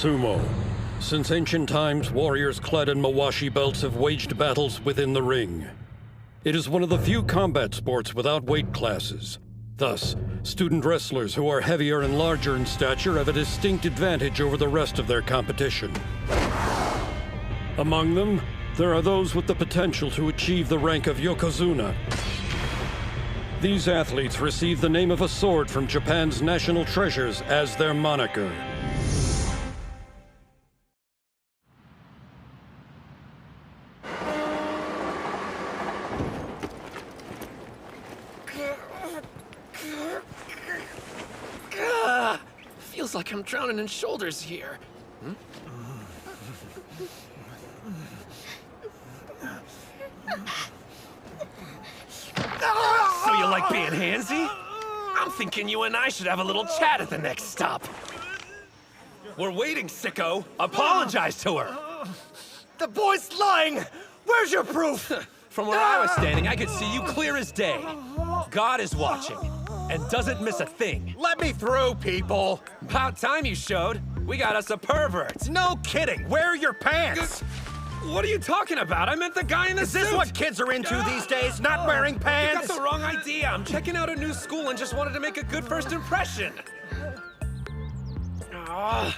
Sumo. Since ancient times, warriors clad in mawashi belts have waged battles within the ring. It is one of the few combat sports without weight classes. Thus, student wrestlers who are heavier and larger in stature have a distinct advantage over the rest of their competition. Among them, there are those with the potential to achieve the rank of Yokozuna. These athletes receive the name of a sword from Japan's national treasures as their moniker. Feels like I'm drowning in shoulders here. So you like being handsy? I'm thinking you and I should have a little chat at the next stop. We're waiting, sicko. Apologize to her. The boy's lying! Where's your proof? From where I was standing, I could see you clear as day. God is watching, and doesn't miss a thing. Let me through, people! About time you showed. We got us a pervert. No kidding! Where are your pants? What are you talking about? I meant the guy in the suit. Is this what kids are into these days? Not wearing You pants? got the wrong idea. I'm checking out a new school and just wanted to make a good first impression. I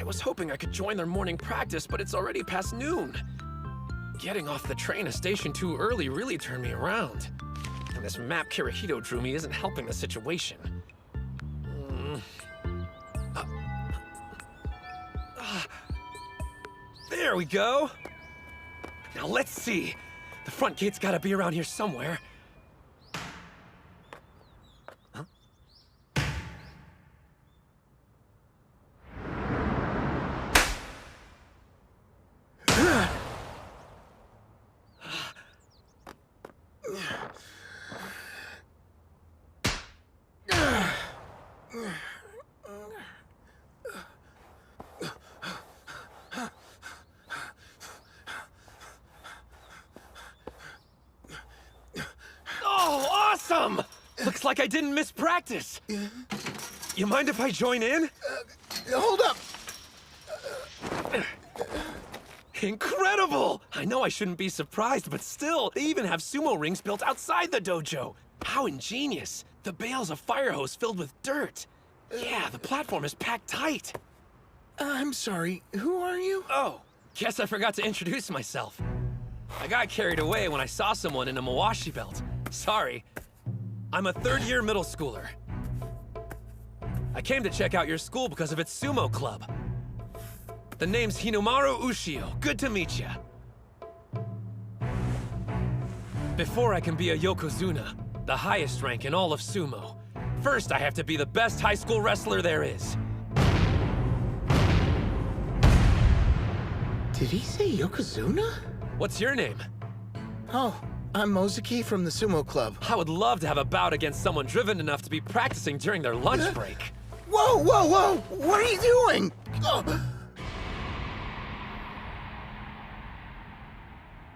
was hoping I could join their morning practice, but it's already past noon. Getting off the train a station too early really turned me around. And this map Kirihito drew me isn't helping the situation. There we go. Now let's see. The front gate's gotta be around here somewhere. Huh? Oh, awesome! Looks like I didn't miss practice. You mind if I join in? Hold up! Incredible! I know I shouldn't be surprised, but still, they even have sumo rings built outside the dojo. How ingenious. The bale's a fire hose filled with dirt. Yeah, the platform is packed tight. I'm sorry, who are you? Oh, guess I forgot to introduce myself. I got carried away when I saw someone in a mawashi belt. Sorry. I'm a third-year middle schooler. I came to check out your school because of its sumo club. The name's Hinomaru Ushio. Good to meet ya. Before I can be a Yokozuna, the highest rank in all of sumo, first I have to be the best high school wrestler there is. Did he say Yokozuna? What's your name? Oh, I'm Mozuki from the sumo club. I would love to have a bout against someone driven enough to be practicing during their lunch break. Whoa, whoa, whoa! What are you doing? Oh.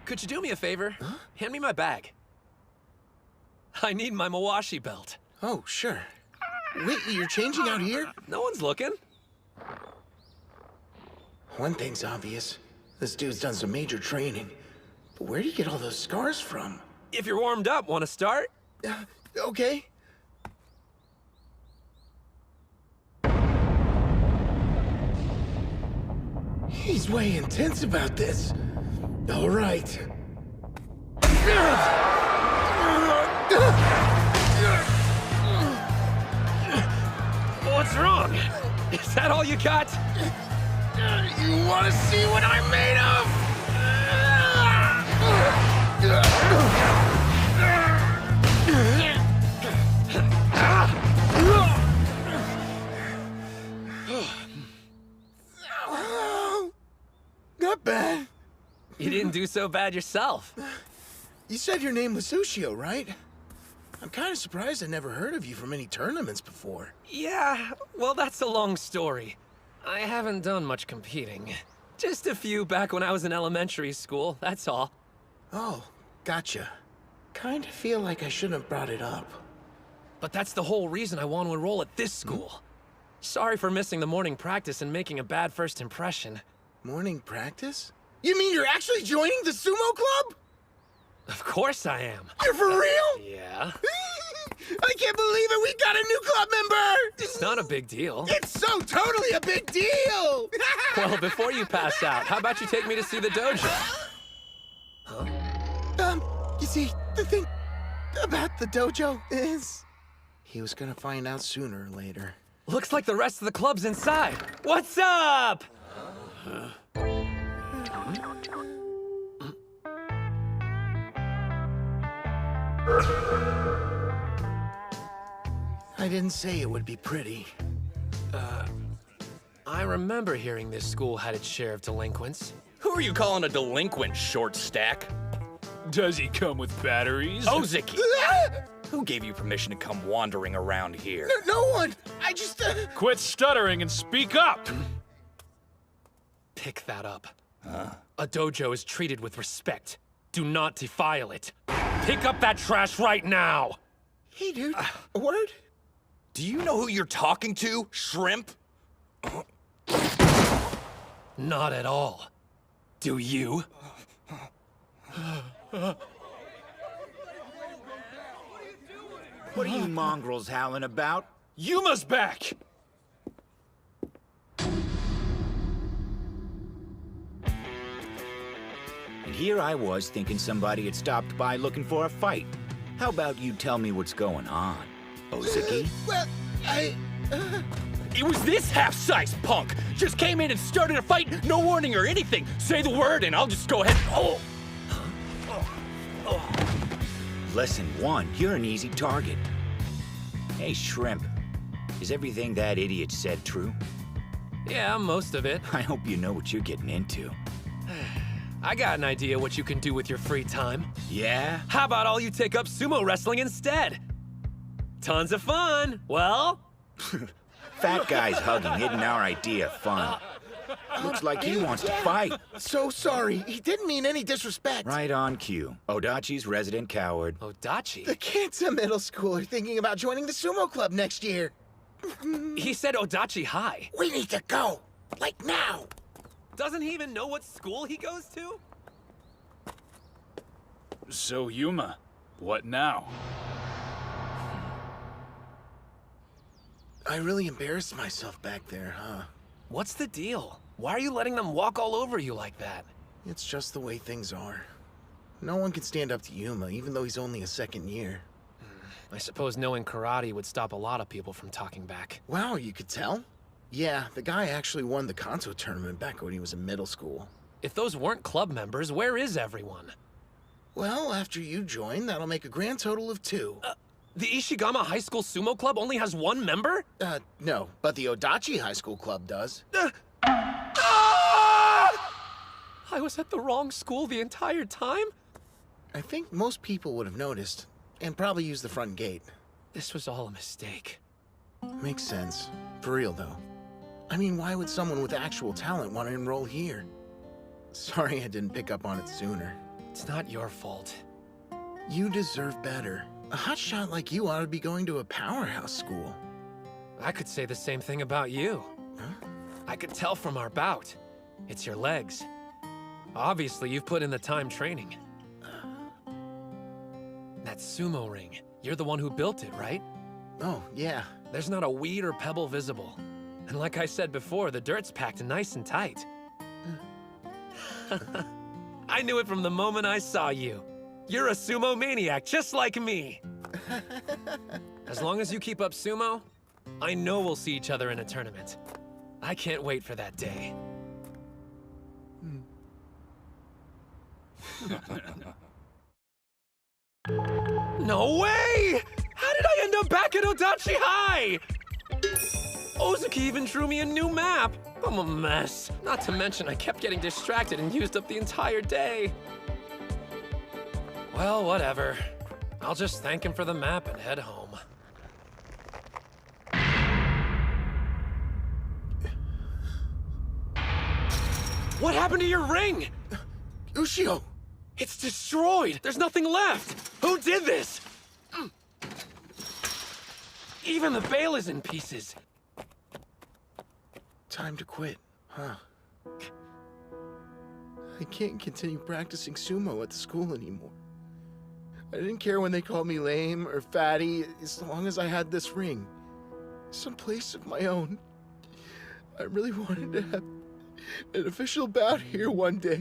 Could you do me a favor? Hand me my bag. I need my mawashi belt. Oh, sure. Wait, you're changing out here? No one's looking. One thing's obvious. This dude's done some major training. But where do you get all those scars from? If you're warmed up, want to start? Okay. He's way intense about this. All right. What's wrong? Is that all you got? You want to see what I'm made of? Not bad. You didn't do so bad yourself. You said your name was Ushio, right? I'm kind of surprised I never heard of you from any tournaments before. Yeah, well, that's a long story. I haven't done much competing. Just a few back when I was in elementary school, that's all. Oh, gotcha. Kind of feel like I shouldn't have brought it up. But that's the whole reason I want to enroll at this school. Sorry for missing the morning practice and making a bad first impression. Morning practice? You mean you're actually joining the sumo club? Of course I am. You're for real? Yeah? I can't believe it! We got a new club member! It's not a big deal. It's so totally a big deal! Well, before you pass out, how about you take me to see the dojo? You see, the thing about the dojo is... He was gonna find out sooner or later. Looks like the rest of the club's inside. What's up? I didn't say it would be pretty. I remember hearing this school had its share of delinquents. Who are you calling a delinquent, short stack? Does he come with batteries? Ozeki! Who gave you permission to come wandering around here? No one! I just... Quit stuttering and speak up! Pick that up. A dojo is treated with respect. Do not defile it. Pick up that trash right now! Hey, dude. A word? Do you know who you're talking to, shrimp? Not at all. Do you? What are you mongrels howling about? Yuma's back! And here I was thinking somebody had stopped by looking for a fight. How about you tell me what's going on, Ozeki? Well, It was this half-sized punk! Just came in and started a fight, no warning or anything! Say the word and I'll just go ahead and... Lesson 1, you're an easy target. Hey, Shrimp, is everything that idiot said true? Yeah, most of it. I hope you know what you're getting into. I got an idea what you can do with your free time. Yeah? How about all you take up sumo wrestling instead? Tons of fun. Well? Fat guy's hugging isn't our idea of fun. Looks like he wants to fight. so sorry. He didn't mean any disrespect. Right on cue. Odachi's resident coward. Odachi? The kids in middle school are thinking about joining the sumo club next year. He said Odachi High. We need to go. Like now. Doesn't he even know what school he goes to? So, Yuma, what now? I really embarrassed myself back there, huh? What's the deal? Why are you letting them walk all over you like that? It's just the way things are. No one can stand up to Yuma, even though he's only a second year. I suppose knowing karate would stop a lot of people from talking back. Wow, you could tell? Yeah, the guy actually won the Kanto tournament back when he was in middle school. If those weren't club members, where is everyone? Well, after you join, that'll make a grand total of 2. The Ishigama High School Sumo Club only has 1 member? No, but the Odachi High School Club does. I was at the wrong school the entire time? I think most people would have noticed, and probably used the front gate. This was all a mistake. Makes sense. For real, though. I mean, why would someone with actual talent want to enroll here? Sorry I didn't pick up on it sooner. It's not your fault. You deserve better. A hotshot like you ought to be going to a powerhouse school. I could say the same thing about you. Huh? I could tell from our bout. It's your legs. Obviously, you've put in the time training. That sumo ring, you're the one who built it, right? Oh, yeah. There's not a weed or pebble visible. And like I said before, the dirt's packed nice and tight. I knew it from the moment I saw you. You're a sumo maniac, just like me. As long as you keep up sumo, I know we'll see each other in a tournament. I can't wait for that day. No way! How did I end up back at Odachi High? Ozeki even drew me a new map. I'm a mess. Not to mention I kept getting distracted and used up the entire day. Well, whatever. I'll just thank him for the map and head home. What happened to your ring? Ushio! It's destroyed! There's nothing left! Who did this? Even the veil is in pieces. Time to quit, huh? I can't continue practicing sumo at the school anymore. I didn't care when they called me lame or fatty, as long as I had this ring. Some place of my own. I really wanted to have an official bout here one day.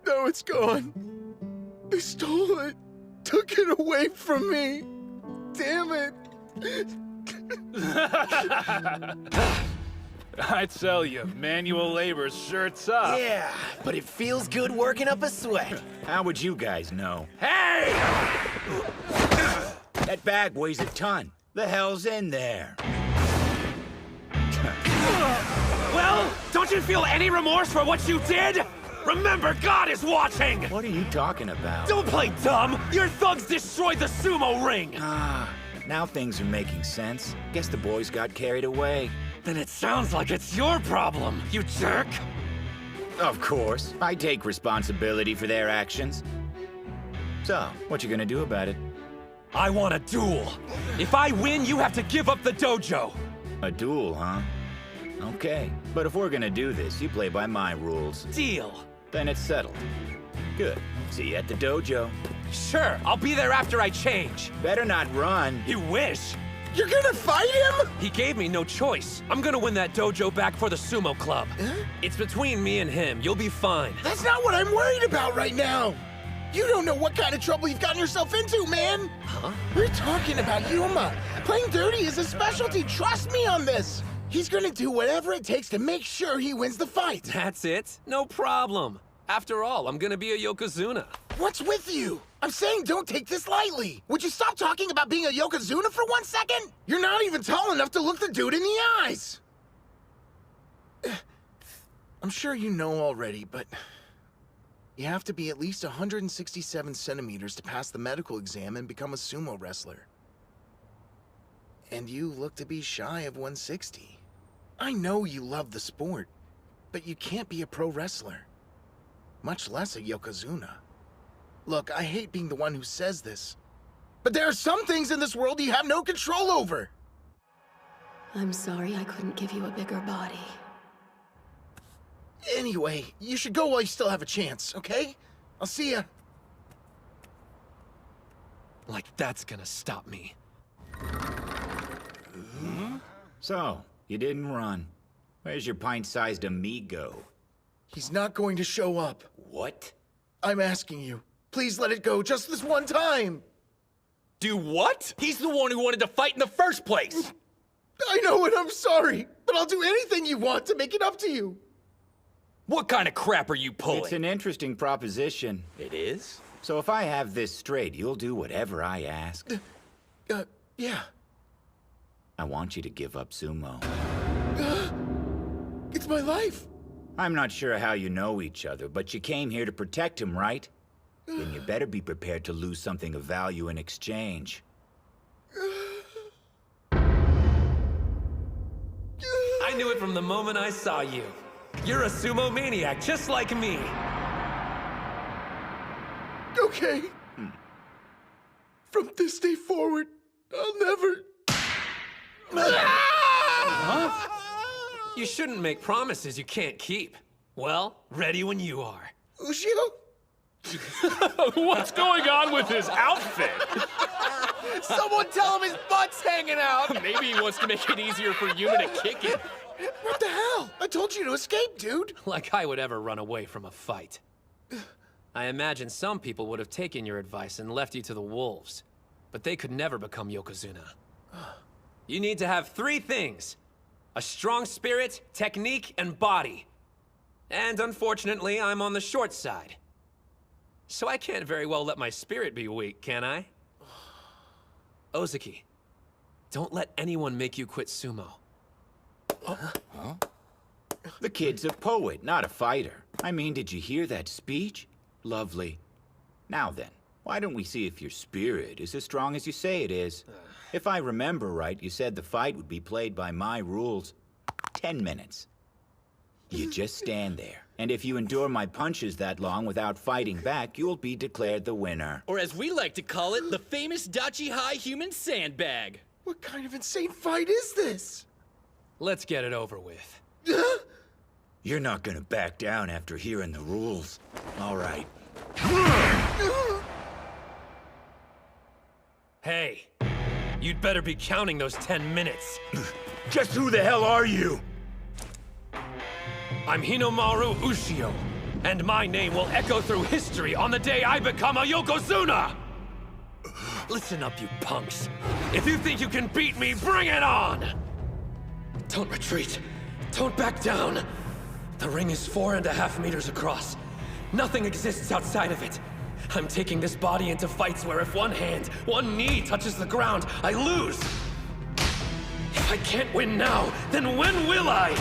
Now it's gone. They stole it. Took it away from me. Damn it. I tell you, manual labor sure tough. Yeah, but it feels good working up a sweat. How would you guys know? Hey! That bag weighs a ton. The hell's in there? Well, don't you feel any remorse for what you did? Remember, God is watching! What are you talking about? Don't play dumb! Your thugs destroyed the sumo ring! Ah, now things are making sense. Guess the boys got carried away. Then it sounds like it's your problem, you jerk! Of course. I take responsibility for their actions. So, what you gonna do about it? I want a duel. If I win, you have to give up the dojo. A duel, huh? Okay. But if we're gonna do this, you play by my rules. Deal. Then it's settled. Good. See you at the dojo. Sure, I'll be there after I change. Better not run. You wish. You're gonna fight him? He gave me no choice. I'm gonna win that dojo back for the sumo club. It's between me and him. You'll be fine. That's not what I'm worried about right now. You don't know what kind of trouble you've gotten yourself into, man. Huh? We're talking about Yuma. Playing dirty is a specialty. Trust me on this. He's gonna do whatever it takes to make sure he wins the fight. That's it? No problem. After all, I'm gonna be a Yokozuna. What's with you? I'm saying don't take this lightly. Would you stop talking about being a Yokozuna for 1 second? You're not even tall enough to look the dude in the eyes. I'm sure you know already, but you have to be at least 167 centimeters to pass the medical exam and become a sumo wrestler. And you look to be shy of 160. I know you love the sport, but you can't be a pro wrestler, much less a Yokozuna. Look, I hate being the one who says this, but there are some things in this world you have no control over. I'm sorry I couldn't give you a bigger body. Anyway, you should go while you still have a chance, okay? I'll see ya. Like that's gonna stop me. So, you didn't run. Where's your pint-sized amigo? He's not going to show up. What? I'm asking you. Please let it go just this one time. Do what? He's the one who wanted to fight in the first place. I know and I'm sorry, but I'll do anything you want to make it up to you. What kind of crap are you pulling? It's an interesting proposition. It is? So if I have this straight, you'll do whatever I ask. Yeah. I want you to give up sumo. It's my life. I'm not sure how you know each other, but you came here to protect him, right? Then you better be prepared to lose something of value in exchange. I knew it from the moment I saw you. You're a sumo maniac, just like me. Okay. From this day forward, I'll never... You shouldn't make promises you can't keep. Well, ready when you are. Ushio? What's going on with his outfit? Someone tell him his butt's hanging out! Maybe he wants to make it easier for Yuma to kick it. What the hell? I told you to escape, dude. Like I would ever run away from a fight. I imagine some people would have taken your advice and left you to the wolves, but they could never become Yokozuna. You need to have 3 things: a strong spirit, technique, and body. And unfortunately, I'm on the short side. So I can't very well let my spirit be weak, can I? Ozaki, don't let anyone make you quit sumo. The kid's a poet, not a fighter. I mean, did you hear that speech? Lovely. Now then, why don't we see if your spirit is as strong as you say it is? If I remember right, you said the fight would be played by my rules. 10 minutes. You just stand there, and if you endure my punches that long without fighting back, you'll be declared the winner. Or as we like to call it, the famous Dachi High human sandbag. What kind of insane fight is this? let's get it over with. You're not gonna back down after hearing the rules. All right. Hey, you'd better be counting those 10 minutes. Just who the hell are you? I'm Hinomaru Ushio, and my name will echo through history on the day I become a Yokozuna! Listen up, you punks. If you think you can beat me, bring it on! Don't retreat. Don't back down. The ring is 4.5 meters across. Nothing exists outside of it. I'm taking this body into fights where if one hand, one knee touches the ground, I lose. If I can't win now, then when will I?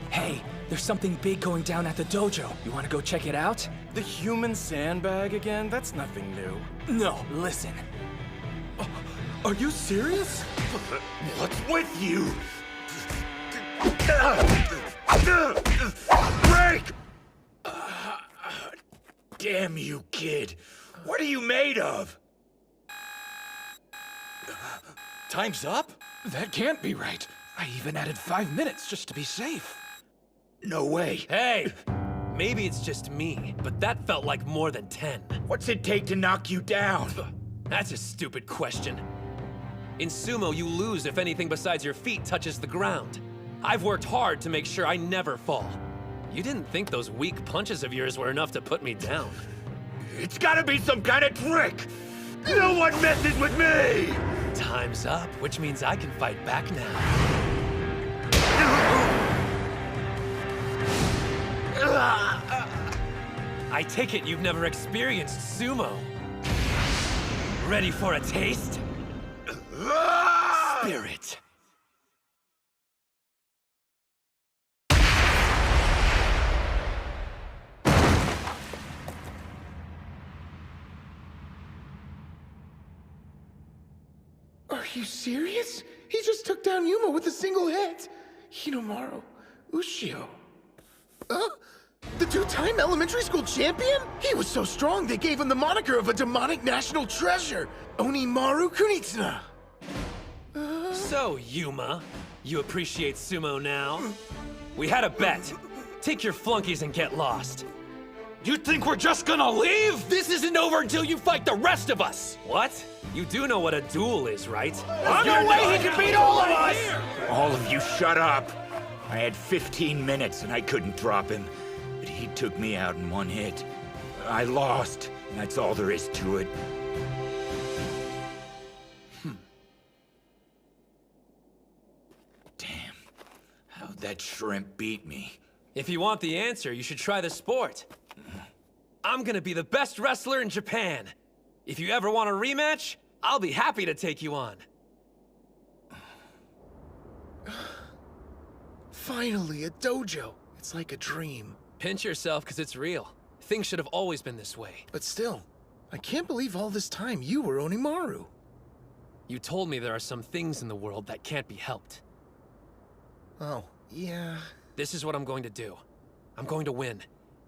Hey, there's something big going down at the dojo. You wanna go check it out? The human sandbag again? That's nothing new. No, listen. Are you serious? What's with you? Break! Damn you, kid. What are you made of? Time's up? That can't be right. I even added 5 minutes just to be safe. No way. Hey! Maybe it's just me, but that felt like more than 10. What's it take to knock you down? That's a stupid question. In sumo, you lose if anything besides your feet touches the ground. I've worked hard to make sure I never fall. You didn't think those weak punches of yours were enough to put me down. It's gotta be some kind of trick! No one messes with me! Time's up, which means I can fight back now. I take it you've never experienced sumo. Ready for a taste? Spirit. Are you serious? He just took down Yuma with a single hit. Hinomaru Ushio. The two-time elementary school champion? He was so strong they gave him the moniker of a demonic national treasure, Onimaru Kunitsuna. So, Yuma, you appreciate sumo now? We had a bet. Take your flunkies and get lost. You think we're just gonna leave? This isn't over until you fight the rest of us! What? You do know what a duel is, right? There's no way he can beat all of us! All of you shut up! I had 15 minutes and I couldn't drop him. But he took me out in one hit. I lost, and that's all there is to it. Damn. How'd that shrimp beat me? If you want the answer, you should try the sport. I'm gonna be the best wrestler in Japan. If you ever want a rematch, I'll be happy to take you on. Finally, a dojo. It's like a dream. Pinch yourself, because it's real. Things should have always been this way. But still, I can't believe all this time you were Onimaru. You told me there are some things in the world that can't be helped. Oh, yeah. This is what I'm going to do. I'm going to win.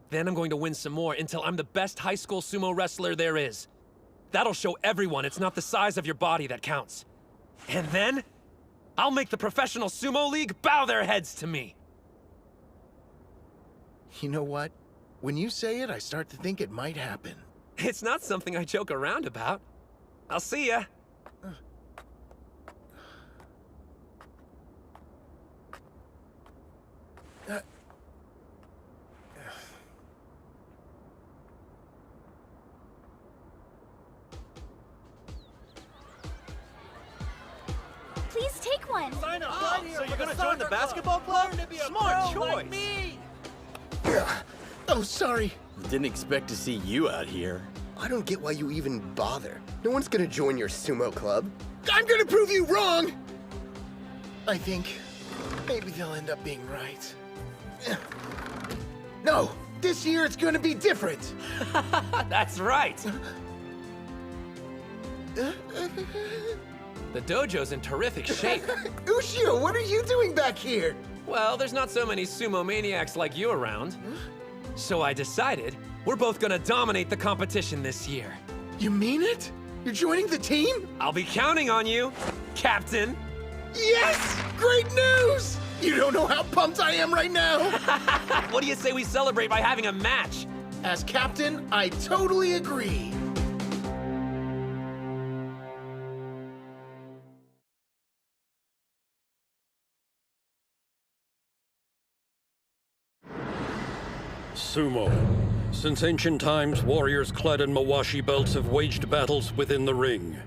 Then I'm going to win some more until I'm the best high school sumo wrestler there is. That'll show everyone it's not the size of your body that counts. And then, I'll make the professional sumo league bow their heads to me. You know what? When you say it, I start to think it might happen. It's not something I joke around about. I'll see ya. Please take one. Sign up right here. So you're gonna join the basketball club? Smart choice. Oh, sorry. Didn't expect to see you out here. I don't get why you even bother. No one's gonna join your sumo club. I'm gonna prove you wrong! I think maybe they'll end up being right. No! This year it's gonna be different! That's right. The dojo's in terrific shape. Ushio, what are you doing back here? Well, there's not so many sumo maniacs like you around. So I decided we're both gonna dominate the competition this year. You mean it? You're joining the team? I'll be counting on you, Captain. Yes! Great news! You don't know how pumped I am right now! What do you say we celebrate by having a match? As captain, I totally agree. Sumo. Since ancient times, warriors clad in mawashi belts have waged battles within the ring.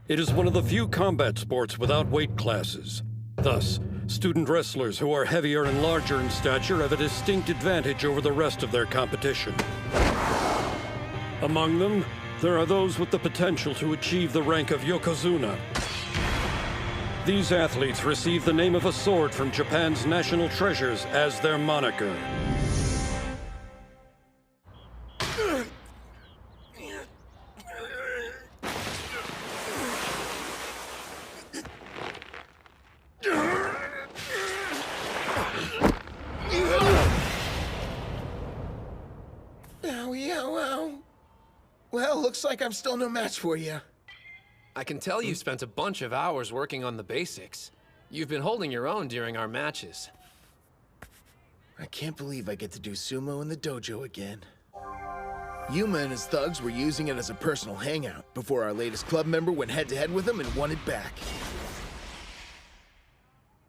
It is one of the few combat sports without weight classes. Thus, student wrestlers who are heavier and larger in stature have a distinct advantage over the rest of their competition. Among them, there are those with the potential to achieve the rank of Yokozuna. These athletes receive the name of a sword from Japan's national treasures as their moniker. Well, looks like I'm still no match for you. I can tell you've spent a bunch of hours working on the basics. You've been holding your own during our matches. I can't believe I get to do sumo in the dojo again. Yuma and his thugs were using it as a personal hangout before our latest club member went head-to-head with him and won it back.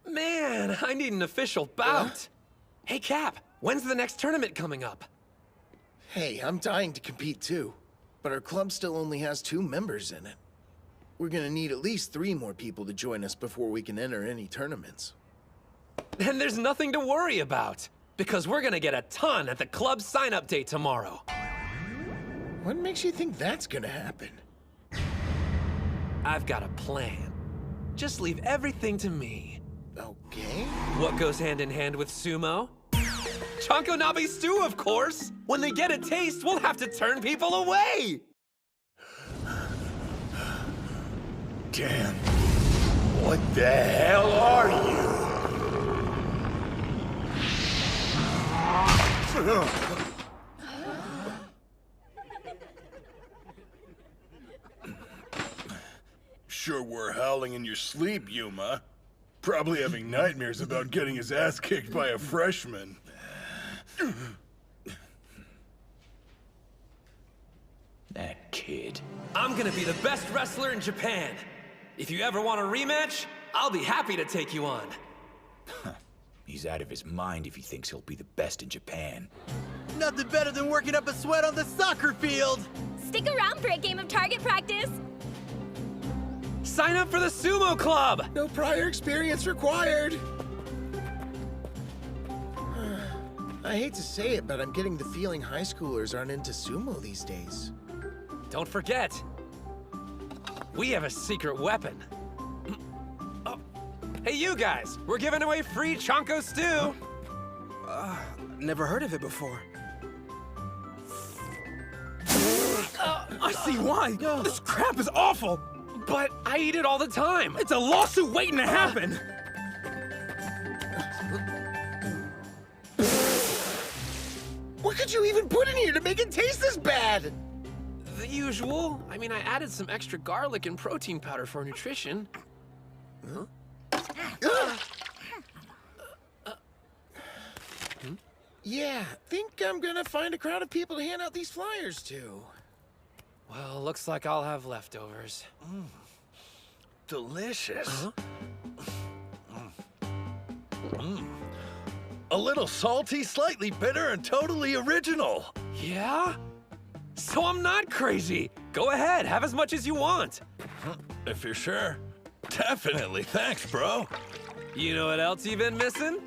Man, I need an official bout. Hey, Cap, when's the next tournament coming up? Hey, I'm dying to compete too, but our club still only has 2 members in it. We're gonna need at least 3 more people to join us before we can enter any tournaments. Then there's nothing to worry about, because we're gonna get a ton at the club sign-up day tomorrow. What makes you think that's gonna happen? I've got a plan. Just leave everything to me. Okay. What goes hand in hand with sumo? Chanko Nabe stew, of course! When they get a taste, we'll have to turn people away! Dan, what the hell are you? Sure were howling in your sleep, Yuma. Probably having nightmares about getting his ass kicked by a freshman. That kid. I'm gonna be the best wrestler in Japan. If you ever want a rematch, I'll be happy to take you on. He's out of his mind if he thinks he'll be the best in Japan. Nothing better than working up a sweat on the soccer field. Stick around for a game of target practice. Sign up for the sumo club! No prior experience required. I hate to say it, but I'm getting the feeling high schoolers aren't into sumo these days. Don't forget, we have a secret weapon. Oh. Hey, you guys, we're giving away free Chanko stew. Never heard of it before. I see why. This crap is awful. But I eat it all the time. It's a lawsuit waiting to happen. What could you even put in here to make it taste this bad? The usual. I mean, I added some extra garlic and protein powder for nutrition. Yeah, think I'm gonna find a crowd of people to hand out these flyers to. Well, looks like I'll have leftovers. Delicious. A little salty, slightly bitter, and totally original. Yeah? So I'm not crazy. Go ahead, have as much as you want. If you're sure. Definitely. Thanks, bro. You know what else you've been missing?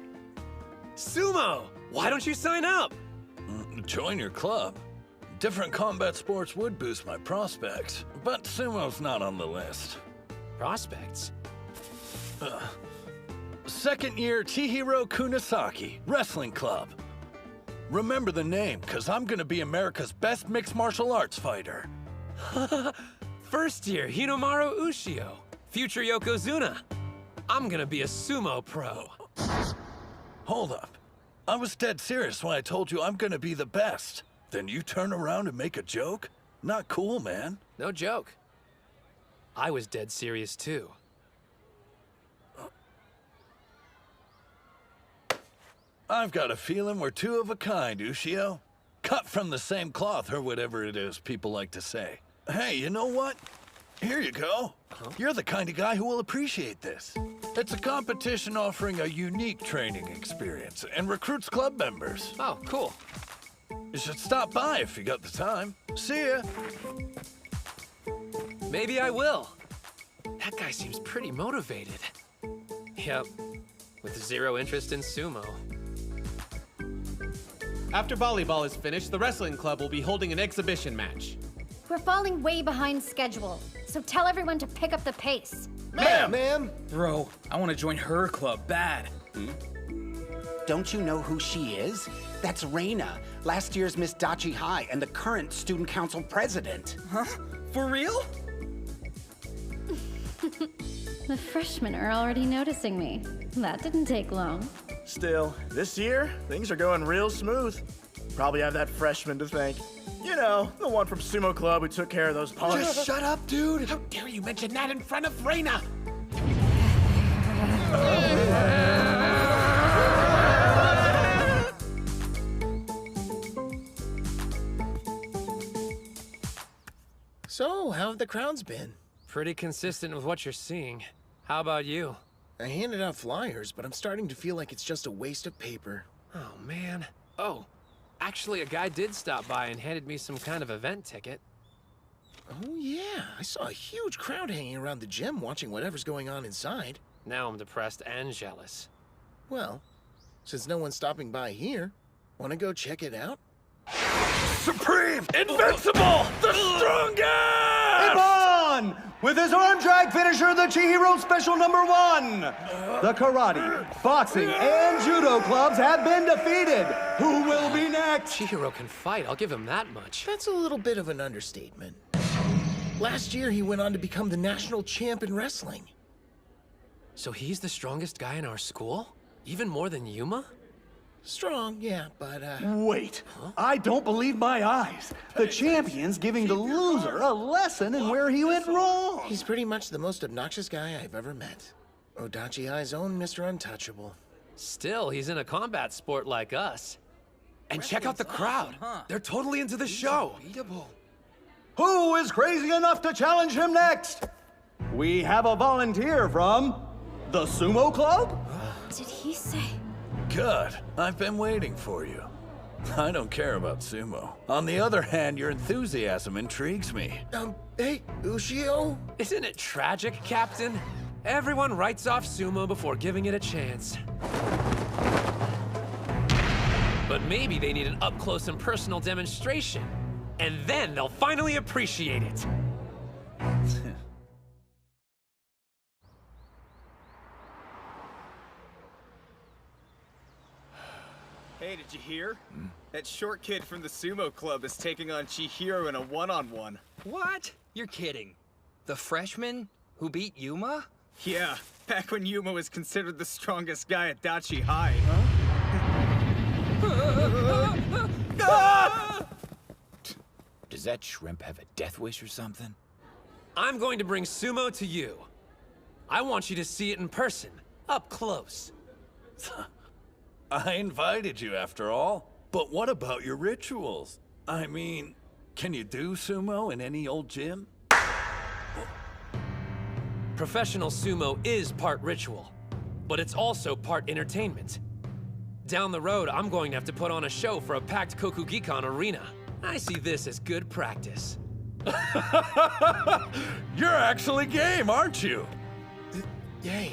Sumo! Why don't you sign up? Join your club. Different combat sports would boost my prospects, but sumo's not on the list. Prospects? Second year Chihiro Kunisaki, Wrestling Club. Remember the name, because I'm going to be America's best mixed martial arts fighter. First year Hinomaru Ushio, future Yokozuna. I'm gonna be a sumo pro. Hold up. I was dead serious when I told you I'm going to be the best. Then you turn around and make a joke? Not cool, man. No joke. I was dead serious too. I've got a feeling we're two of a kind, Ushio. Cut from the same cloth, or whatever it is people like to say. Hey, you know what? Here you go. You're the kind of guy who will appreciate this. It's a competition offering a unique training experience and recruits club members. Oh, cool. You should stop by if you got the time. See ya. Maybe I will. That guy seems pretty motivated. Yep, with zero interest in sumo. After volleyball is finished, the wrestling club will be holding an exhibition match. We're falling way behind schedule, so tell everyone to pick up the pace. Ma'am! Bro, I want to join her club bad. Don't you know who she is? That's Reina, last year's Miss Dachi High and the current student council president. Huh? For real? The freshmen are already noticing me. That didn't take long. Still, this year, things are going real smooth. Probably have that freshman to thank. You know, the one from Sumo Club who took care of those punks. Just shut up, dude! How dare you mention that in front of Reina? So, how have the crowds been? Pretty consistent with what you're seeing. How about you? I handed out flyers, but I'm starting to feel like it's just a waste of paper. Oh, man. Oh, actually, a guy did stop by and handed me some kind of event ticket. Oh, yeah. I saw a huge crowd hanging around the gym watching whatever's going on inside. Now I'm depressed and jealous. Well, since no one's stopping by here, want to go check it out? Supreme! Invincible! The strongest! Ippon! With his arm drag finisher, the Chihiro Special number 1. The karate, boxing, and judo clubs have been defeated. Who will be next? Chihiro can fight, I'll give him that much. That's a little bit of an understatement. Last year, he went on to become the national champ in wrestling. So he's the strongest guy in our school? Even more than Yuma? Strong, yeah, but, Wait, I don't believe my eyes. The champion's giving the loser a lesson in where he went wrong. He's pretty much the most obnoxious guy I've ever met. Odachi High's own Mr. Untouchable. Still, he's in a combat sport like us. And check out the crowd. They're totally into the show. Who is crazy enough to challenge him next? We have a volunteer from the Sumo Club? Did he say? Good. I've been waiting for you. I don't care about sumo. On the other hand, your enthusiasm intrigues me. Hey, Ushio? Isn't it tragic, Captain? Everyone writes off sumo before giving it a chance. But maybe they need an up-close and personal demonstration. And then they'll finally appreciate it. Hey, did you hear? That short kid from the Sumo Club is taking on Chihiro in a one-on-one. What? You're kidding. The freshman who beat Yuma? Yeah, back when Yuma was considered the strongest guy at Dachi High. Does that shrimp have a death wish or something? I'm going to bring sumo to you. I want you to see it in person, up close. I invited you after all. But what about your rituals? I mean, can you do sumo in any old gym? Professional sumo is part ritual, but it's also part entertainment. Down the road, I'm going to have to put on a show for a packed Kokugikan arena. I see this as good practice. You're actually game, aren't you? Yay.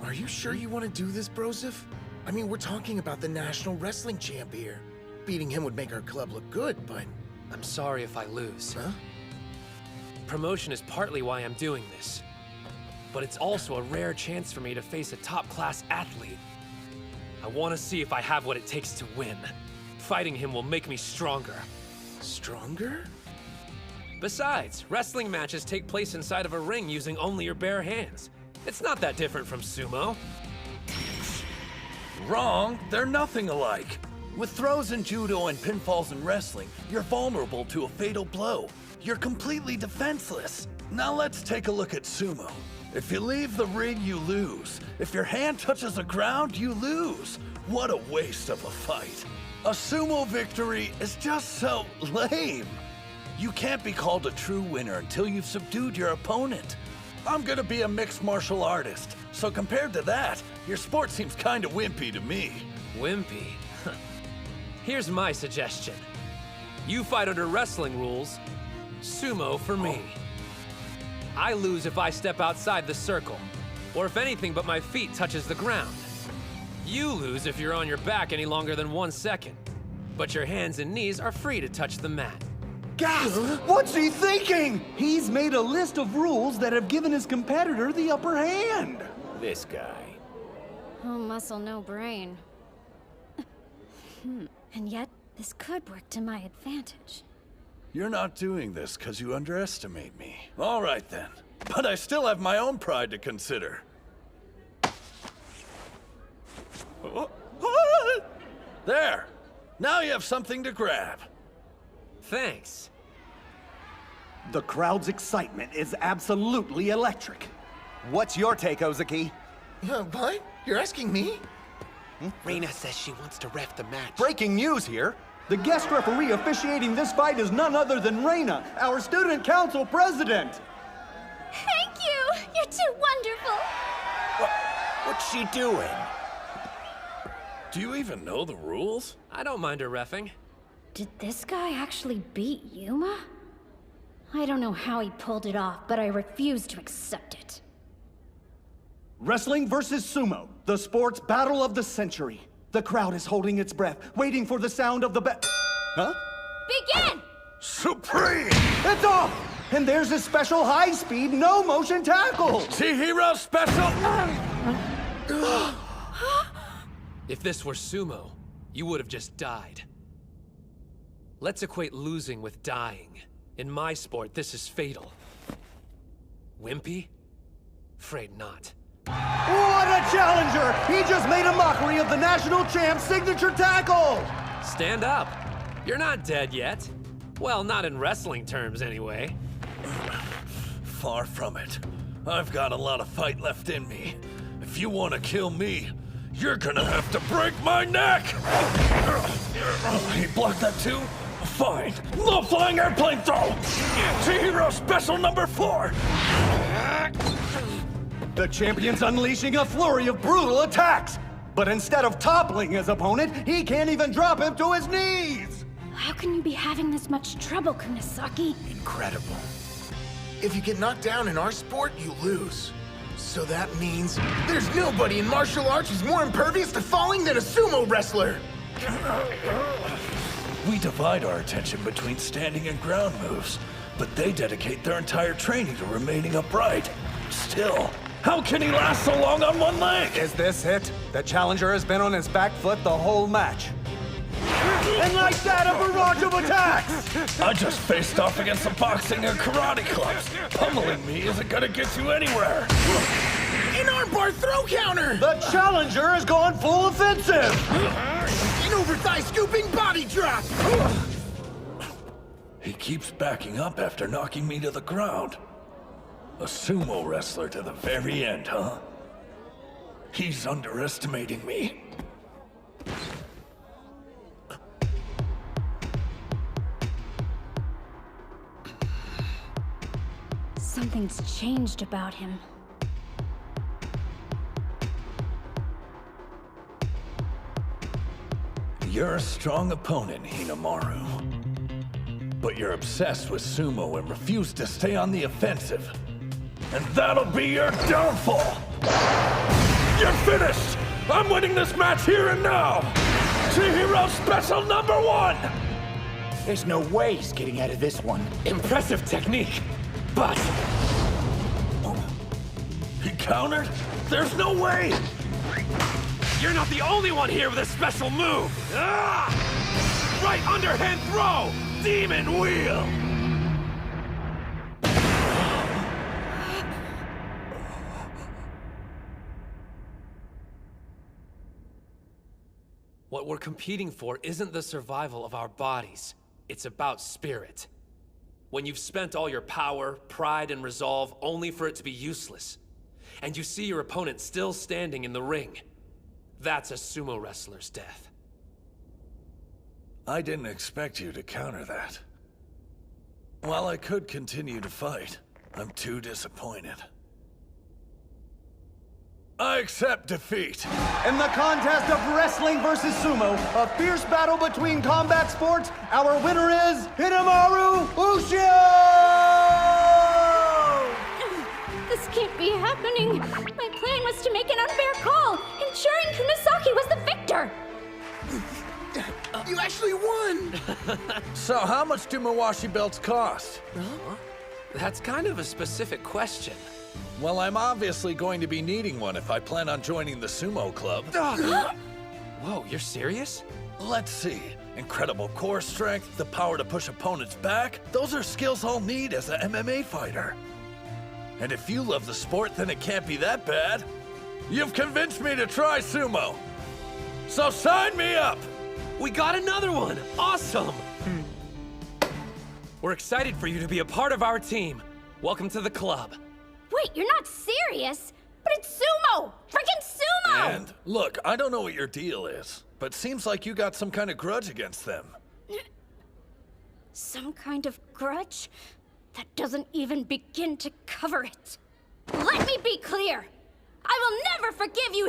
Are you sure you want to do this, Broseph? I mean, we're talking about the national wrestling champ here. Beating him would make our club look good, but... I'm sorry if I lose. Huh? Promotion is partly why I'm doing this. But it's also a rare chance for me to face a top-class athlete. I want to see if I have what it takes to win. Fighting him will make me stronger. Stronger? Besides, wrestling matches take place inside of a ring using only your bare hands. It's not that different from sumo. Wrong. They're nothing alike. With throws in judo and pinfalls in wrestling, you're vulnerable to a fatal blow. You're completely defenseless. Now let's take a look at sumo. If you leave the ring, you lose. If your hand touches the ground, you lose. What a waste of a fight. A sumo victory is just so lame. You can't be called a true winner until you've subdued your opponent. I'm gonna be a mixed martial artist, so compared to that, your sport seems kinda wimpy to me. Wimpy? Here's my suggestion. You fight under wrestling rules, sumo for me. I lose if I step outside the circle, or if anything but my feet touches the ground. You lose if you're on your back any longer than 1 second, but your hands and knees are free to touch the mat. Gasp! What's he thinking? He's made a list of rules that have given his competitor the upper hand. This guy. Oh, muscle, no brain. And yet, this could work to my advantage. You're not doing this because you underestimate me. All right then, but I still have my own pride to consider. There! Now you have something to grab. Thanks. The crowd's excitement is absolutely electric. What's your take, Ozaki? What? You're asking me? Reina says she wants to ref the match. Breaking news here. The guest referee officiating this fight is none other than Reina, our student council president. Thank you! You're too wonderful! What's she doing? Do you even know the rules? I don't mind her reffing. Did this guy actually beat Yuma? I don't know how he pulled it off, but I refuse to accept it. Wrestling versus sumo, the sports battle of the century. The crowd is holding its breath, waiting for the sound of the Huh? Begin! Supreme! It's off! And there's a special high-speed, no-motion tackle! Chihiro special! If this were sumo, you would have just died. Let's equate losing with dying. In my sport, this is fatal. Wimpy? Afraid not. What a challenger! He just made a mockery of the national champ's signature tackle! Stand up. You're not dead yet. Well, not in wrestling terms, anyway. Far from it. I've got a lot of fight left in me. If you want to kill me, you're gonna have to break my neck! He blocked that too? Fine. Low flying airplane throw! Chihiro special number 4! The champion's unleashing a flurry of brutal attacks! But instead of toppling his opponent, he can't even drop him to his knees! How can you be having this much trouble, Kunisaki? Incredible. If you get knocked down in our sport, you lose. So that means there's nobody in martial arts who's more impervious to falling than a sumo wrestler! We divide our attention between standing and ground moves, but they dedicate their entire training to remaining upright. Still, how can he last so long on one leg? Is this it? The challenger has been on his back foot the whole match. And like that, a barrage of attacks! I just faced off against some boxing and karate clubs. Pummeling me isn't gonna get you anywhere. An armbar throw counter! The challenger has gone full offensive! An over-thigh scooping body drop! He keeps backing up after knocking me to the ground. A sumo wrestler to the very end, huh? He's underestimating me. Something's changed about him. You're a strong opponent, Hinamaru. But you're obsessed with sumo and refuse to stay on the offensive. And that'll be your downfall! You're finished! I'm winning this match here and now! Chihiro special number 1! There's no way he's getting out of this one. Impressive technique, but... He countered? There's no way! You're not the only one here with a special move! Ah! Right underhand throw! Demon wheel! What we're competing for isn't the survival of our bodies. It's about spirit. When you've spent all your power, pride, and resolve only for it to be useless, and you see your opponent still standing in the ring, That's a sumo wrestler's death. I didn't expect you to counter that. While I could continue to fight, I'm too disappointed. I accept defeat. In the contest of wrestling versus sumo, a fierce battle between combat sports, our winner is Hinamaru Ushio! This can't be happening. My plan was to make an unfair call, ensuring Kunisaki was the victor. You actually won! So how much do Mawashi belts cost? Huh? That's kind of a specific question. Well, I'm obviously going to be needing one if I plan on joining the sumo club. Whoa, you're serious? Let's see. Incredible core strength, the power to push opponents back. Those are skills I'll need as an MMA fighter. And if you love the sport, then it can't be that bad. You've convinced me to try sumo. So sign me up! We got another one! Awesome! We're excited for you to be a part of our team. Welcome to the club. Wait, you're not serious? But it's sumo! Freaking sumo! And look, I don't know what your deal is, but seems like you got some kind of grudge against them. Some kind of grudge? That doesn't even begin to cover it. Let me be clear! I will never forgive you,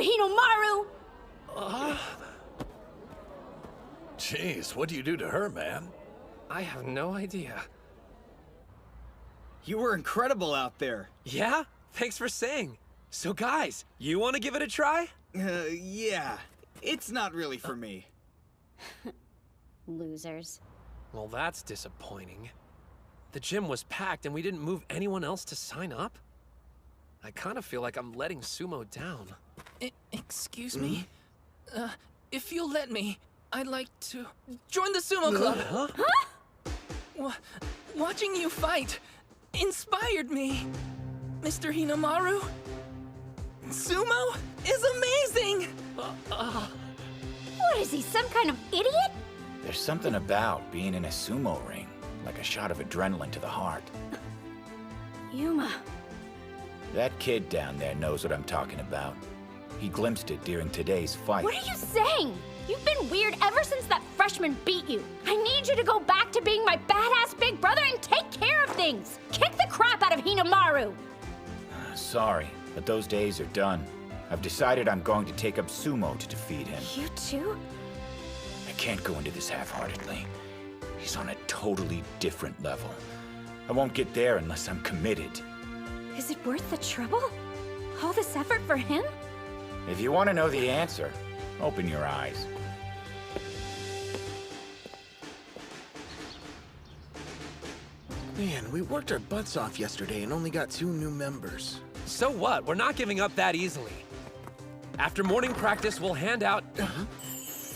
Hinomaru! Jeez, what do you do to her, man? I have no idea. You were incredible out there. Yeah? Thanks for saying. So guys, you want to give it a try? Yeah. It's not really for me. Losers. Well, that's disappointing. The gym was packed and we didn't move anyone else to sign up? I kind of feel like I'm letting sumo down. Excuse me? If you'll let me, I'd like to join the sumo club. Huh? Watching you fight inspired me, Mr. Hinamaru. Sumo is amazing! What is he, some kind of idiot? There's something about being in a sumo ring, like a shot of adrenaline to the heart. Yuma. That kid down there knows what I'm talking about. He glimpsed it during today's fight. What are you saying? You've been weird ever since that freshman beat you. I need you to go back to being my badass big brother and take care of things. Kick the crap out of Hinamaru. Sorry, but those days are done. I've decided I'm going to take up sumo to defeat him. You too? I can't go into this half-heartedly. He's on a totally different level. I won't get there unless I'm committed. Is it worth the trouble? All this effort for him? If you want to know the answer, open your eyes. Man, we worked our butts off yesterday and only got 2 new members. So what? We're not giving up that easily. After morning practice, we'll hand out...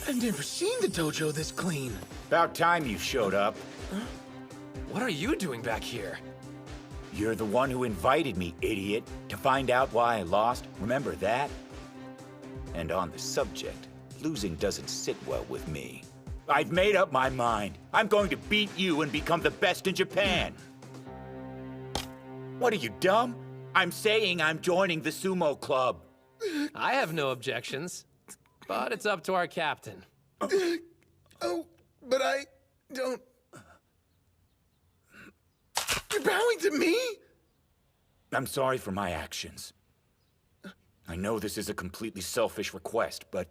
I've never seen the dojo this clean. About time you showed up. What are you doing back here? You're the one who invited me, idiot, to find out why I lost. Remember that? And on the subject, losing doesn't sit well with me. I've made up my mind. I'm going to beat you and become the best in Japan. What are you, dumb? I'm saying I'm joining the sumo club. I have no objections, but it's up to our captain. Oh, but I don't... You're bowing to me? I'm sorry for my actions. I know this is a completely selfish request, but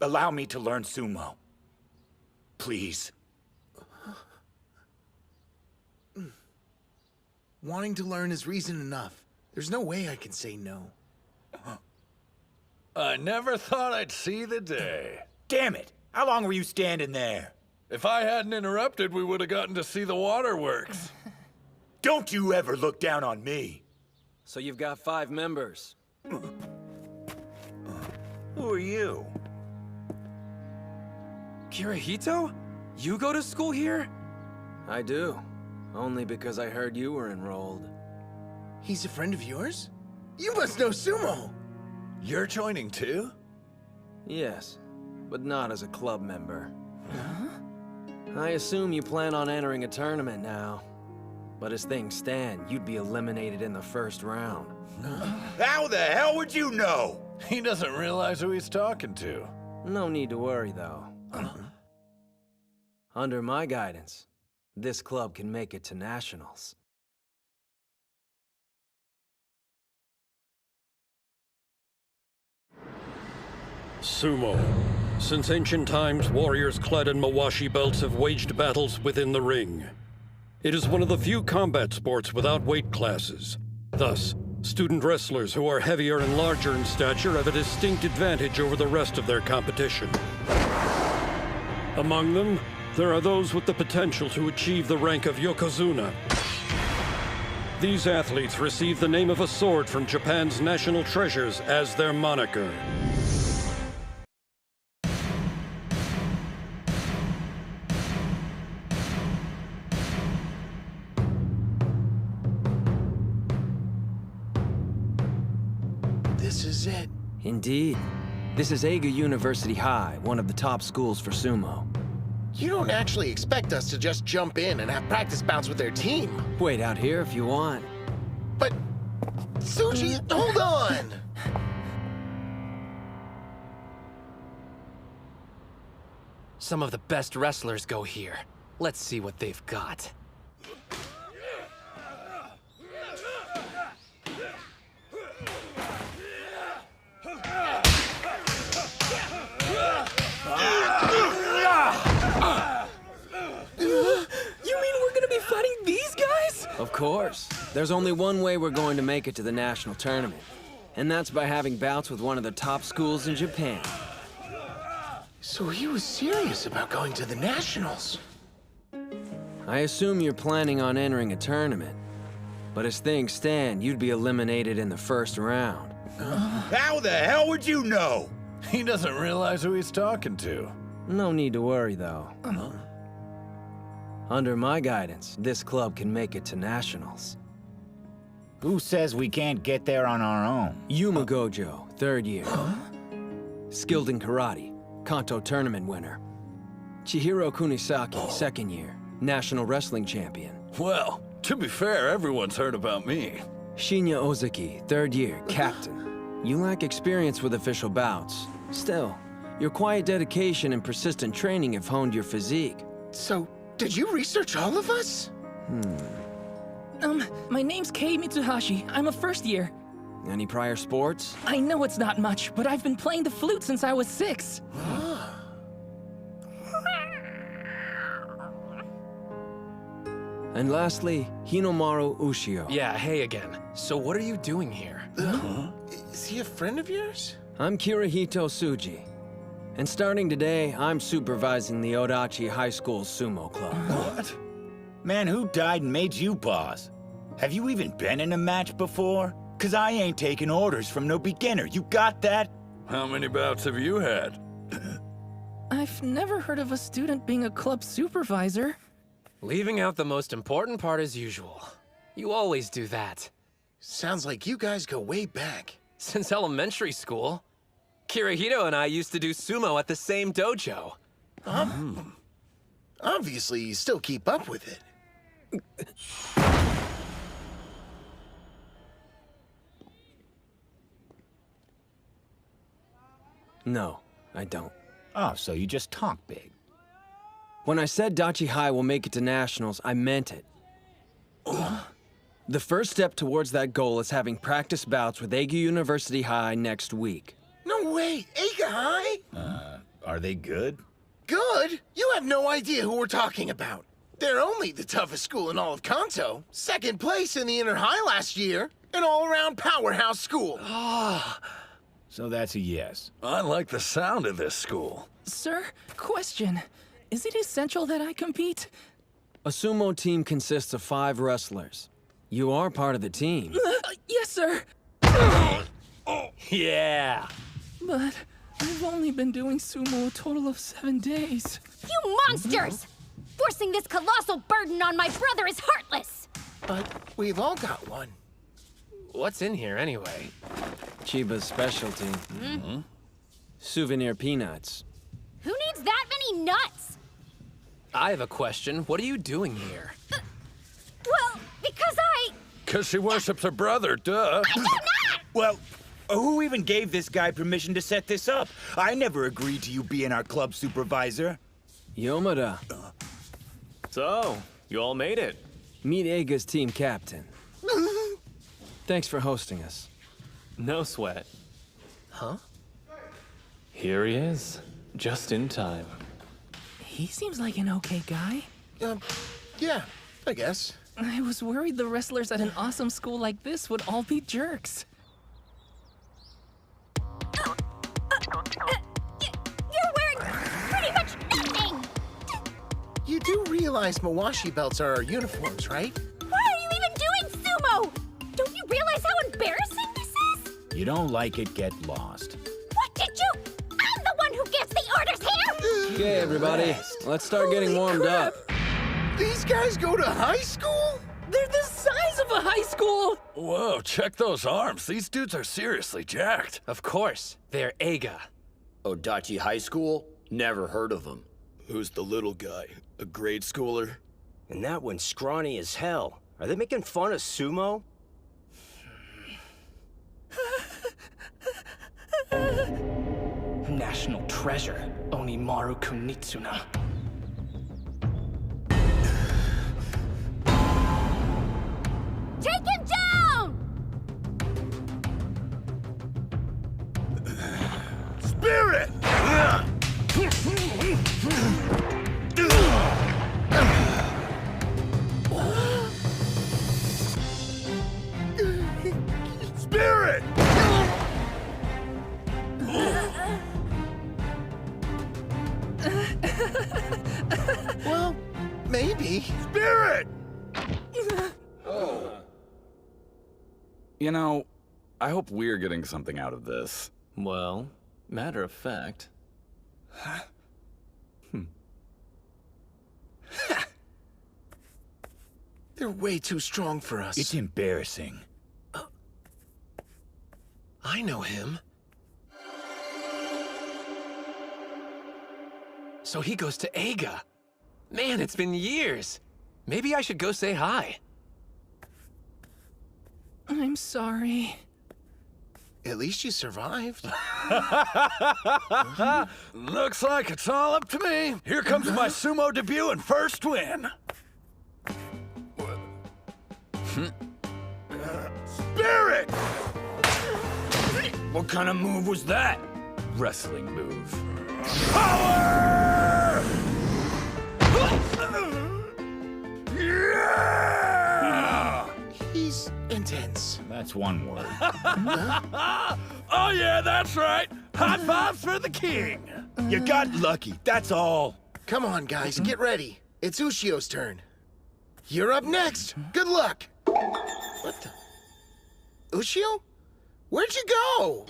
allow me to learn sumo. Please. Wanting to learn is reason enough. There's no way I can say no. I never thought I'd see the day. Damn it! How long were you standing there? If I hadn't interrupted, we would have gotten to see the waterworks. Don't you ever look down on me. So you've got 5 members. Who are you? Kirihito? You go to school here? I do. Only because I heard you were enrolled. He's a friend of yours? You must know sumo! You're joining too? Yes, but not as a club member. I assume you plan on entering a tournament now. But as things stand, you'd be eliminated in the first round. How the hell would you know? He doesn't realize who he's talking to. No need to worry, though. Under my guidance, this club can make it to nationals. Sumo. Since ancient times, warriors clad in mawashi belts have waged battles within the ring. It is one of the few combat sports without weight classes. Thus, student wrestlers who are heavier and larger in stature have a distinct advantage over the rest of their competition. Among them, there are those with the potential to achieve the rank of Yokozuna. These athletes receive the name of a sword from Japan's national treasures as their moniker. This is it. Indeed. This is Eiga University High, one of the top schools for sumo. You don't actually expect us to just jump in and have practice bouts with their team. Wait out here if you want. But, Tsuji, hold on! Some of the best wrestlers go here. Let's see what they've got. Of course. There's only one way we're going to make it to the national tournament. And that's by having bouts with one of the top schools in Japan. So he was serious about going to the nationals. I assume you're planning on entering a tournament. But as things stand, you'd be eliminated in the first round. How the hell would you know? He doesn't realize who he's talking to. No need to worry, though. Under my guidance, this club can make it to nationals. Who says we can't get there on our own? Yuma Gojo, 3rd year. Skilled in karate, Kanto tournament winner. Chihiro Kunisaki, 2nd year, national wrestling champion. Well, to be fair, everyone's heard about me. Shinya Ozaki, 3rd year, captain. You lack experience with official bouts. Still, your quiet dedication and persistent training have honed your physique. So, did you research all of us? My name's Kei Mitsuhashi. I'm a 1st year. Any prior sports? I know it's not much, but I've been playing the flute since I was 6. And lastly, Hinomaru Ushio. Yeah, hey again. So what are you doing here? Is he a friend of yours? I'm Kirihito Tsuji. And starting today, I'm supervising the Odachi High School Sumo Club. What? Man, who died and made you boss? Have you even been in a match before? 'Cause I ain't taking orders from no beginner. You got that? How many bouts have you had? I've never heard of a student being a club supervisor. Leaving out the most important part as usual. You always do that. Sounds like you guys go way back. Since elementary school. Kirihito and I used to do sumo at the same dojo. Obviously, you still keep up with it. No, I don't. Oh, so you just talk big. When I said Dachi High will make it to nationals, I meant it. The first step towards that goal is having practice bouts with Eiga University High next week. No way! Eiga High? Are they good? Good? You have no idea who we're talking about. They're only the toughest school in all of Kanto. 2nd place in the Inner High last year. An all-around powerhouse school. So that's a yes. I like the sound of this school. Sir, question. Is it essential that I compete? A sumo team consists of 5 wrestlers. You are part of the team. Yes, sir. Yeah. But I've only been doing sumo a total of 7 days. You monsters! Forcing this colossal burden on my brother is heartless! But we've all got one. What's in here anyway? Chiba's specialty. Souvenir peanuts. Who needs that many nuts? I have a question. What are you doing here? Well, because I... 'Cause she worships her brother, duh. I do not! Well, Who even gave this guy permission to set this up? I never agreed to you being our club supervisor. Yomada. So, you all made it. Meet Eiga's team captain. Thanks for hosting us. No sweat. Huh? Here he is, just in time. He seems like an okay guy. Yeah, I guess. I was worried the wrestlers at an awesome school like this would all be jerks. You're wearing pretty much nothing! You do realize Mawashi belts are our uniforms, right? Why are you even doing sumo? Don't you realize how embarrassing this is? You don't like it, get lost. What did you? I'm the one who gives the orders here! Okay, everybody, let's start getting warmed up. These guys go to high school? They're the size of a high school! Whoa, check those arms. These dudes are seriously jacked. Of course, they're Eiga. Odachi High School? Never heard of him. Who's the little guy? A grade schooler? And that one's scrawny as hell. Are they making fun of sumo? National treasure, Onimaru Kunitsuna. Take him down! Spirit! Spirit! Well, maybe. Spirit! You know, I hope we're getting something out of this. Well, matter of fact. They're way too strong for us. It's embarrassing. I know him. So he goes to Eiga. Man, it's been years. Maybe I should go say hi. I'm sorry. At least you survived. Looks like it's all up to me. Here comes my sumo debut and first win. Spirit! What kind of move was that? Wrestling move. Power! Yeah! He's intense. That's one word. Oh yeah, that's right. High fives for the king. You got lucky, that's all. Come on, guys, get ready. It's Ushio's turn. You're up next. Good luck. What the? Ushio? Where'd you go?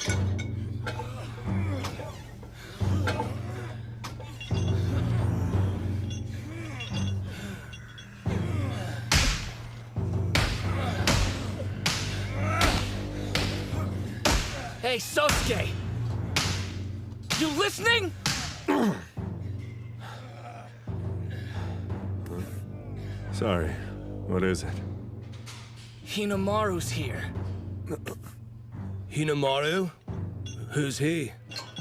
Hey, Sosuke! You listening? Sorry, what is it? Hinamaru's here. Hinamaru? Who's he?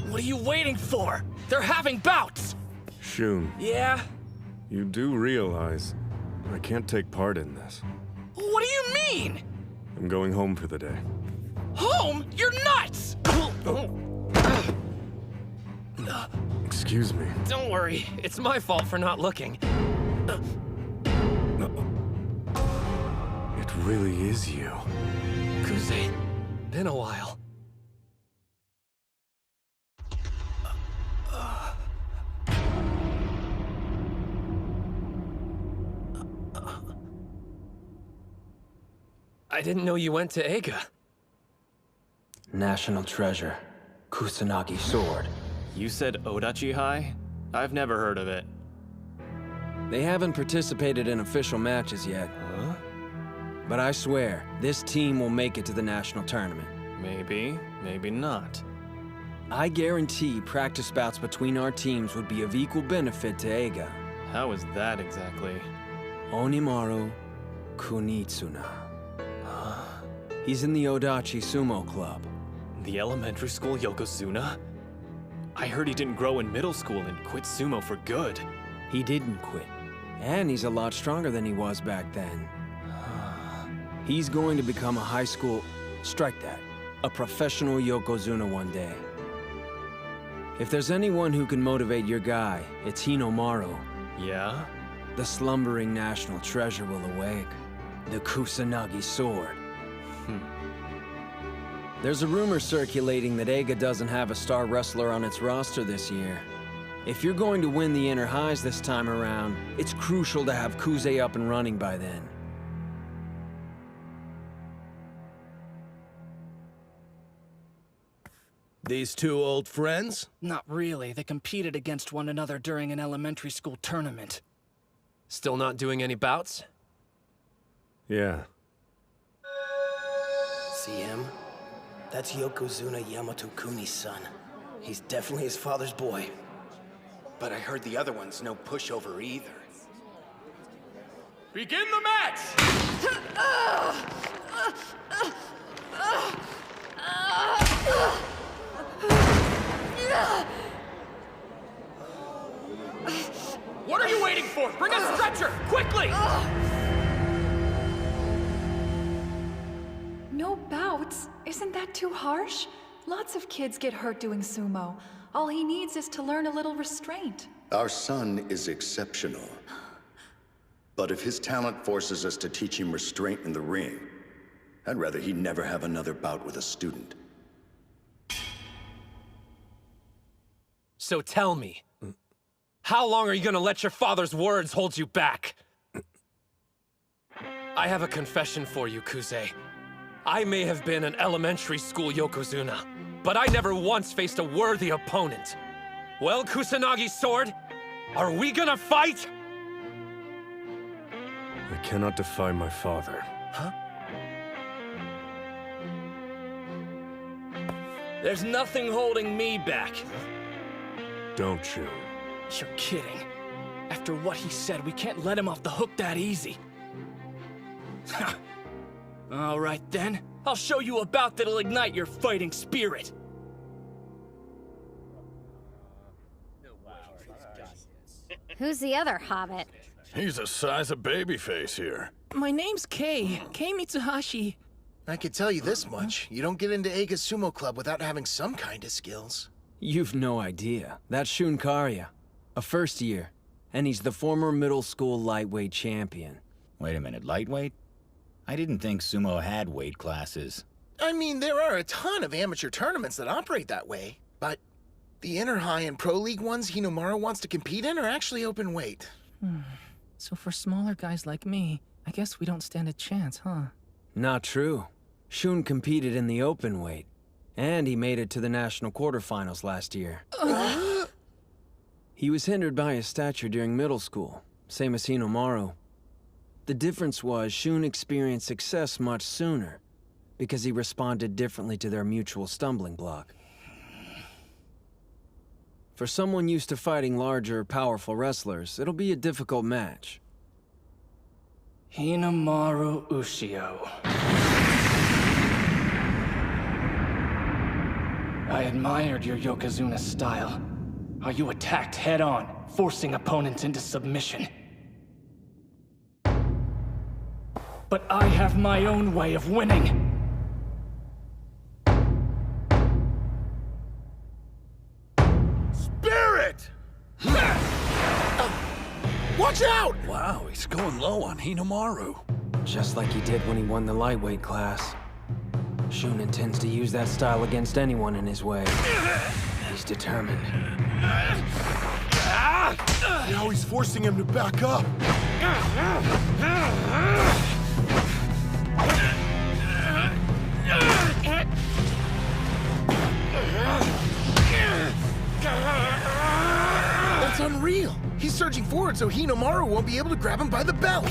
What are you waiting for? They're having bouts! Shun, Yeah? you do realize I can't take part in this. What do you mean? I'm going home for the day. Home? You're nuts! Excuse me. Don't worry, it's my fault for not looking. It really is you. Kuze, been a while. I didn't know you went to Eiga. National treasure. Kusanagi sword. You said Odachi High? I've never heard of it. They haven't participated in official matches yet. Huh? But I swear, this team will make it to the national tournament. Maybe, maybe not. I guarantee practice bouts between our teams would be of equal benefit to Eiga. How is that exactly? Onimaru Kunitsuna. He's in the Odachi Sumo Club. The elementary school Yokozuna? I heard he didn't grow in middle school and quit sumo for good. He didn't quit. And he's a lot stronger than he was back then. He's going to become a high school... strike that. A professional Yokozuna one day. If there's anyone who can motivate your guy, it's Hinomaru. Yeah? The slumbering national treasure will awake. The Kusanagi sword. There's a rumor circulating that Eiga doesn't have a star wrestler on its roster this year. If you're going to win the Inner Highs this time around, it's crucial to have Kuze up and running by then. These two old friends? Not really. They competed against one another during an elementary school tournament. Still not doing any bouts? Yeah. See him? That's Yokozuna Yamato Kuni's son. He's definitely his father's boy. But I heard the other one's no pushover either. Begin the match! What are you waiting for? Bring a stretcher, quickly! No bouts? Isn't that too harsh? Lots of kids get hurt doing sumo. All he needs is to learn a little restraint. Our son is exceptional. But if his talent forces us to teach him restraint in the ring, I'd rather he never have another bout with a student. So tell me, how long are you gonna let your father's words hold you back? I have a confession for you, Kuze. I may have been an elementary school Yokozuna, but I never once faced a worthy opponent. Well, Kusanagi Sword, are we gonna fight? I cannot defy my father. Huh? There's nothing holding me back. Don't you? You're kidding. After what he said, we can't let him off the hook that easy. All right then, I'll show you a bout that'll ignite your fighting spirit. Who's the other hobbit? He's the size of babyface here. My name's Kei Mitsuhashi. I could tell you this much. You don't get into Eiga's Sumo Club without having some kind of skills. You've no idea. That's Shun Karya, a first year, and he's the former middle school lightweight champion. Wait a minute, lightweight? I didn't think sumo had weight classes. I mean, there are a ton of amateur tournaments that operate that way, but the Inner High and Pro League ones Hinomaru wants to compete in are actually open weight. So for smaller guys like me, I guess we don't stand a chance, huh? Not true. Shun competed in the open weight, and he made it to the national quarterfinals last year. He was hindered by his stature during middle school, same as Hinomaru. The difference was Shun experienced success much sooner, because he responded differently to their mutual stumbling block. For someone used to fighting larger, powerful wrestlers, it'll be a difficult match. Hinomaru Ushio. I admired your Yokozuna style. How you attacked head-on, forcing opponents into submission. But I have my own way of winning. Spirit! Watch out! Wow, he's going low on Hinomaru. Just like he did when he won the lightweight class. Shun intends to use that style against anyone in his way. He's determined. Now he's forcing him to back up. That's unreal. He's surging forward so Hinomaru won't be able to grab him by the belt.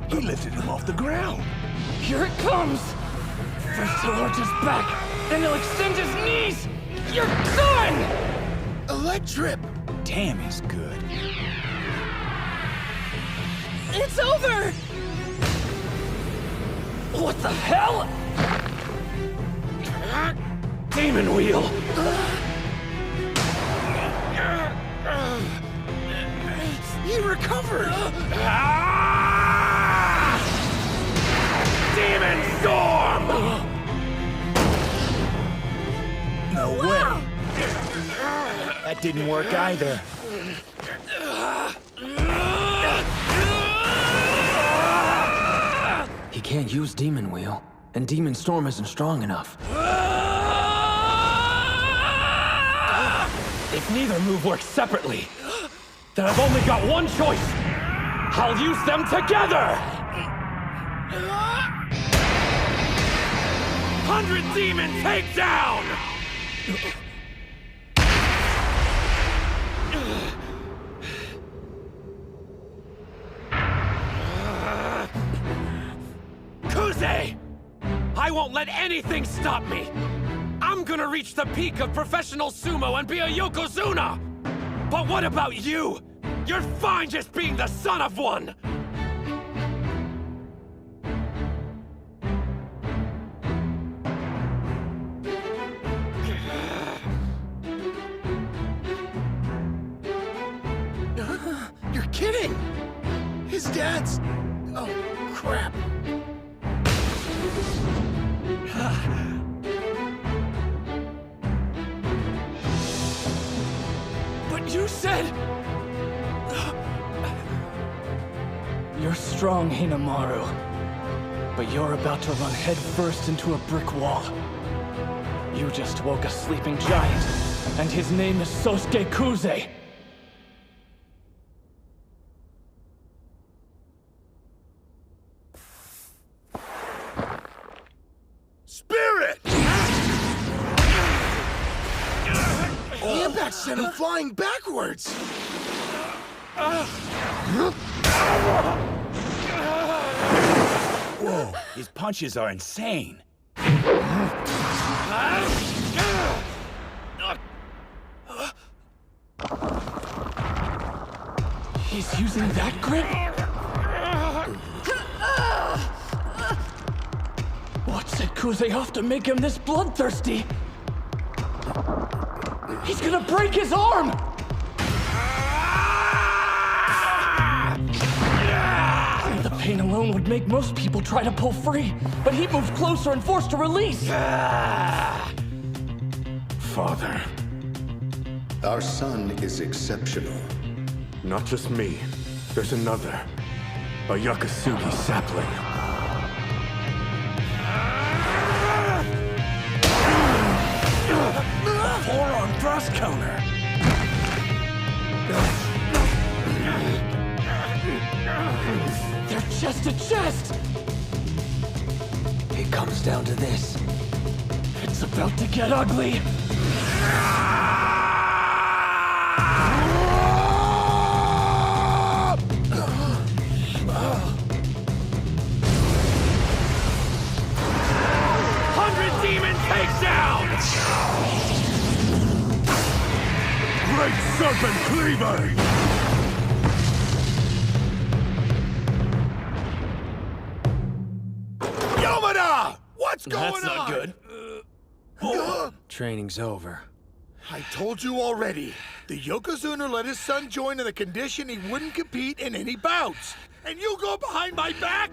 He lifted him off the ground. Here it comes! First he'll arch his back, then he'll extend his knees! You're done! Electrip! Damn, he's good. It's over! What the hell? Demon Wheel! He recovered! Demon Storm! No way! That didn't work either. He can't use Demon Wheel, and Demon Storm isn't strong enough. If neither move works separately, then I've only got one choice. I'll use them together! 100 Demon Takedown! Kuze! I won't let anything stop me! I'm gonna reach the peak of professional sumo and be a Yokozuna! But what about you? You're fine just being the son of one! You're kidding! His dad's... Oh, crap. But you said... You're strong, Hinamaru. But you're about to run headfirst into a brick wall. You just woke a sleeping giant, and his name is Sosuke Kuze. Spirit! The impact sent him flying backwards! Whoa, his punches are insane. He's using that grip? What set Kuze off to make him this bloodthirsty? He's gonna break his arm! The pain alone would make most people try to pull free, but he moves closer and forced to release. Father. Our son is exceptional. Not just me. There's another. A Yakasugi sapling. Forearm thrust counter. They're chest to chest! It comes down to this. It's about to get ugly! Great Serpent Cleaver! Yamada! What's going on? That's not good. Training's over. I told you already. The Yokozuna let his son join on the condition he wouldn't compete in any bouts. And you go behind my back?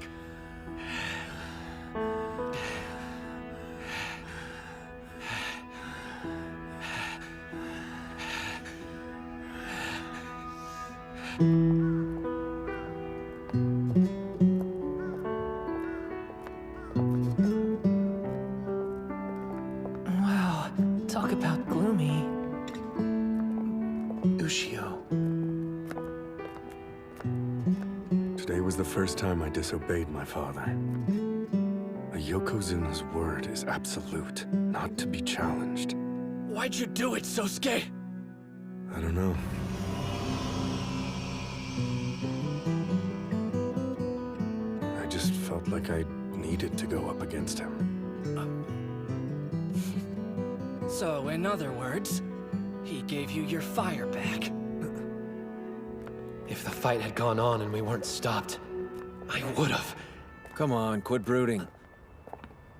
Wow, talk about gloomy. Ushio. Today was the first time I disobeyed my father. A Yokozuna's word is absolute, not to be challenged. Why'd you do it, Sosuke? I don't know. I just felt like I needed to go up against him. So, in other words, he gave you your fire back. If the fight had gone on and we weren't stopped, I would've. Come on, quit brooding.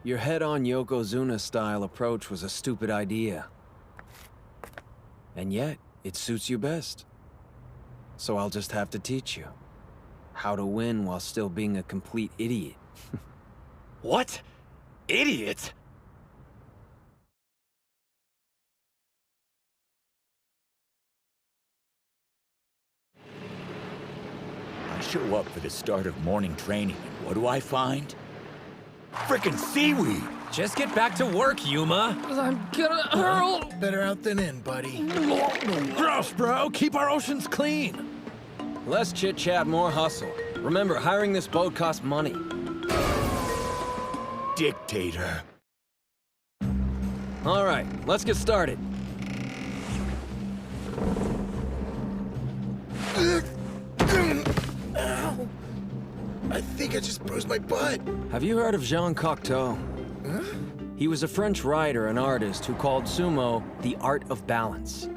Your head-on Yokozuna-style approach was a stupid idea. And yet, it suits you best. So I'll just have to teach you how to win while still being a complete idiot. What? Idiot? I show up for the start of morning training, and what do I find? Frickin' seaweed! Just get back to work, Yuma. I'm gonna hurl. Better out than in, buddy. Gross, bro. Keep our oceans clean. Less chit-chat, more hustle. Remember, hiring this boat costs money. Dictator. All right, let's get started. Ow. I think I just bruised my butt. Have you heard of Jean Cocteau? Huh? He was a French writer and artist who called sumo the art of balance.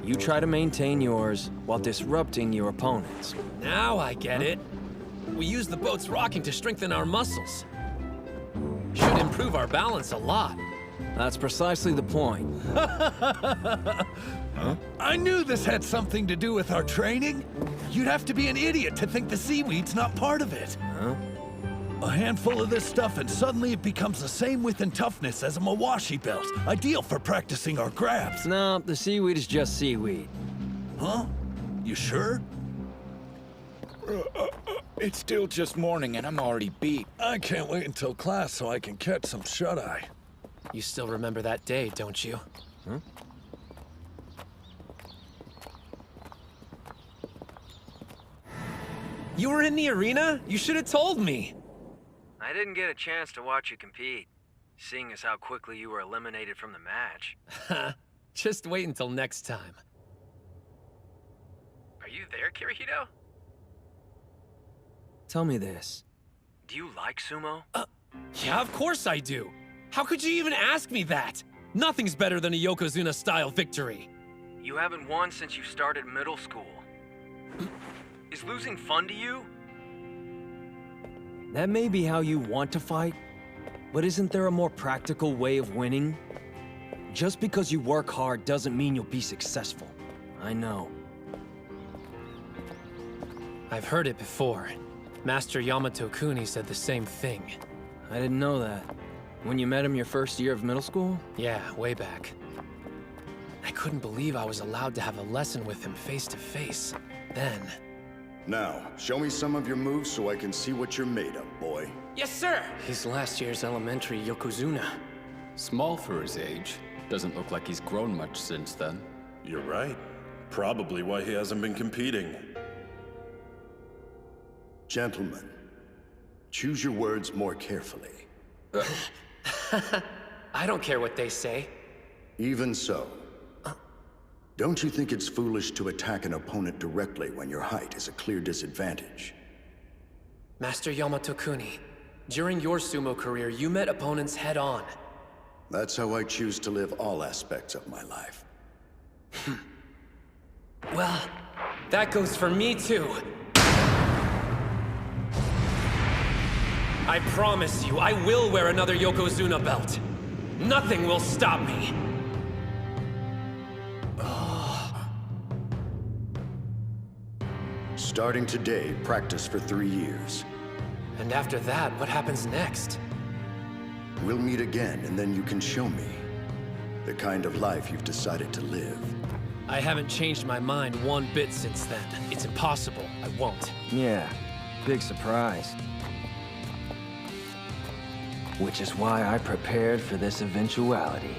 You try to maintain yours while disrupting your opponents. Now I get it. We use the boat's rocking to strengthen our muscles. Should improve our balance a lot. That's precisely the point. Huh? I knew this had something to do with our training. You'd have to be an idiot to think the seaweed's not part of it. Huh? A handful of this stuff and suddenly it becomes the same width and toughness as a Mawashi belt. Ideal for practicing our grabs. No, the seaweed is just seaweed. Huh? You sure? It's still just morning and I'm already beat. I can't wait until class so I can catch some shut-eye. You still remember that day, don't you? Huh? You were in the arena? You should have told me. I didn't get a chance to watch you compete, seeing as how quickly you were eliminated from the match. Just wait until next time. Are you there, Kirihito? Tell me this. Do you like sumo? Yeah, of course I do. How could you even ask me that? Nothing's better than a Yokozuna-style victory. You haven't won since you started middle school. Is losing fun to you? That may be how you want to fight, but isn't there a more practical way of winning? Just because you work hard doesn't mean you'll be successful. I know. I've heard it before. Master Yamato Kuni said the same thing. I didn't know that. When you met him your first year of middle school? Yeah, way back. I couldn't believe I was allowed to have a lesson with him face to face. Then... Now, show me some of your moves so I can see what you're made of, boy. Yes, sir! He's last year's elementary Yokozuna. Small for his age. Doesn't look like he's grown much since then. You're right. Probably why he hasn't been competing. Gentlemen, choose your words more carefully. I don't care what they say. Even so. Don't you think it's foolish to attack an opponent directly when your height is a clear disadvantage? Master Yamato Kuni, during your sumo career, you met opponents head-on. That's how I choose to live all aspects of my life. Well, that goes for me too. I promise you, I will wear another Yokozuna belt. Nothing will stop me. Starting today, practice for 3 years. And after that, what happens next? We'll meet again, and then you can show me the kind of life you've decided to live. I haven't changed my mind one bit since then. It's impossible. I won't. Yeah, big surprise. Which is why I prepared for this eventuality.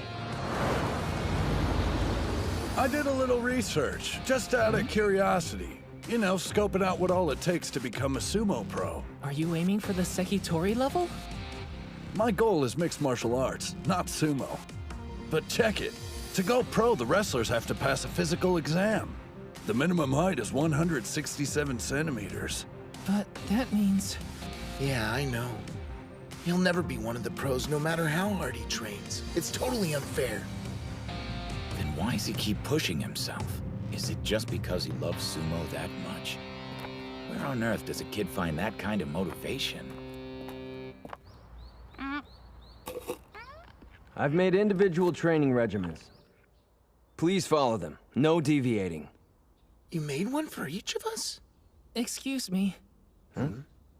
I did a little research, just out of curiosity. You know, scoping out what all it takes to become a sumo pro. Are you aiming for the Sekitori level? My goal is mixed martial arts, not sumo. But check it. To go pro, the wrestlers have to pass a physical exam. The minimum height is 167 centimeters. But that means... Yeah, I know. He'll never be one of the pros no matter how hard he trains. It's totally unfair. Then why does he keep pushing himself? Is it just because he loves sumo that much? Where on earth does a kid find that kind of motivation? I've made individual training regimens. Please follow them. No deviating. You made one for each of us? Excuse me.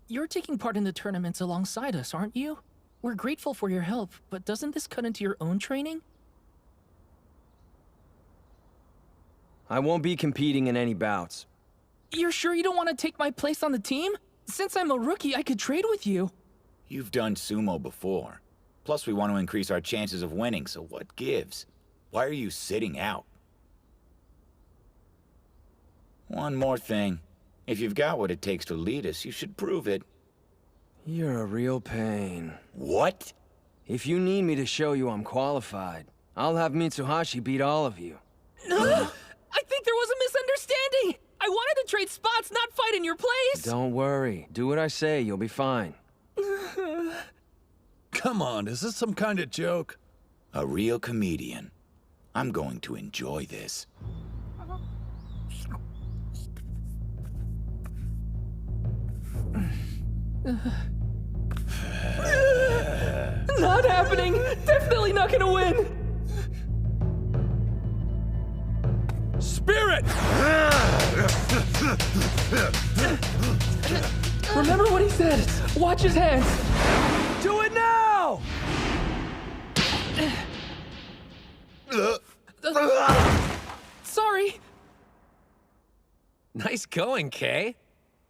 You're taking part in the tournaments alongside us, aren't you? We're grateful for your help, but doesn't this cut into your own training? I won't be competing in any bouts. You're sure you don't want to take my place on the team? Since I'm a rookie, I could trade with you. You've done sumo before. Plus, we want to increase our chances of winning, so what gives? Why are you sitting out? One more thing. If you've got what it takes to lead us, you should prove it. You're a real pain. What? If you need me to show you I'm qualified, I'll have Mitsuhashi beat all of you. I think there was a misunderstanding! I wanted to trade spots, not fight in your place! Don't worry. Do what I say, you'll be fine. Come on, is this some kind of joke? A real comedian. I'm going to enjoy this. Not happening! Definitely not gonna win! Spirit! Remember what he said! Watch his hands! Do it now! Sorry. Nice going, Kay.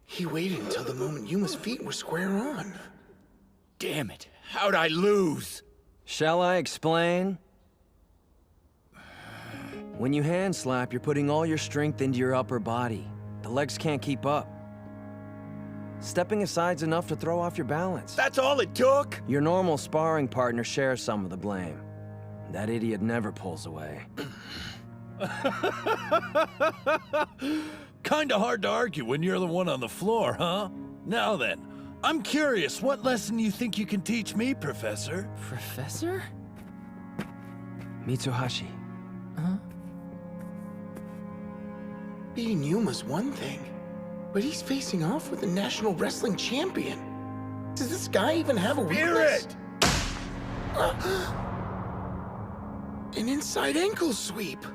He waited until the moment Yuma's feet were square on. Damn it. How'd I lose? Shall I explain? When you hand slap, you're putting all your strength into your upper body. The legs can't keep up. Stepping aside's enough to throw off your balance. That's all it took? Your normal sparring partner shares some of the blame. That idiot never pulls away. Kinda hard to argue when you're the one on the floor, huh? Now then, I'm curious, what lesson you think you can teach me, Professor? Professor? Mitsuhashi. Huh? Beating Yuma's one thing, but he's facing off with the national wrestling champion. Does this guy even have a weakness? An inside ankle sweep.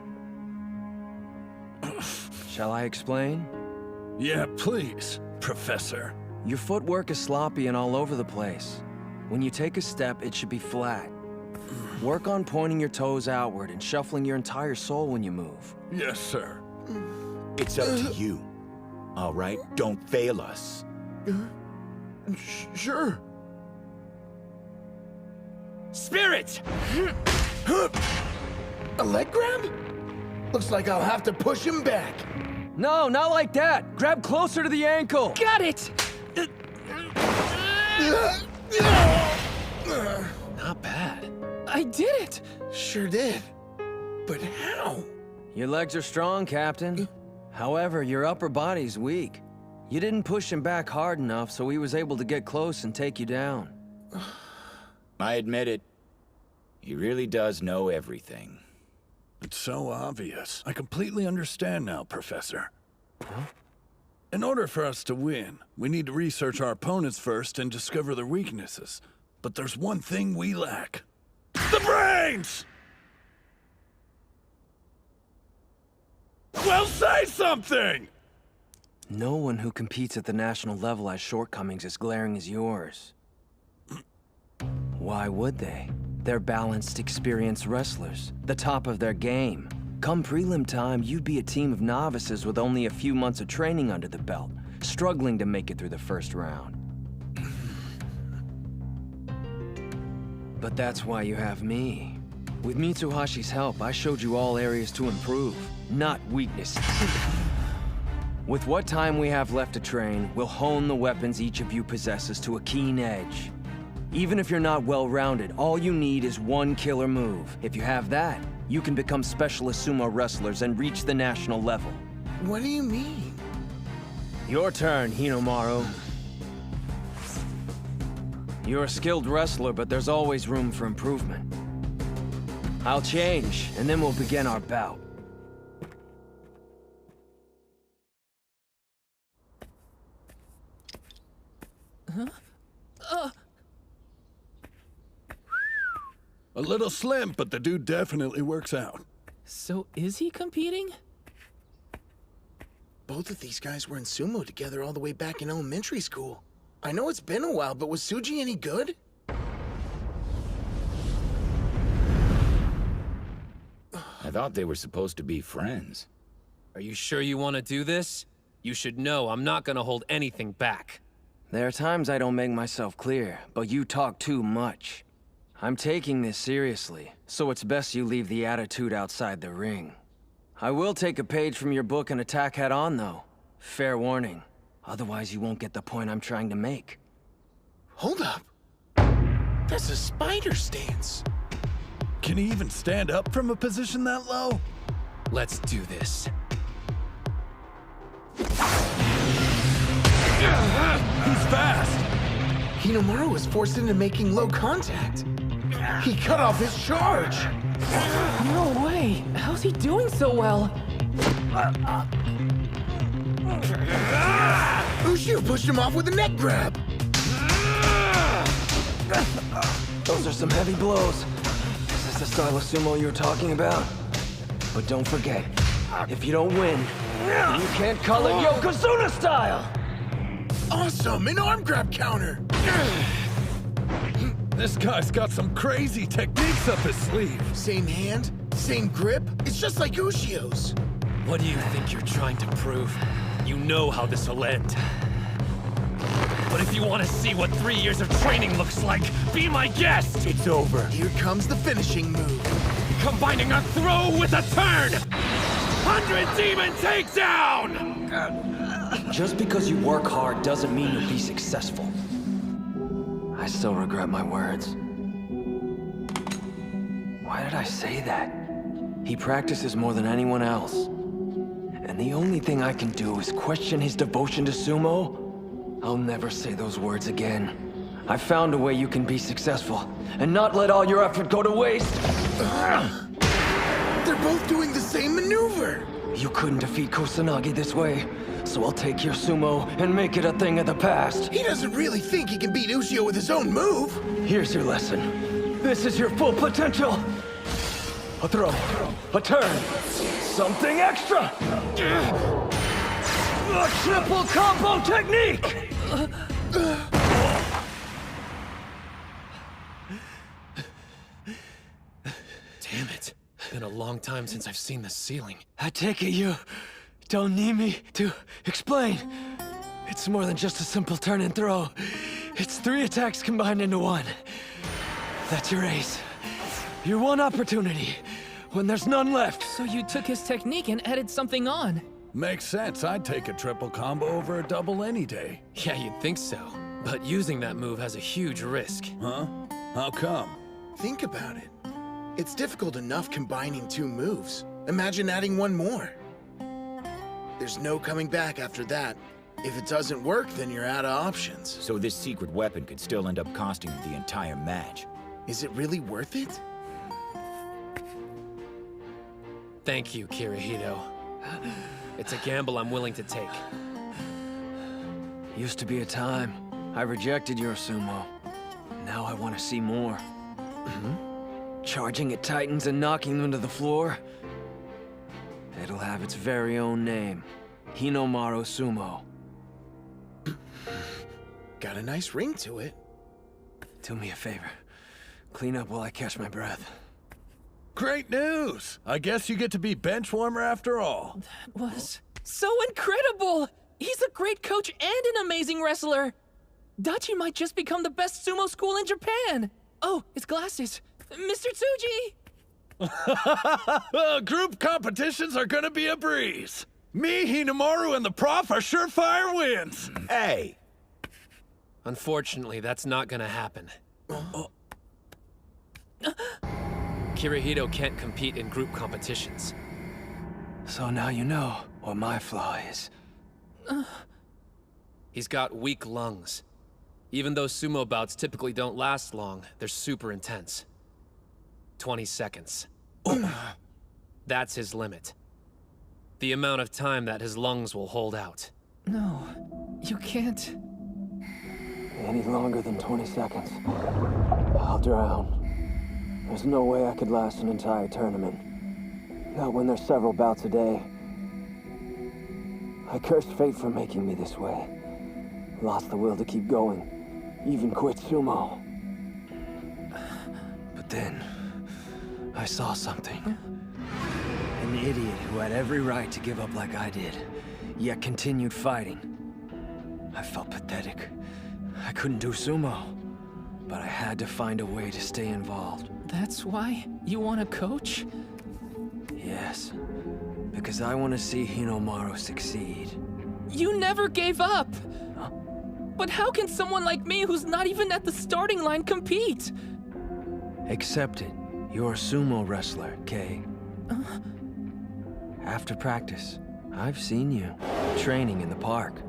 Shall I explain? Yeah, please, Professor. Your footwork is sloppy and all over the place. When you take a step, it should be flat. Work on pointing your toes outward and shuffling your entire soul when you move. Yes, sir. It's up to you. All right, don't fail us. Sure. Spirit! A leg grab? Looks like I'll have to push him back. No, not like that. Grab closer to the ankle. Got it! Not bad. I did it! Sure did. But how? Your legs are strong, Captain. However, your upper body's weak. You didn't push him back hard enough, so he was able to get close and take you down. I admit it. He really does know everything. It's so obvious. I completely understand now, Professor. Huh? In order for us to win, we need to research our opponents first and discover their weaknesses. But there's one thing we lack. The brains! Well, say something! No one who competes at the national level has shortcomings as glaring as yours. Why would they? They're balanced, experienced wrestlers, the top of their game. Come prelim time, you'd be a team of novices with only a few months of training under the belt, struggling to make it through the first round. But that's why you have me. With Mitsuhashi's help, I showed you all areas to improve, not weaknesses. With what time we have left to train, we'll hone the weapons each of you possesses to a keen edge. Even if you're not well-rounded, all you need is one killer move. If you have that, you can become specialist sumo wrestlers and reach the national level. What do you mean? Your turn, Hinomaru. You're a skilled wrestler, but there's always room for improvement. I'll change, and then we'll begin our bout. A little slim, but the dude definitely works out. So is he competing? Both of these guys were in sumo together all the way back in elementary school. I know it's been a while, but was Suji any good? I thought they were supposed to be friends. Are you sure you want to do this? You should know I'm not gonna hold anything back. There are times I don't make myself clear, but you talk too much. I'm taking this seriously, so it's best you leave the attitude outside the ring. I will take a page from your book and attack head-on, though. Fair warning. Otherwise, you won't get the point I'm trying to make. Hold up. That's a spider stance. Can he even stand up from a position that low? Let's do this. He's fast! Hinomaru was forced into making low contact. He cut off his charge! No way! How's he doing so well? Ushio pushed him off with a neck grab! Those are some heavy blows. Is this the style of sumo you were talking about? But don't forget, if you don't win, you can't call it Yokozuna style! Awesome! An arm grab counter! This guy's got some crazy techniques up his sleeve. Same hand, same grip. It's just like Ushio's. What do you think you're trying to prove? You know how this will end. But if you want to see what 3 years of training looks like, be my guest! It's over. Here comes the finishing move. Combining a throw with a turn! 100 Demon Takedown! Just because you work hard doesn't mean you'll be successful. I still regret my words. Why did I say that? He practices more than anyone else. And the only thing I can do is question his devotion to sumo. I'll never say those words again. I found a way you can be successful, and not let all your effort go to waste. They're both doing the same maneuver! You couldn't defeat Kusanagi this way, so I'll take your sumo and make it a thing of the past. He doesn't really think he can beat Ushio with his own move! Here's your lesson. This is your full potential. A throw, a turn, something extra! A triple combo technique! Damn it. Been a long time since I've seen the ceiling. I take it you don't need me to explain. It's more than just a simple turn and throw. It's 3 attacks combined into one. That's your ace. Your one opportunity, when there's none left. So you took his technique and added something on. Makes sense. I'd take a triple combo over a double any day. Yeah, you'd think so. But using that move has a huge risk. Huh? How come? Think about it. It's difficult enough combining 2 moves. Imagine adding 1 more. There's no coming back after that. If it doesn't work, then you're out of options. So this secret weapon could still end up costing him the entire match. Is it really worth it? Thank you, Kirihito. It's a gamble I'm willing to take. Used to be a time I rejected your sumo. Now I want to see more. Charging at Titans and knocking them to the floor. It'll have its very own name. Hinomaru Sumo. Got a nice ring to it. Do me a favor. Clean up while I catch my breath. Great news! I guess you get to be bench warmer after all. That was so incredible! He's a great coach and an amazing wrestler! Dachi might just become the best sumo school in Japan! Oh, his glasses. Mr. Tsuji! Group competitions are gonna be a breeze. Me, Hinomaru, and the prof are surefire wins. Hey! Unfortunately, that's not gonna happen. Kirihito can't compete in group competitions. So now you know what my flaw is. He's got weak lungs. Even though sumo bouts typically don't last long, they're super intense. 20 seconds. That's his limit. The amount of time that his lungs will hold out. No, you can't. Any longer than 20 seconds, I'll drown. There's no way I could last an entire tournament. Not when there's several bouts a day. I cursed fate for making me this way. Lost the will to keep going. Even quit sumo. But then, I saw something. An idiot who had every right to give up like I did, yet continued fighting. I felt pathetic. I couldn't do sumo, but I had to find a way to stay involved. That's why you want to coach? Yes, because I want to see Hinomaru succeed. You never gave up! Huh? But how can someone like me who's not even at the starting line compete? Accept it. You're a sumo wrestler, Kay. After practice, I've seen you training in the park.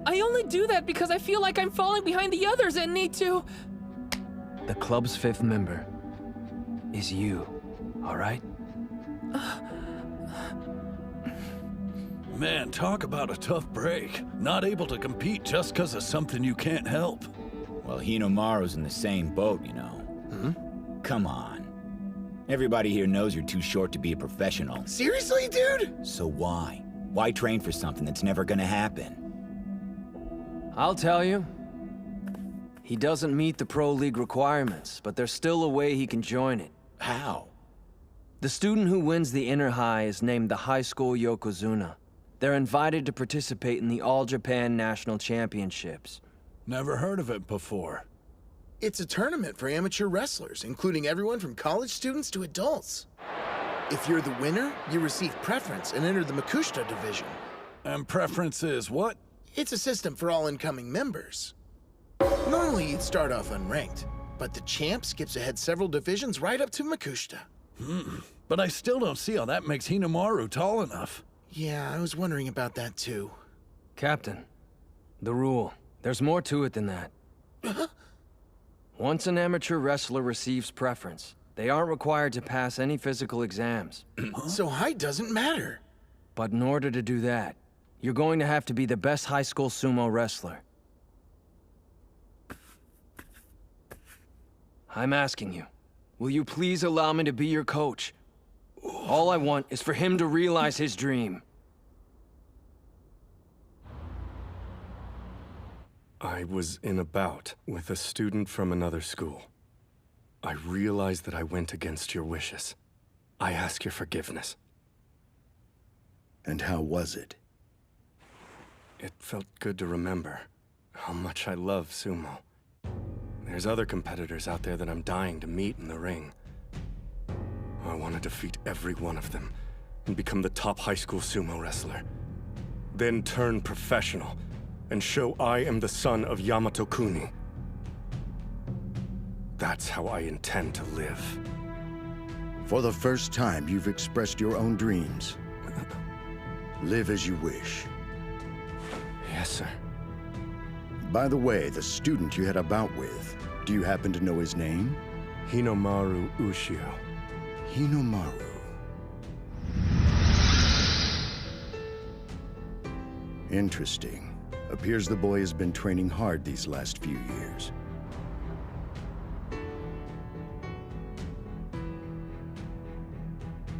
I only do that because I feel like I'm falling behind the others and need to... The club's 5th member is you, all right? Man, talk about a tough break. Not able to compete just because of something you can't help. Well, Hinomaru's in the same boat, you know. Come on. Everybody here knows you're too short to be a professional. Seriously, dude? So why? Why train for something that's never gonna happen? I'll tell you. He doesn't meet the Pro League requirements, but there's still a way he can join it. How? The student who wins the Inner High is named the High School Yokozuna. They're invited to participate in the All Japan National Championships. Never heard of it before. It's a tournament for amateur wrestlers, including everyone from college students to adults. If you're the winner, you receive preference and enter the Makushita division. And preference is what? It's a system for all incoming members. Normally, you'd start off unranked, but the champ skips ahead several divisions right up to Makushita. But I still don't see how that makes Hinomaru tall enough. Yeah, I was wondering about that too. Captain, the rule. There's more to it than that. Once an amateur wrestler receives preference, they aren't required to pass any physical exams. So height doesn't matter. But in order to do that, you're going to have to be the best high school sumo wrestler. I'm asking you, will you please allow me to be your coach? All I want is for him to realize his dream. I was in a bout with a student from another school. I realized that I went against your wishes. I ask your forgiveness. And how was it? It felt good to remember how much I love sumo. There's other competitors out there that I'm dying to meet in the ring. I want to defeat every one of them and become the top high school sumo wrestler. Then turn professional and show I am the son of Yamato Kuni. That's how I intend to live. For the first time, you've expressed your own dreams. Live as you wish. Yes, sir. By the way, the student you had a bout with, do you happen to know his name? Hinomaru Ushio. Hinomaru. Interesting. Appears the boy has been training hard these last few years.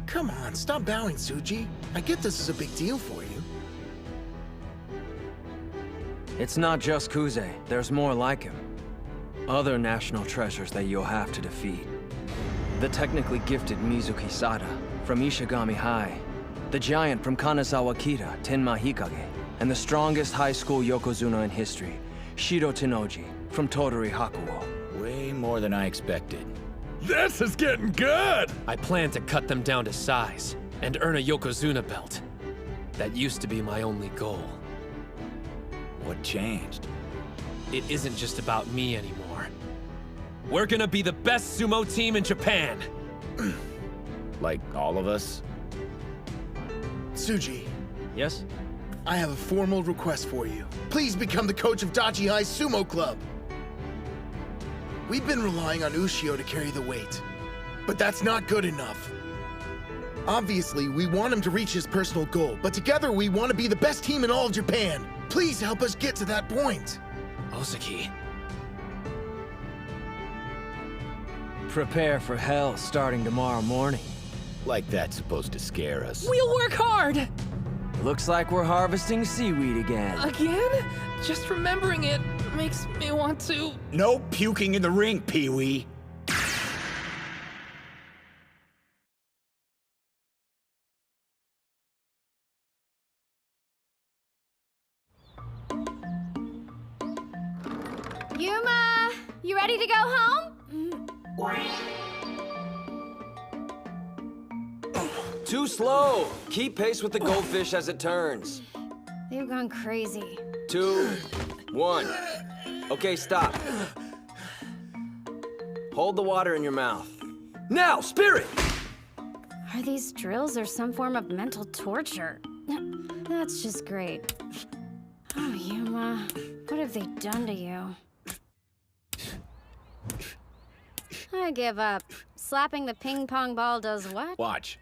Come on, stop bowing, Tsuji. I get this is a big deal for you. It's not just Kuze. There's more like him. Other national treasures that you'll have to defeat. The technically gifted Mizuki Sada from Ishigami High. The giant from Kanazawa Kita, Tenma Hikage. And the strongest high school Yokozuna in history, Shiro Tennoji from Tottori Hakuo. Way more than I expected. This is getting good! I plan to cut them down to size and earn a Yokozuna belt. That used to be my only goal. What changed? It isn't just about me anymore. We're gonna be the best sumo team in Japan! Like all of us? Tsuji. Yes? I have a formal request for you. Please become the coach of Dachi High Sumo Club. We've been relying on Ushio to carry the weight, but that's not good enough. Obviously, we want him to reach his personal goal, but together we want to be the best team in all of Japan. Please help us get to that point. Ozaki. Prepare for hell starting tomorrow morning. Like that's supposed to scare us. We'll work hard! Looks like we're harvesting seaweed again. Again? Just remembering it makes me want to... No puking in the ring, Pee-wee. Yuma, you ready to go home? Too slow. Keep pace with the goldfish as it turns. They've gone crazy. 2, 1. Okay, stop. Hold the water in your mouth. Now, Spirit! Are these drills or some form of mental torture? That's just great. Oh, Yuma, what have they done to you? I give up. Slapping the ping pong ball does what? Watch.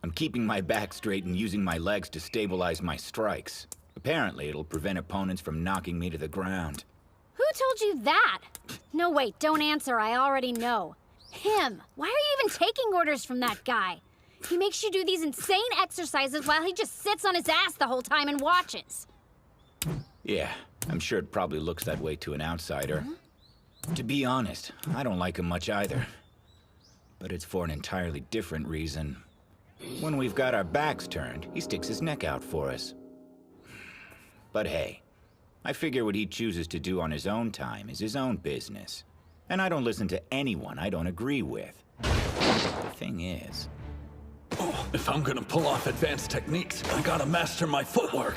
I'm keeping my back straight and using my legs to stabilize my strikes. Apparently, it'll prevent opponents from knocking me to the ground. Who told you that? No, wait, don't answer. I already know. Him. Why are you even taking orders from that guy? He makes you do these insane exercises while he just sits on his ass the whole time and watches. Yeah, I'm sure it probably looks that way to an outsider. To be honest, I don't like him much either. But it's for an entirely different reason. When we've got our backs turned, he sticks his neck out for us. But hey, I figure what he chooses to do on his own time is his own business. And I don't listen to anyone I don't agree with. The thing is... If I'm gonna pull off advanced techniques, I gotta master my footwork.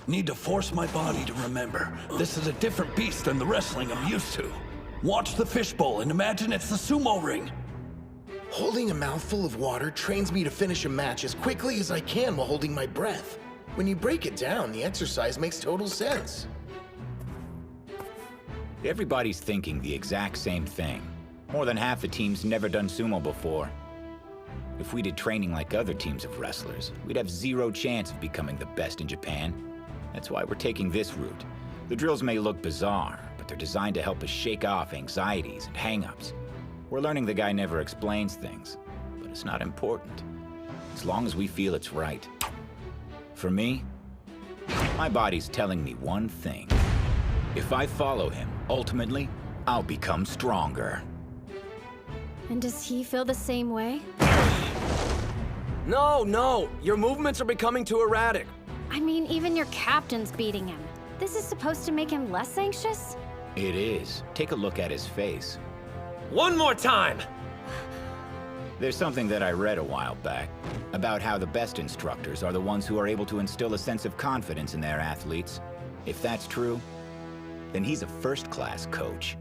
Need to force my body to remember. This is a different beast than the wrestling I'm used to. Watch the fishbowl and imagine it's the sumo ring. Holding a mouthful of water trains me to finish a match as quickly as I can while holding my breath. When you break it down, the exercise makes total sense. Everybody's thinking the exact same thing. More than half the team's never done sumo before. If we did training like other teams of wrestlers, we'd have zero chance of becoming the best in Japan. That's why we're taking this route. The drills may look bizarre, but they're designed to help us shake off anxieties and hang-ups. We're learning the guy never explains things, but it's not important, as long as we feel it's right. For me, my body's telling me one thing. If I follow him, ultimately, I'll become stronger. And does he feel the same way? No, your movements are becoming too erratic. I mean, even your captain's beating him. This is supposed to make him less anxious? It is. Take a look at his face. One more time! There's something that I read a while back about how the best instructors are the ones who are able to instill a sense of confidence in their athletes. If that's true, then he's a first-class coach.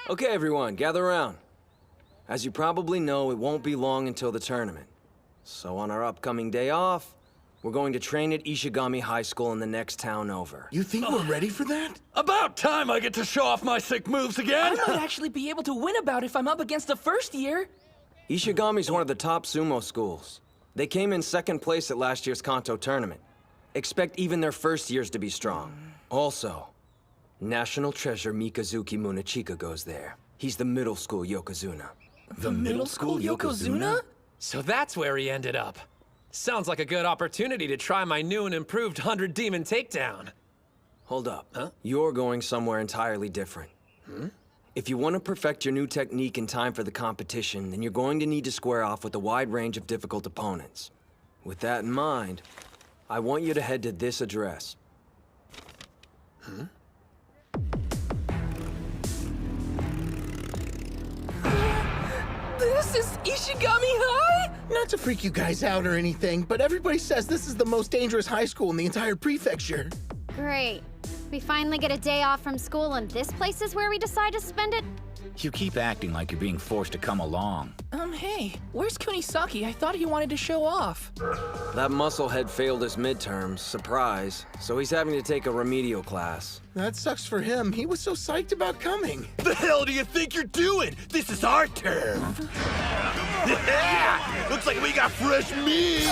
Okay, everyone, gather around. As you probably know, it won't be long until the tournament. So on our upcoming day off, we're going to train at Ishigami High School in the next town over. You think we're ready for that? About time I get to show off my sick moves again! I might actually be able to win a bout if I'm up against the first year. Ishigami's one of the top sumo schools. They came in second place at last year's Kanto tournament. Expect even their first years to be strong. Also, national treasure Mikazuki Munechika goes there. He's the middle school Yokozuna. The middle school Yokozuna? So that's where he ended up. Sounds like a good opportunity to try my new and improved 100 Demon Takedown. Hold up. Huh? You're going somewhere entirely different. If you want to perfect your new technique in time for the competition, then you're going to need to square off with a wide range of difficult opponents. With that in mind, I want you to head to this address. This is Ishigami High? Not to freak you guys out or anything, but everybody says this is the most dangerous high school in the entire prefecture. Great. We finally get a day off from school and this place is where we decide to spend it? You keep acting like you're being forced to come along. Hey, where's Kunisaki? I thought he wanted to show off. That musclehead failed his midterms, surprise, so he's having to take a remedial class. That sucks for him. He was so psyched about coming. The hell do you think you're doing? This is our turn. Yeah! Looks like we got fresh meat!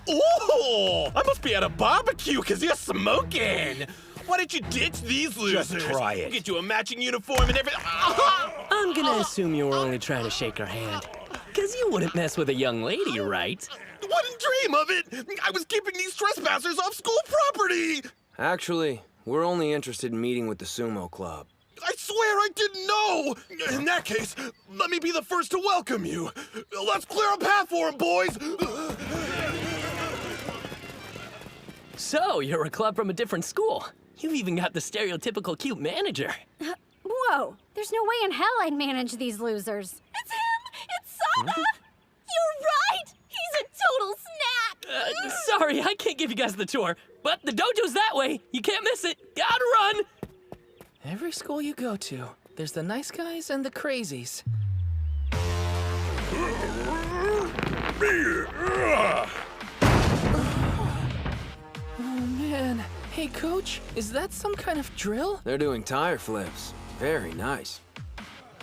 Oh, I must be at a barbecue because you're smoking. Why don't you ditch these losers? Just try it. We'll get you a matching uniform and everything. I'm gonna assume you were only trying to shake her hand. Because you wouldn't mess with a young lady, right? Wouldn't dream of it. I was keeping these trespassers off school property. Actually, we're only interested in meeting with the sumo club. I swear I didn't know! In that case, let me be the first to welcome you. Let's clear a path for him, boys! So, you're a club from a different school. You've even got the stereotypical cute manager. Whoa, there's no way in hell I'd manage these losers. It's him! It's Sana! You're right! He's a total snack! Sorry, I can't give you guys the tour, but the dojo's that way. You can't miss it. Gotta run! Every school you go to, there's the nice guys and the crazies. Oh man. Hey coach, is that some kind of drill? They're doing tire flips. Very nice.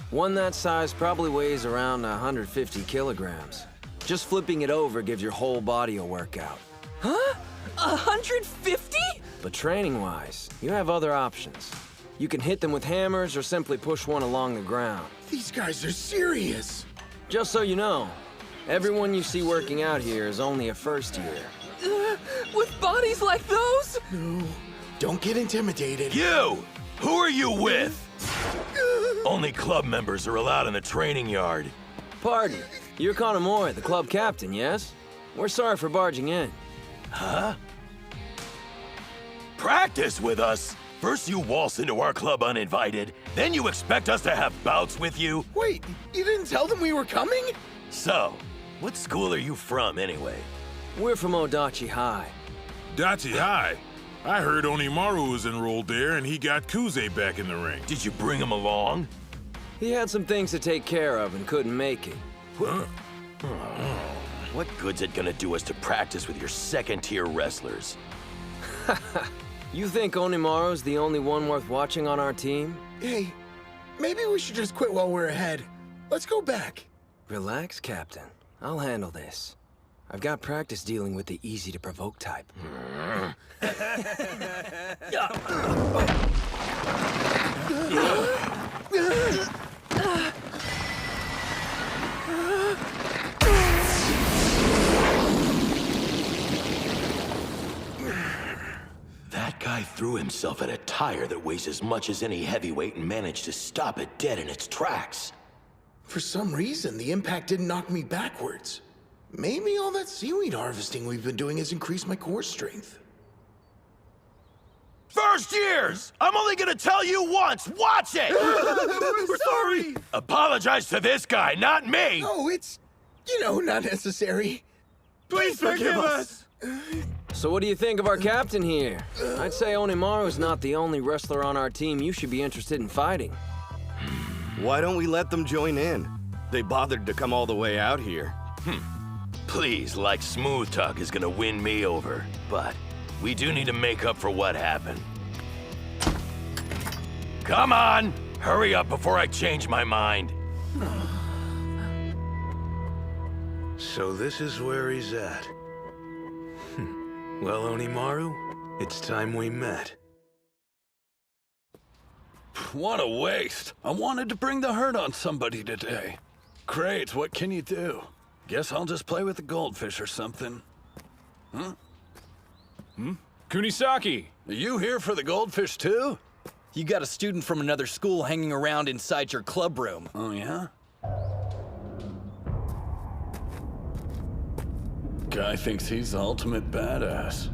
One that size probably weighs around 150 kilograms. Just flipping it over gives your whole body a workout. Huh? 150? But training-wise, you have other options. You can hit them with hammers or simply push one along the ground. These guys are serious. Just so you know, everyone you see working out here is only a first year. With bodies like those? No, don't get intimidated. You! Who are you with? Only club members are allowed in the training yard. Pardon, you're Kanamori, the club captain, yes? We're sorry for barging in. Huh? Practice with us? First you waltz into our club uninvited, then you expect us to have bouts with you? Wait, you didn't tell them we were coming? So, what school are you from anyway? We're from Odachi High. Dachi High? I heard Onimaru was enrolled there and he got Kuze back in the ring. Did you bring him along? He had some things to take care of and couldn't make it. Huh? What good's it gonna do us to practice with your second-tier wrestlers? You think Onimaru's the only one worth watching on our team? Hey, maybe we should just quit while we're ahead. Let's go back. Relax, Captain. I'll handle this. I've got practice dealing with the easy-to-provoke type. That guy threw himself at a tire that weighs as much as any heavyweight and managed to stop it dead in its tracks. For some reason, the impact didn't knock me backwards. Maybe all that seaweed harvesting we've been doing has increased my core strength. First years! I'm only gonna tell you once! Watch it! We're sorry! Apologize to this guy, not me! Oh, it's, not necessary. Please forgive us! So what do you think of our captain here? I'd say Onimaru's not the only wrestler on our team you should be interested in fighting. Why don't we let them join in? They bothered to come all the way out here. Please, like Smooth Talk is gonna win me over, but we do need to make up for what happened. Come on! Hurry up before I change my mind. So this is where he's at. Well, Onimaru, it's time we met. What a waste. I wanted to bring the hurt on somebody today. Great, what can you do? Guess I'll just play with the goldfish or something. Huh? Kunisaki! Are you here for the goldfish too? You got a student from another school hanging around inside your club room. Oh, yeah? Guy thinks he's the ultimate badass.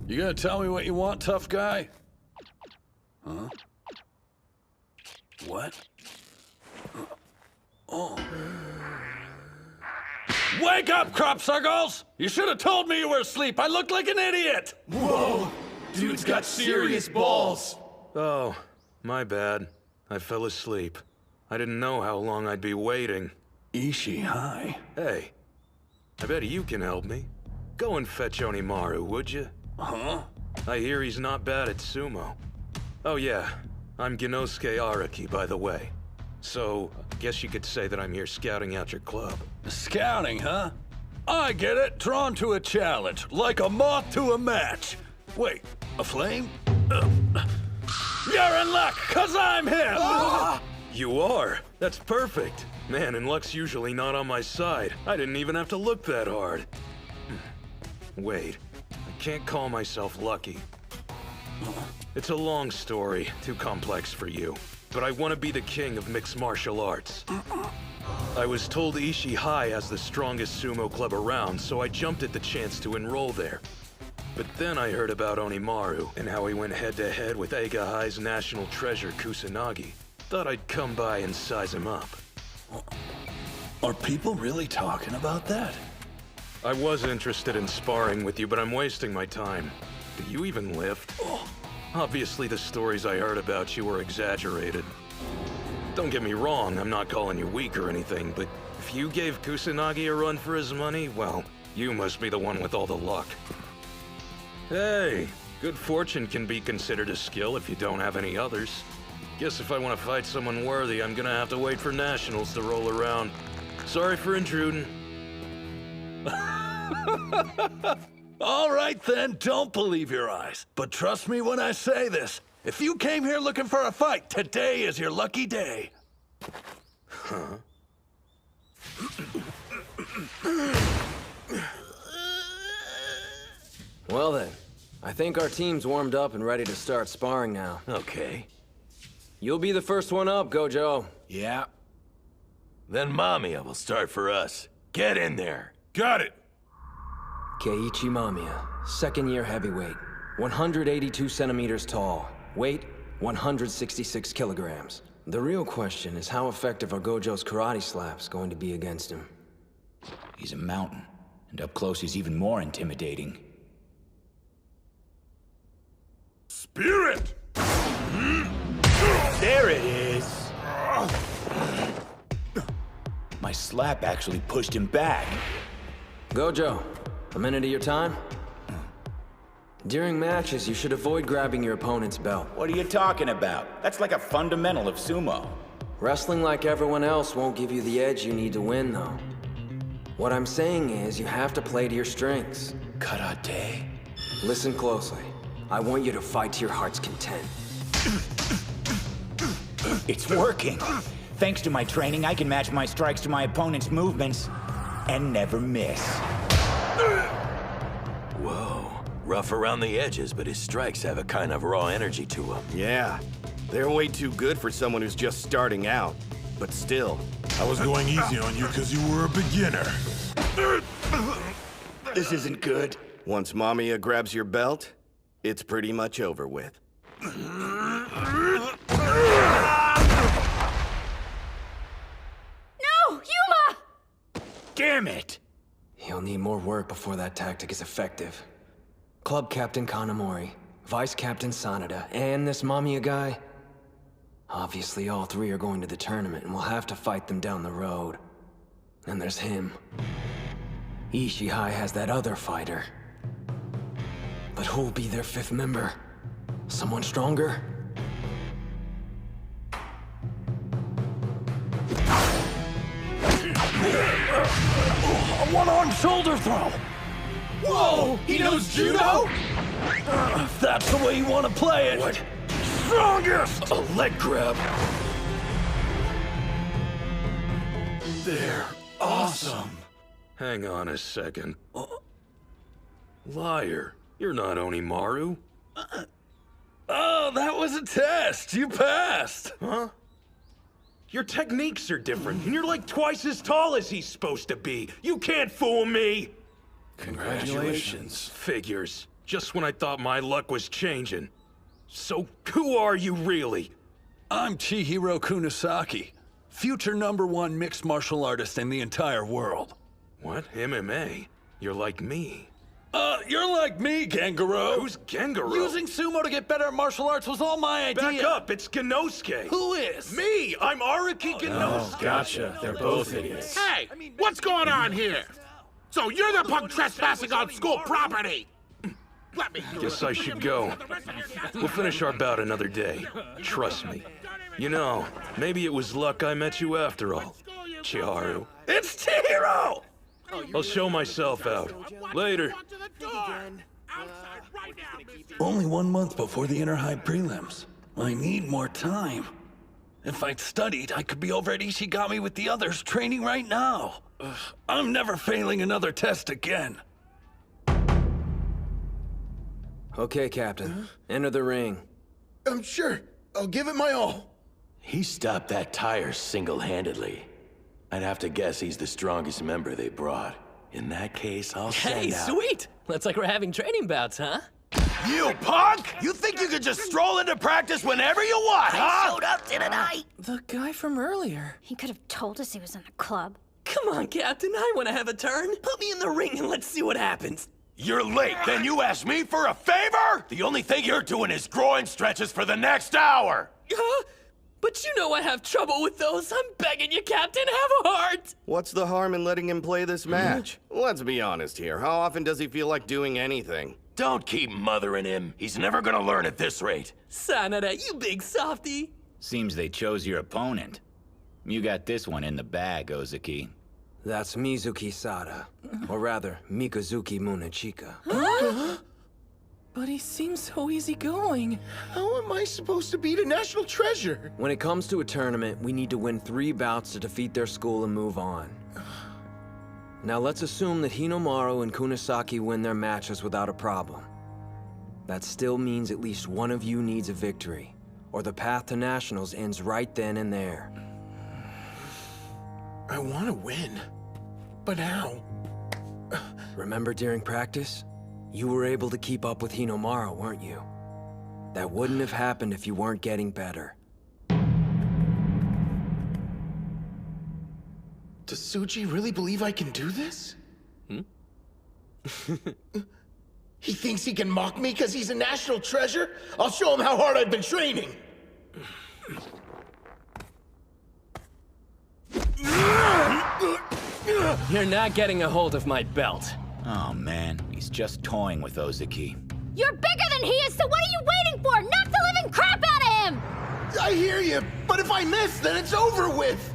You gonna tell me what you want, tough guy? Huh? What? Oh. Wake up, crop circles! You should have told me you were asleep. I looked like an idiot! Whoa! Dude's got serious balls! Oh, my bad. I fell asleep. I didn't know how long I'd be waiting. Ishi High. Hey, I bet you can help me. Go and fetch Onimaru, would you? Huh? I hear he's not bad at sumo. Oh yeah, I'm Genosuke Araki, by the way. So, guess you could say that I'm here scouting out your club. Scouting, huh? I get it. Drawn to a challenge, like a moth to a match. Wait, a flame? You're in luck, 'cause I'm him! You are? That's perfect. Man, and luck's usually not on my side. I didn't even have to look that hard. Wait, I can't call myself lucky. It's a long story, too complex for you. But I want to be the king of mixed martial arts. I was told Ishii High has the strongest sumo club around, so I jumped at the chance to enroll there. But then I heard about Onimaru, and how he went head-to-head with Eiga High's national treasure, Kusanagi. Thought I'd come by and size him up. Are people really talking about that? I was interested in sparring with you, but I'm wasting my time. Do you even lift? Obviously the stories I heard about you were exaggerated. Don't get me wrong, I'm not calling you weak or anything, but if you gave Kusanagi a run for his money, well, you must be the one with all the luck. Hey, good fortune can be considered a skill if you don't have any others. Guess if I want to fight someone worthy, I'm gonna have to wait for nationals to roll around. Sorry for intruding. All right then, don't believe your eyes. But trust me when I say this. If you came here looking for a fight, today is your lucky day. Huh? Well then, I think our team's warmed up and ready to start sparring now. Okay. You'll be the first one up, Gojo. Yeah. Then Mamiya will start for us. Get in there. Got it. Keiichi Mamiya, second-year heavyweight, 182 centimeters tall, weight 166 kilograms. The real question is how effective are Gojo's karate slaps going to be against him? He's a mountain, and up close he's even more intimidating. Spirit! There it is! My slap actually pushed him back. Gojo, a minute of your time? During matches, you should avoid grabbing your opponent's belt. What are you talking about? That's like a fundamental of sumo. Wrestling like everyone else won't give you the edge you need to win, though. What I'm saying is, you have to play to your strengths. Karate? Listen closely. I want you to fight to your heart's content. It's working. Thanks to my training, I can match my strikes to my opponent's movements and never miss. Whoa. Rough around the edges, but his strikes have a kind of raw energy to them. Yeah. They're way too good for someone who's just starting out. But still. I was going easy on you because you were a beginner. This isn't good. Once Mamiya grabs your belt, it's pretty much over with. No! Yuma! Damn it! He'll need more work before that tactic is effective. Club Captain Kanamori, Vice Captain Sanada, and this Mamiya guy. Obviously, all three are going to the tournament, and we'll have to fight them down the road. And there's him. Ishii High has that other fighter. But who'll be their fifth member? Someone stronger? A one-arm shoulder throw! Whoa! He knows judo? If that's the way you want to play it. What? Strongest! A leg grab. They're awesome. Hang on a second. Liar. You're not Onimaru. Oh, that was a test. You passed. Huh? Your techniques are different, and you're like twice as tall as he's supposed to be. You can't fool me! Congratulations. Figures. Just when I thought my luck was changing. So, who are you really? I'm Chihiro Kunisaki, future #1 mixed martial artist in the entire world. What? MMA? You're like me. You're like me, Gengaro. Who's Gengaro? Using sumo to get better at martial arts was all my idea. Back up, it's Genosuke. Who is? Me! I'm Araki Genosuke. Oh, gotcha. They're both idiots. Hey, what's going on here? So you're the punk trespassing on school property! Let me Guess I should go. We'll finish our bout another day. Trust me. You know, maybe it was luck I met you after all. Chiharu. It's Chihiro! I'll show myself out. Later. Only 1 month before the Inner High prelims. I need more time. If I'd studied, I could be over at Ishigami with the others training right now. I'm never failing another test again. Okay, Captain. Enter the ring. I'm sure. I'll give it my all. He stopped that tire single-handedly. I'd have to guess he's the strongest member they brought. In that case, I'll Hey, send out... sweet! Looks like we're having training bouts, huh? You punk! You think you could just stroll into practice whenever you want, huh? showed up tonight! The guy from earlier. He could have told us he was in the club. Come on, Captain, I want to have a turn. Put me in the ring and let's see what happens. You're late, then you ask me for a favor? The only thing you're doing is groin stretches for the next hour! Huh? But you know I have trouble with those. I'm begging you, Captain, have a heart! What's the harm in letting him play this match? Let's be honest here. How often does he feel like doing anything? Don't keep mothering him. He's never gonna learn at this rate. Sanada, you big softy. Seems they chose your opponent. You got this one in the bag, Ozaki. That's Mizuki Sada. Or rather, Mikazuki Munechika. But he seems so easygoing. How am I supposed to beat a national treasure? When it comes to a tournament, we need to win 3 bouts to defeat their school and move on. Now let's assume that Hinomaru and Kunisaki win their matches without a problem. That still means at least one of you needs a victory, or the path to nationals ends right then and there. I want to win, but how? Remember during practice? You were able to keep up with Hinomaru, weren't you? That wouldn't have happened if you weren't getting better. Does Tsuji really believe I can do this? He thinks he can mock me because he's a national treasure? I'll show him how hard I've been training! You're not getting a hold of my belt. Oh man, he's just toying with Ozaki. You're bigger than he is, so what are you waiting for? Knock the living crap out of him! I hear you, but if I miss, then it's over with!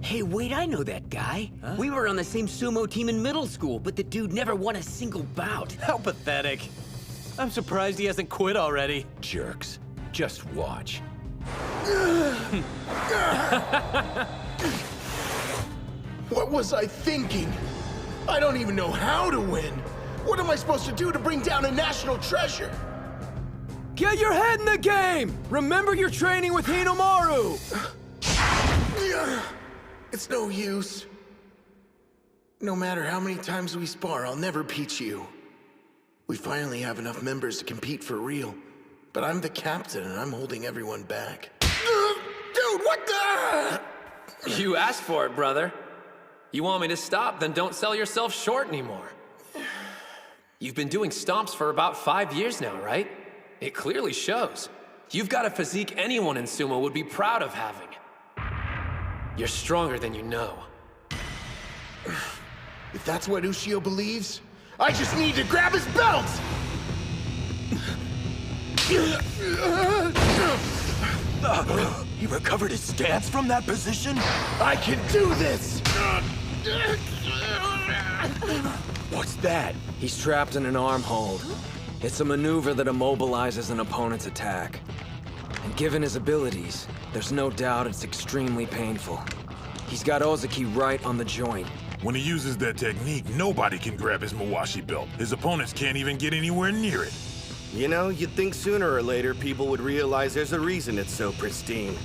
Hey, wait, I know that guy. Huh? We were on the same sumo team in middle school, but the dude never won a single bout. How pathetic. I'm surprised he hasn't quit already. Jerks. Just watch. What was I thinking? I don't even know how to win. What am I supposed to do to bring down a national treasure? Get your head in the game! Remember you're training with Hinomaru! It's no use. No matter how many times we spar, I'll never beat you. We finally have enough members to compete for real. But I'm the captain and I'm holding everyone back. Dude, what the? You asked for it, brother. You want me to stop, then don't sell yourself short anymore. You've been doing stomps for about 5 years now, right? It clearly shows. You've got a physique anyone in sumo would be proud of having. You're stronger than you know. If that's what Ushio believes, I just need to grab his belt! He recovered his stance from that position? I can do this! What's that? He's trapped in an arm hold. It's a maneuver that immobilizes an opponent's attack. And given his abilities, there's no doubt it's extremely painful. He's got Ozaki right on the joint. When he uses that technique, nobody can grab his Mawashi belt. His opponents can't even get anywhere near it. You know, you'd think sooner or later people would realize there's a reason it's so pristine.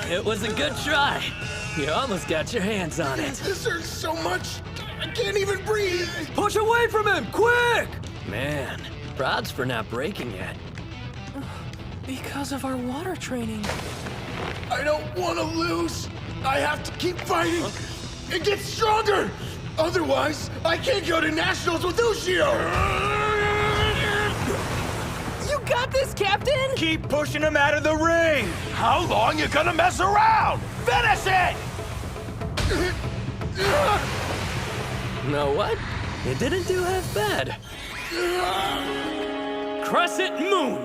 It was a good try. You almost got your hands on it. This hurts so much, I can't even breathe! Push away from him, quick! Man, prods for not breaking yet. Because of our water training. I don't want to lose! I have to keep fighting and get stronger! Otherwise, I can't go to nationals with Ushio! You got this, Captain! Keep pushing him out of the ring! How long you gonna mess around? Finish it! Know what? You didn't do half bad. Crescent Moon!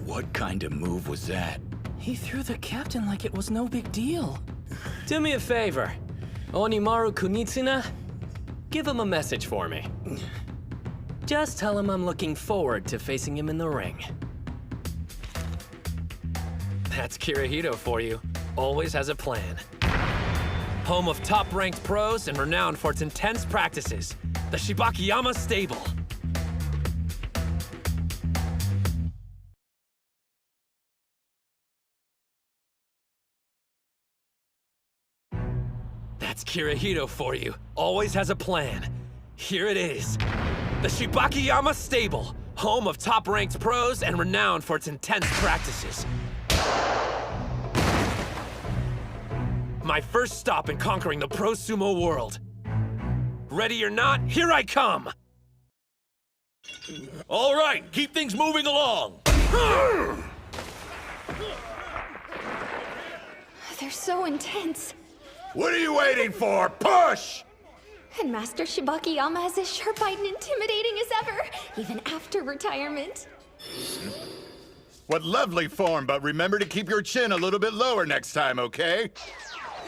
What kind of move was that? He threw the captain like it was no big deal. Do me a favor. Onimaru Kunitsuna, give him a message for me. Just tell him I'm looking forward to facing him in the ring. That's Kirihito for you. Always has a plan. Home of top-ranked pros and renowned for its intense practices, the Shibakiyama Stable. That's Kirihito for you. Always has a plan. Here it is. The Shibakiyama Stable, home of top-ranked pros and renowned for its intense practices. My first stop in conquering the pro sumo world. Ready or not, here I come! All right, keep things moving along. They're so intense. What are you waiting for? Push! And Master Shibakiyama is as sharp-eyed and intimidating as ever, even after retirement. What lovely form, but remember to keep your chin a little bit lower next time, okay?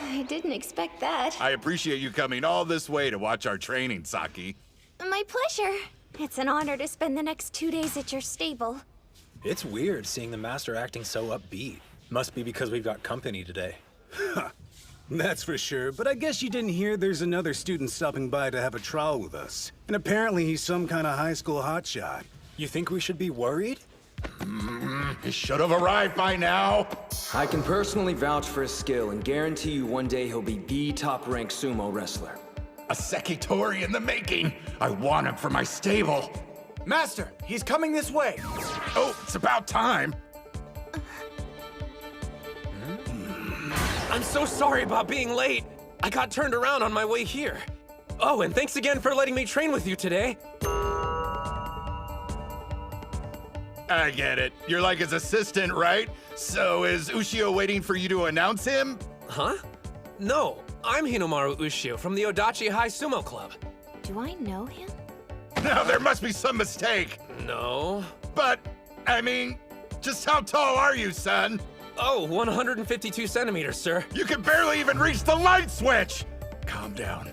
I didn't expect that. I appreciate you coming all this way to watch our training, Saki. My pleasure. It's an honor to spend the next 2 days at your stable. It's weird seeing the master acting so upbeat. Must be because we've got company today. That's for sure, but I guess you didn't hear there's another student stopping by to have a trial with us. And apparently he's some kind of high school hotshot. You think we should be worried? He should have arrived by now. I can personally vouch for his skill and guarantee you one day he'll be the top-ranked sumo wrestler. A Sekitori in the making. I want him for my stable. Master, he's coming this way. Oh, it's about time. I'm so sorry about being late. I got turned around on my way here. Oh, and thanks again for letting me train with you today. I get it. You're like his assistant, right? So is Ushio waiting for you to announce him? Huh? No, I'm Hinomaru Ushio from the Odachi High Sumo Club. Do I know him? No, there must be some mistake. No. But, I mean, just how tall are you, son? Oh, 152 centimeters, sir. You can barely even reach the light switch! Calm down.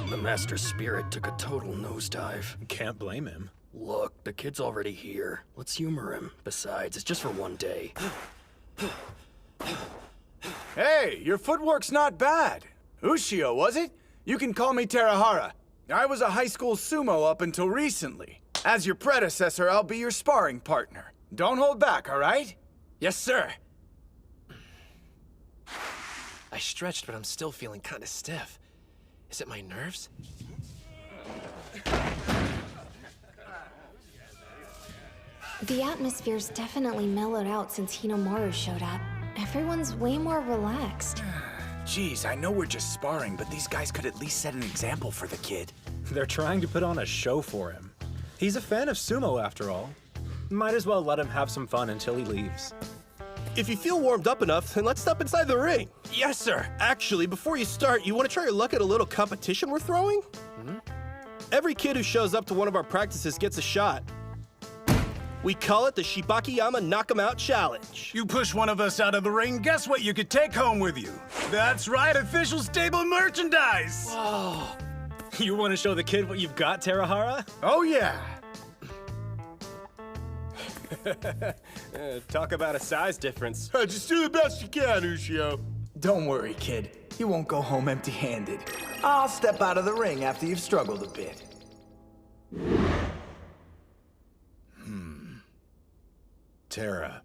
The master's spirit took a total nosedive. Can't blame him. Look, the kid's already here. Let's humor him. Besides, it's just for one day. Hey, your footwork's not bad. Ushio, was it? You can call me Terahara. I was a high school sumo up until recently. As your predecessor, I'll be your sparring partner. Don't hold back, all right? Yes, sir. I stretched, but I'm still feeling kind of stiff. Is it my nerves? The atmosphere's definitely mellowed out since Hinomaru showed up. Everyone's way more relaxed. Geez, I know we're just sparring, but these guys could at least set an example for the kid. They're trying to put on a show for him. He's a fan of sumo, after all. Might as well let him have some fun until he leaves. If you feel warmed up enough, then let's step inside the ring. Yes, sir. Actually, before you start, you want to try your luck at a little competition we're throwing? Every kid who shows up to one of our practices gets a shot. We call it the Shibakiyama Knock 'em Out Challenge. You push one of us out of the ring, guess what you could take home with you? That's right, official stable merchandise! Whoa. You want to show the kid what you've got, Terahara? Oh, yeah. Talk about a size difference. Just do the best you can, Ushio. Don't worry, kid. You won't go home empty-handed. I'll step out of the ring after you've struggled a bit. Tara,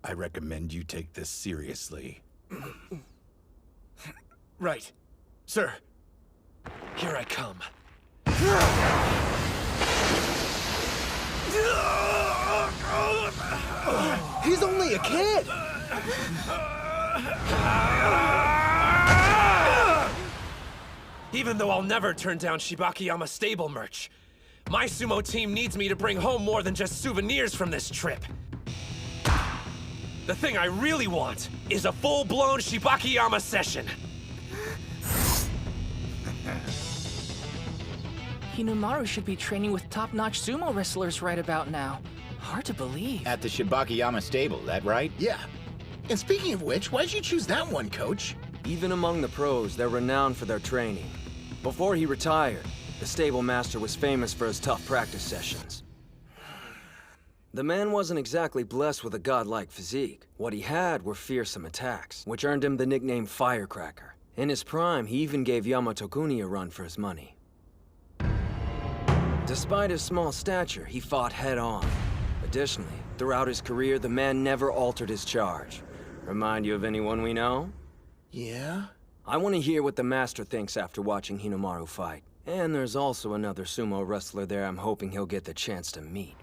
I recommend you take this seriously. Right. Sir. Here I come. He's only a kid! Even though I'll never turn down Shibakiyama stable merch, my sumo team needs me to bring home more than just souvenirs from this trip. The thing I really want is a full-blown Shibakiyama session. Hinomaru should be training with top-notch sumo wrestlers right about now. Hard to believe. At the Shibakiyama stable, that right? Yeah. And speaking of which, why'd you choose that one, Coach? Even among the pros, they're renowned for their training. Before he retired, the stable master was famous for his tough practice sessions. The man wasn't exactly blessed with a godlike physique. What he had were fearsome attacks, which earned him the nickname Firecracker. In his prime, he even gave Yamato-kuni a run for his money. Despite his small stature, he fought head-on. Additionally, throughout his career, the man never altered his charge. Remind you of anyone we know? Yeah? I want to hear what the Master thinks after watching Hinomaru fight. And there's also another sumo wrestler there I'm hoping he'll get the chance to meet.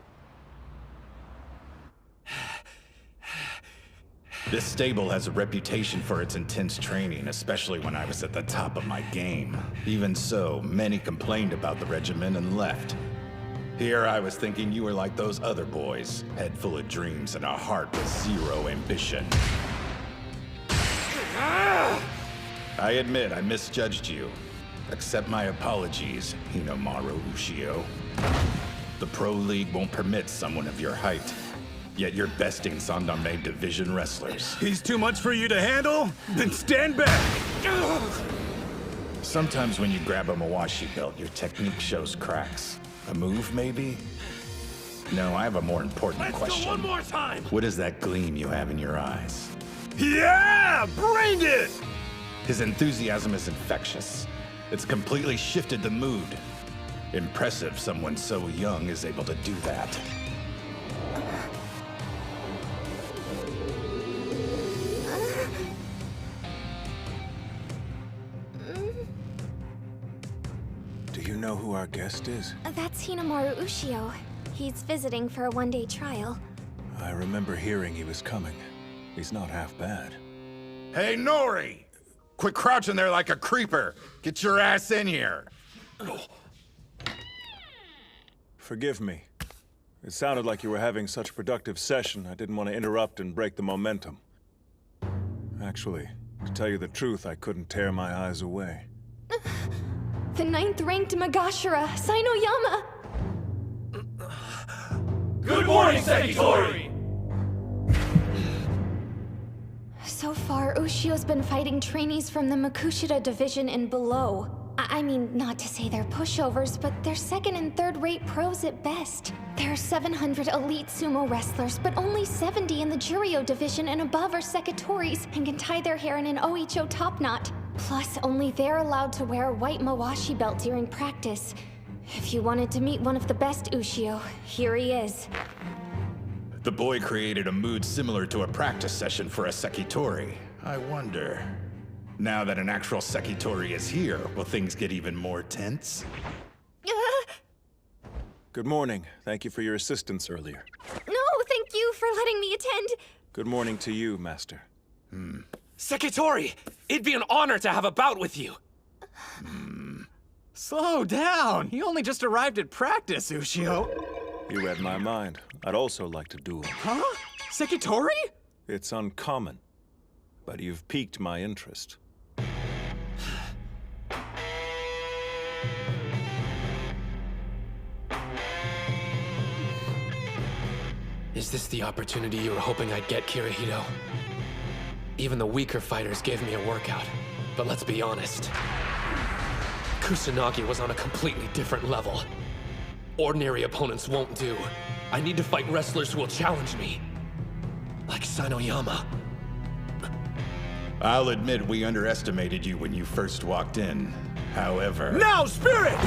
This stable has a reputation for its intense training, especially when I was at the top of my game. Even so, many complained about the regimen and left. Here I was thinking you were like those other boys, head full of dreams and a heart with zero ambition. I admit I misjudged you. Accept my apologies, Hinomaru Ushio. The Pro League won't permit someone of your height. Yet you're besting Sandame Division wrestlers. He's too much for you to handle? Then stand back! Sometimes when you grab a Mawashi belt, your technique shows cracks. A move, maybe? No, I have a more important question. Go one more time! What is that gleam you have in your eyes? Yeah! Bring it! His enthusiasm is infectious. It's completely shifted the mood. Impressive someone so young is able to do that. Do you know who our guest is? That's Hinomaru Ushio. He's visiting for a one-day trial. I remember hearing he was coming. He's not half bad. Hey, Nori! Quit crouching there like a creeper! Get your ass in here! Forgive me. It sounded like you were having such a productive session, I didn't want to interrupt and break the momentum. Actually, to tell you the truth, I couldn't tear my eyes away. The 9th-ranked Magashira, Sainoyama! Good morning, Sekitori! So far, Ushio's been fighting trainees from the Makushita division and below. I mean, not to say they're pushovers, but they're second and third-rate pros at best. There are 700 elite sumo wrestlers, but only 70 in the Juryo division and above are Sekitoris and can tie their hair in an Oicho top knot. Plus, only they're allowed to wear a white Mawashi belt during practice. If you wanted to meet one of the best Ushio, here he is. The boy created a mood similar to a practice session for a Sekitori. I wonder... Now that an actual Sekitori is here, will things get even more tense? Good morning. Thank you for your assistance earlier. No, thank you for letting me attend. Good morning to you, Master. Sekitori! It'd be an honor to have a bout with you! Slow down! You only just arrived at practice, Ushio. You read my mind. I'd also like to duel. Huh? Sekitori? It's uncommon, but you've piqued my interest. Is this the opportunity you were hoping I'd get, Kirihito? Even the weaker fighters gave me a workout. But let's be honest. Kusanagi was on a completely different level. Ordinary opponents won't do. I need to fight wrestlers who will challenge me. Like Sainoyama. I'll admit we underestimated you when you first walked in. However... Now, Spirit!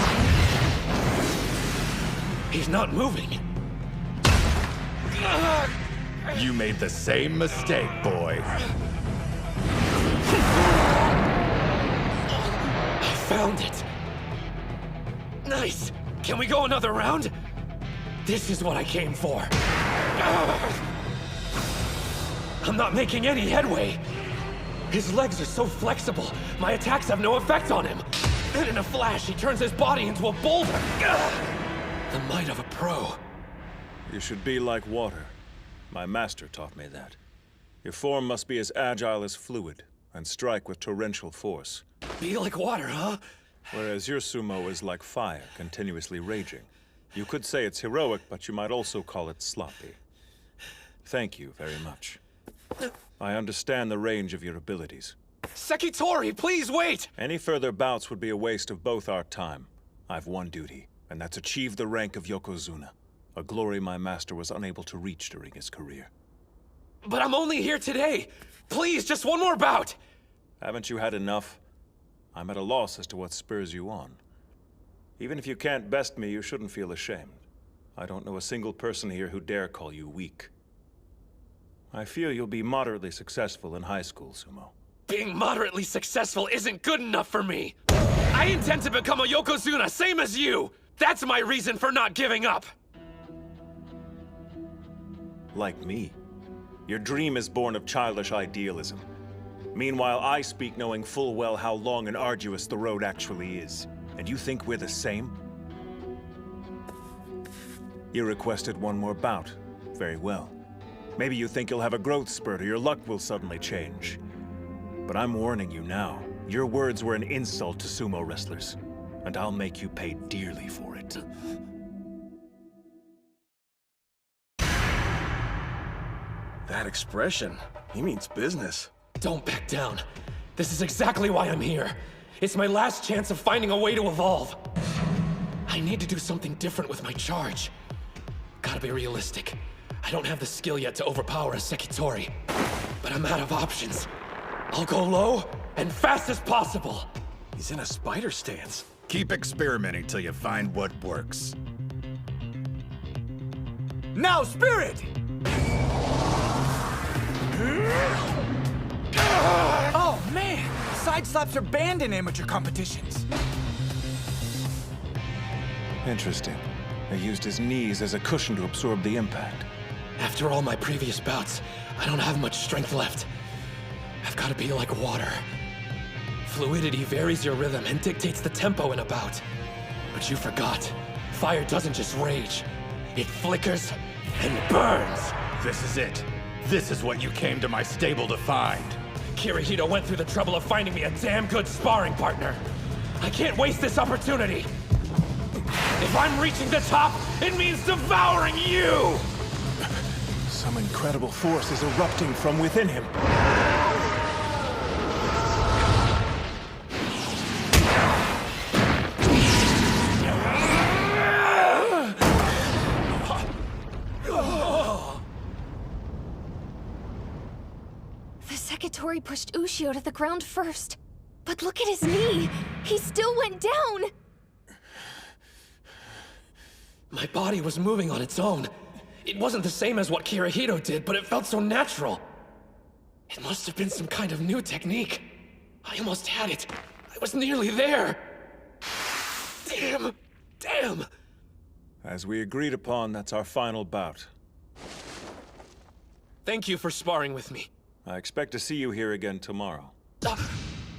He's not moving. You made the same mistake, boy. I found it. Nice. Can we go another round? This is what I came for. I'm not making any headway. His legs are so flexible, my attacks have no effect on him. And in a flash, he turns his body into a boulder. The might of a pro. You should be like water. My master taught me that. Your form must be as agile as fluid, and strike with torrential force. Be like water, huh? Whereas your sumo is like fire, continuously raging. You could say it's heroic, but you might also call it sloppy. Thank you very much. I understand the range of your abilities. Sekitori, please wait! Any further bouts would be a waste of both our time. I've one duty, and that's achieve the rank of Yokozuna, a glory my master was unable to reach during his career. But I'm only here today! Please, just one more bout! Haven't you had enough? I'm at a loss as to what spurs you on. Even if you can't best me, you shouldn't feel ashamed. I don't know a single person here who dare call you weak. I feel you'll be moderately successful in high school, Sumo. Being moderately successful isn't good enough for me! I intend to become a Yokozuna, same as you! That's my reason for not giving up! Like me. Your dream is born of childish idealism. Meanwhile, I speak knowing full well how long and arduous the road actually is. And you think we're the same? You requested one more bout. Very well. Maybe you think you'll have a growth spurt or your luck will suddenly change. But I'm warning you now. Your words were an insult to sumo wrestlers. And I'll make you pay dearly for it. That expression, he means business. Don't back down. This is exactly why I'm here. It's my last chance of finding a way to evolve. I need to do something different with my charge. Gotta be realistic. I don't have the skill yet to overpower a Sekitori. But I'm out of options. I'll go low and fast as possible. He's in a spider stance. Keep experimenting till you find what works. Now, Spirit! Oh, man! Side slaps are banned in amateur competitions. Interesting. He used his knees as a cushion to absorb the impact. After all my previous bouts, I don't have much strength left. I've got to be like water. Fluidity varies your rhythm and dictates the tempo in a bout. But you forgot. Fire doesn't just rage. It flickers and burns. This is it. This is what you came to my stable to find. Kirihito went through the trouble of finding me a damn good sparring partner. I can't waste this opportunity. If I'm reaching the top, it means devouring you! Some incredible force is erupting from within him. The Sekitori pushed Ushio to the ground first. But look at his knee! He still went down! My body was moving on its own. It wasn't the same as what Kirihito did, but it felt so natural. It must have been some kind of new technique. I almost had it. I was nearly there. Damn! Damn! As we agreed upon, that's our final bout. Thank you for sparring with me. I expect to see you here again tomorrow.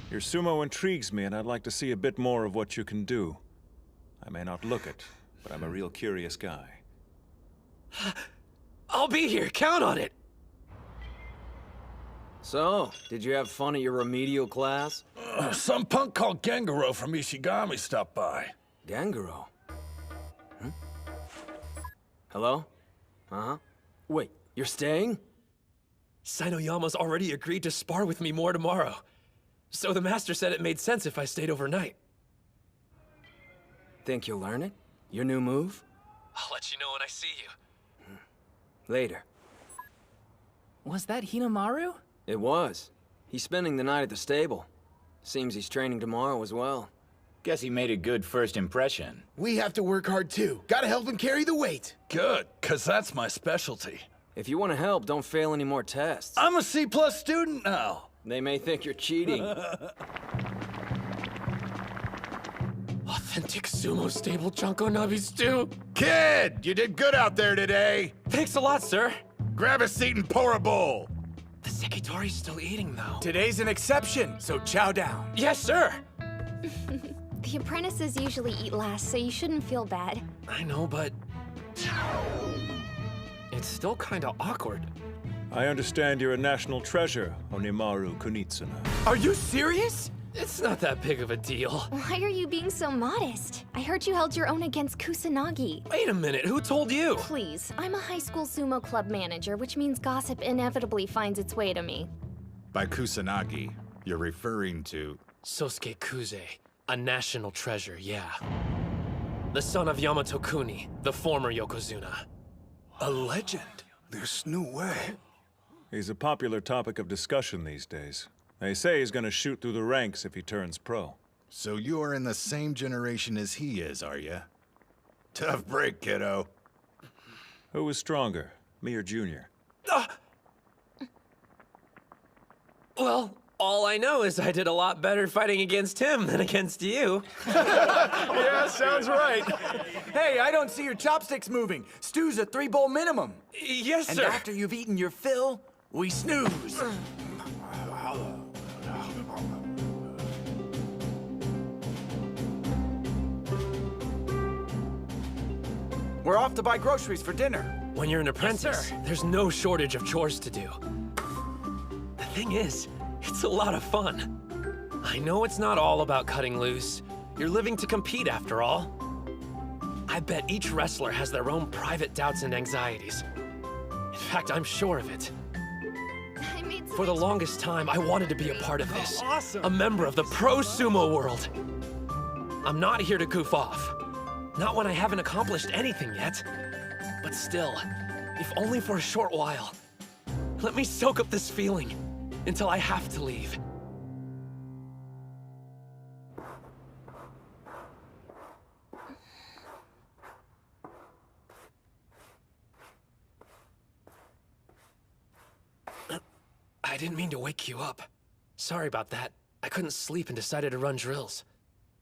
Your sumo intrigues me, and I'd like to see a bit more of what you can do. I may not look it, but I'm a real curious guy. I'll be here, count on it! So, did you have fun at your remedial class? Some punk called Gengaro from Ishigami stopped by. Gengaro? Hmm? Hello? Uh-huh. Wait, you're staying? Sainoyama's already agreed to spar with me more tomorrow. So the master said it made sense if I stayed overnight. Think you'll learn it? Your new move? I'll let you know when I see you. Later. Was that Hinamaru? It was. He's spending the night at the stable. Seems he's training tomorrow as well. Guess he made a good first impression. We have to work hard too. Gotta help him carry the weight. Good, cause that's my specialty. If you want to help, don't fail any more tests. I'm a C+ student now. They may think you're cheating. Authentic sumo stable Chanko Nabi stew. Kid, you did good out there today. Thanks a lot, sir. Grab a seat and pour a bowl. The Sekitori's still eating, though. Today's an exception, so chow down. Yes, sir. The apprentices usually eat last, so you shouldn't feel bad. I know, but it's still kind of awkward. I understand you're a national treasure, Onimaru Kunitsuna. Are you serious? It's not that big of a deal. Why are you being so modest? I heard you held your own against Kusanagi. Wait a minute, who told you? Please, I'm a high school sumo club manager, which means gossip inevitably finds its way to me. By Kusanagi, you're referring to... Sosuke Kuze, a national treasure, yeah. The son of Yamato Kuni, the former Yokozuna. A legend? There's no way. He's a popular topic of discussion these days. They say he's gonna shoot through the ranks if he turns pro. So you're in the same generation as he is, are you? Tough break, kiddo. Who was stronger, me or Junior? Well, all I know is I did a lot better fighting against him than against you. Yeah, sounds right. Hey, I don't see your chopsticks moving. Stew's a 3-bowl minimum. Yes, and sir. And after you've eaten your fill, we snooze. We're off to buy groceries for dinner. When you're an apprentice, there's no shortage of chores to do. The thing is, it's a lot of fun. I know it's not all about cutting loose. You're living to compete after all. I bet each wrestler has their own private doubts and anxieties. In fact, I'm sure of it. For the longest time, I wanted to be a part of this. Awesome. A member of the pro sumo world. I'm not here to goof off. Not when I haven't accomplished anything yet. But still, if only for a short while. Let me soak up this feeling until I have to leave. I didn't mean to wake you up. Sorry about that. I couldn't sleep and decided to run drills.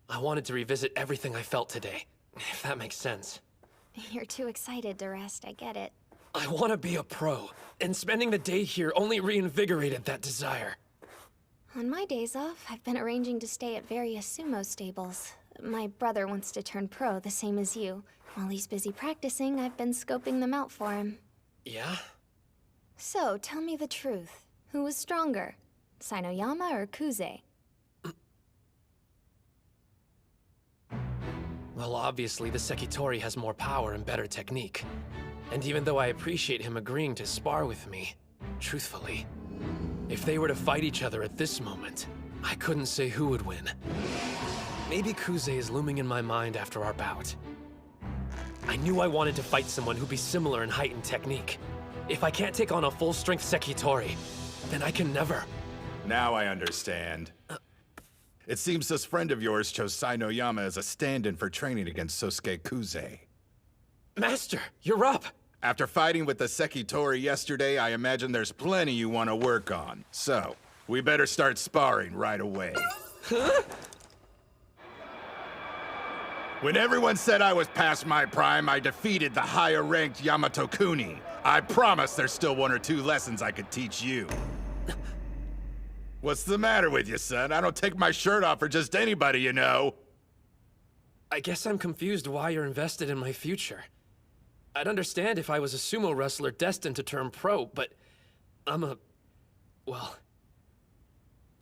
I wanted to revisit everything I felt today, if that makes sense. You're too excited to rest, I get it. I want to be a pro, and spending the day here only reinvigorated that desire. On my days off, I've been arranging to stay at various sumo stables. My brother wants to turn pro, the same as you. While he's busy practicing, I've been scoping them out for him. Yeah? So, tell me the truth. Who was stronger? Sainoyama or Kuze? Well, obviously, the Sekitori has more power and better technique. And even though I appreciate him agreeing to spar with me, truthfully, if they were to fight each other at this moment, I couldn't say who would win. Maybe Kuze is looming in my mind after our bout. I knew I wanted to fight someone who'd be similar in height and technique. If I can't take on a full-strength Sekitori, then I can never. Now I understand. It seems this friend of yours chose Sainoyama as a stand-in for training against Sosuke Kuze. Master, you're up! After fighting with the Sekitori yesterday, I imagine there's plenty you want to work on. So, we better start sparring right away. Huh? When everyone said I was past my prime, I defeated the higher-ranked Yamato Kuni. I promise there's still 1 or 2 lessons I could teach you. What's the matter with you, son? I don't take my shirt off for just anybody, you know. I guess I'm confused why you're invested in my future. I'd understand if I was a sumo wrestler destined to turn pro, but I'm well...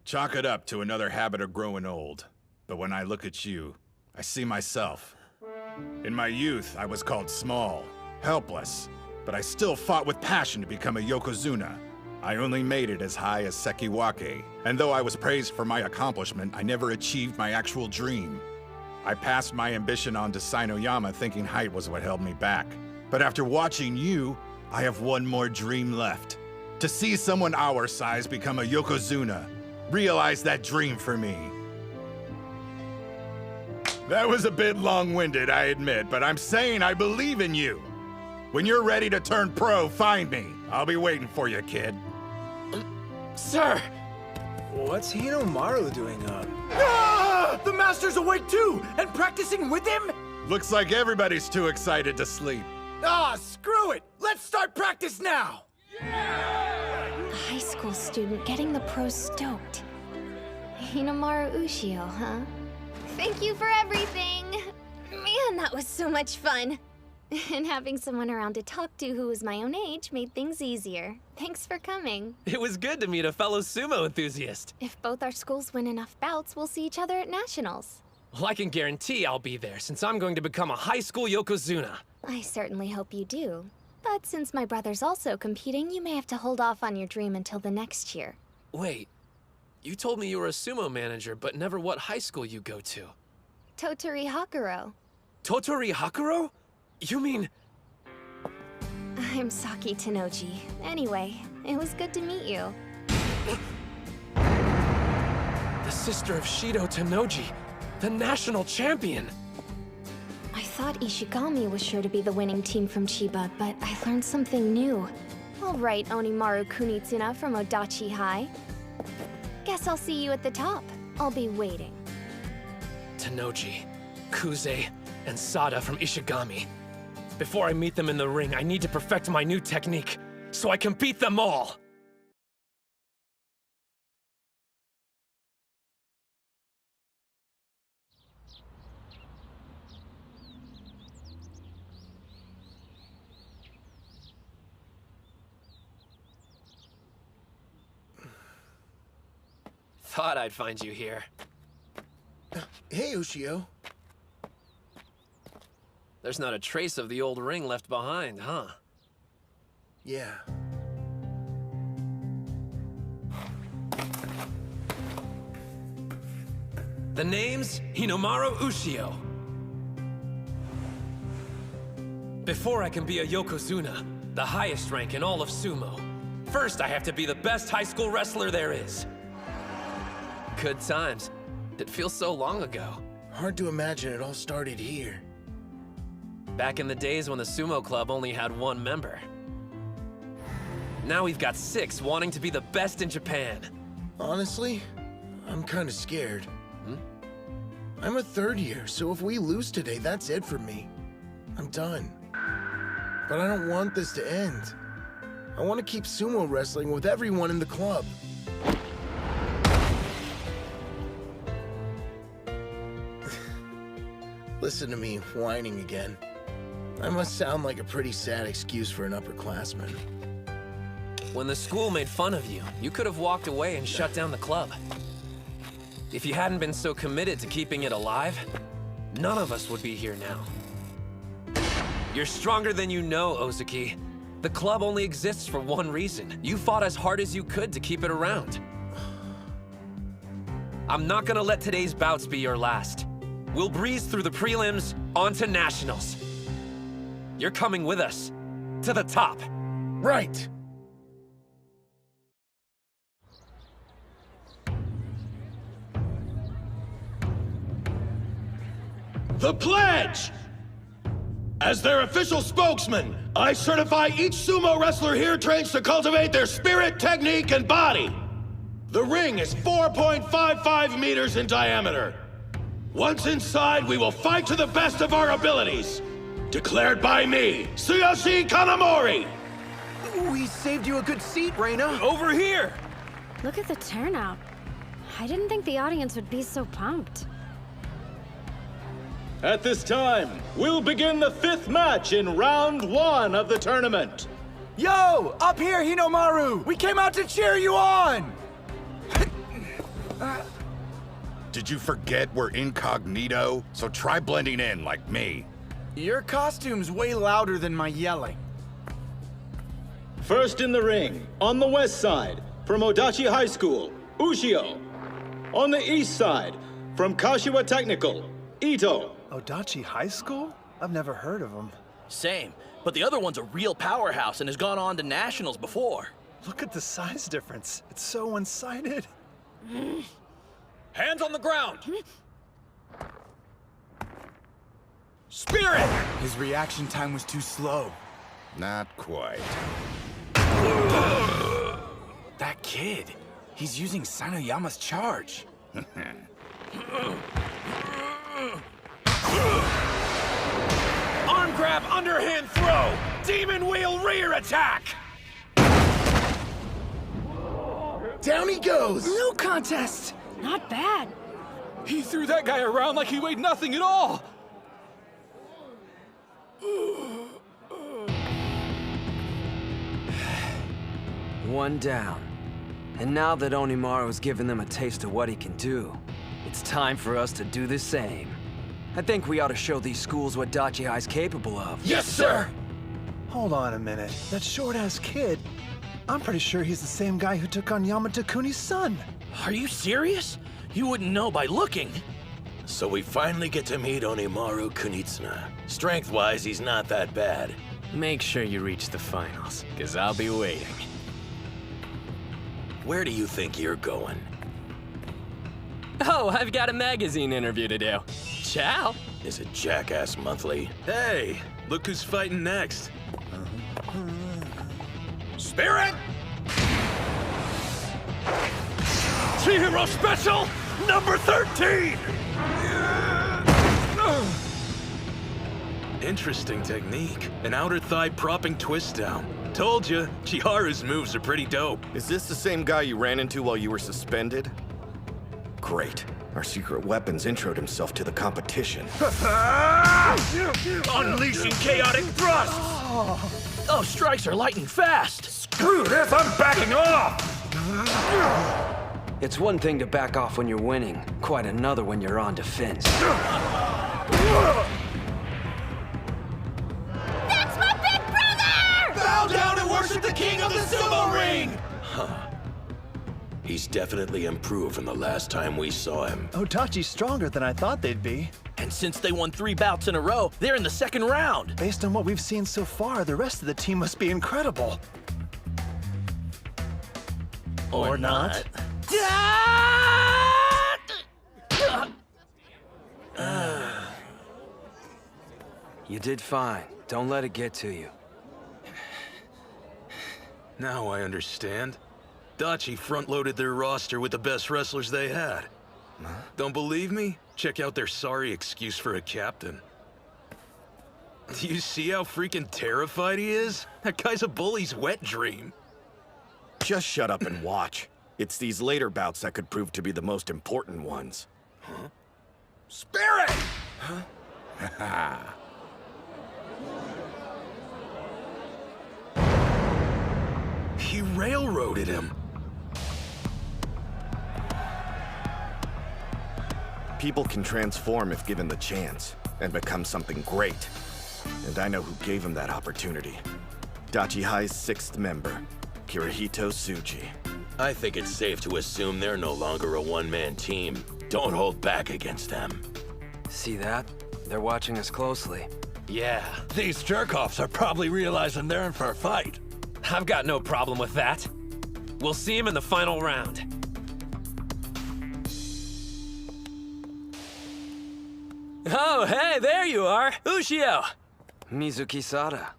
Chalk it up to another habit of growing old. But when I look at you, I see myself. In my youth, I was called small, helpless, but I still fought with passion to become a Yokozuna. I only made it as high as Sekiwake, and though I was praised for my accomplishment, I never achieved my actual dream. I passed my ambition on to Sainoyama thinking height was what held me back. But after watching you, I have one more dream left. To see someone our size become a Yokozuna. Realize that dream for me. That was a bit long-winded, I admit, but I'm saying I believe in you. When you're ready to turn pro, find me. I'll be waiting for you, kid. Sir! What's Hinomaru doing up? Ah! The Master's awake too, and practicing with him? Looks like everybody's too excited to sleep. Ah, screw it! Let's start practice now! A high school student getting the pros stoked. Hinomaru Ushio, huh? Thank you for everything! Man, that was so much fun! And having someone around to talk to who was my own age made things easier. Thanks for coming. It was good to meet a fellow sumo enthusiast. If both our schools win enough bouts, we'll see each other at nationals. Well, I can guarantee I'll be there since I'm going to become a high school Yokozuna. I certainly hope you do. But since my brother's also competing, you may have to hold off on your dream until the next year. Wait, you told me you were a sumo manager, but never what high school you go to. Totori Hakuro. Totori Hakuro? You mean... I'm Saki Tenoji. Anyway, it was good to meet you. The sister of Shido Tenoji, the national champion! I thought Ishigami was sure to be the winning team from Chiba, but I learned something new. All right, Onimaru Kunitsuna from Odachi High. Guess I'll see you at the top. I'll be waiting. Tenoji, Kuze, and Sada from Ishigami. Before I meet them in the ring, I need to perfect my new technique, so I can beat them all! Thought I'd find you here. Hey, Ushio. There's not a trace of the old ring left behind, huh? Yeah. The name's Hinomaru Ushio. Before I can be a Yokozuna, the highest rank in all of sumo, first I have to be the best high school wrestler there is. Good times. It feels so long ago. Hard to imagine it all started here. Back in the days when the sumo club only had one member. Now we've got 6 wanting to be the best in Japan. Honestly, I'm kind of scared. I'm a third year, so if we lose today, that's it for me. I'm done. But I don't want this to end. I want to keep sumo wrestling with everyone in the club. Listen to me whining again. I must sound like a pretty sad excuse for an upperclassman. When the school made fun of you, you could have walked away and shut down the club. If you hadn't been so committed to keeping it alive, none of us would be here now. You're stronger than you know, Ozaki. The club only exists for one reason. You fought as hard as you could to keep it around. I'm not gonna let today's bouts be your last. We'll breeze through the prelims, on to nationals. You're coming with us, to the top. Right. The pledge! As their official spokesman, I certify each sumo wrestler here trains to cultivate their spirit, technique, and body. The ring is 4.55 meters in diameter. Once inside, we will fight to the best of our abilities. Declared by me, Tsuyoshi Kanamori! We saved you a good seat, Reina. Over here! Look at the turnout. I didn't think the audience would be so pumped. At this time, we'll begin the 5th match in round 1 of the tournament. Yo, up here, Hinomaru! We came out to cheer you on! Did you forget we're incognito? So try blending in like me. Your costume's way louder than my yelling. First in the ring, on the west side, from Odachi High School, Ushio. On the east side, from Kashiwa Technical, Ito. Odachi High School? I've never heard of him. Same, but the other one's a real powerhouse and has gone on to nationals before. Look at the size difference. It's so one-sided. Hands on the ground! Spirit! His reaction time was too slow. Not quite. That kid, he's using Sanoyama's charge. Arm grab, underhand throw! Demon wheel rear attack! Down he goes! No contest! Not bad. He threw that guy around like he weighed nothing at all! One down. And now that Onimaru's given them a taste of what he can do, it's time for us to do the same. I think we ought to show these schools what Dachi High's capable of. Yes, sir! Hold on a minute. That short-ass kid, I'm pretty sure he's the same guy who took on Yamato Kuni's son. Are you serious? You wouldn't know by looking. So we finally get to meet Onimaru Kunitsuna. Strength-wise, he's not that bad. Make sure you reach the finals, because I'll be waiting. Where do you think you're going? Oh, I've got a magazine interview to do. Ciao! Is it Jackass Monthly? Hey, look who's fighting next. Spirit! Chihiro Special, number 13! Interesting technique. An outer thigh propping twist down. Told you, Chiharu's moves are pretty dope. Is this the same guy you ran into while you were suspended? Great. Our secret weapons introed himself to the competition. Unleashing chaotic thrust! Those strikes are lightning fast! Screw this, I'm backing off! It's one thing to back off when you're winning, quite another when you're on defense. That's my big brother! Bow down and worship the king of the sumo ring! Huh. He's definitely improved from the last time we saw him. Odachi's stronger than I thought they'd be. And since they won 3 bouts in a row, they're in the second round. Based on what we've seen so far, the rest of the team must be incredible. Or not. You did fine. Don't let it get to you. Now I understand. Dachi front-loaded their roster with the best wrestlers they had. Don't believe me? Check out their sorry excuse for a captain. Do you see how freaking terrified he is? That guy's a bully's wet dream. Just shut up and watch. It's these later bouts that could prove to be the most important ones. Huh? Spirit! Huh? He railroaded him. People can transform if given the chance, and become something great. And I know who gave him that opportunity. Dachi High's 6th member, Kirihito Tsuji. I think it's safe to assume they're no longer a one-man team. Don't hold back against them. See that? They're watching us closely. Yeah, these jerk-offs are probably realizing they're in for a fight. I've got no problem with that. We'll see him in the final round. Oh, hey, there you are! Ushio! Mizuki Sada.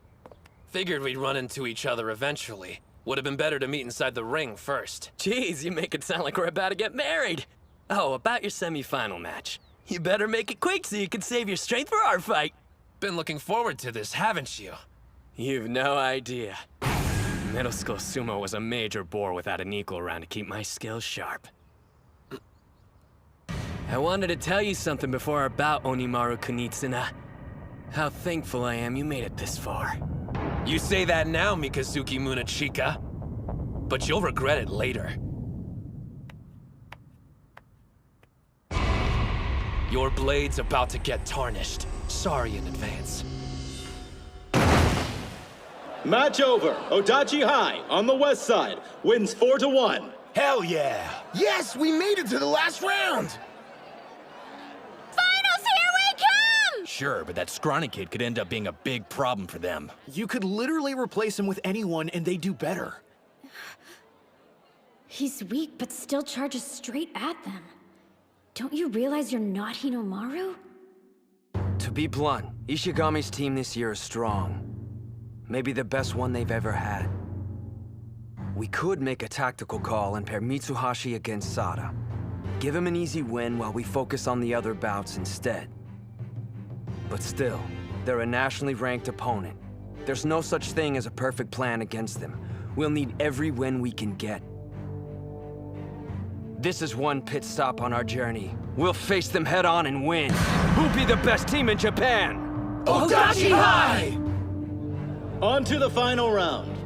Figured we'd run into each other eventually. Would have been better to meet inside the ring first. Jeez, you make it sound like we're about to get married. Oh, about your semi-final match. You better make it quick so you can save your strength for our fight. Been looking forward to this, haven't you? You've no idea. Middle school sumo was a major bore without an equal around to keep my skills sharp. I wanted to tell you something before our bout, Onimaru Kunitsuna. How thankful I am you made it this far. You say that now, Mikazuki Munachika, but you'll regret it later. Your blade's about to get tarnished. Sorry in advance. Match over. Odachi High on the west side wins 4-1. Hell yeah! Yes, we made it to the last round! Finals, here we come! Sure, but that scrawny kid could end up being a big problem for them. You could literally replace him with anyone and they do better. He's weak, but still charges straight at them. Don't you realize you're not Hinomaru? To be blunt, Ishigami's team this year is strong. Maybe the best one they've ever had. We could make a tactical call and pair Mitsuhashi against Sada. Give him an easy win while we focus on the other bouts instead. But still, they're a nationally ranked opponent. There's no such thing as a perfect plan against them. We'll need every win we can get. This is one pit stop on our journey. We'll face them head on and win. Who'll be the best team in Japan? Odachi High! On to the final round.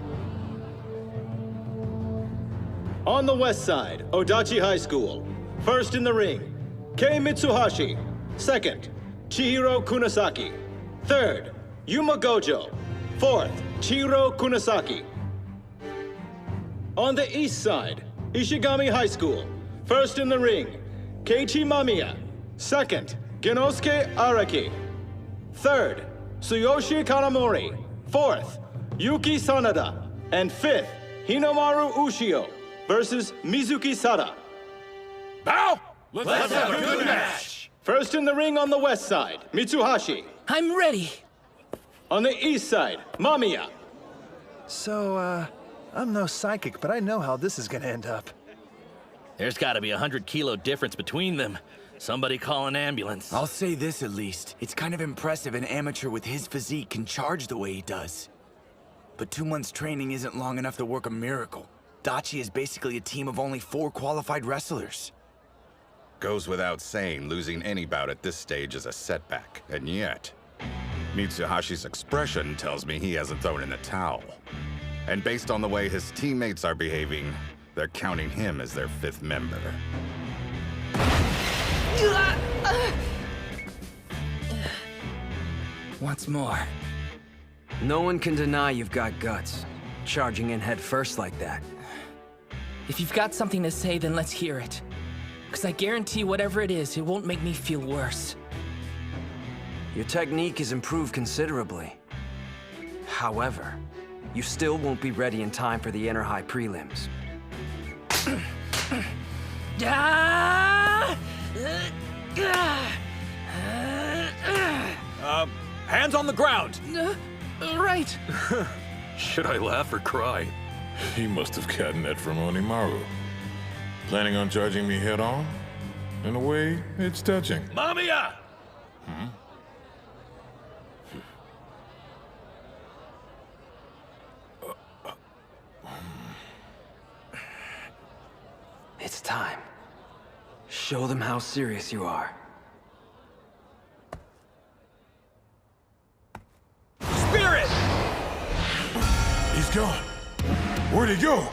On the west side, Odachi High School. First in the ring, Kei Mitsuhashi. Second, Chihiro Kunisaki. Third, Yuma Gojo. Fourth, Chihiro Kunisaki. On the east side, Ishigami High School. First in the ring, Keiichi Mamiya. Second, Genosuke Araki. Third, Tsuyoshi Kanamori. Fourth, Yuki Sanada. And fifth, Hinomaru Ushio versus Mizuki Sada. Bow! Let's have a good match! First in the ring on the west side, Mitsuhashi. I'm ready. On the east side, Mamiya. So, I'm no psychic, but I know how this is gonna end up. There's gotta be 100-kilo difference between them. Somebody call an ambulance. I'll say this at least. It's kind of impressive an amateur with his physique can charge the way he does. But 2 months training isn't long enough to work a miracle. Dachi is basically a team of only 4 qualified wrestlers. Goes without saying, losing any bout at this stage is a setback. And yet, Mitsuhashi's expression tells me he hasn't thrown in the towel. And based on the way his teammates are behaving, they're counting him as their 5th member. Once more. No one can deny you've got guts. Charging in head first like that. If you've got something to say, then let's hear it. Because I guarantee whatever it is, it won't make me feel worse. Your technique has improved considerably. However, you still won't be ready in time for the Inter High prelims. Hands on the ground! Right. Should I laugh or cry? He must have gotten that from Onimaru. Planning on charging me head on? In a way, it's touching. Mamiya! It's time. Show them how serious you are. Spirit! He's gone. Where'd he go?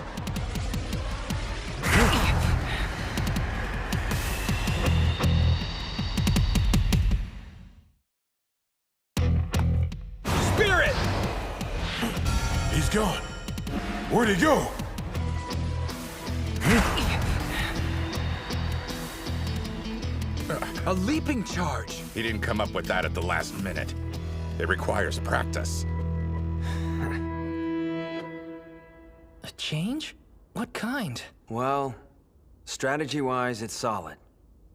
Spirit! He's gone. Where'd he go? A leaping charge. He didn't come up with that at the last minute. It requires practice. A change? What kind? Well, strategy-wise, it's solid.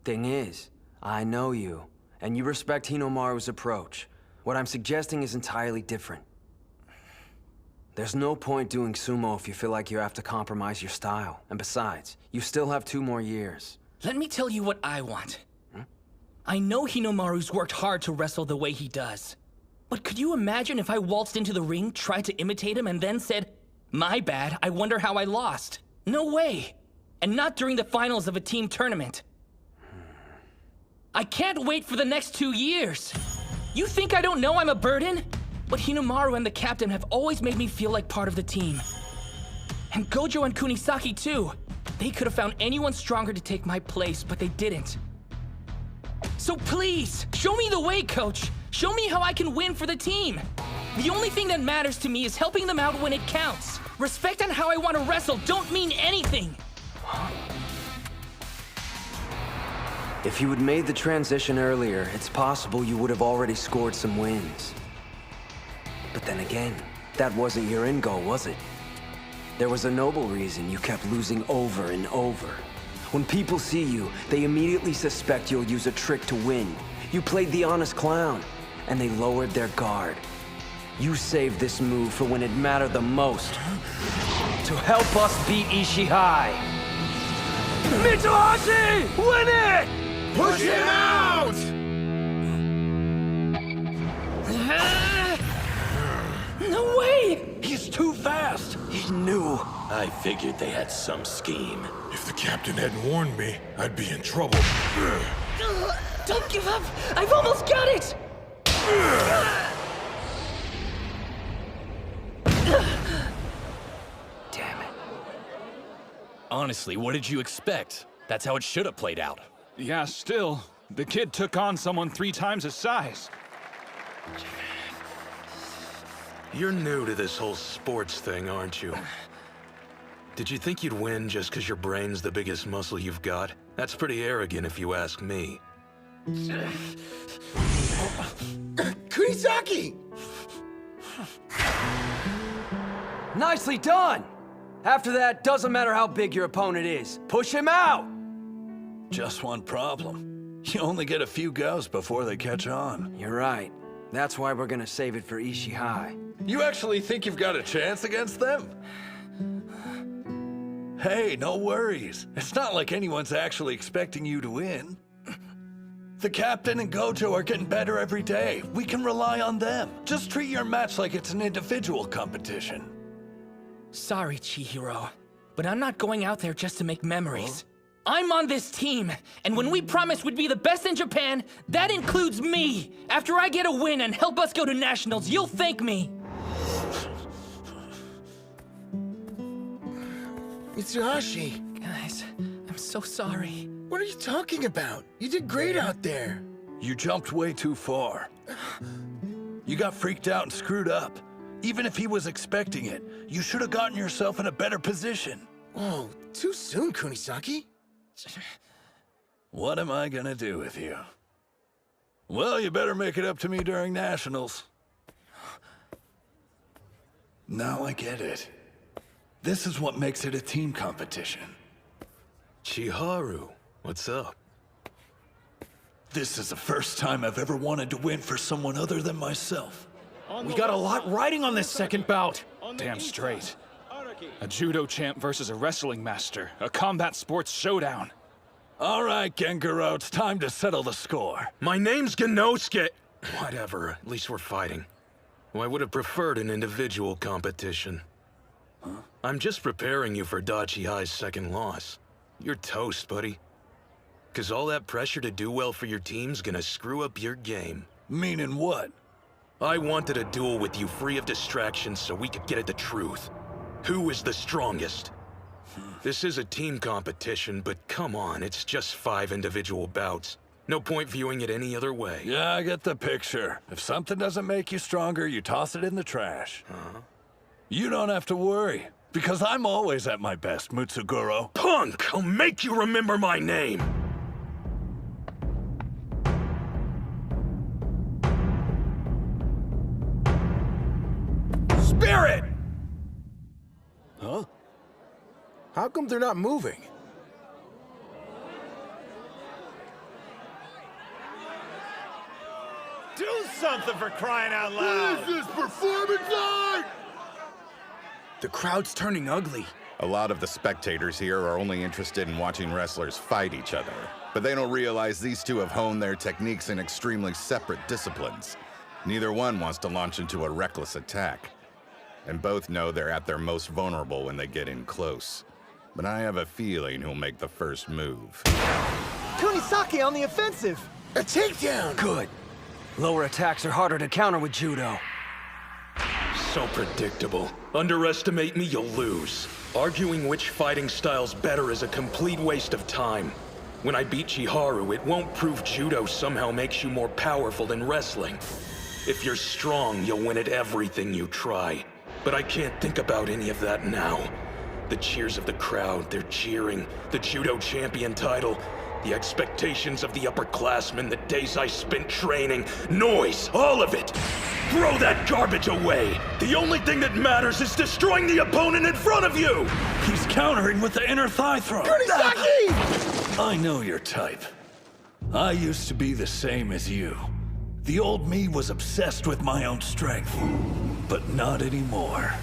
Thing is, I know you, and you respect Hinomaru's approach. What I'm suggesting is entirely different. There's no point doing sumo if you feel like you have to compromise your style. And besides, you still have 2 more years. Let me tell you what I want. I know Hinomaru's worked hard to wrestle the way he does. But could you imagine if I waltzed into the ring, tried to imitate him, and then said, "My bad, I wonder how I lost"? No way! And not during the finals of a team tournament. I can't wait for the next 2 years! You think I don't know I'm a burden? But Hinomaru and the captain have always made me feel like part of the team. And Gojo and Kunisaki too. They could have found anyone stronger to take my place, but they didn't. So please, show me the way, coach! Show me how I can win for the team! The only thing that matters to me is helping them out when it counts. Respect on how I want to wrestle don't mean anything! If you had made the transition earlier, it's possible you would have already scored some wins. But then again, that wasn't your end goal, was it? There was a noble reason you kept losing over and over. When people see you, they immediately suspect you'll use a trick to win. You played the honest clown, and they lowered their guard. You saved this move for when it mattered the most. To help us beat Ishihai. Mitsuhashi! Win it! Push him out! No way! He's too fast! He knew. I figured they had some scheme. If the captain hadn't warned me, I'd be in trouble. Don't give up! I've almost got it! Damn it. Honestly, what did you expect? That's how it should have played out. Yeah, still. The kid took on someone 3 times his size. You're new to this whole sports thing, aren't you? Did you think you'd win just because your brain's the biggest muscle you've got? That's pretty arrogant if you ask me. Kunisaki! Nicely done! After that, doesn't matter how big your opponent is. Push him out! Just one problem. You only get a few goes before they catch on. You're right. That's why we're gonna save it for Ishii High. You actually think you've got a chance against them? Hey, no worries. It's not like anyone's actually expecting you to win. The captain and Gojo are getting better every day. We can rely on them. Just treat your match like it's an individual competition. Sorry, Chihiro, but I'm not going out there just to make memories. I'm on this team, and when we promised we'd be the best in Japan, that includes me. After I get a win and help us go to nationals, you'll thank me. Mitsuhashi. Guys, I'm so sorry. What are you talking about? You did great out there. You jumped way too far. You got freaked out and screwed up. Even if he was expecting it, you should have gotten yourself in a better position. Whoa, too soon, Kunisaki. What am I gonna do with you? Well, you better make it up to me during nationals. Now I get it. This is what makes it a team competition. Chiharu, what's up? This is the first time I've ever wanted to win for someone other than myself. We got a lot riding on this second bout. Damn straight. A judo champ versus a wrestling master. A combat sports showdown. All right, Gengaro, it's time to settle the score. My name's Genosuke. Whatever, at least we're fighting. Well, I would have preferred an individual competition. I'm just preparing you for Dachi High's second loss. You're toast, buddy. 'Cause all that pressure to do well for your team's gonna screw up your game. Meaning what? I wanted a duel with you free of distractions so we could get at the truth. Who is the strongest? This is a team competition, but come on, it's just 5 individual bouts. No point viewing it any other way. Yeah, I get the picture. If something doesn't make you stronger, you toss it in the trash. You don't have to worry, because I'm always at my best, Mutsuguro. Punk! I'll make you remember my name! Spirit! Huh? How come they're not moving? Do something for crying out loud! What is this, performance art? The crowd's turning ugly. A lot of the spectators here are only interested in watching wrestlers fight each other. But they don't realize these two have honed their techniques in extremely separate disciplines. Neither one wants to launch into a reckless attack. And both know they're at their most vulnerable when they get in close. But I have a feeling who'll make the first move. Kunisaki on the offensive! A takedown! Good. Lower attacks are harder to counter with judo. So predictable. Underestimate me, you'll lose. Arguing which fighting style's better is a complete waste of time. When I beat Chiharu, it won't prove judo somehow makes you more powerful than wrestling. If you're strong, you'll win at everything you try. But I can't think about any of that now. The cheers of the crowd, they're cheering. The judo champion title. The expectations of the upperclassmen, the days I spent training. Noise, all of it. Throw that garbage away. The only thing that matters is destroying the opponent in front of you. He's countering with the inner thigh throw. Kunisaki! I know your type. I used to be the same as you. The old me was obsessed with my own strength, but not anymore.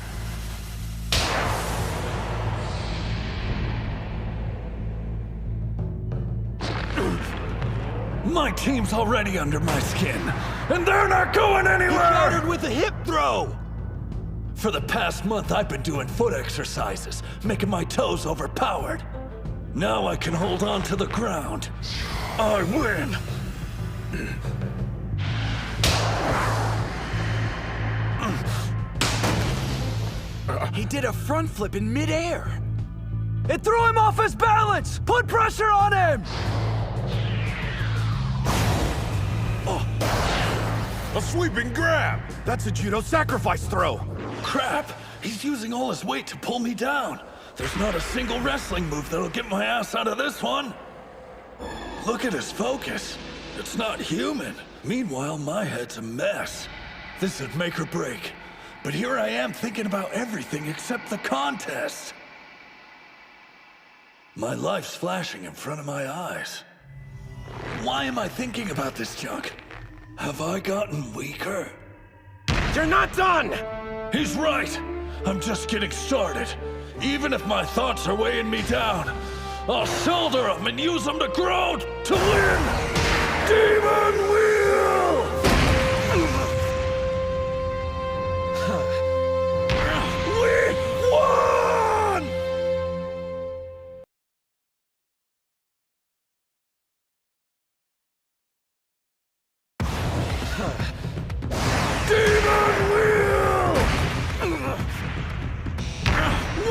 My team's already under my skin, and they're not going anywhere! He countered with a hip throw! For the past month, I've been doing foot exercises, making my toes overpowered. Now I can hold on to the ground. I win! He did a front flip in midair. It threw him off his balance! Put pressure on him! A sweeping grab! That's a judo sacrifice throw! Crap! He's using all his weight to pull me down. There's not a single wrestling move that'll get my ass out of this one. Look at his focus. It's not human. Meanwhile, my head's a mess. This would make or break. But here I am thinking about everything except the contest. My life's flashing in front of my eyes. Why am I thinking about this junk? Have I gotten weaker? You're not done! He's right! I'm just getting started. Even if my thoughts are weighing me down, I'll shoulder them and use them to grow to win! Demon Wheel! We won! Demon Wheel!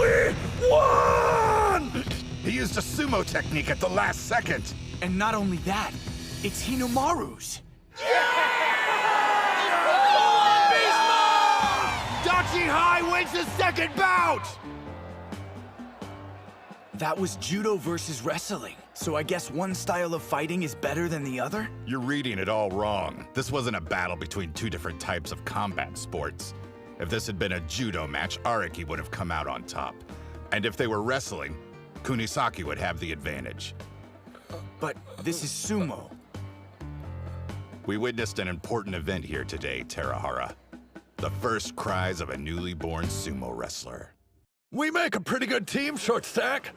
We won! He used a sumo technique at the last second. And not only that, it's Hinomaru's. Dachi High wins the second bout! That was judo versus wrestling. So I guess one style of fighting is better than the other? You're reading it all wrong. This wasn't a battle between two different types of combat sports. If this had been a judo match, Araki would have come out on top. And if they were wrestling, Kunisaki would have the advantage. But this is sumo. We witnessed an important event here today, Terahara. The first cries of a newly born sumo wrestler. We make a pretty good team, Short Stack.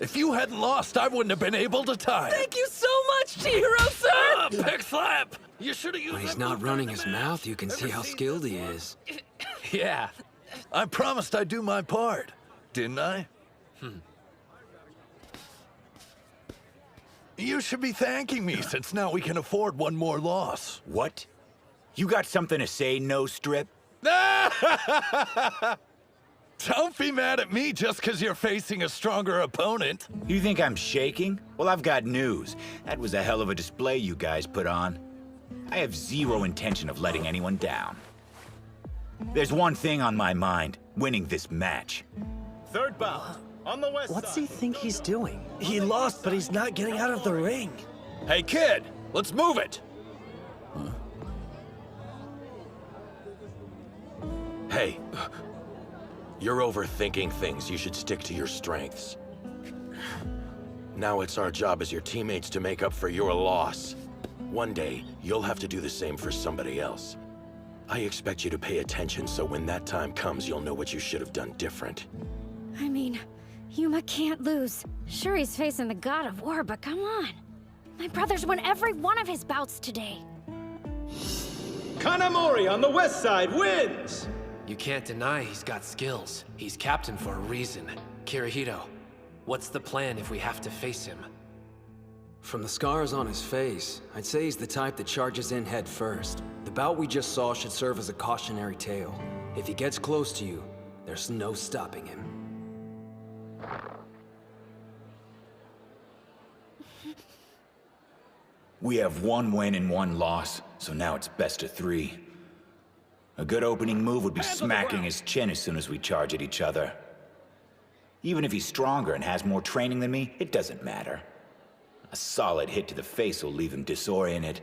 If you hadn't lost, I wouldn't have been able to tie. Thank you so much, Chihiro, sir! Pick slap! You should have used When he's that not move running on the his mat. mouth, you can see how skilled he is. Yeah. I promised I'd do my part, didn't I? You should be thanking me, since now we can afford one more loss. What? You got something to say, No Strip? Don't be mad at me just because you're facing a stronger opponent. You think I'm shaking? Well, I've got news. That was a hell of a display you guys put on. I have zero intention of letting anyone down. There's one thing on my mind, winning this match. Third bout, on the west What's side. he think he's doing? He lost, but he's not getting out of the ring. Hey, kid, let's move it. Hey, you're overthinking things. You should stick to your strengths. Now it's our job as your teammates to make up for your loss. One day, you'll have to do the same for somebody else. I expect you to pay attention so when that time comes, you'll know what you should have done different. I mean, Yuma can't lose. Sure, he's facing the god of war, but come on. My brother's won every one of his bouts today. Kanamori on the west side wins! You can't deny he's got skills. He's captain for a reason. Kirihito, what's the plan if we have to face him? From the scars on his face, I'd say he's the type that charges in head first. The bout we just saw should serve as a cautionary tale. If he gets close to you, there's no stopping him. We have one win and one loss, so now it's best of 3. A good opening move would be smacking his chin as soon as we charge at each other. Even if he's stronger and has more training than me, it doesn't matter. A solid hit to the face will leave him disoriented.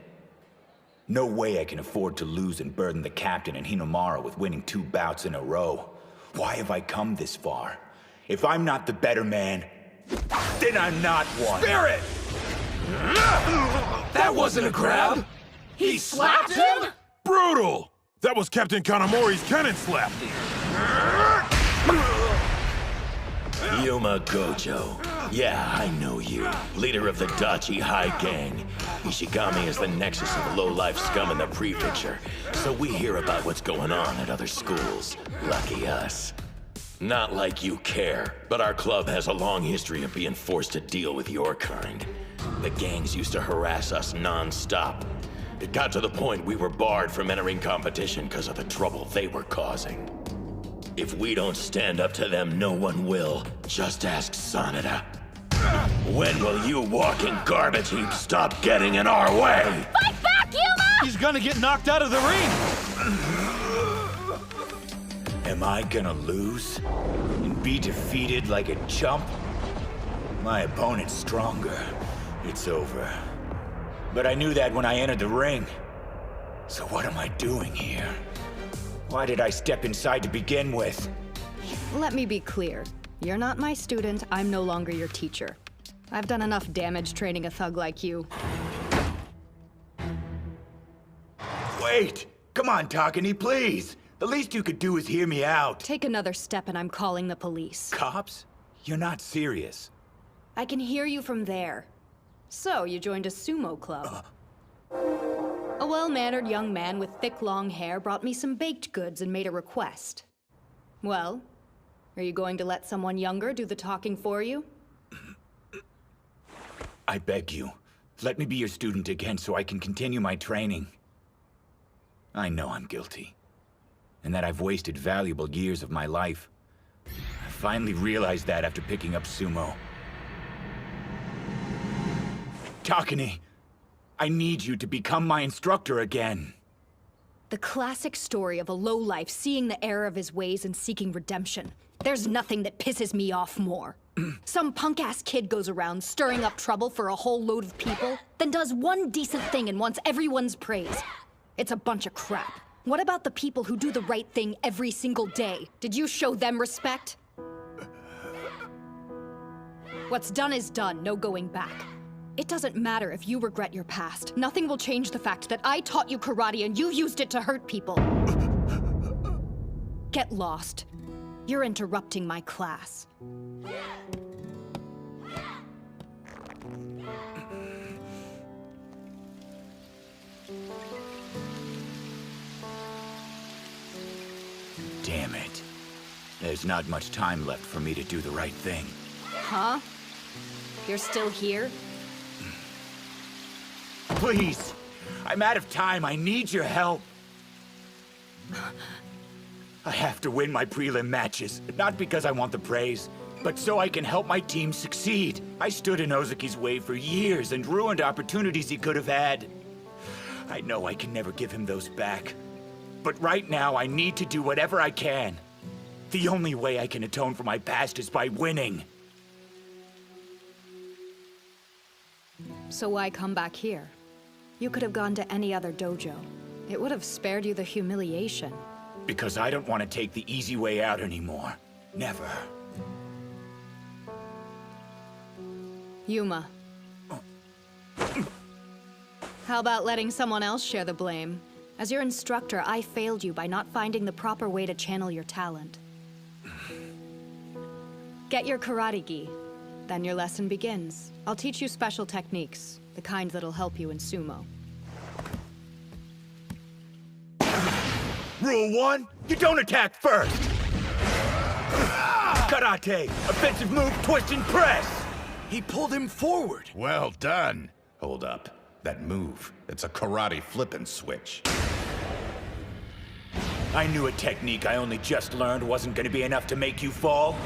No way I can afford to lose and burden the captain and Hinomaru with winning 2 bouts in a row. Why have I come this far? If I'm not the better man, then I'm not one. Spirit! That wasn't a grab! He slapped him?! Brutal! That was Captain Kanamori's cannon slap! Yuma Gojo. Yeah, I know you. Leader of the Dachi High Gang. Ishigami is the nexus of low-life scum in the prefecture, so we hear about what's going on at other schools. Lucky us. Not like you care, but our club has a long history of being forced to deal with your kind. The gangs used to harass us non-stop. It got to the point we were barred from entering competition because of the trouble they were causing. If we don't stand up to them, no one will. Just ask Sanada. When will you walking garbage heap stop getting in our way? Fight back, Yuma! He's gonna get knocked out of the ring! Am I gonna lose? And be defeated like a chump? My opponent's stronger. It's over. But I knew that when I entered the ring. So what am I doing here? Why did I step inside to begin with? Let me be clear. You're not my student, I'm no longer your teacher. I've done enough damage training a thug like you. Wait! Come on, Takane, please! The least you could do is hear me out. Take another step and I'm calling the police. Cops? You're not serious. I can hear you from there. So, you joined a sumo club. A well-mannered young man with thick, long hair brought me some baked goods and made a request. Well, are you going to let someone younger do the talking for you? I beg you, let me be your student again so I can continue my training. I know I'm guilty, and that I've wasted valuable years of my life. I finally realized that after picking up sumo. Takane, I need you to become my instructor again. The classic story of a lowlife seeing the error of his ways and seeking redemption. There's nothing that pisses me off more. Some punk-ass kid goes around stirring up trouble for a whole load of people, then does one decent thing and wants everyone's praise. It's a bunch of crap. What about the people who do the right thing every single day? Did you show them respect? What's done is done, no going back. It doesn't matter if you regret your past. Nothing will change the fact that I taught you karate and you used it to hurt people. Get lost. You're interrupting my class. Damn it. There's not much time left for me to do the right thing. Huh? You're still here? Please! I'm out of time. I need your help. I have to win my prelim matches, not because I want the praise, but so I can help my team succeed. I stood in Ozuki's way for years and ruined opportunities he could have had. I know I can never give him those back. But right now, I need to do whatever I can. The only way I can atone for my past is by winning. So why come back here? You could have gone to any other dojo. It would have spared you the humiliation. Because I don't want to take the easy way out anymore. Never. Yuma. How about letting someone else share the blame? As your instructor, I failed you by not finding the proper way to channel your talent. Get your karate gi. Then your lesson begins. I'll teach you special techniques, the kind that'll help you in sumo. Rule 1, you don't attack first! Karate, offensive move, twist and press! He pulled him forward. Well done. Hold up. That move, it's a karate flip and switch. I knew a technique I only just learned wasn't gonna be enough to make you fall.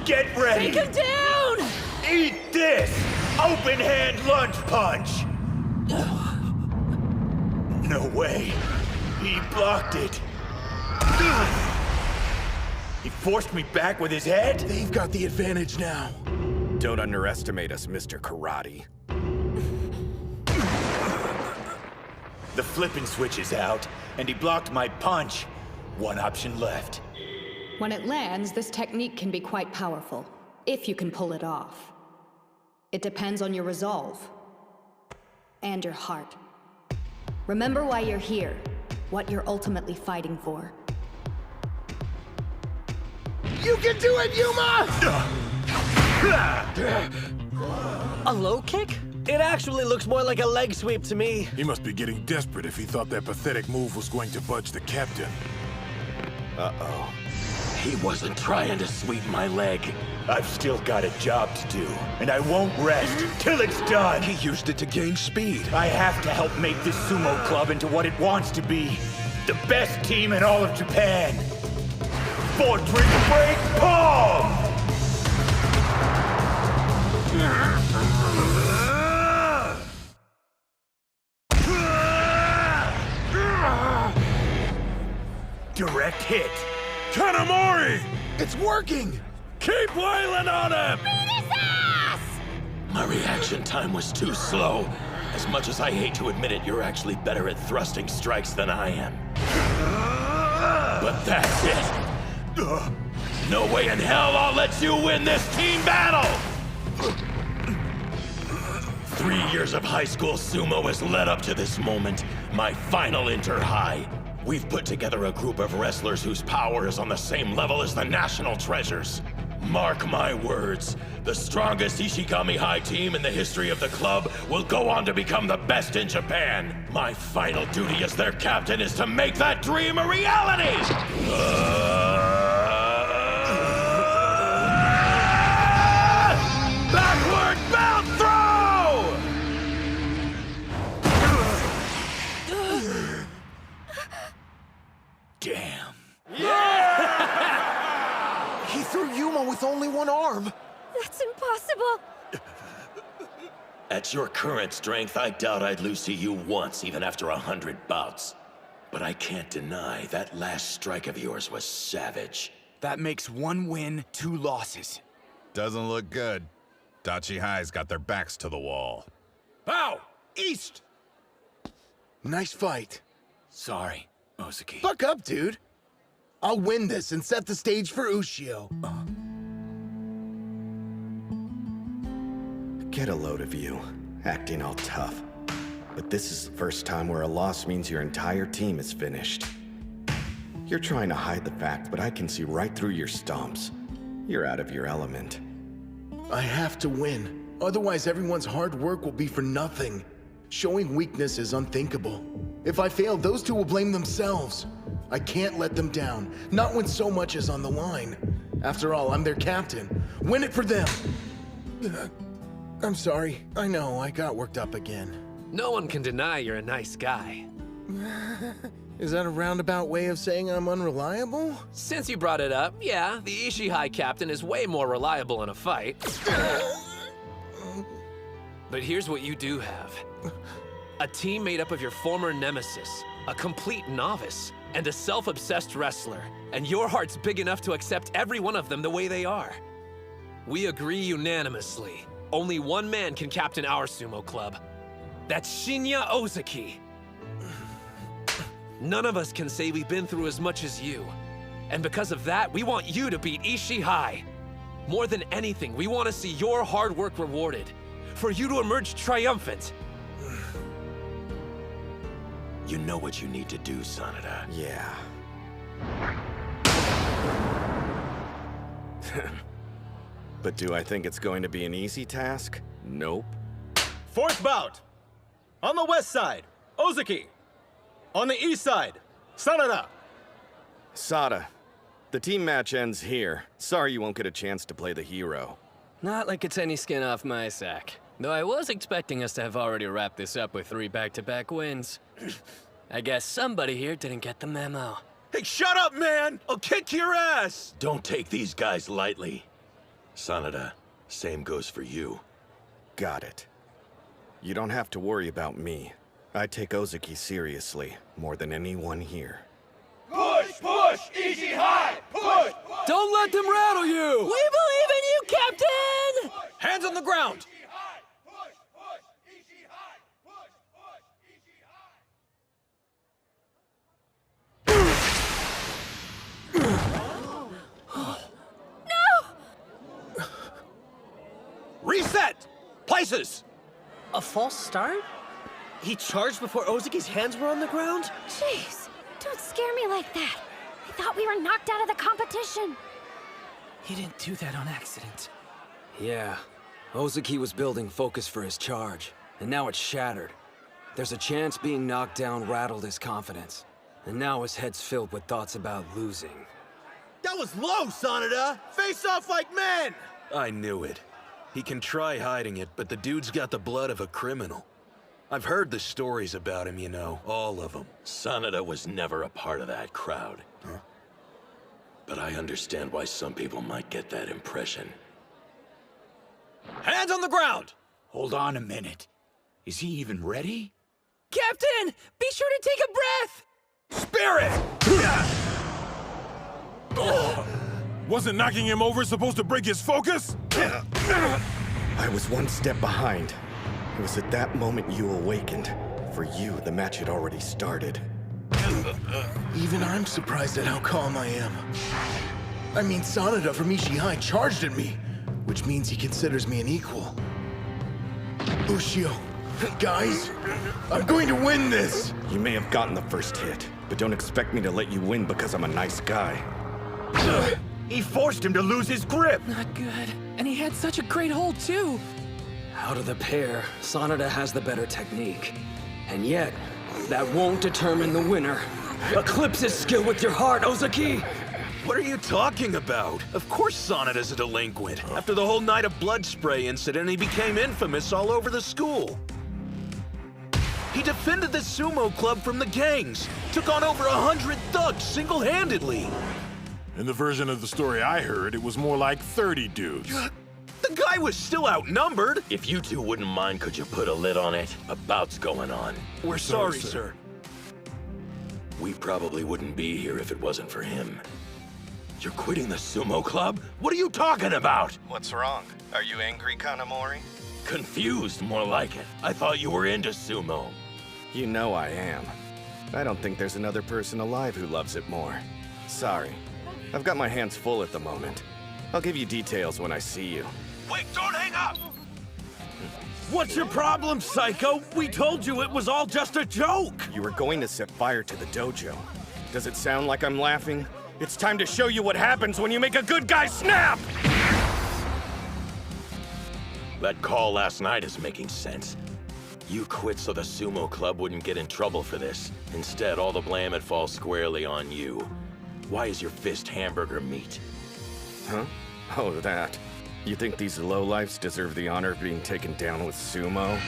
Get ready! Take him down! Eat this! Open hand lunge punch! No way. He blocked it. He forced me back with his head? They've got the advantage now. Don't underestimate us, Mr. Karate. The flip and switch is out, and he blocked my punch. One option left. When it lands, this technique can be quite powerful, if you can pull it off. It depends on your resolve. And your heart. Remember why you're here, what you're ultimately fighting for. You can do it, Yuma! A low kick? It actually looks more like a leg sweep to me. He must be getting desperate if he thought that pathetic move was going to budge the captain. Uh-oh. He wasn't trying to sweep my leg. I've still got a job to do, and I won't rest till it's done. He used it to gain speed. I have to help make this sumo club into what it wants to be. The best team in all of Japan. for Drink Break Palm! Direct hit. Kanamori! It's working! Keep wailing on him! My reaction time was too slow. As much as I hate to admit it, you're actually better at thrusting strikes than I am. But that's it. No way in hell I'll let you win this team battle! 3 years of high school sumo has led up to this moment, my final inter-high. We've put together a group of wrestlers whose power is on the same level as the national treasures. Mark my words, the strongest Ishigami High team in the history of the club will go on to become the best in Japan. My final duty as their captain is to make that dream a reality! Backward bound throw! Damn. He threw Yuma with only one arm. That's impossible. At your current strength, I doubt I'd lose to you once, even after 100 bouts. But I can't deny that last strike of yours was savage. That makes 1 win, 2 losses. Doesn't look good. Dachi High's got their backs to the wall. Bow! East! Nice fight. Sorry, Ozaki. Buck up, dude. I'll win this and set the stage for Ushio. Get a load of you, acting all tough. But this is the first time where a loss means your entire team is finished. You're trying to hide the fact, but I can see right through your stomps. You're out of your element. I have to win. Otherwise, everyone's hard work will be for nothing. Showing weakness is unthinkable. If I fail, those two will blame themselves. I can't let them down, not when so much is on the line. After all, I'm their captain. Win it for them! I'm sorry. I know, I got worked up again. No one can deny you're a nice guy. Is that a roundabout way of saying I'm unreliable? Since you brought it up, yeah, the Ishii High captain is way more reliable in a fight. But here's what you do have. A team made up of your former nemesis, a complete novice, and a self-obsessed wrestler. And your heart's big enough to accept every one of them the way they are. We agree unanimously. Only one man can captain our sumo club. That's Shinya Ozaki. None of us can say we've been through as much as you. And because of that, we want you to beat Ishii High. More than anything, we want to see your hard work rewarded. For you to emerge triumphant. You know what you need to do, Sanada. Yeah. But do I think it's going to be an easy task? Nope. 4th bout. On the west side, Ozaki. On the east side, Sanada. Sada, the team match ends here. Sorry you won't get a chance to play the hero. Not like it's any skin off my sack. Though I was expecting us to have already wrapped this up with 3 back-to-back wins. I guess somebody here didn't get the memo. Hey, shut up, man! I'll kick your ass! Don't take these guys lightly. Sanada, same goes for you. Got it. You don't have to worry about me. I take Ozaki seriously, more than anyone here. Push! Push! Ishii High! Push! Don't let them rattle you! We believe in you, Captain! Hands on the ground! Reset! Places! A false start? He charged before Ozaki's hands were on the ground? Jeez, don't scare me like that. I thought we were knocked out of the competition. He didn't do that on accident. Yeah, Ozaki was building focus for his charge, and now it's shattered. There's a chance being knocked down rattled his confidence, and now his head's filled with thoughts about losing. That was low, Sanada! Face off like men! I knew it. He can try hiding it, but the dude's got the blood of a criminal. I've heard the stories about him, you know, all of them. Sanada was never a part of that crowd. but I understand why some people might get that impression. Hands on the ground! Hold on a minute. Is he even ready? Captain, be sure to take a breath! Spirit! Wasn't knocking him over supposed to break his focus? I was one step behind. It was at that moment you awakened. For you, the match had already started. Even I'm surprised at how calm I am. I mean, Sanada from Ishihai charged at me, which means he considers me an equal. Ushio, guys, I'm going to win this! You may have gotten the first hit, but don't expect me to let you win because I'm a nice guy. He forced him to lose his grip! Not good. And he had such a great hold, too. Out of the pair, Sanada has the better technique. And yet, that won't determine the winner. Eclipse his skill with your heart, Ozaki! What are you talking about? Of course Sanada's a delinquent. After the whole Night of Blood Spray incident, he became infamous all over the school. He defended the sumo club from the gangs, took on over 100 thugs single-handedly. In the version of the story I heard, it was more like 30 dudes. The guy was still outnumbered. If you two wouldn't mind, could you put a lid on it? A bout's going on. We're sorry, sir. We probably wouldn't be here if it wasn't for him. You're quitting the sumo club? What are you talking about? What's wrong? Are you angry, Kanamori? Confused, more like it. I thought you were into sumo. You know I am. I don't think there's another person alive who loves it more. Sorry. I've got my hands full at the moment. I'll give you details when I see you. Wait, don't hang up! What's your problem, Psycho? We told you it was all just a joke! You were going to set fire to the dojo. Does it sound like I'm laughing? It's time to show you what happens when you make a good guy snap! That call last night is making sense. You quit so the sumo club wouldn't get in trouble for this. Instead, all the blame had falls squarely on you. Why is your fist hamburger meat? Huh? Oh, that. You think these lowlifes deserve the honor of being taken down with sumo?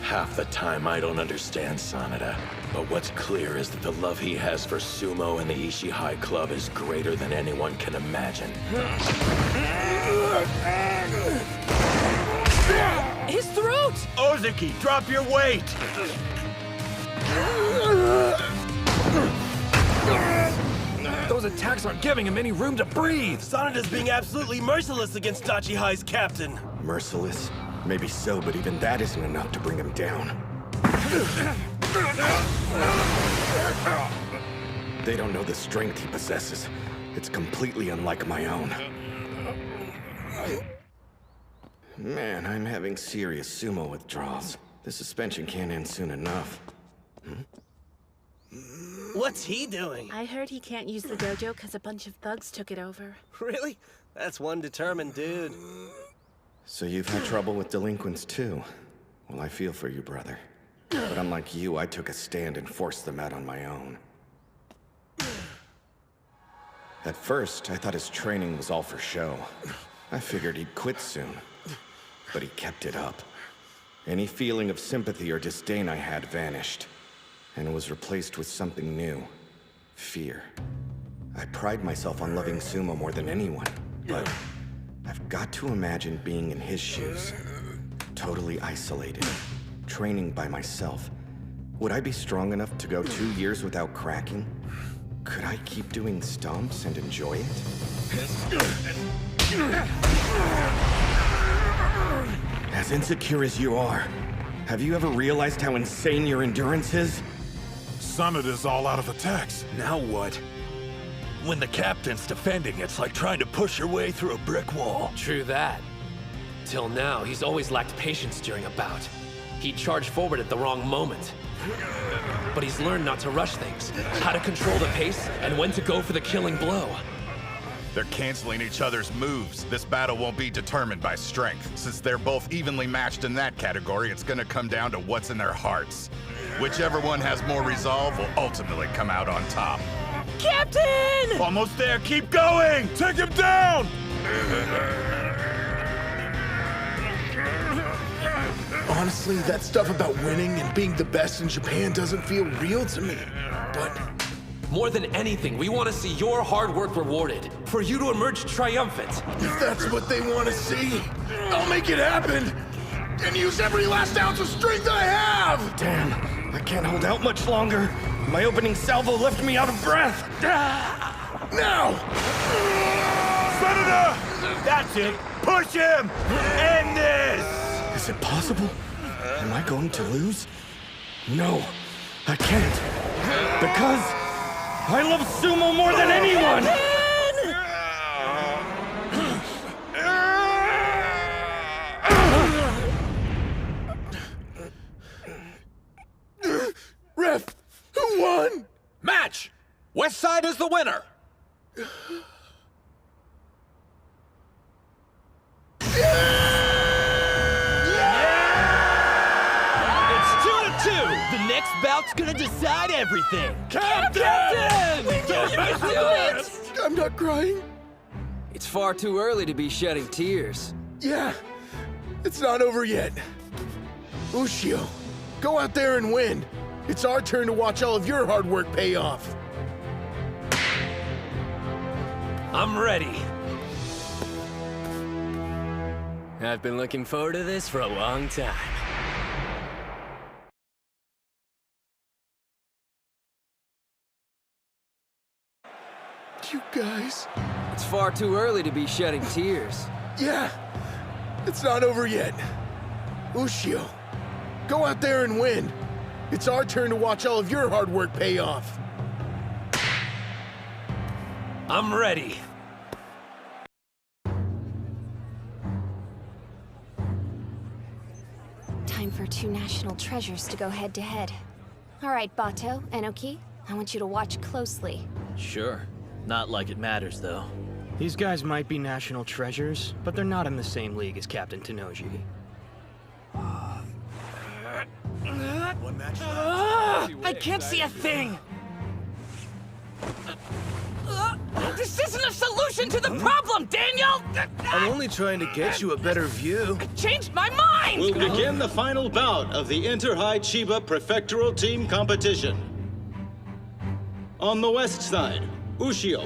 Half the time I don't understand Sanada, but what's clear is that the love he has for sumo and the Ishihai Club is greater than anyone can imagine. His throat! Ozaki, drop your weight! Those attacks aren't giving him any room to breathe! Sanada's being absolutely merciless against Dachihai's captain. Merciless? Maybe so, but even that isn't enough to bring him down. They don't know the strength he possesses. It's completely unlike my own. Man, I'm having serious sumo withdrawals. The suspension can't end soon enough. What's he doing? I heard he can't use the dojo because a bunch of thugs took it over. Really? That's one determined dude. So you've had trouble with delinquents too? Well, I feel for you, brother. But unlike you, I took a stand and forced them out on my own. At first, I thought his training was all for show. I figured he'd quit soon. But he kept it up. Any feeling of sympathy or disdain I had vanished, and was replaced with something new. Fear. I pride myself on loving sumo more than anyone, but I've got to imagine being in his shoes. Totally isolated, training by myself. Would I be strong enough to go 2 years without cracking? Could I keep doing stomps and enjoy it? As insecure as you are, have you ever realized how insane your endurance is? Sanada's all out of attacks. Now what? When the captain's defending, it's like trying to push your way through a brick wall. True that. Till now, he's always lacked patience during a bout. He'd charge forward at the wrong moment. But he's learned not to rush things, how to control the pace, and when to go for the killing blow. They're canceling each other's moves. This battle won't be determined by strength. Since they're both evenly matched in that category, it's gonna come down to what's in their hearts. Whichever one has more resolve will ultimately come out on top. Captain! Almost there, keep going! Take him down! Honestly, that stuff about winning and being the best in Japan doesn't feel real to me. But More than anything, we want to see your hard work rewarded. For you to emerge triumphant. If that's what they want to see, I'll make it happen! And use every last ounce of strength I have! Damn, I can't hold out much longer. My opening salvo left me out of breath. Now! Senator! That's it! Push him! End this! Is it possible? Am I going to lose? No, I can't. Because I love sumo more than anyone! Ref, who won? Match! West Side is the winner! It's 2-2! The next bout's gonna decide everything! Captain! We knew you could do it! I'm not crying. It's far too early to be shedding tears. Yeah, it's not over yet. Ushio, go out there and win. It's our turn to watch all of your hard work pay off. I'm ready. I've been looking forward to this for a long time. You guys. It's far too early to be shedding tears. Yeah, it's not over yet. Ushio, go out there and win. It's our turn to watch all of your hard work pay off. I'm ready. Time for two national treasures to go head-to-head. All right, Bato, Enoki, I want you to watch closely. Sure. Not like it matters, though. These guys might be national treasures, but they're not in the same league as Captain Tennoji. I can't see a thing! This isn't a solution to the problem, Daniel! I'm only trying to get you a better view. Changed my mind! We'll begin the final bout of the Inter-High Chiba Prefectural Team Competition. On the west side, Ushio.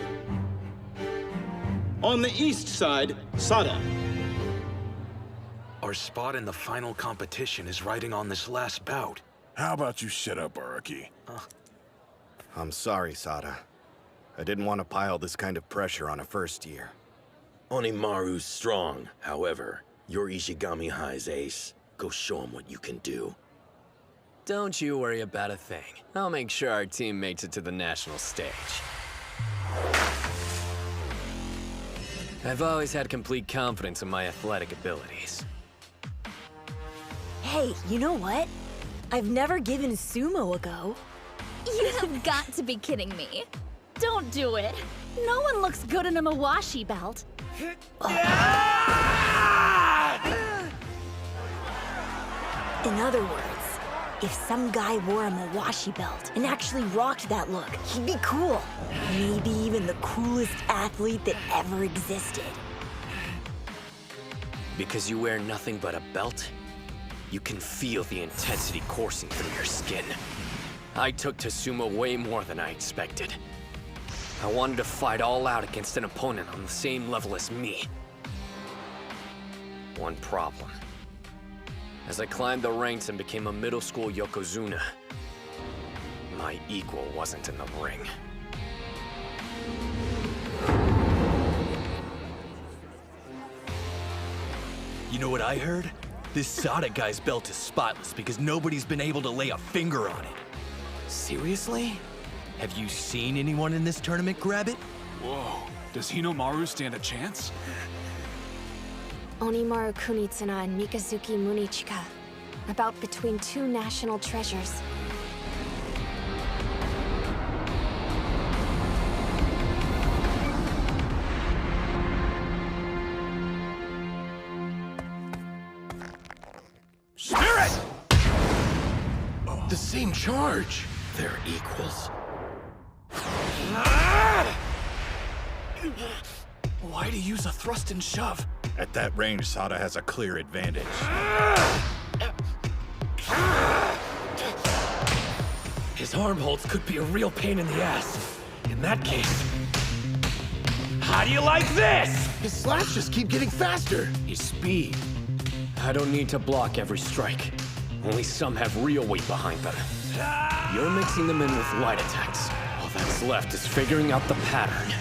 On the east side, Sada. Our spot in the final competition is riding on this last bout. How about you shut up, Araki? I'm sorry, Sada. I didn't want to pile this kind of pressure on a first year. Onimaru's strong. However, you're Ishigami High's ace. Go show him what you can do. Don't you worry about a thing. I'll make sure our team makes it to the national stage. I've always had complete confidence in my athletic abilities. Hey, you know what? I've never given sumo a go. You have got to be kidding me. Don't do it. No one looks good in a Mawashi belt. In other words, if some guy wore a Mawashi belt and actually rocked that look, he'd be cool. Maybe even the coolest athlete that ever existed. Because you wear nothing but a belt, you can feel the intensity coursing through your skin. I took to sumo way more than I expected. I wanted to fight all out against an opponent on the same level as me. One problem. As I climbed the ranks and became a middle school Yokozuna, my equal wasn't in the ring. You know what I heard? This Sada guy's belt is spotless because nobody's been able to lay a finger on it. Seriously? Have you seen anyone in this tournament grab it? Whoa, does Hinomaru stand a chance? Onimaru Kunitsuna and Mikazuki Munichika. About between two national treasures. Spirit! The same charge. They're equals. Why do you use a thrust and shove? At that range, Sada has a clear advantage. His arm holds could be a real pain in the ass. In that case, how do you like this? His slaps just keep getting faster. His speed. I don't need to block every strike. Only some have real weight behind them. You're mixing them in with light attacks. All that's left is figuring out the pattern.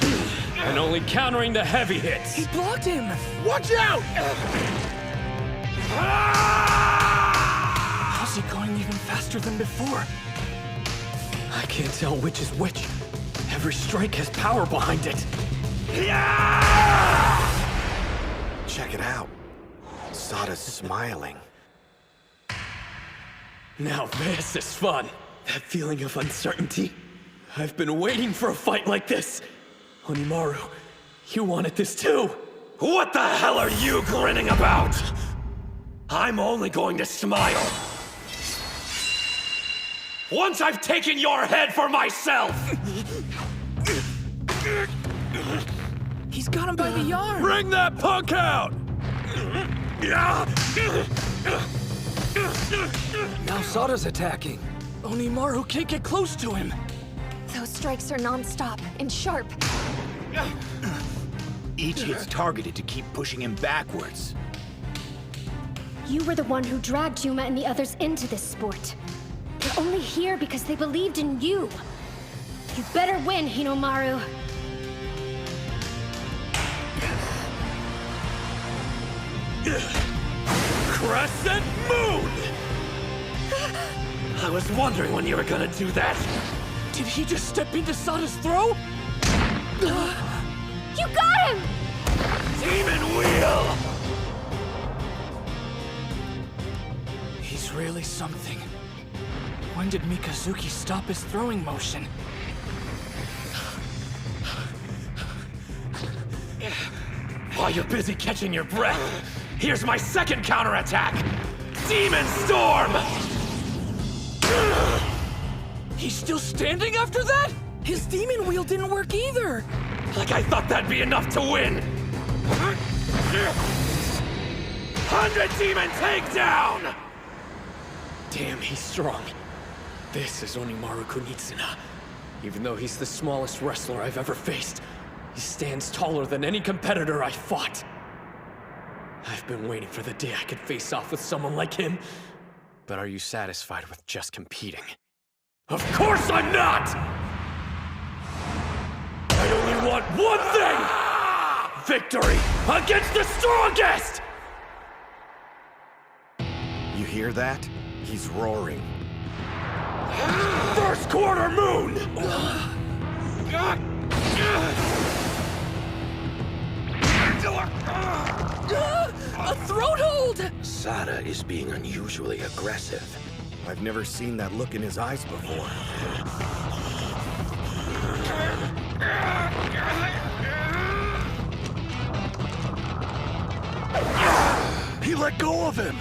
And only countering the heavy hits. He blocked him! Watch out! How's he going even faster than before? I can't tell which is which. Every strike has power behind it. Check it out. Sada's smiling. Now this is fun. That feeling of uncertainty. I've been waiting for a fight like this. Onimaru, you wanted this too. What the hell are you grinning about? I'm only going to smile once I've taken your head for myself! He's got him by the arm! Bring that punk out! Now Sada's attacking. Onimaru can't get close to him. Those strikes are non-stop and sharp. Each hit's targeted to keep pushing him backwards. You were the one who dragged Yuma and the others into this sport. They're only here because they believed in you. You better win, Hinomaru. Crescent Moon! I was wondering when you were gonna do that. Did he just step into Sada's throat? You got him! Demon Wheel! He's really something. When did Mikazuki stop his throwing motion? While you're busy catching your breath, here's my second counterattack! Demon Storm! He's still standing after that? His demon wheel didn't work either! Like I thought that'd be enough to win! 100 Demon Takedown! Damn, he's strong. This is Onimaru Kunitsuna. Even though he's the smallest wrestler I've ever faced, he stands taller than any competitor I fought. I've been waiting for the day I could face off with someone like him. But are you satisfied with just competing? Of course I'm not! I only want one thing! Victory against the strongest! You hear that? He's roaring. First quarter moon! A throat hold! Sada is being unusually aggressive. I've never seen that look in his eyes before. He let go of him!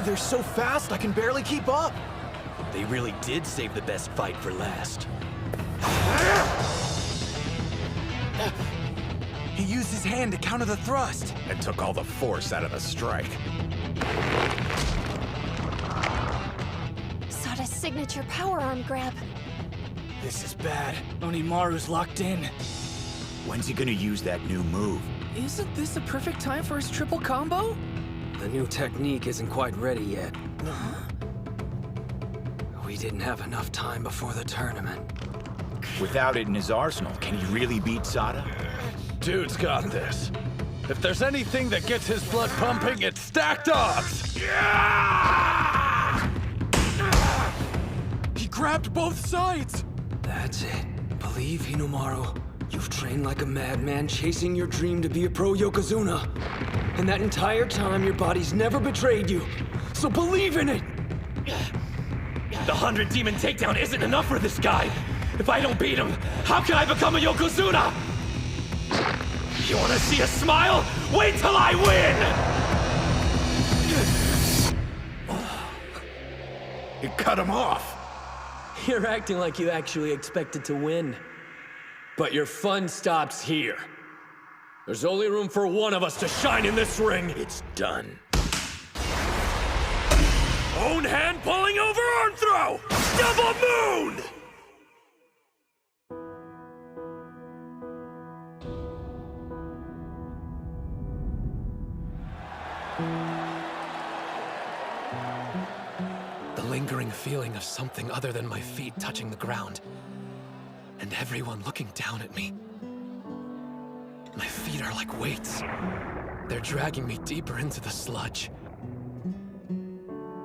They're so fast, I can barely keep up. They really did save the best fight for last. He used his hand to counter the thrust. And took all the force out of the strike. Sada's signature power arm grab. This is bad. Onimaru's locked in. When's he gonna use that new move? Isn't this a perfect time for his triple combo? The new technique isn't quite ready yet. We didn't have enough time before the tournament. Without it in his arsenal, can he really beat Sada? Dude's got this. If there's anything that gets his blood pumping, it's stacked odds! He grabbed both sides! That's it. Believe, Hinomaru. You've trained like a madman chasing your dream to be a pro Yokozuna. And that entire time, your body's never betrayed you. So believe in it! The 100 Demon Takedown isn't enough for this guy! If I don't beat him, how can I become a Yokozuna? You wanna see a smile? Wait till I win! It cut him off! You're acting like you actually expected to win. But your fun stops here. There's only room for one of us to shine in this ring. It's done. Own hand pulling over arm throw! Double moon! The lingering feeling of something other than my feet touching the ground. And everyone looking down at me. My feet are like weights. They're dragging me deeper into the sludge.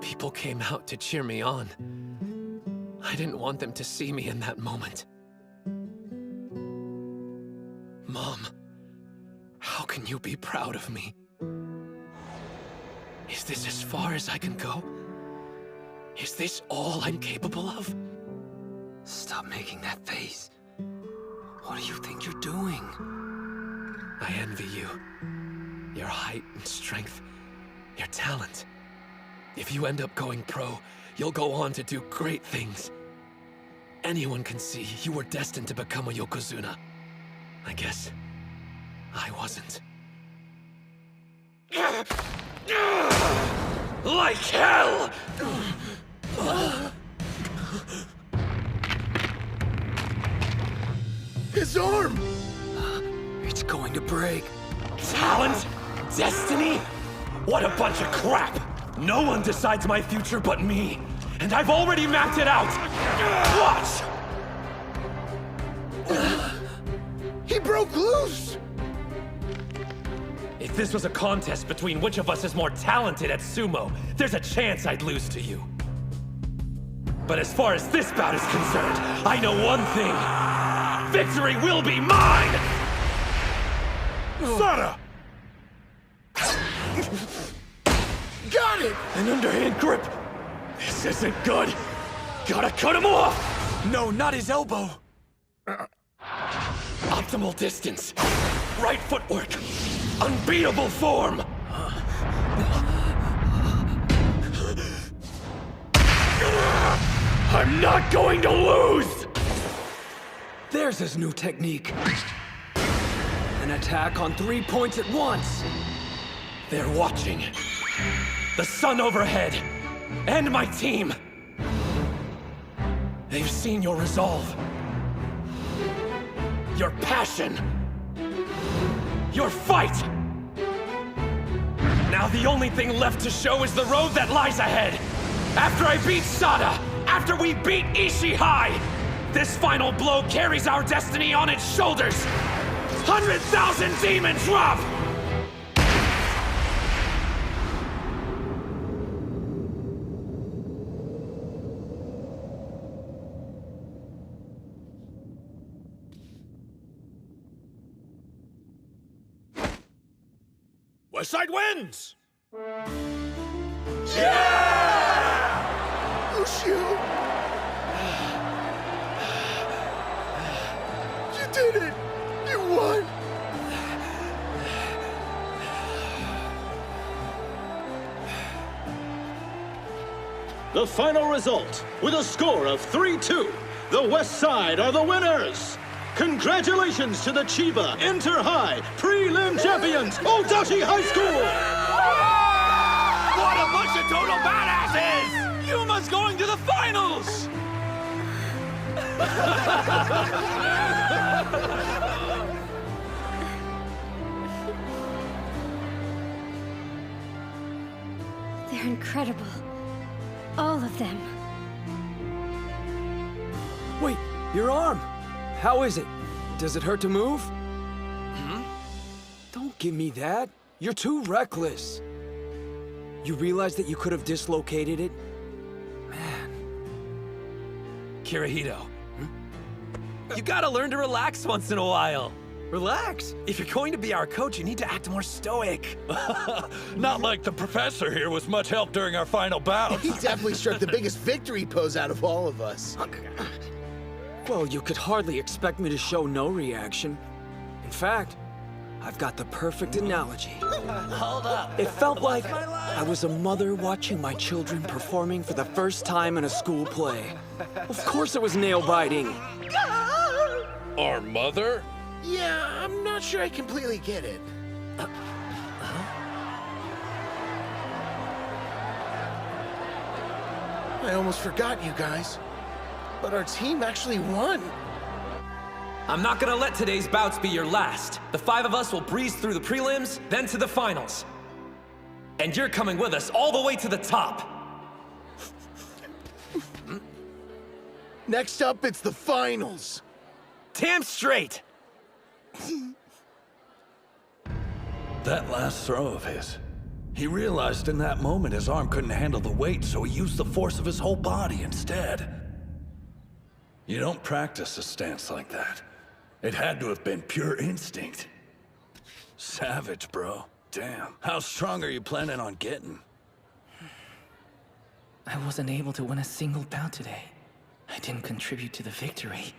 People came out to cheer me on. I didn't want them to see me in that moment. Mom, how can you be proud of me? Is this as far as I can go? Is this all I'm capable of? Stop making that face. What do you think you're doing? I envy you. Your height and strength. Your talent. If you end up going pro, you'll go on to do great things. Anyone can see you were destined to become a Yokozuna. I guess I wasn't. Like hell! His arm! It's going to break. Talent? Destiny? What a bunch of crap! No one decides my future but me. And I've already mapped it out! Watch! He broke loose! If this was a contest between which of us is more talented at sumo, there's a chance I'd lose to you. But as far as this bout is concerned, I know one thing. Victory will be mine! Sada! Got it! An underhand grip! This isn't good! Gotta cut him off! No, not his elbow! Optimal distance. Right footwork. Unbeatable form! I'm not going to lose! There's his new technique. An attack on 3 points at once. They're watching. The sun overhead. And my team. They've seen your resolve. Your passion. Your fight. Now the only thing left to show is the road that lies ahead. After I beat Sada, after we beat Ishii High, this final blow carries our destiny on its shoulders. 100,000 demons drop! Westside wins! Yeah! Lucio! You did it! You won! The final result, with a score of 3-2, the West Side are the winners! Congratulations to the Chiba Inter-High Prelim Champions, Odachi High School! What a bunch of total badasses! Yuma's going to the finals! They're incredible. All of them. Wait, your arm! How is it? Does it hurt to move? Don't give me that. You're too reckless. You realize that you could have dislocated it? Kirihito, you gotta learn to relax once in a while. Relax. If you're going to be our coach, you need to act more stoic. Not like the professor here was much help during our final bout. He definitely struck the biggest victory pose out of all of us. Well, you could hardly expect me to show no reaction. In fact, I've got the perfect analogy. Hold up. It felt like I was a mother watching my children performing for the first time in a school play. Of course it was nail-biting. Our mother? Yeah, I'm not sure I completely get it. I almost forgot you guys. But our team actually won. I'm not gonna let today's bouts be your last. The 5 of us will breeze through the prelims, then to the finals. And you're coming with us all the way to the top. Next up, it's the finals. Damn straight. That last throw of his. He realized in that moment his arm couldn't handle the weight, so he used the force of his whole body instead. You don't practice a stance like that. It had to have been pure instinct. Savage, bro. Damn. How strong are you planning on getting? I wasn't able to win a single bout today. I didn't contribute to the victory.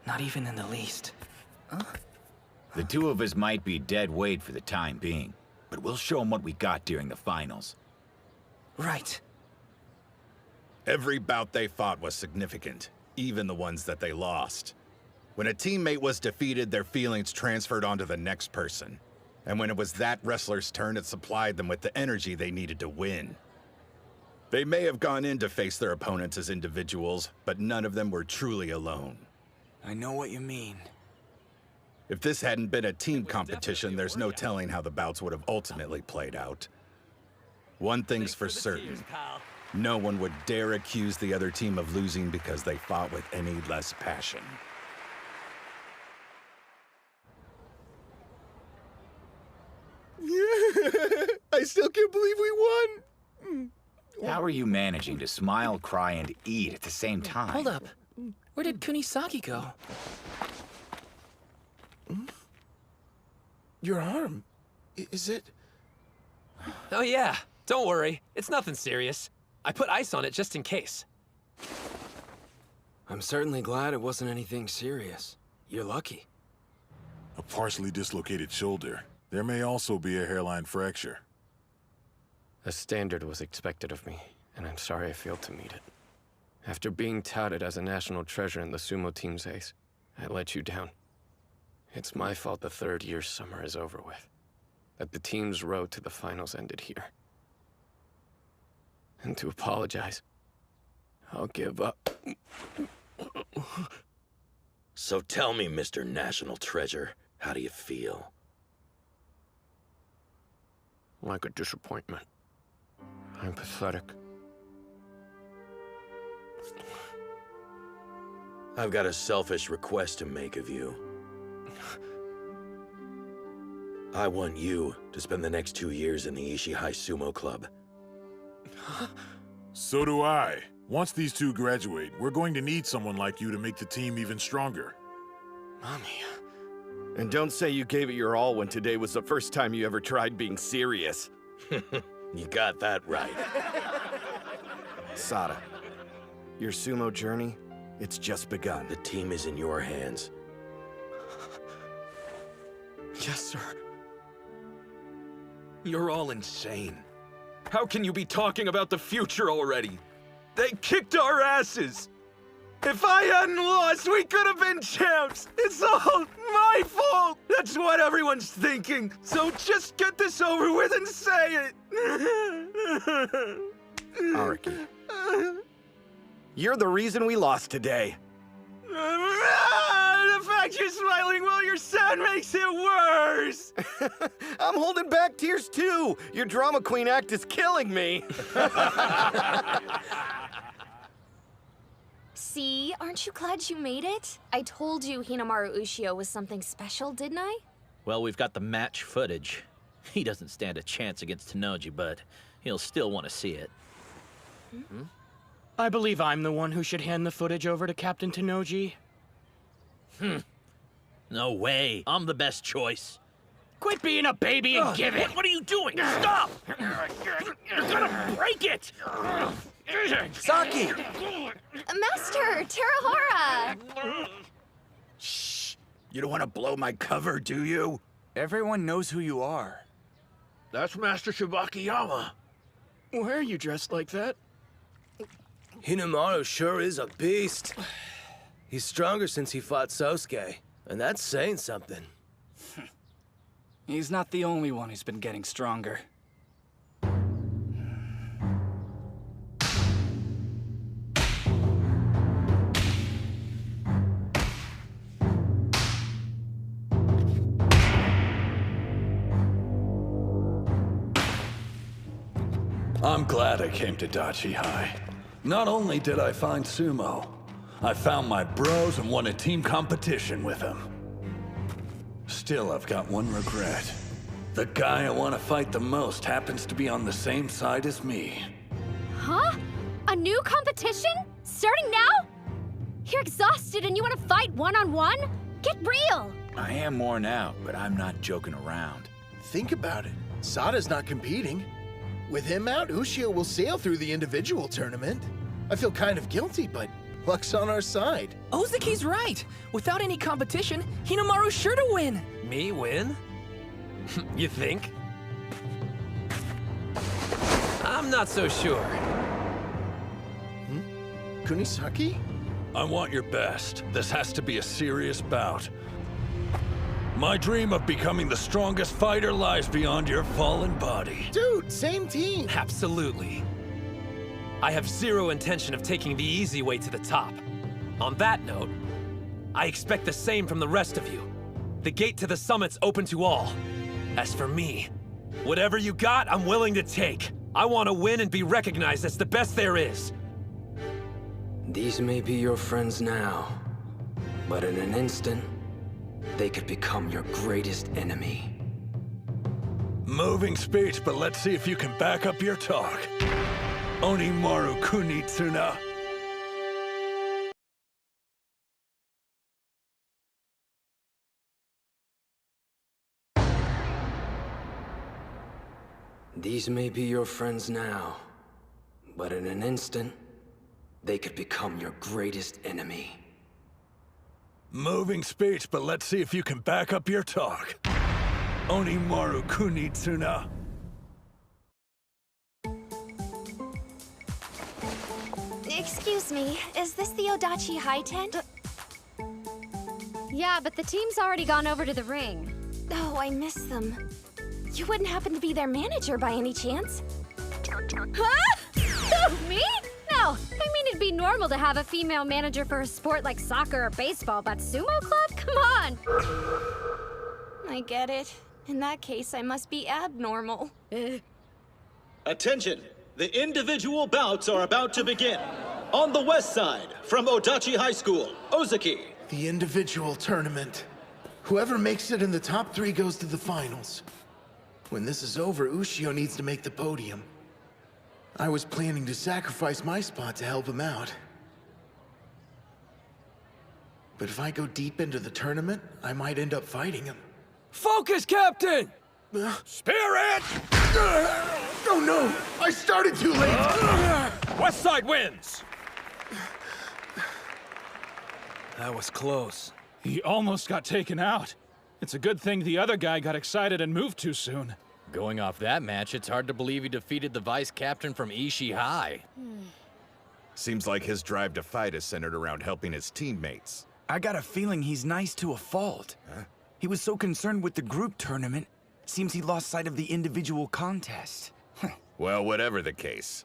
Not even in the least. Huh? The 2 of us might be dead weight for the time being, but we'll show them what we got during the finals. Right. Every bout they fought was significant, even the ones that they lost. When a teammate was defeated, their feelings transferred onto the next person. And when it was that wrestler's turn, it supplied them with the energy they needed to win. They may have gone in to face their opponents as individuals, but none of them were truly alone. I know what you mean. If this hadn't been a team competition, there's no telling how the bouts would have ultimately played out. One thing's for certain. No one would dare accuse the other team of losing because they fought with any less passion. I still can't believe we won. How are you managing to smile, cry, and eat at the same time? Hold up. Where did Kunisaki go? Your arm. Is it? Oh yeah, don't worry. It's nothing serious. I put ice on it just in case. I'm certainly glad it wasn't anything serious. You're lucky. A partially dislocated shoulder. There may also be a hairline fracture. A standard was expected of me, and I'm sorry I failed to meet it. After being touted as a national treasure in the sumo team's ace, I let you down. It's my fault the 3rd year summer is over with. That the team's road to the finals ended here. And to apologize, I'll give up. So tell me, Mr. National Treasure, how do you feel? Like a disappointment. I'm pathetic. I've got a selfish request to make of you. I want you to spend the next 2 years in the Ishihai Sumo Club. So do I. Once these 2 graduate, we're going to need someone like you to make the team even stronger. Mommy. And don't say you gave it your all when today was the first time you ever tried being serious. You got that right. Sada, your sumo journey, it's just begun. The team is in your hands. Yes, sir. You're all insane. How can you be talking about the future already? They kicked our asses! If I hadn't lost, we could have been champs! It's all my fault! That's what everyone's thinking! So just get this over with and say it! Araki, you're the reason we lost today. The fact you're smiling while you're sad makes it worse! I'm holding back tears too! Your drama queen act is killing me! See? Aren't you glad you made it? I told you Hinamaru Ushio was something special, didn't I? Well, we've got the match footage. He doesn't stand a chance against Tennoji, but he'll still want to see it. Hmm? I believe I'm the one who should hand the footage over to Captain Tennoji. No way. I'm the best choice. Quit being a baby and give it! What are you doing? Stop! You're gonna break it! Saki! Master, Terahara! Shh! You don't want to blow my cover, do you? Everyone knows who you are. That's Master Shibakiyama. Why are you dressed like that? Hinamaru sure is a beast. He's stronger since he fought Sosuke, and that's saying something. He's not the only one who's been getting stronger. I'm glad I came to Dachi High. Not only did I find sumo, I found my bros and won a team competition with them. Still, I've got one regret. The guy I want to fight the most happens to be on the same side as me. Huh? A new competition? Starting now? You're exhausted and you want to fight one-on-one? Get real! I am worn out, but I'm not joking around. Think about it. Sada's not competing. With him out, Ushio will sail through the individual tournament. I feel kind of guilty, but luck's on our side. Ozaki's right. Without any competition, Hinamaru's sure to win. Me win? You think? I'm not so sure. Kunisaki? I want your best. This has to be a serious bout. My dream of becoming the strongest fighter lies beyond your fallen body. Dude, same team. Absolutely. I have zero intention of taking the easy way to the top. On that note, I expect the same from the rest of you. The gate to the summit's open to all. As for me, whatever you got, I'm willing to take. I want to win and be recognized as the best there is. These may be your friends now, but in an instant, they could become your greatest enemy. Moving speech, but let's see if you can back up your talk. Onimaru Kunitsuna. These may be your friends now, but in an instant, they could become your greatest enemy. Moving speech, but let's see if you can back up your talk. Onimaru Kunitsuna. Excuse me, is this the Odachi High tent? Yeah, but the team's already gone over to the ring. Oh, I miss them. You wouldn't happen to be their manager by any chance? Huh? Who, me? No, I mean it'd be normal to have a female manager for a sport like soccer or baseball, but sumo club? Come on! I get it. In that case, I must be abnormal. Attention! The individual bouts are about to begin. On the west side, from Odachi High School, Ozaki. The individual tournament. Whoever makes it in the top 3 goes to the finals. When this is over, Ushio needs to make the podium. I was planning to sacrifice my spot to help him out. But if I go deep into the tournament, I might end up fighting him. Focus, Captain! Spirit! Oh no! I started too late! West Side wins! That was close. He almost got taken out. It's a good thing the other guy got excited and moved too soon. Going off that match, it's hard to believe he defeated the vice captain from Ishii High. Seems like his drive to fight is centered around helping his teammates. I got a feeling he's nice to a fault. Huh? He was so concerned with the group tournament, seems he lost sight of the individual contest. Well, whatever the case,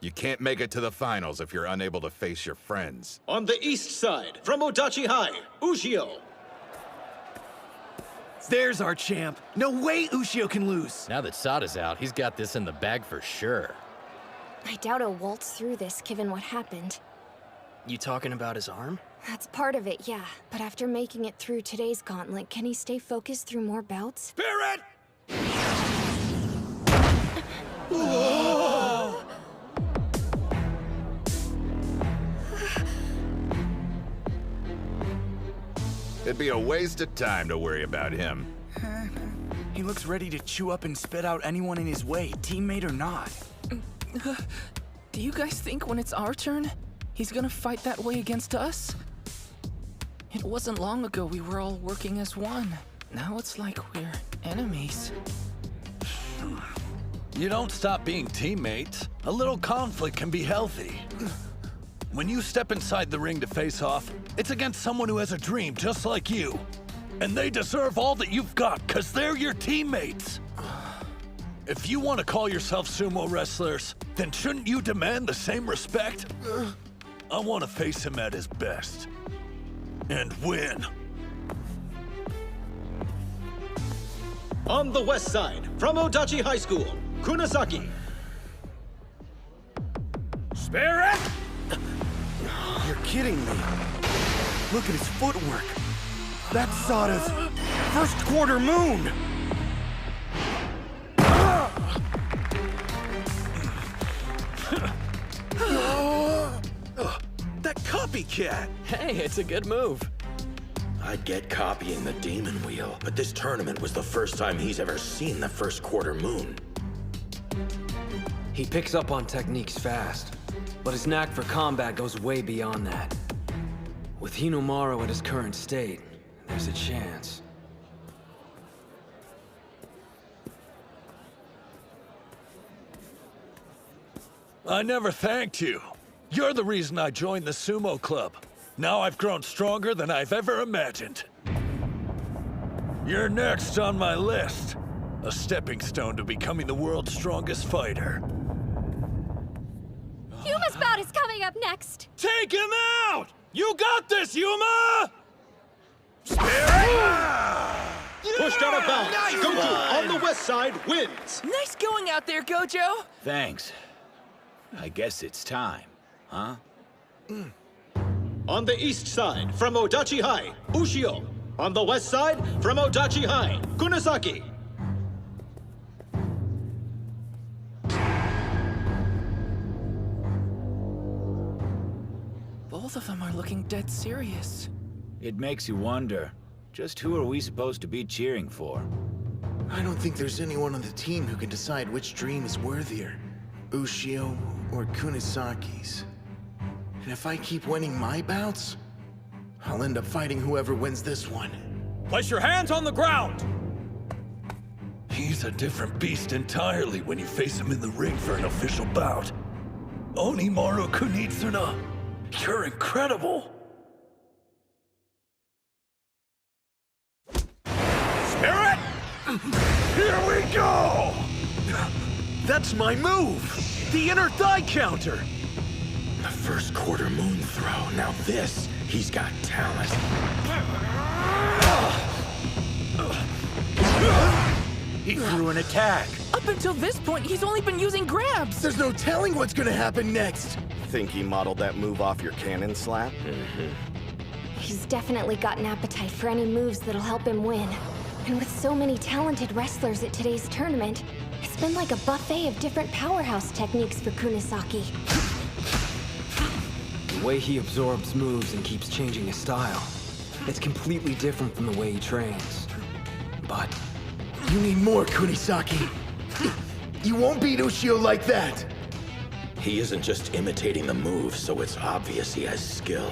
you can't make it to the finals if you're unable to face your friends. On the east side, from Odachi High, Ushio. There's our champ. No way Ushio can lose. Now that Sada's out, he's got this in the bag for sure. I doubt he'll waltz through this, given what happened. You talking about his arm? That's part of it, yeah. But after making it through today's gauntlet, can he stay focused through more bouts? Spirit! It'd be a waste of time to worry about him. He looks ready to chew up and spit out anyone in his way, teammate or not. Do you guys think when it's our turn, he's gonna fight that way against us? It wasn't long ago we were all working as one. Now it's like we're enemies. You don't stop being teammates. A little conflict can be healthy. When you step inside the ring to face off, it's against someone who has a dream just like you. And they deserve all that you've got, because they're your teammates. If you want to call yourself sumo wrestlers, then shouldn't you demand the same respect? I want to face him at his best. And win. On the west side, from Odachi High School, Kunasaki. Spirit! You're kidding me. Look at his footwork. That's Sada's first quarter moon. That copycat! Hey, it's a good move. I get copying the demon wheel, but this tournament was the first time he's ever seen the first quarter moon. He picks up on techniques fast, but his knack for combat goes way beyond that. With Hinomaru at his current state, there's a chance. I never thanked you. You're the reason I joined the sumo club. Now I've grown stronger than I've ever imagined. You're next on my list. A stepping stone to becoming the world's strongest fighter. Yuma's bout is coming up next. Take him out! You got this, Yuma! Pushed out of bounds. Gojo on the west side wins. Nice going out there, Gojo. Thanks. I guess it's time, huh? On the east side, from Odachi High, Ushio. On the west side, from Odachi High, Kunisaki. Both of them are looking dead serious. It makes you wonder, just who are we supposed to be cheering for? I don't think there's anyone on the team who can decide which dream is worthier. Ushio or Kunisaki's. And if I keep winning my bouts, I'll end up fighting whoever wins this one. Place your hands on the ground! He's a different beast entirely when you face him in the ring for an official bout. Onimaru Kunitsuna, you're incredible! Spirit! Here we go! That's my move! The inner thigh counter! The first quarter moon throw. Now this, he's got talent. He threw an attack. Up until this point, he's only been using grabs. There's no telling what's gonna happen next. Think he modeled that move off your cannon slap? He's definitely got an appetite for any moves that'll help him win. And with so many talented wrestlers at today's tournament, it's been like a buffet of different powerhouse techniques for Kunisaki. The way he absorbs moves and keeps changing his style, it's completely different from the way he trains. But you need more, Kunisaki. You won't beat Ushio like that. He isn't just imitating the moves, so it's obvious he has skill.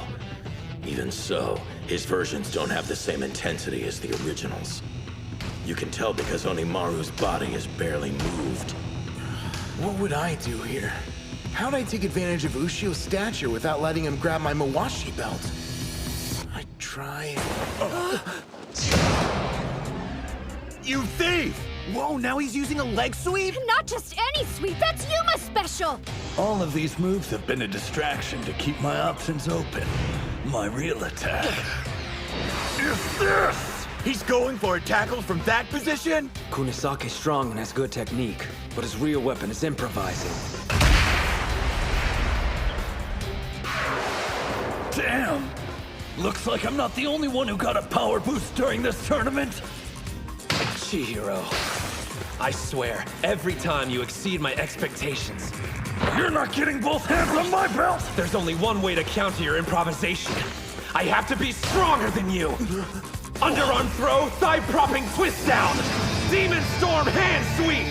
Even so, his versions don't have the same intensity as the originals. You can tell because Onimaru's body is barely moved. What would I do here? How'd I take advantage of Ushio's stature without letting him grab my Mawashi belt? I'd try... You thief! Whoa, now he's using a leg sweep? Not just any sweep, that's Yuma's special! All of these moves have been a distraction to keep my options open. My real attack is this! He's going for a tackle from that position? Kunisaki's strong and has good technique, but his real weapon is improvising. Damn! Looks like I'm not the only one who got a power boost during this tournament. Chihiro, I swear, every time you exceed my expectations. You're not getting both hands on my belt! There's only one way to counter your improvisation. I have to be stronger than you! Underarm throw, thigh propping twist down! Demon Storm hand sweep!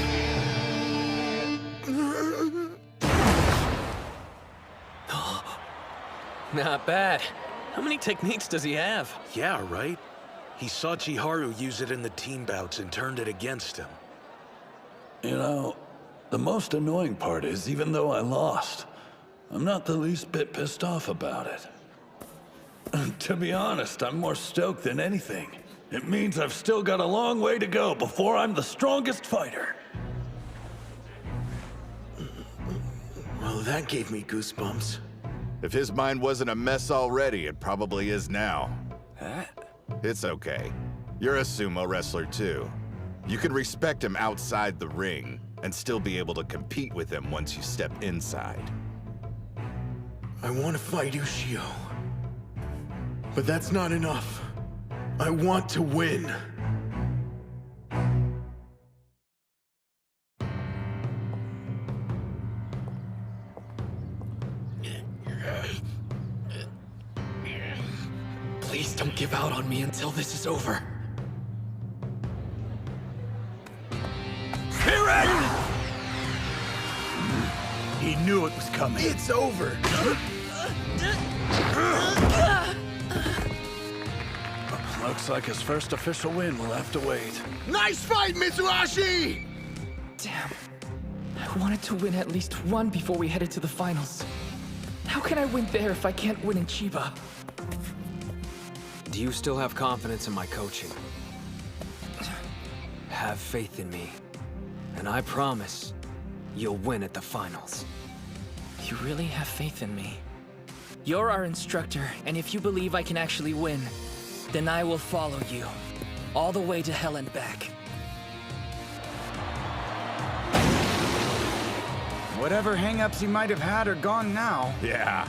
Not bad. How many techniques does he have? Yeah, right? He saw Chiharu use it in the team bouts and turned it against him. You know, the most annoying part is, even though I lost, I'm not the least bit pissed off about it. To be honest, I'm more stoked than anything. It means I've still got a long way to go before I'm the strongest fighter. Well, that gave me goosebumps. If his mind wasn't a mess already, it probably is now. Huh? It's okay. You're a sumo wrestler too. You can respect him outside the ring and still be able to compete with him once you step inside. I want to fight Ushio. But that's not enough. I want to win. Please don't give out on me until this is over. Spirit! He knew it was coming. It's over. Looks like his first official win will have to wait. Nice fight, Mitsuhashi! Damn. I wanted to win at least one before we headed to the finals. How can I win there if I can't win in Chiba? Do you still have confidence in my coaching? Have faith in me. And I promise, you'll win at the finals. You really have faith in me? You're our instructor, and if you believe I can actually win, then I will follow you. All the way to hell and back. Whatever hang-ups he might have had are gone now. Yeah.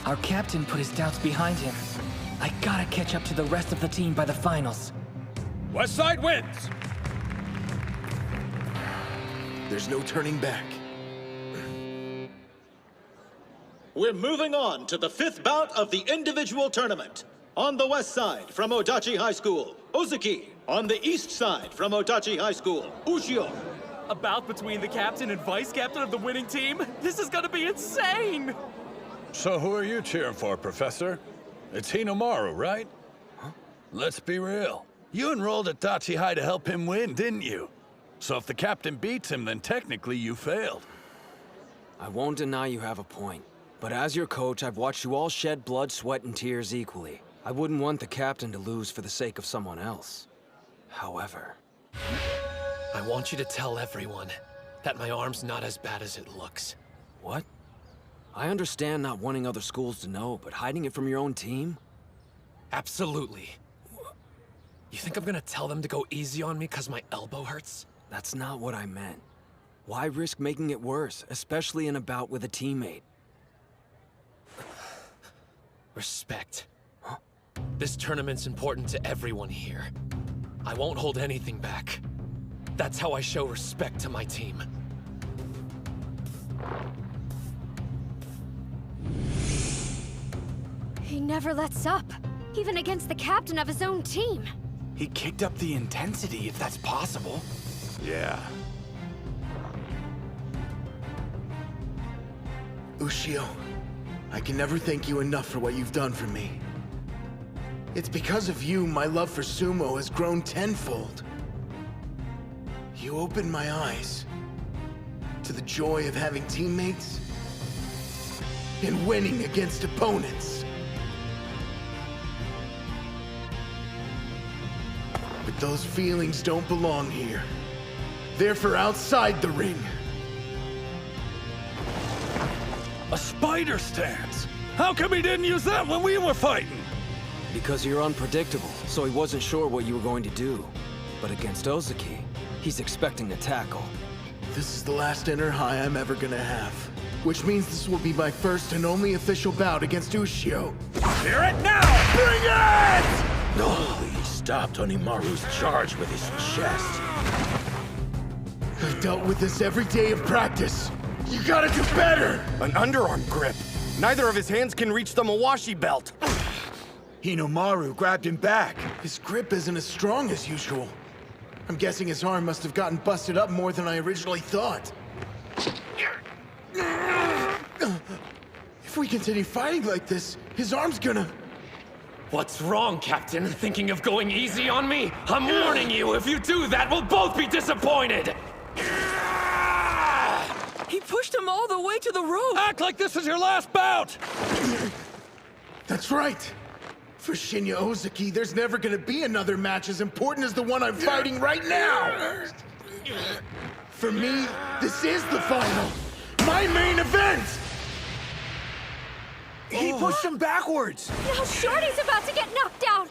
Our captain put his doubts behind him. I gotta catch up to the rest of the team by the finals. West Side wins! There's no turning back. We're moving on to the 5th bout of the individual tournament. On the west side from Odachi High School, Uzuki. On the east side from Odachi High School, Ushio. A bout between the captain and vice captain of the winning team? This is gonna be insane! So who are you cheering for, Professor? It's Hinomaru, right? Huh? Let's be real. You enrolled at Dachi High to help him win, didn't you? So if the captain beats him, then technically you failed. I won't deny you have a point. But as your coach, I've watched you all shed blood, sweat, and tears equally. I wouldn't want the captain to lose for the sake of someone else. However... I want you to tell everyone that my arm's not as bad as it looks. What? I understand not wanting other schools to know, but hiding it from your own team? Absolutely. You think I'm gonna tell them to go easy on me because my elbow hurts? That's not what I meant. Why risk making it worse, especially in a bout with a teammate? Respect. Huh? This tournament's important to everyone here. I won't hold anything back. That's how I show respect to my team. He never lets up, even against the captain of his own team. He kicked up the intensity, if that's possible. Yeah. Ushio, I can never thank you enough for what you've done for me. It's because of you my love for sumo has grown tenfold. You opened my eyes to the joy of having teammates and winning against opponents. But those feelings don't belong here. They're for outside the ring. A spider stance! How come he didn't use that when we were fighting? Because you're unpredictable, so he wasn't sure what you were going to do. But against Uzuki, he's expecting a tackle. This is the last inner high I'm ever gonna have. Which means this will be my first and only official bout against Ushio. Hear it now! Bring it! No, he stopped Onimaru's charge with his chest. I've dealt with this every day of practice. You gotta do better! An underarm grip. Neither of his hands can reach the Mawashi belt. Hinomaru grabbed him back. His grip isn't as strong as usual. I'm guessing his arm must have gotten busted up more than I originally thought. If we continue fighting like this, his arm's gonna... What's wrong, Captain? Thinking of going easy on me? I'm warning you, if you do that, we'll both be disappointed! He pushed him all the way to the rope! Act like this is your last bout! That's right! For Shinya Ozaki, there's never gonna be another match as important as the one I'm fighting right now! For me, this is the final! My main event! He pushed him backwards! Now Shorty's about to get knocked out!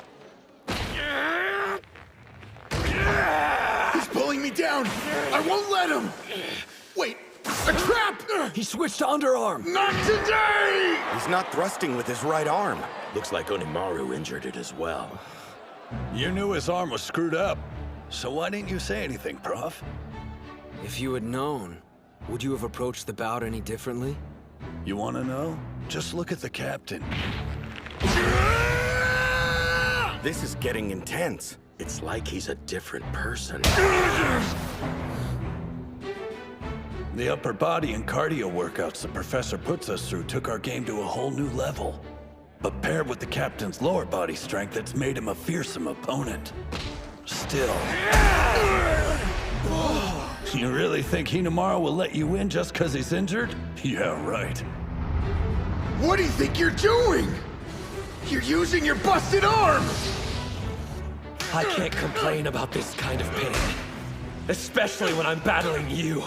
He's pulling me down! I won't let him! Wait, A trap! He switched to underarm! Not today! He's not thrusting with his right arm. Looks like Onimaru injured it as well. You knew his arm was screwed up. So why didn't you say anything, Prof? If you had known, would you have approached the bout any differently? You want to know? Just look at the captain. This is getting intense. It's like he's a different person. The upper body and cardio workouts the professor puts us through took our game to a whole new level. But paired with the captain's lower body strength, it's made him a fearsome opponent. Still. You really think Hinamaru will let you win just because he's injured? Yeah, right. What do you think you're doing? You're using your busted arm! I can't complain about this kind of pain. Especially when I'm battling you.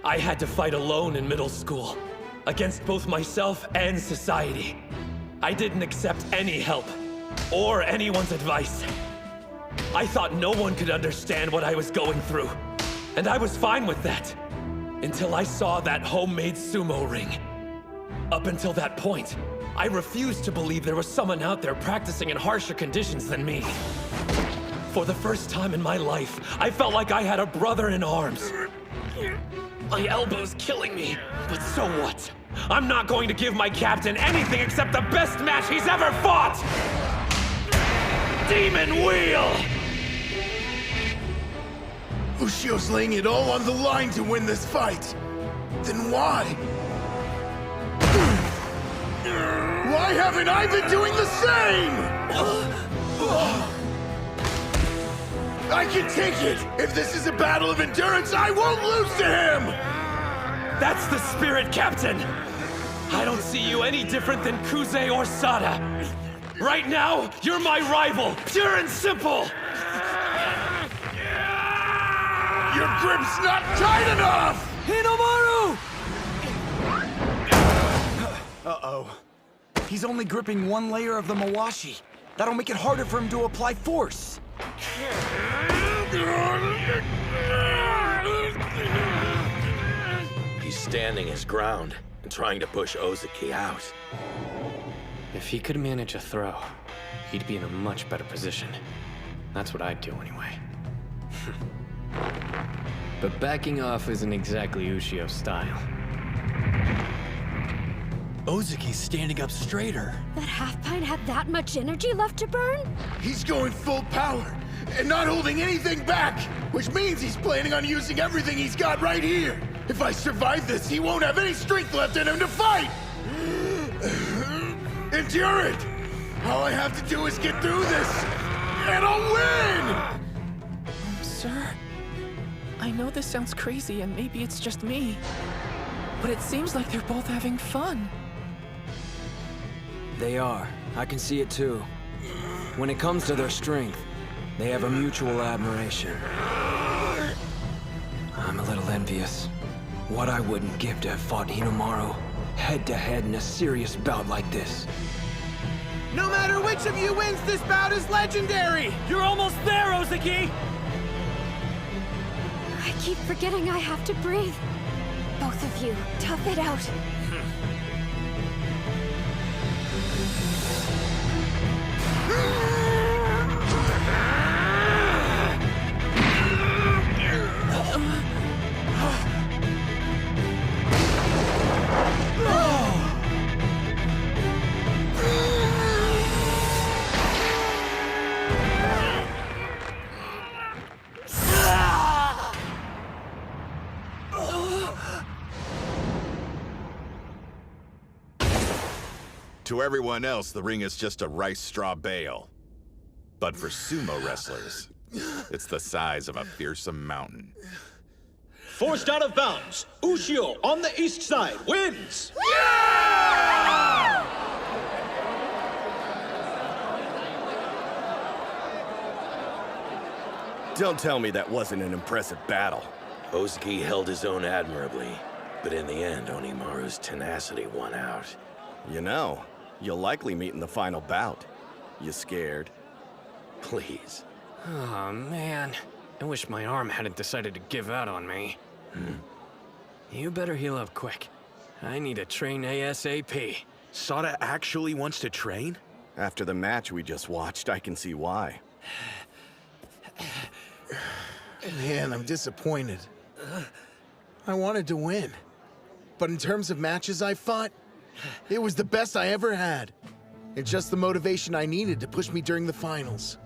I had to fight alone in middle school. Against both myself and society. I didn't accept any help. Or anyone's advice. I thought no one could understand what I was going through. And I was fine with that. Until I saw that homemade sumo ring. Up until that point, I refused to believe there was someone out there practicing in harsher conditions than me. For the first time in my life, I felt like I had a brother in arms. My elbow's killing me, but so what? I'm not going to give my captain anything except the best match he's ever fought! Demon Wheel! Ushio's laying it all on the line to win this fight. Then why? Why haven't I been doing the same? I can take it! If this is a battle of endurance, I won't lose to him! That's the spirit, Captain! I don't see you any different than Kuze or Sada. Right now, you're my rival, pure and simple! Your grip's not tight enough! Hinamaru! Uh-oh. He's only gripping one layer of the Mawashi. That'll make it harder for him to apply force. He's standing his ground and trying to push Ozaki out. If he could manage a throw, he'd be in a much better position. That's what I'd do anyway. But backing off isn't exactly Ushio's style. Ozaki's standing up straighter. That half-pint had that much energy left to burn? He's going full power and not holding anything back, which means he's planning on using everything he's got right here. If I survive this, he won't have any strength left in him to fight! Endure it! All I have to do is get through this, and I'll win! Sir, I know this sounds crazy and maybe it's just me, but it seems like they're both having fun. They are. I can see it too. When it comes to their strength, they have a mutual admiration. I'm a little envious. What I wouldn't give to have fought Hinamaru head-to-head in a serious bout like this. No matter which of you wins, this bout is legendary! You're almost there, Ozaki! I keep forgetting I have to breathe. Both of you, tough it out. To everyone else, the ring is just a rice straw bale. But for sumo wrestlers, it's the size of a fearsome mountain. Forced out of bounds, Ushio on the east side wins! Don't tell me that wasn't an impressive battle. Ozaki held his own admirably, but in the end, Onimaru's tenacity won out. You know, you'll likely meet in the final bout. You scared? Please. Oh man, I wish my arm hadn't decided to give out on me. You better heal up quick. I need to train ASAP. Sada actually wants to train? After the match we just watched, I can see why. Man, I'm disappointed. I wanted to win. But in terms of matches I fought, it was the best I ever had. And just the motivation I needed to push me during the finals.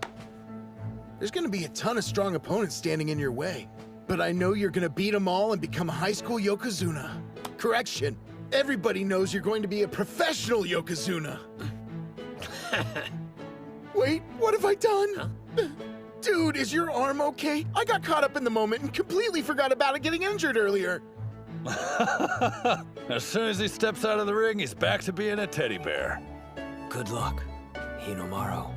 There's gonna be a ton of strong opponents standing in your way. But I know you're gonna beat them all and become a high school Yokozuna. Correction, everybody knows you're going to be a professional Yokozuna. Wait, what have I done? Dude, is your arm okay? I got caught up in the moment and completely forgot about it getting injured earlier. As soon as he steps out of the ring, he's back to being a teddy bear. Good luck, Hinomaru.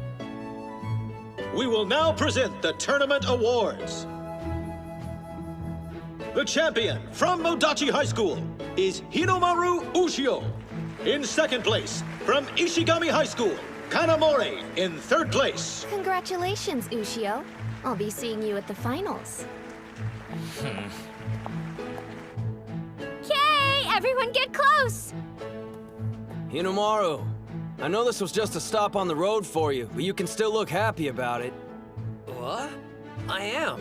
We will now present the tournament awards. The champion from Modachi High School is Hinomaru Ushio. In second place, from Ishigami High School, Kanamori in third place. Congratulations, Ushio. I'll be seeing you at the finals. Okay, everyone get close! Hinomaru, I know this was just a stop on the road for you, but you can still look happy about it. What? I am.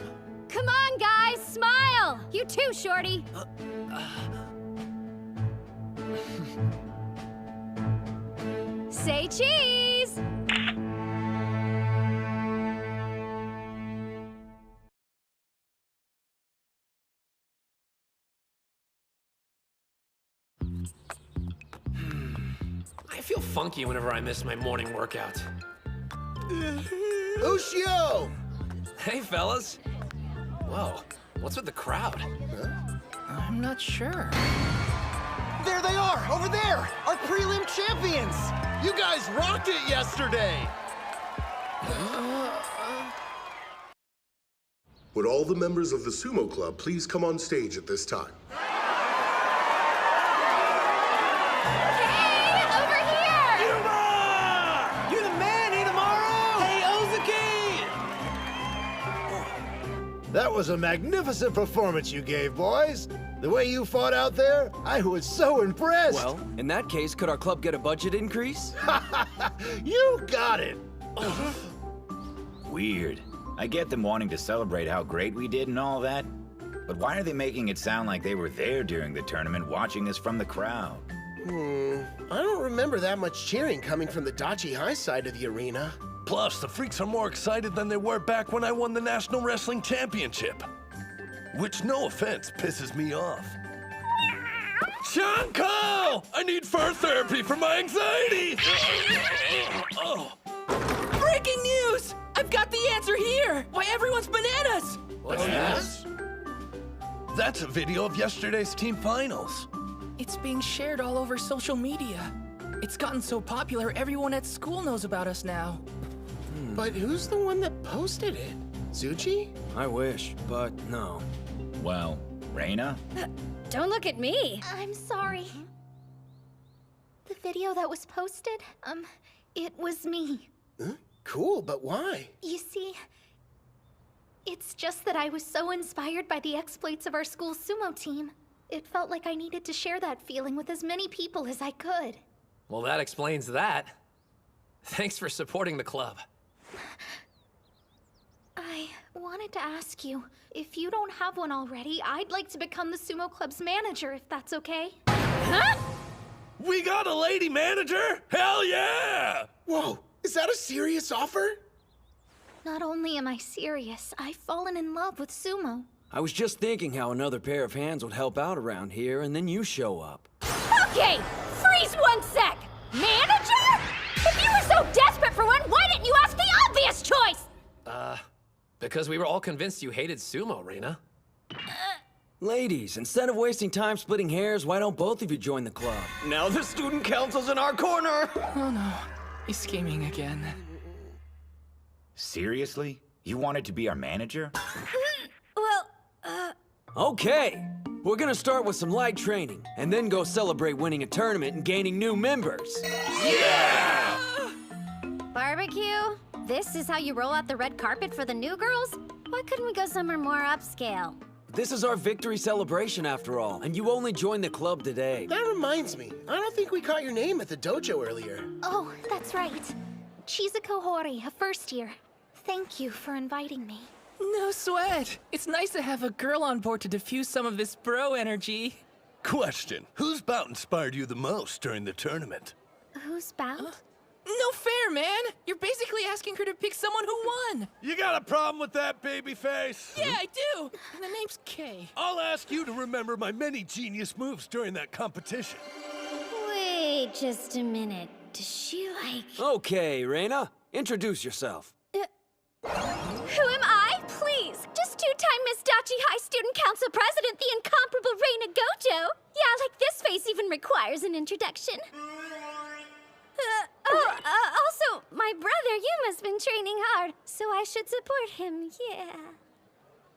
Come on, guys, smile! You too, Shorty. Say cheese! I feel funky whenever I miss my morning workout. Ushio! Hey, fellas. Whoa, what's with the crowd? I'm not sure. There they are, over there! Our prelim champions! You guys rocked it yesterday! Would all the members of the Sumo Club please come on stage at this time? That was a magnificent performance you gave, boys. The way you fought out there, I was so impressed. Well, in that case, could our club get a budget increase? You got it. Weird. I get them wanting to celebrate how great we did and all that, but why are they making it sound like they were there during the tournament watching us from the crowd? I don't remember that much cheering coming from the Dachi High side of the arena. Plus, the freaks are more excited than they were back when I won the National Wrestling Championship. Which, no offense, pisses me off. Chanko! I need fur therapy for my anxiety! Breaking news! I've got the answer here! Why everyone's bananas! What's that? That's a video of yesterday's team finals. It's being shared all over social media. It's gotten so popular, everyone at school knows about us now. But who's the one that posted it? Zuchi? I wish, but no. Well, Reina? Don't look at me. I'm sorry. The video that was posted, it was me. Huh? Cool, but why? You see, it's just that I was so inspired by the exploits of our school's sumo team. It felt like I needed to share that feeling with as many people as I could. Well, that explains that. Thanks for supporting the club. I wanted to ask you, if you don't have one already, I'd like to become the Sumo Club's manager, if that's okay. Huh? We got a lady manager? Hell yeah! Whoa, is that a serious offer? Not only am I serious, I've fallen in love with sumo. I was just thinking how another pair of hands would help out around here, and then you show up. Okay, freeze 1 sec! Manager? If you were so desperate for one, why didn't you ask the obvious choice? Because we were all convinced you hated sumo, Reina. Ladies, instead of wasting time splitting hairs, why don't both of you join the club? Now the student council's in our corner! Oh no, he's scheming again. Seriously? You wanted to be our manager? Okay, we're gonna start with some light training, and then go celebrate winning a tournament and gaining new members. Yeah! Barbecue? This is how you roll out the red carpet for the new girls? Why couldn't we go somewhere more upscale? This is our victory celebration after all, and you only joined the club today. That reminds me, I don't think we caught your name at the dojo earlier. Oh, that's right. Chizuko Hori, a first year. Thank you for inviting me. No sweat. It's nice to have a girl on board to diffuse some of this bro energy. Question. Whose bout inspired you the most during the tournament? Whose bout? No fair, man! You're basically asking her to pick someone who won! You got a problem with that, babyface? Yeah, I do! And the name's Kay. I'll ask you to remember my many genius moves during that competition. Wait just a minute. Does she like... Okay, Reina, introduce yourself. Who am I? Please! Just two-time Miss Dachi High Student Council President, the incomparable Reina Gojo! Yeah, like this face even requires an introduction. Also, my brother Yuma's been training hard, so I should support him, yeah.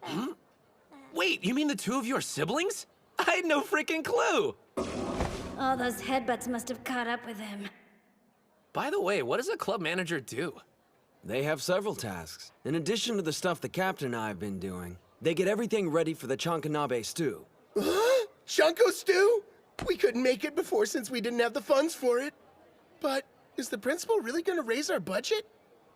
Huh? Wait, you mean the two of you are siblings? I had no freaking clue! All those headbutts must have caught up with him. By the way, what does a club manager do? They have several tasks. In addition to the stuff the captain and I have been doing, they get everything ready for the Chankanabe stew. Huh? Shanko stew? We couldn't make it before since we didn't have the funds for it. But is the principal really gonna raise our budget?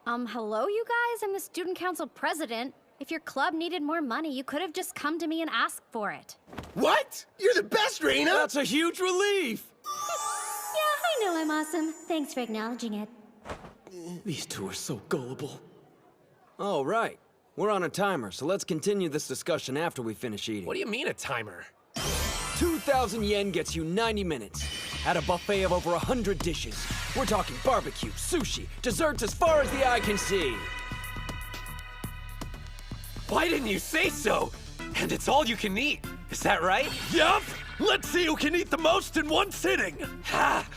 Hello, you guys? I'm the student council president. If your club needed more money, you could have just come to me and asked for it. What? You're the best, Reina! That's a huge relief! Yeah, I know I'm awesome. Thanks for acknowledging it. These two are so gullible. All right. We're on a timer, so let's continue this discussion after we finish eating. What do you mean a timer? 2,000 yen gets you 90 minutes. At a buffet of over 100 dishes. We're talking barbecue, sushi, desserts as far as the eye can see. Why didn't you say so? And it's all you can eat. Is that right? Yup! Let's see who can eat the most in one sitting! Ha!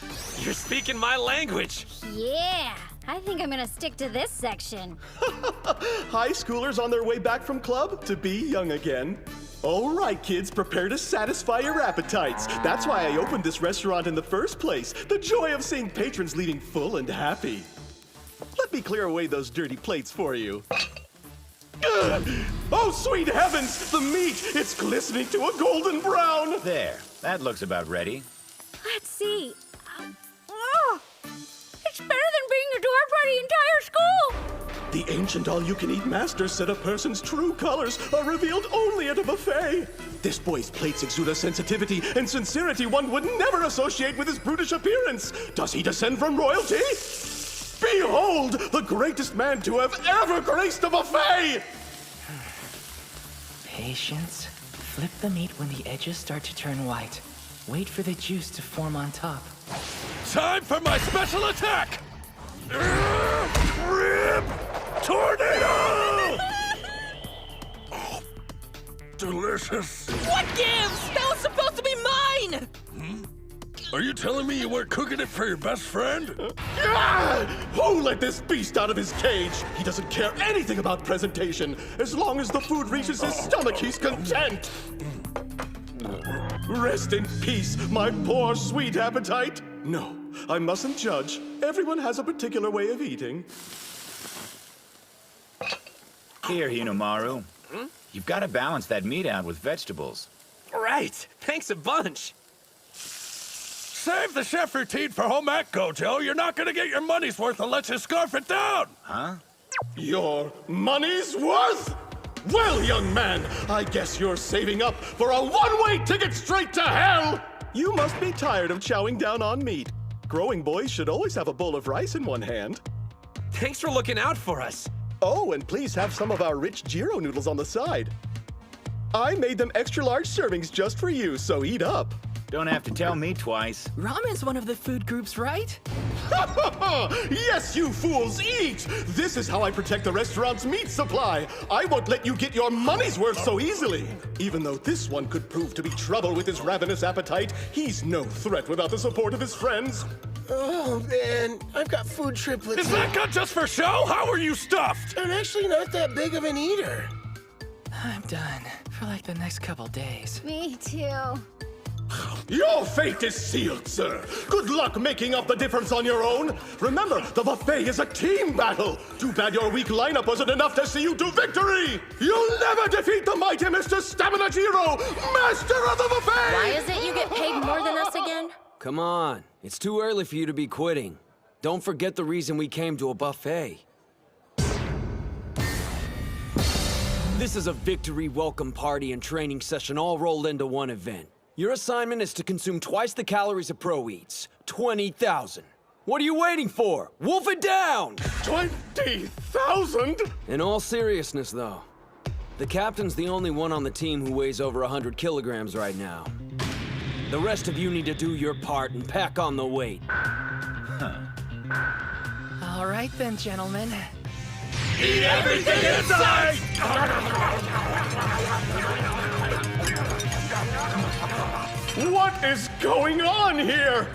You're speaking my language! Yeah! I think I'm gonna stick to this section. High schoolers on their way back from club to be young again. All right, kids, prepare to satisfy your appetites. That's why I opened this restaurant in the first place. The joy of seeing patrons leaving full and happy. Let me clear away those dirty plates for you. Ugh! Oh, sweet heavens! The meat! It's glistening to a golden brown! There. That looks about ready. Let's see. It's better than being the door for the entire school! The ancient all-you-can-eat master said a person's true colors are revealed only at a buffet. This boy's plates exude a sensitivity and sincerity one would never associate with his brutish appearance. Does he descend from royalty? Behold, the greatest man to have ever graced a buffet! Patience. Flip the meat when the edges start to turn white. Wait for the juice to form on top. Time for my special attack! Rib Tornado! Oh, delicious. What gives? That was supposed to be mine! Are you telling me you weren't cooking it for your best friend? Who let this beast out of his cage? He doesn't care anything about presentation. As long as the food reaches his stomach, he's content. Rest in peace, my poor sweet appetite. No, I mustn't judge. Everyone has a particular way of eating. Here, Hinomaru. You've got to balance that meat out with vegetables. Right. Thanks a bunch. Save the chef routine for home ec, Gojo. You're not gonna get your money's worth unless you scarf it down. Huh? Your money's worth? Well, young man, I guess you're saving up for a one-way ticket straight to hell! You must be tired of chowing down on meat. Growing boys should always have a bowl of rice in one hand. Thanks for looking out for us. Oh, and please have some of our rich Jiro noodles on the side. I made them extra-large servings just for you, so eat up. Don't have to tell me twice. Ramen's one of the food groups, right? Yes, you fools, eat! This is how I protect the restaurant's meat supply. I won't let you get your money's worth so easily. Even though this one could prove to be trouble with his ravenous appetite, he's no threat without the support of his friends. Oh, man, I've got food triplets. Is that gun just for show? How are you stuffed? I'm actually not that big of an eater. I'm done for like the next couple days. Me too. Your fate is sealed, sir. Good luck making up the difference on your own. Remember, the buffet is a team battle. Too bad your weak lineup wasn't enough to see you to victory. You'll never defeat the mighty Mr. Stamina Jiro, master of the buffet! Why is it you get paid more than us again? Come on, it's too early for you to be quitting. Don't forget the reason we came to a buffet. This is a victory welcome party and training session all rolled into one event. Your assignment is to consume twice the calories a pro eats. 20,000. What are you waiting for? Wolf it down! 20,000? In all seriousness, though, the captain's the only one on the team who weighs over 100 kilograms right now. The rest of you need to do your part and pack on the weight. All right then, gentlemen. Eat everything inside! What is going on here?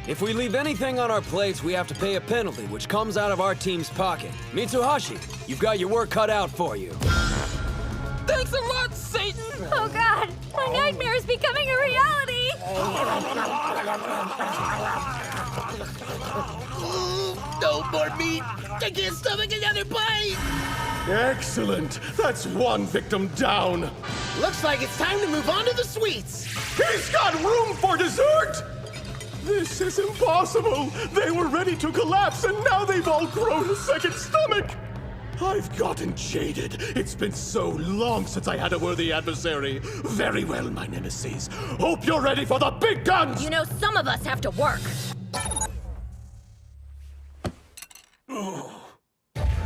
If we leave anything on our plates, we have to pay a penalty, which comes out of our team's pocket. Mitsuhashi, you've got your work cut out for you. Thanks a lot, Satan! Oh god, my nightmare is becoming a reality! No more meat! I can't stomach another bite! Excellent. That's one victim down. Looks like it's time to move on to the sweets. He's got room for dessert! This is impossible. They were ready to collapse, and now they've all grown a second stomach. I've gotten jaded. It's been so long since I had a worthy adversary. Very well, my nemesis. Hope you're ready for the big guns! You know, some of us have to work.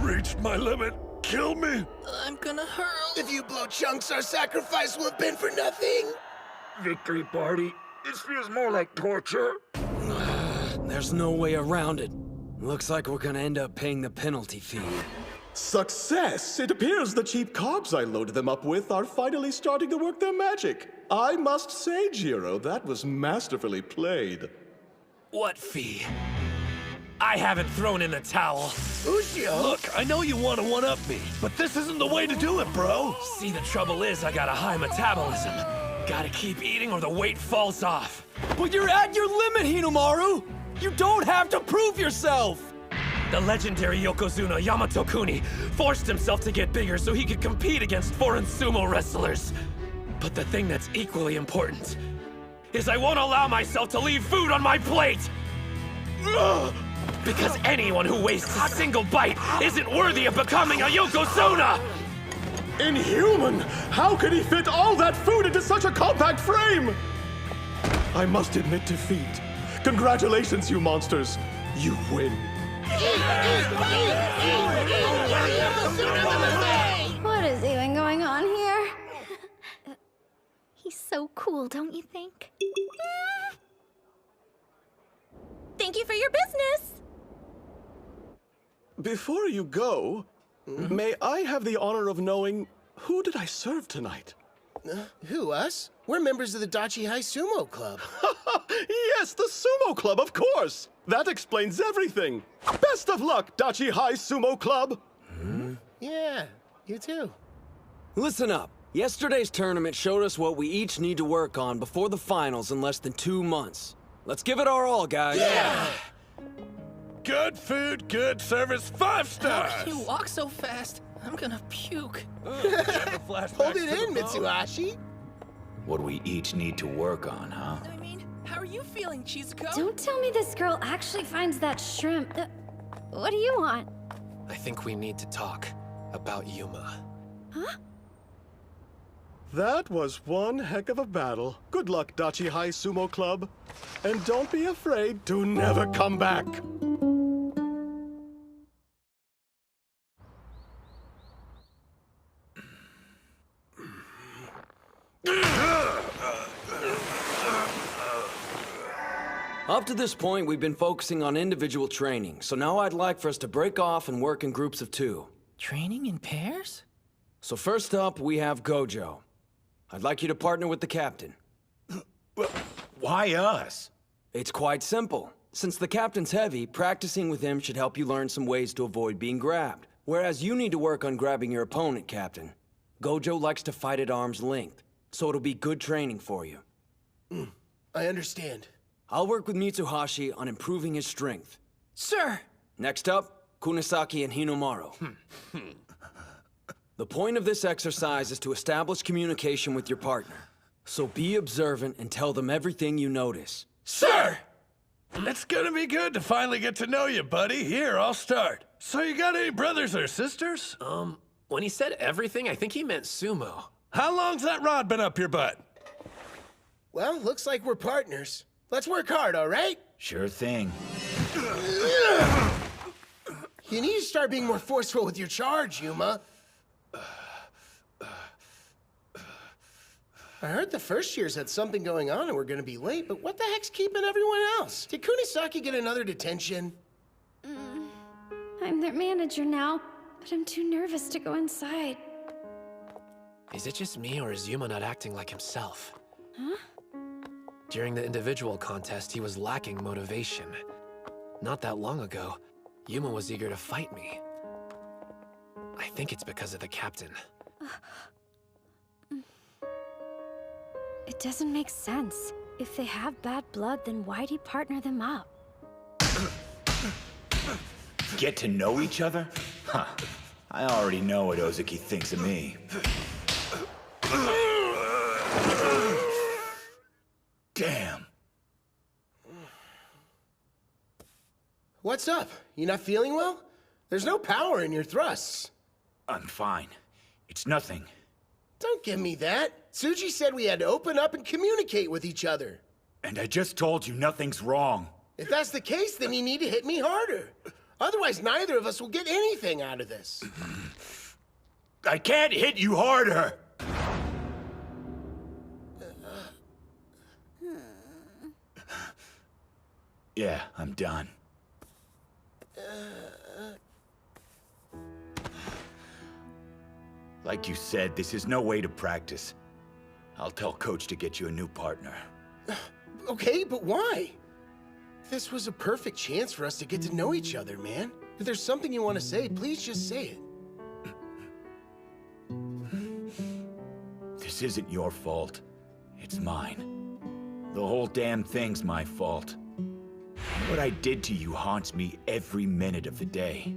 Reached my limit. Kill me. I'm gonna hurl. If you blow chunks, our sacrifice will have been for nothing. Victory party. This feels more like torture. There's no way around it. Looks like we're gonna end up paying the penalty fee. Success! It appears the cheap carbs I loaded them up with are finally starting to work their magic. I must say, Jiro, that was masterfully played. What fee? I haven't thrown in the towel. Ushio! Look, I know you want to one-up me, but this isn't the way to do it, bro. See, the trouble is I got a high metabolism. Gotta keep eating or the weight falls off. But you're at your limit, Hinomaru! You don't have to prove yourself! The legendary Yokozuna Yamato Kuni forced himself to get bigger so he could compete against foreign sumo wrestlers. But the thing that's equally important is I won't allow myself to leave food on my plate! Ugh! Because anyone who wastes a single bite isn't worthy of becoming a Yokozuna! Inhuman! How could he fit all that food into such a compact frame? I must admit defeat. Congratulations, you monsters. You win. What is even going on here? He's so cool, don't you think? Thank you for your business. Before you go, may I have the honor of knowing who did I serve tonight? Who, us? We're members of the Dachi High Sumo Club. Yes, the Sumo Club, of course! That explains everything! Best of luck, Dachi High Sumo Club! Yeah, you too. Listen up. Yesterday's tournament showed us what we each need to work on before the finals in less than 2 months. Let's give it our all, guys. Yeah! Good food, good service, 5 stars! How can you walk so fast? I'm gonna puke. Hold it in, Mitsuhashi. What we each need to work on, huh? I mean, how are you feeling, Chizuko? Don't tell me this girl actually finds that shrimp. What do you want? I think we need to talk about Yuma. Huh? That was one heck of a battle. Good luck, Dachi High Sumo Club. And don't be afraid to never come back. Up to this point, we've been focusing on individual training, so now I'd like for us to break off and work in groups of 2. Training in pairs? So first up, we have Gojo. I'd like you to partner with the captain. Why us? It's quite simple. Since the captain's heavy, practicing with him should help you learn some ways to avoid being grabbed. Whereas you need to work on grabbing your opponent, Captain. Gojo likes to fight at arm's length, so it'll be good training for you. I understand. I'll work with Mitsuhashi on improving his strength. Sir! Next up, Kunisaki and Hinomaru. The point of this exercise is to establish communication with your partner. So be observant and tell them everything you notice. Sir! It's gonna be good to finally get to know you, buddy. Here, I'll start. So you got any brothers or sisters? When he said everything, I think he meant sumo. How long's that rod been up your butt? Well, looks like we're partners. Let's work hard, all right? Sure thing. You need to start being more forceful with your charge, Yuma. I heard the first years had something going on and we're gonna be late, but what the heck's keeping everyone else? Did Kunisaki get another detention? I'm their manager now, but I'm too nervous to go inside. Is it just me, or is Yuma not acting like himself? Huh? During the individual contest, he was lacking motivation. Not that long ago, Yuma was eager to fight me. I think it's because of the captain. It doesn't make sense. If they have bad blood, then why'd he partner them up? Get to know each other? Huh. I already know what Ozuki thinks of me. Damn. What's up? You not feeling well? There's no power in your thrusts. I'm fine. It's nothing. Don't give me that. Tsuji said we had to open up and communicate with each other. And I just told you nothing's wrong. If that's the case, then you need to hit me harder. Otherwise, neither of us will get anything out of this. I can't hit you harder! Yeah, I'm done. Like you said, this is no way to practice. I'll tell Coach to get you a new partner. Okay, but why? This was a perfect chance for us to get to know each other, man. If there's something you want to say, please just say it. This isn't your fault. It's mine. The whole damn thing's my fault. What I did to you haunts me every minute of the day.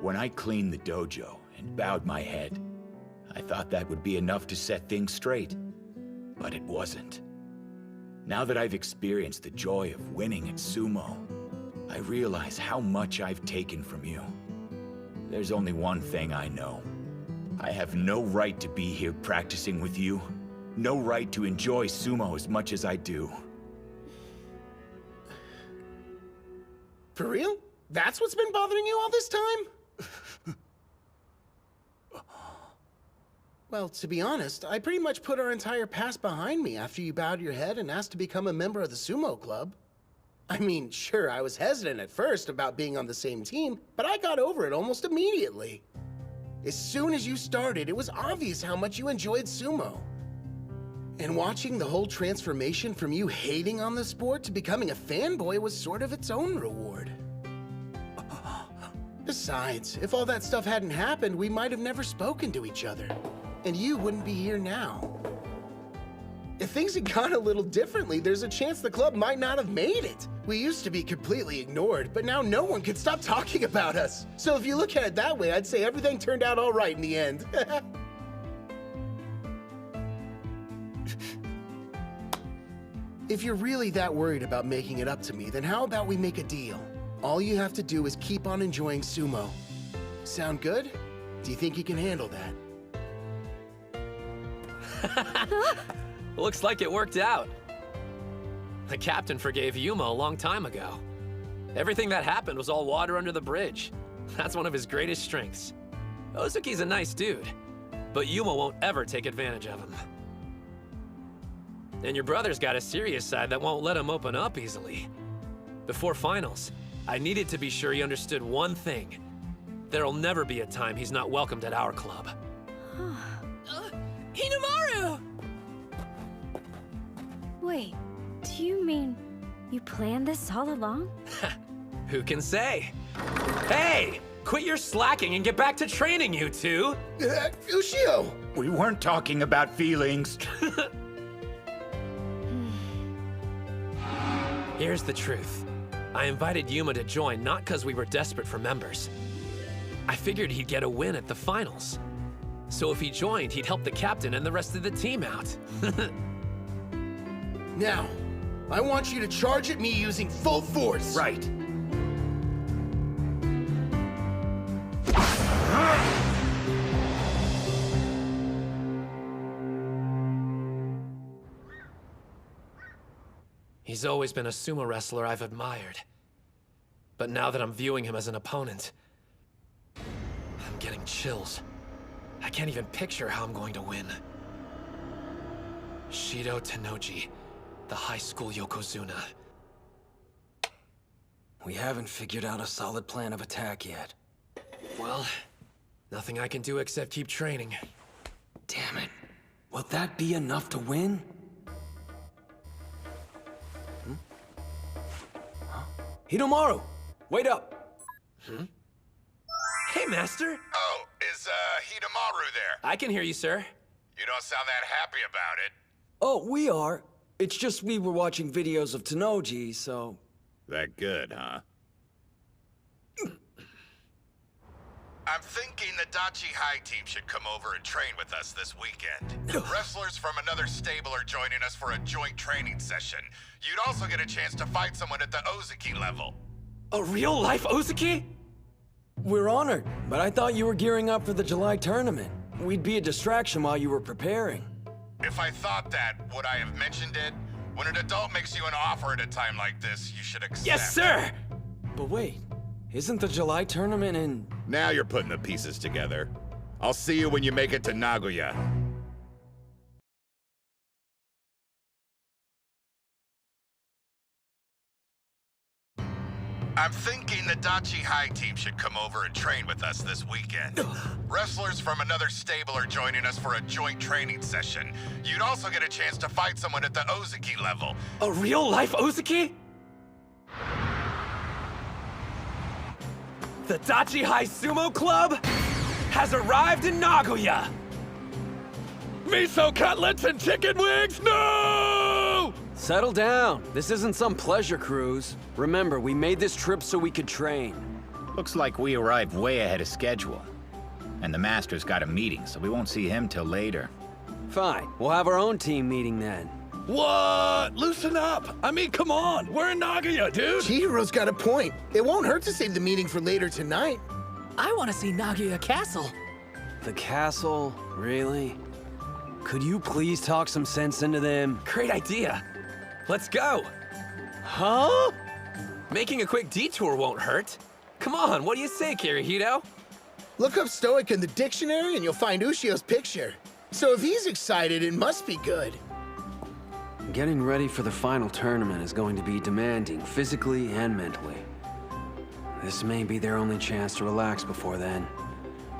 When I cleaned the dojo and bowed my head, I thought that would be enough to set things straight. But it wasn't. Now that I've experienced the joy of winning at sumo, I realize how much I've taken from you. There's only one thing I know. I have no right to be here practicing with you. No right to enjoy sumo as much as I do. For real? That's what's been bothering you all this time? Well, to be honest, I pretty much put our entire past behind me after you bowed your head and asked to become a member of the sumo club. I mean, sure, I was hesitant at first about being on the same team, but I got over it almost immediately. As soon as you started, it was obvious how much you enjoyed sumo. And watching the whole transformation from you hating on the sport to becoming a fanboy was sort of its own reward. Besides, if all that stuff hadn't happened, we might have never spoken to each other. And you wouldn't be here now. If things had gone a little differently, there's a chance the club might not have made it. We used to be completely ignored, but now no one can stop talking about us. So if you look at it that way, I'd say everything turned out all right in the end. If you're really that worried about making it up to me, then how about we make a deal? All you have to do is keep on enjoying sumo. Sound good? Do you think you can handle that? Looks like it worked out. The captain forgave Yuma a long time ago. Everything that happened was all water under the bridge. That's one of his greatest strengths. Ozuki's a nice dude, but Yuma won't ever take advantage of him. And your brother's got a serious side that won't let him open up easily. Before finals, I needed to be sure he understood one thing. There'll never be a time he's not welcomed at our club. Hinomaru! Wait, do you mean you planned this all along? Who can say? Hey! Quit your slacking and get back to training, you two! Ushio! We weren't talking about feelings. Here's the truth. I invited Yuma to join not because we were desperate for members. I figured he'd get a win at the finals. So if he joined, he'd help the captain and the rest of the team out. Now, I want you to charge at me using full force. Right. He's always been a sumo wrestler I've admired. But now that I'm viewing him as an opponent, I'm getting chills. I can't even picture how I'm going to win. Shido Tennoji, the high school Yokozuna. We haven't figured out a solid plan of attack yet. Well, nothing I can do except keep training. Damn it. Will that be enough to win? Hidomaru! Wait up! Hey, Master! Oh, is, Hidomaru there? I can hear you, sir. You don't sound that happy about it. Oh, we are. It's just we were watching videos of Tennoji, so... That good, huh? I'm thinking the Dachi High team should come over and train with us this weekend. Wrestlers from another stable are joining us for a joint training session. You'd also get a chance to fight someone at the Ozuki level. A real-life Ozuki? We're honored, but I thought you were gearing up for the July tournament. We'd be a distraction while you were preparing. If I thought that, would I have mentioned it? When an adult makes you an offer at a time like this, you should accept. Yes, sir! But wait, isn't the July tournament in... Now you're putting the pieces together. I'll see you when you make it to Nagoya. I'm thinking the Dachi High team should come over and train with us this weekend. Wrestlers from another stable are joining us for a joint training session. You'd also get a chance to fight someone at the Ozuki level. A real-life Ozuki? The Dachi High Sumo Club has arrived in Nagoya! Miso cutlets and chicken wings? No! Settle down. This isn't some pleasure cruise. Remember, we made this trip so we could train. Looks like we arrived way ahead of schedule. And the Master's got a meeting, so we won't see him till later. Fine. We'll have our own team meeting then. What? Loosen up! I mean, come on! We're in Nagoya, dude! Chihiro's got a point. It won't hurt to save the meeting for later tonight. I want to see Nagoya Castle. The castle? Really? Could you please talk some sense into them? Great idea. Let's go. Huh? Making a quick detour won't hurt. Come on, what do you say, Kirihito? Look up Stoic in the dictionary and you'll find Ushio's picture. So if he's excited, it must be good. Getting ready for the final tournament is going to be demanding, physically and mentally. This may be their only chance to relax before then.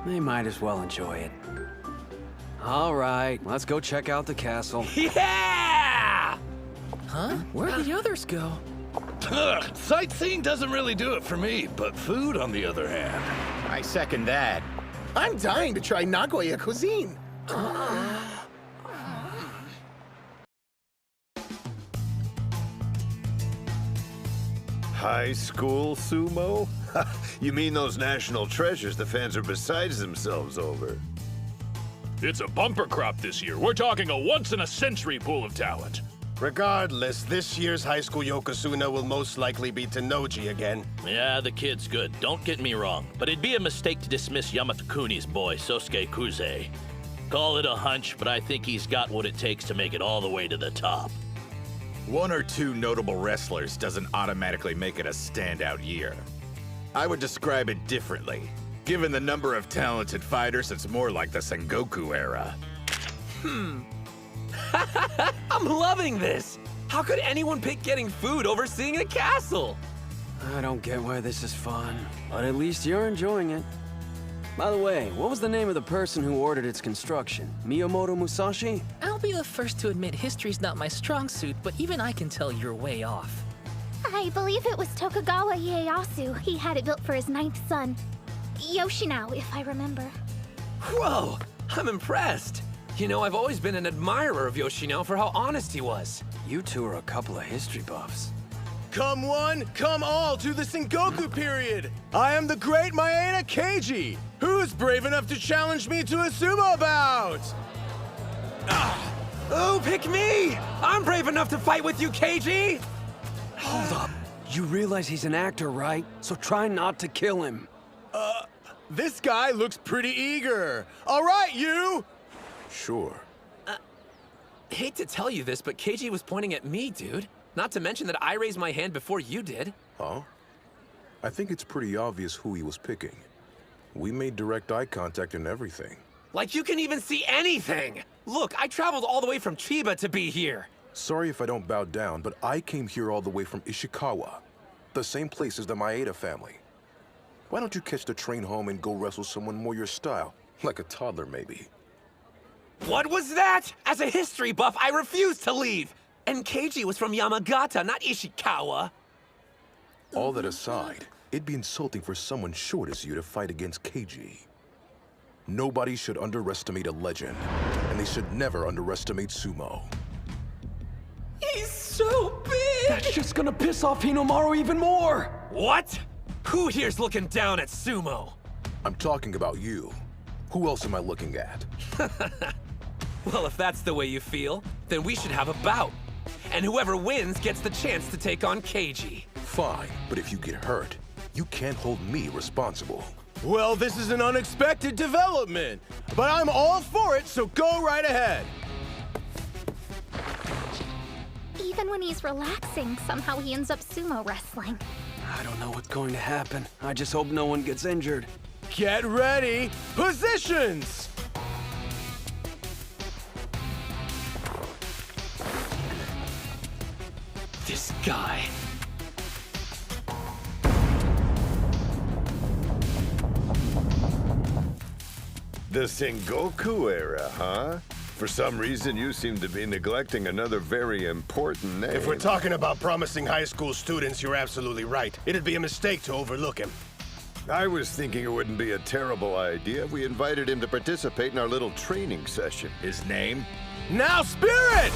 They might as well enjoy it. All right, let's go check out the castle. Yeah! Huh? Where'd the others go? Ugh, sightseeing doesn't really do it for me, but food, on the other hand. I second that. I'm dying to try Nagoya cuisine. High school sumo? You mean those national treasures the fans are besides themselves over? It's a bumper crop this year. We're talking a once-in-a-century pool of talent. Regardless, this year's high school Yokozuna will most likely be Tennoji again. Yeah, the kid's good, don't get me wrong. But it'd be a mistake to dismiss Yamato-kuni's boy, Sosuke Kuze. Call it a hunch, but I think he's got what it takes to make it all the way to the top. One or two notable wrestlers doesn't automatically make it a standout year. I would describe it differently. Given the number of talented fighters, it's more like the Sengoku era. I'm loving this! How could anyone pick getting food over seeing a castle? I don't get why this is fun, but at least you're enjoying it. By the way, what was the name of the person who ordered its construction? Miyamoto Musashi? I'll be the first to admit history's not my strong suit, but even I can tell you're way off. I believe it was Tokugawa Ieyasu. He had it built for his 9th son, Yoshinao, if I remember. Whoa! I'm impressed! You know, I've always been an admirer of Yoshinao for how honest he was. You two are a couple of history buffs. Come one, come all to the Sengoku period! I am the great Maeda Keiji! Who's brave enough to challenge me to a sumo bout? Oh, pick me! I'm brave enough to fight with you, Keiji! Hold up. You realize he's an actor, right? So try not to kill him. This guy looks pretty eager. All right, you! Sure. Hate to tell you this, but Keiji was pointing at me, dude. Not to mention that I raised my hand before you did. Huh? I think it's pretty obvious who he was picking. We made direct eye contact and everything. Like you can even see anything! Look, I traveled all the way from Chiba to be here. Sorry if I don't bow down, but I came here all the way from Ishikawa. The same place as the Maeda family. Why don't you catch the train home and go wrestle someone more your style? Like a toddler, maybe. What was that? As a history buff, I refuse to leave! And Keiji was from Yamagata, not Ishikawa. All that aside, it'd be insulting for someone short as you to fight against Keiji. Nobody should underestimate a legend, and they should never underestimate sumo. He's so big! That's just gonna piss off Hinomaru even more! What? Who here's looking down at sumo? I'm talking about you. Who else am I looking at? Well, if that's the way you feel, then we should have a bout. And whoever wins gets the chance to take on Keiji. Fine, but if you get hurt, you can't hold me responsible. Well, this is an unexpected development, but I'm all for it, so go right ahead. Even when he's relaxing, somehow he ends up sumo wrestling. I don't know what's going to happen. I just hope no one gets injured. Get ready! Positions! This guy. The Sengoku era, huh? For some reason, you seem to be neglecting another very important name. If we're talking about promising high school students, you're absolutely right. It'd be a mistake to overlook him. I was thinking it wouldn't be a terrible idea if we invited him to participate in our little training session. His name? Now, Spirit!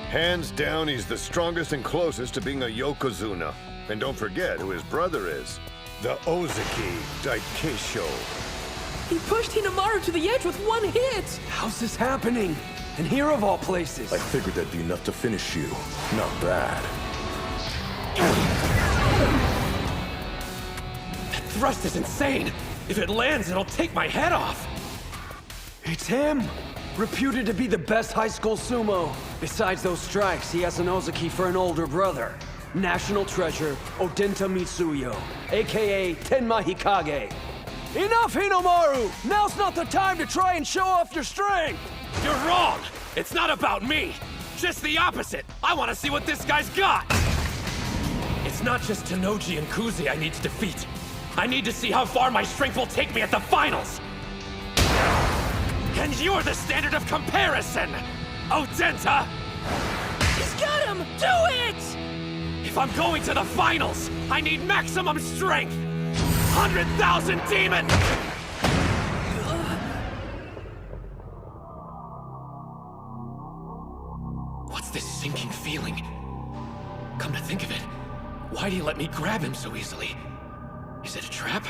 Hands down, he's the strongest and closest to being a Yokozuna. And don't forget who his brother is. The Ozaki Daikesho. He pushed Hinomaru to the edge with one hit! How's this happening? And here of all places. I figured that'd be enough to finish you. Not bad. That thrust is insane! If it lands, it'll take my head off! It's him! Reputed to be the best high school sumo. Besides those strikes, he has an Ozaki for an older brother. National treasure, Odenta Mitsuyo, aka Tenma Hikage. Enough, Hinomaru! Now's not the time to try and show off your strength! You're wrong! It's not about me! Just the opposite! I want to see what this guy's got! It's not just Tenoji and Kuze I need to defeat. I need to see how far my strength will take me at the finals! And you're the standard of comparison! Odenta! He's got him! Do it! If I'm going to the finals, I need maximum strength! 100,000 demons! What's this sinking feeling? Come to think of it, why'd he let me grab him so easily? Is it a trap?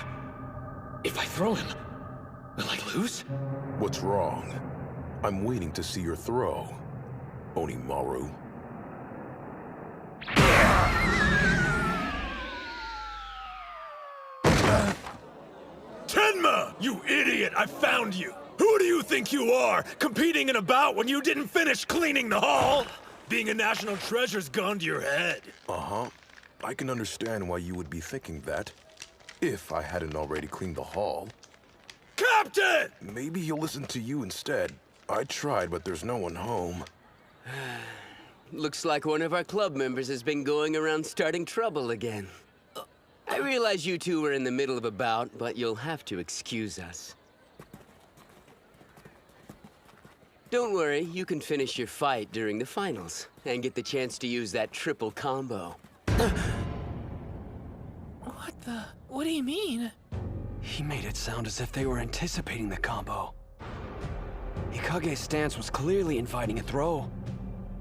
If I throw him, will I lose? What's wrong? I'm waiting to see your throw, Onimaru. Tenma! You idiot! I found you! Who do you think you are, competing in a bout when you didn't finish cleaning the hall? Being a national treasure's gone to your head. Uh-huh. I can understand why you would be thinking that, if I hadn't already cleaned the hall. Captain! Maybe he'll listen to you instead. I tried, but there's no one home. Looks like one of our club members has been going around starting trouble again. I realize you two were in the middle of a bout, but you'll have to excuse us. Don't worry, you can finish your fight during the finals, and get the chance to use that triple combo. What the? What do you mean? He made it sound as if they were anticipating the combo. Ikage's stance was clearly inviting a throw.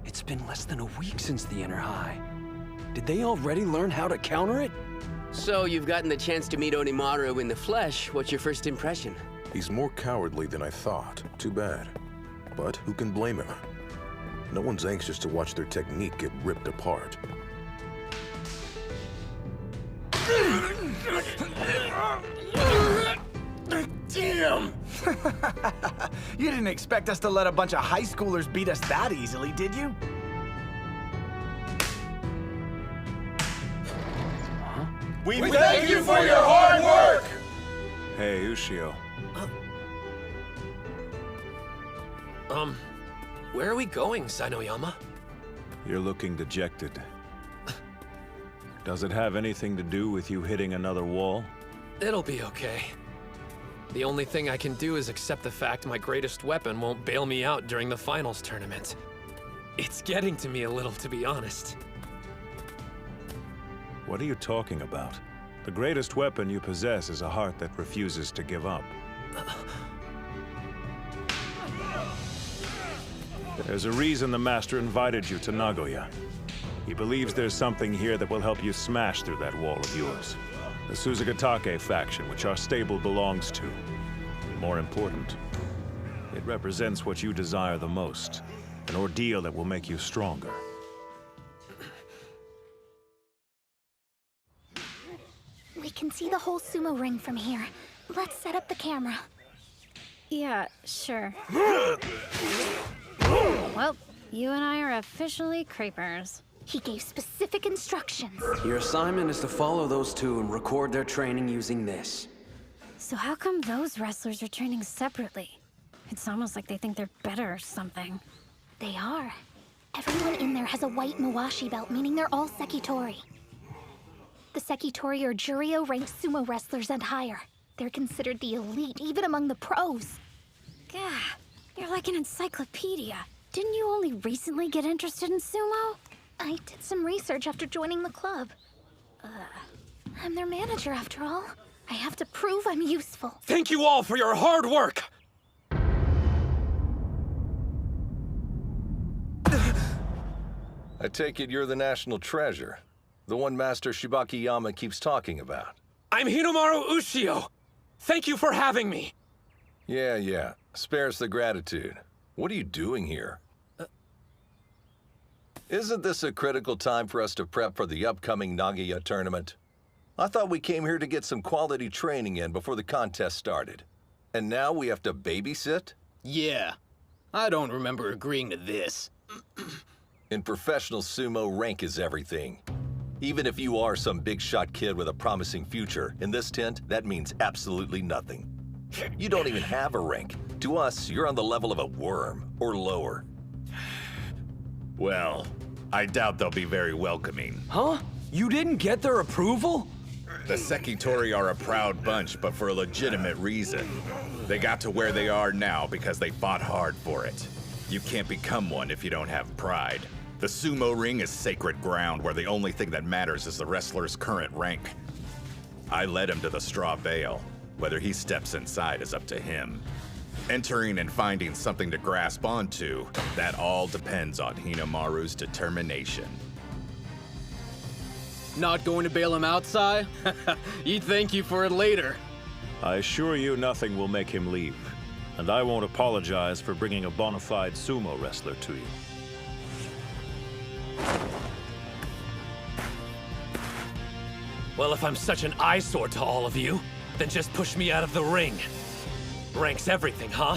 It's been less than a week since the inner high. Did they already learn how to counter it? So you've gotten the chance to meet Onimaru in the flesh. What's your first impression? He's more cowardly than I thought. Too bad. But who can blame him? No one's anxious to watch their technique get ripped apart. Damn! You didn't expect us to let a bunch of high schoolers beat us that easily, did you? We thank you for your hard work! Hey, Ushio. Where are we going, Sainoyama? You're looking dejected. Does it have anything to do with you hitting another wall? It'll be okay. The only thing I can do is accept the fact my greatest weapon won't bail me out during the finals tournament. It's getting to me a little, to be honest. What are you talking about? The greatest weapon you possess is a heart that refuses to give up. There's a reason the Master invited you to Nagoya. He believes there's something here that will help you smash through that wall of yours. The Suzugatake faction, which our stable belongs to. More important, it represents what you desire the most. An ordeal that will make you stronger. We can see the whole sumo ring from here. Let's set up the camera. Yeah, sure. Well, you and I are officially creepers. He gave specific instructions. Your assignment is to follow those two and record their training using this. So how come those wrestlers are training separately? It's almost like they think they're better or something. They are. Everyone in there has a white Mawashi belt, meaning they're all Sekitori. The Sekitori are Juryo-ranked sumo wrestlers and higher. They're considered the elite, even among the pros. Gah, you're like an encyclopedia. Didn't you only recently get interested in sumo? I did some research after joining the club. I'm their manager, after all. I have to prove I'm useful. Thank you all for your hard work! I take it you're the national treasure. The one Master Shibakiyama keeps talking about. I'm Hinomaru Ushio! Thank you for having me! Yeah. Spares the gratitude. What are you doing here? Isn't this a critical time for us to prep for the upcoming Nagoya tournament? I thought we came here to get some quality training in before the contest started. And now we have to babysit? Yeah. I don't remember agreeing to this. In professional sumo, rank is everything. Even if you are some big shot kid with a promising future, in this tent, that means absolutely nothing. You don't even have a rank. To us, you're on the level of a worm, or lower. Well, I doubt they'll be very welcoming. Huh? You didn't get their approval? The Sekitori are a proud bunch, but for a legitimate reason. They got to where they are now because they fought hard for it. You can't become one if you don't have pride. The sumo ring is sacred ground where the only thing that matters is the wrestler's current rank. I led him to the straw bale. Whether he steps inside is up to him. Entering and finding something to grasp onto, that all depends on Hinomaru's determination. Not going to bail him out, Sai? He'd thank you for it later. I assure you nothing will make him leave. And I won't apologize for bringing a bona fide sumo wrestler to you. Well, if I'm such an eyesore to all of you, then just push me out of the ring. Rank's everything, huh?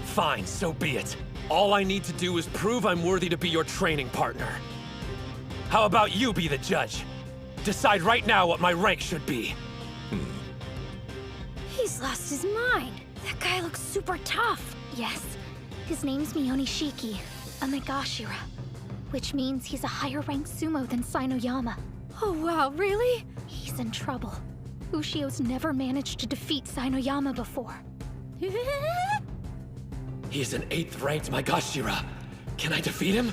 Fine, so be it. All I need to do is prove I'm worthy to be your training partner. How about you be the judge? Decide right now what my rank should be. He's lost his mind. That guy looks super tough. Yes, his name's Miyonishiki, a Megashira, which means he's a higher-ranked sumo than Sainoyama. Oh wow, really? He's in trouble. Ushio's never managed to defeat Sainoyama before. He's an 8th-ranked Megashira. Can I defeat him?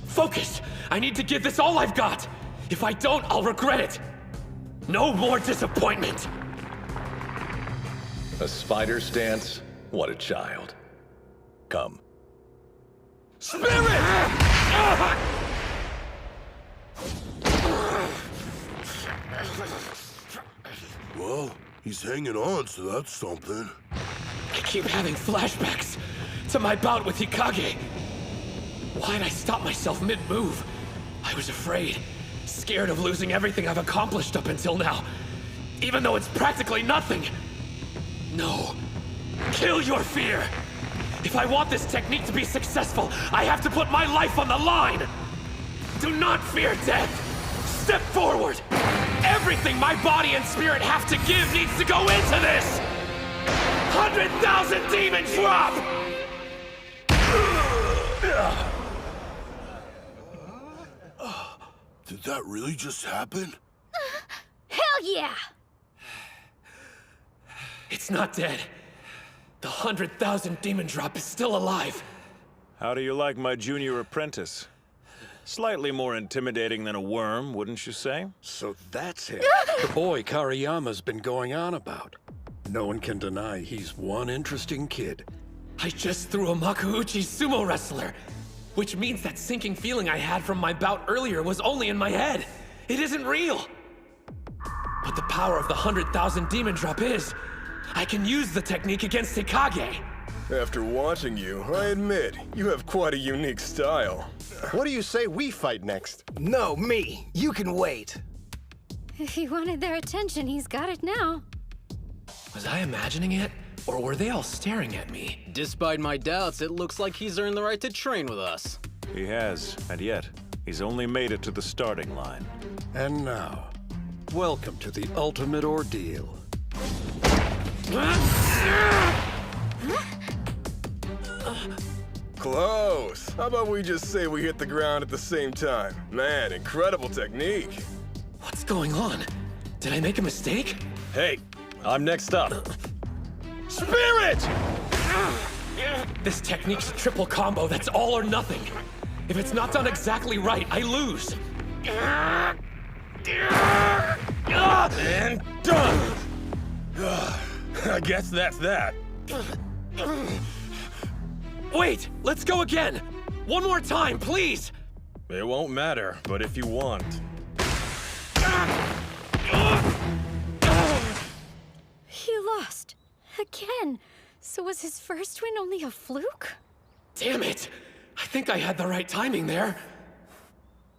Focus! I need to give this all I've got! If I don't, I'll regret it! No more disappointment! A spider stance? What a child. come. Spirit! Well, he's hanging on, so that's something. I keep having flashbacks to my bout with Hikage. Why'd I stop myself mid-move? I was afraid, scared of losing everything I've accomplished up until now, even though it's practically nothing. No. Kill your fear! If I want this technique to be successful, I have to put my life on the line! Do not fear death! Step forward! Everything my body and spirit have to give needs to go into this! 100,000 demon drop! Did that really just happen? Hell yeah! It's not dead. The 100,000 demon drop is still alive. How do you like my junior apprentice? Slightly more intimidating than a worm, wouldn't you say? So that's him. The boy Kariyama's been going on about. No one can deny he's one interesting kid. I just threw a Makuuchi sumo wrestler, which means that sinking feeling I had from my bout earlier was only in my head. It isn't real. But the power of the 100,000 demon drop is. I can use the technique against Hikage. After watching you, I admit, you have quite a unique style. What do you say we fight next? No, me. You can wait. If he wanted their attention, he's got it now. Was I imagining it? Or were they all staring at me? Despite my doubts, it looks like he's earned the right to train with us. He has, and yet, he's only made it to the starting line. And now, welcome to the ultimate ordeal. Close. How about we just say we hit the ground at the same time? Man, incredible technique. What's going on? Did I make a mistake? Hey, I'm next up. Spirit! This technique's a triple combo that's all or nothing. If it's not done exactly right, I lose. And done! I guess that's that. Wait, let's go again. One more time, please. It won't matter, but if you want. He lost. Again. So was his first win only a fluke? Damn it. I think I had the right timing there.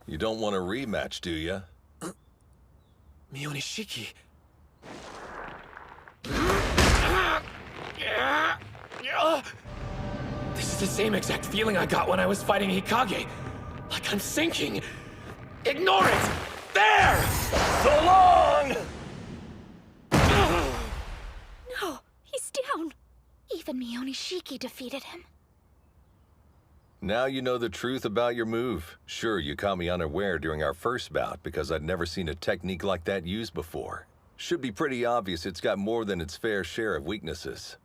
You don't want a rematch, do you? Mionishiki. This is the same exact feeling I got when I was fighting Hikage. Like I'm sinking. Ignore it! There! So long! No, he's down. Even Mionishiki defeated him. Now you know the truth about your move. Sure, you caught me unaware during our first bout because I'd never seen a technique like that used before. Should be pretty obvious it's got more than its fair share of weaknesses.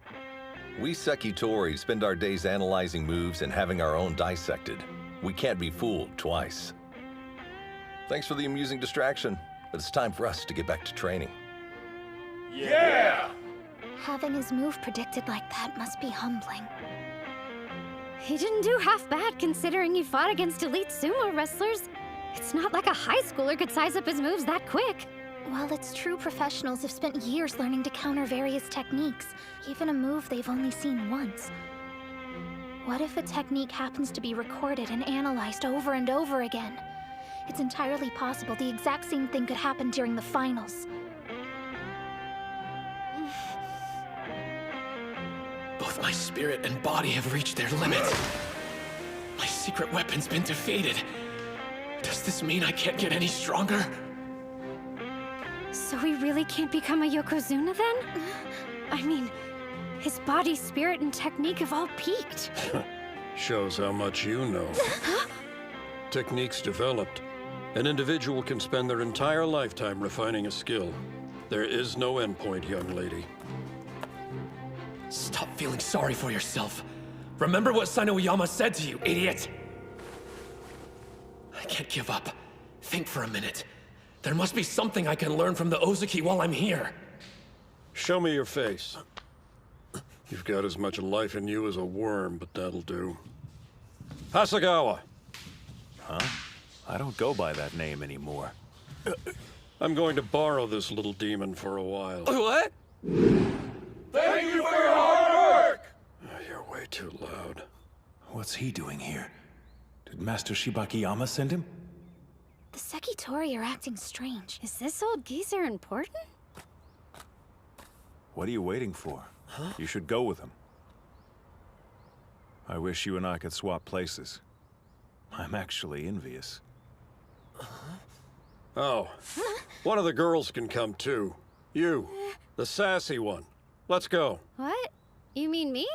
We Sekitori spend our days analyzing moves and having our own dissected. We can't be fooled twice. Thanks for the amusing distraction, but it's time for us to get back to training. Yeah! Having his move predicted like that must be humbling. He didn't do half bad considering he fought against elite sumo wrestlers. It's not like a high schooler could size up his moves that quick. While it's true professionals have spent years learning to counter various techniques, even a move they've only seen once. What if a technique happens to be recorded and analyzed over and over again? It's entirely possible the exact same thing could happen during the finals. Both my spirit and body have reached their limit. My secret weapon's been defeated. Does this mean I can't get any stronger? So he really can't become a Yokozuna then? I mean, his body, spirit, and technique have all peaked. Shows how much you know. Techniques developed. An individual can spend their entire lifetime refining a skill. There is no endpoint, young lady. Stop feeling sorry for yourself. Remember what Sino Uyama said to you, idiot! I can't give up. Think for a minute. There must be something I can learn from the Ozaki while I'm here. Show me your face. You've got as much life in you as a worm, but that'll do. Hasagawa! Huh? I don't go by that name anymore. I'm going to borrow this little demon for a while. What? Thank you for your hard work! You're way too loud. What's he doing here? Did Master Shibakiyama send him? The Sekitori are acting strange. Is this old geezer important? What are you waiting for? Huh? You should go with him. I wish you and I could swap places. I'm actually envious. Oh, one of the girls can come too. You, the sassy one. Let's go. What? You mean me?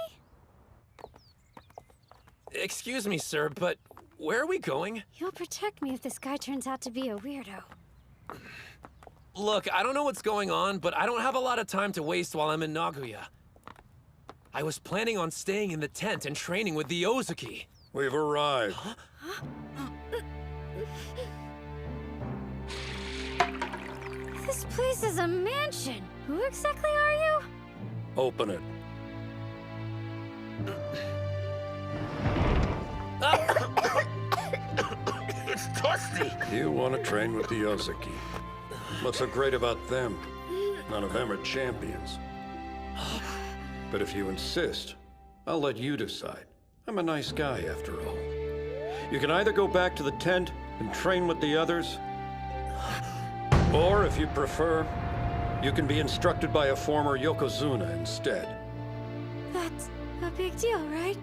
Excuse me, sir, but where are we going? You'll protect me if this guy turns out to be a weirdo. Look, I don't know what's going on, but I don't have a lot of time to waste while I'm in Nagoya. I was planning on staying in the tent and training with the Ozuki. We've arrived. This place is a mansion. Who exactly are you? Open it. It's dusty. You want to train with the Ozuki. What's so great about them? None of them are champions. But if you insist, I'll let you decide. I'm a nice guy, after all. You can either go back to the tent and train with the others, or if you prefer, you can be instructed by a former Yokozuna instead. That's a big deal, right?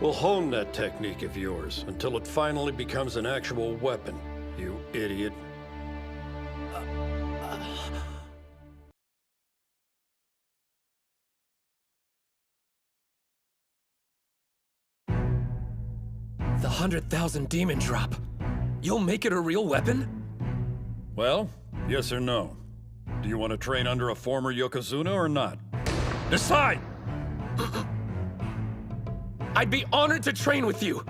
We'll hone that technique of yours until it finally becomes an actual weapon, you idiot. The 100,000 demon drop. You'll make it a real weapon? Well, yes or no? Do you want to train under a former Yokozuna or not? Decide! I'd be honored to train with you.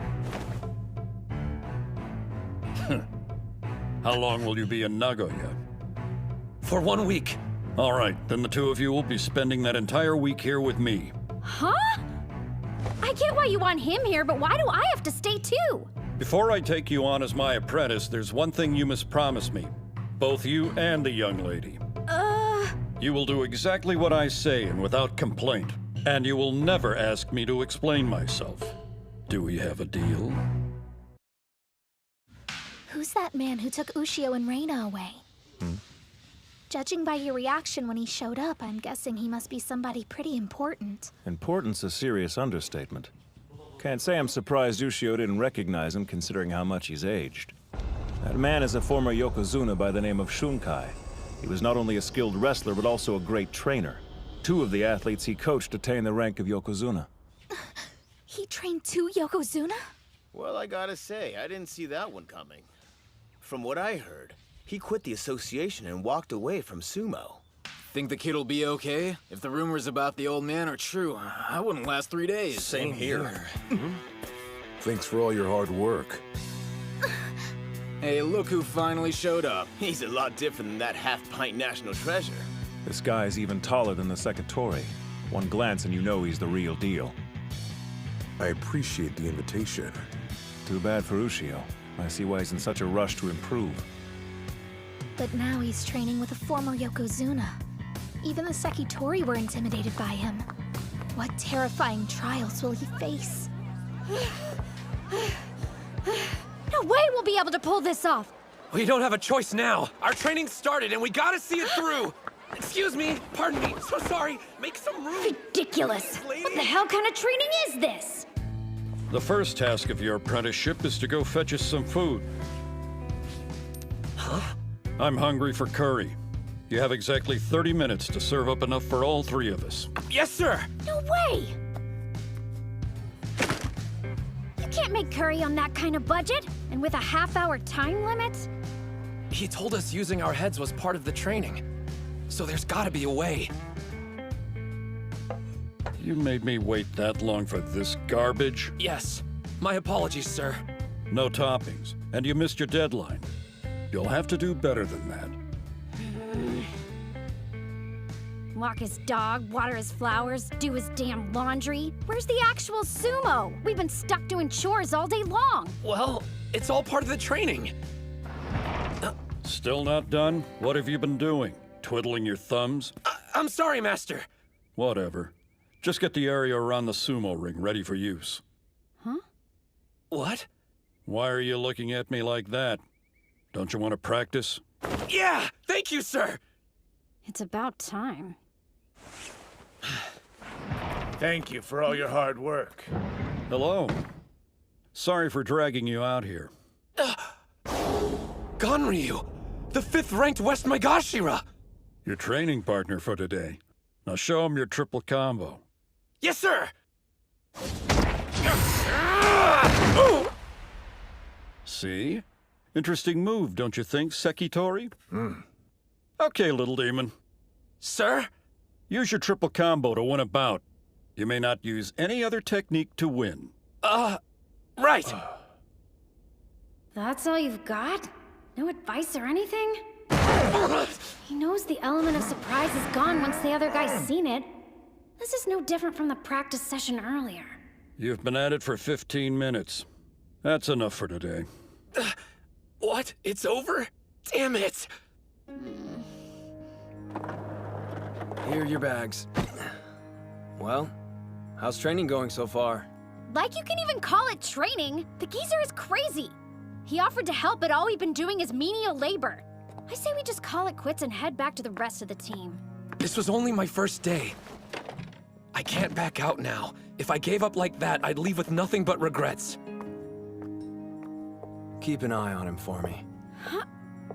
How long will you be in Nagoya? For 1 week. All right, then the two of you will be spending that entire week here with me. Huh? I get why you want him here, but why do I have to stay too? Before I take you on as my apprentice, there's one thing you must promise me. Both you and the young lady. You will do exactly what I say and without complaint. And you will never ask me to explain myself. Do we have a deal? Who's that man who took Ushio and Reina away? Judging by your reaction when he showed up, I'm guessing he must be somebody pretty important. Important's a serious understatement. Can't say I'm surprised Ushio didn't recognize him, considering how much he's aged. That man is a former Yokozuna by the name of Shunkai. He was not only a skilled wrestler, but also a great trainer. 2 of the athletes he coached attained the rank of Yokozuna. He trained 2 Yokozuna? Well, I gotta say, I didn't see that one coming. From what I heard, he quit the association and walked away from sumo. Think the kid'll be okay? If the rumors about the old man are true, I wouldn't last 3 days. Same here. Thanks for all your hard work. Hey, look who finally showed up. He's a lot different than that half-pint national treasure. This guy's even taller than the Sekitori. One glance and you know he's the real deal. I appreciate the invitation. Too bad for Ushio. I see why he's in such a rush to improve. But now he's training with a former Yokozuna. Even the Sekitori were intimidated by him. What terrifying trials will he face? No way we'll be able to pull this off! We don't have a choice now. Our training's started and we gotta see it through. Excuse me, pardon me, so sorry. Make some room. Ridiculous! What the hell kind of training is this? The first task of your apprenticeship is to go fetch us some food. Huh? I'm hungry for curry. You have exactly 30 minutes to serve up enough for all 3 of us. Yes, sir! No way! You can't make curry on that kind of budget, and with a half-hour time limit? He told us using our heads was part of the training. So there's gotta be a way. You made me wait that long for this garbage? Yes. My apologies, sir. No toppings, and you missed your deadline. You'll have to do better than that. Walk his dog, water his flowers, do his damn laundry. Where's the actual sumo? We've been stuck doing chores all day long. Well, it's all part of the training. Still not done? What have you been doing? Twiddling your thumbs? I'm sorry, Master. Whatever. Just get the area around the sumo ring ready for use. Huh? What? Why are you looking at me like that? Don't you want to practice? Yeah! Thank you, sir! It's about time. Thank you for all your hard work. Hello. Sorry for dragging you out here. Ganryu! The 5th-ranked West Megashira! Your training partner for today. Now show him your triple combo. Yes, sir! See? Interesting move, don't you think, Sekitori? Okay, little demon. Sir? Use your triple combo to win a bout. You may not use any other technique to win. Right. That's all you've got? No advice or anything? He knows the element of surprise is gone once the other guy's seen it. This is no different from the practice session earlier. You've been at it for 15 minutes. That's enough for today. What? It's over? Damn it! Here are your bags. Well, how's training going so far? Like you can even call it training. The geezer is crazy. He offered to help, but all we've been doing is menial labor. I say we just call it quits and head back to the rest of the team. This was only my first day. I can't back out now. If I gave up like that, I'd leave with nothing but regrets. Keep an eye on him for me. Huh?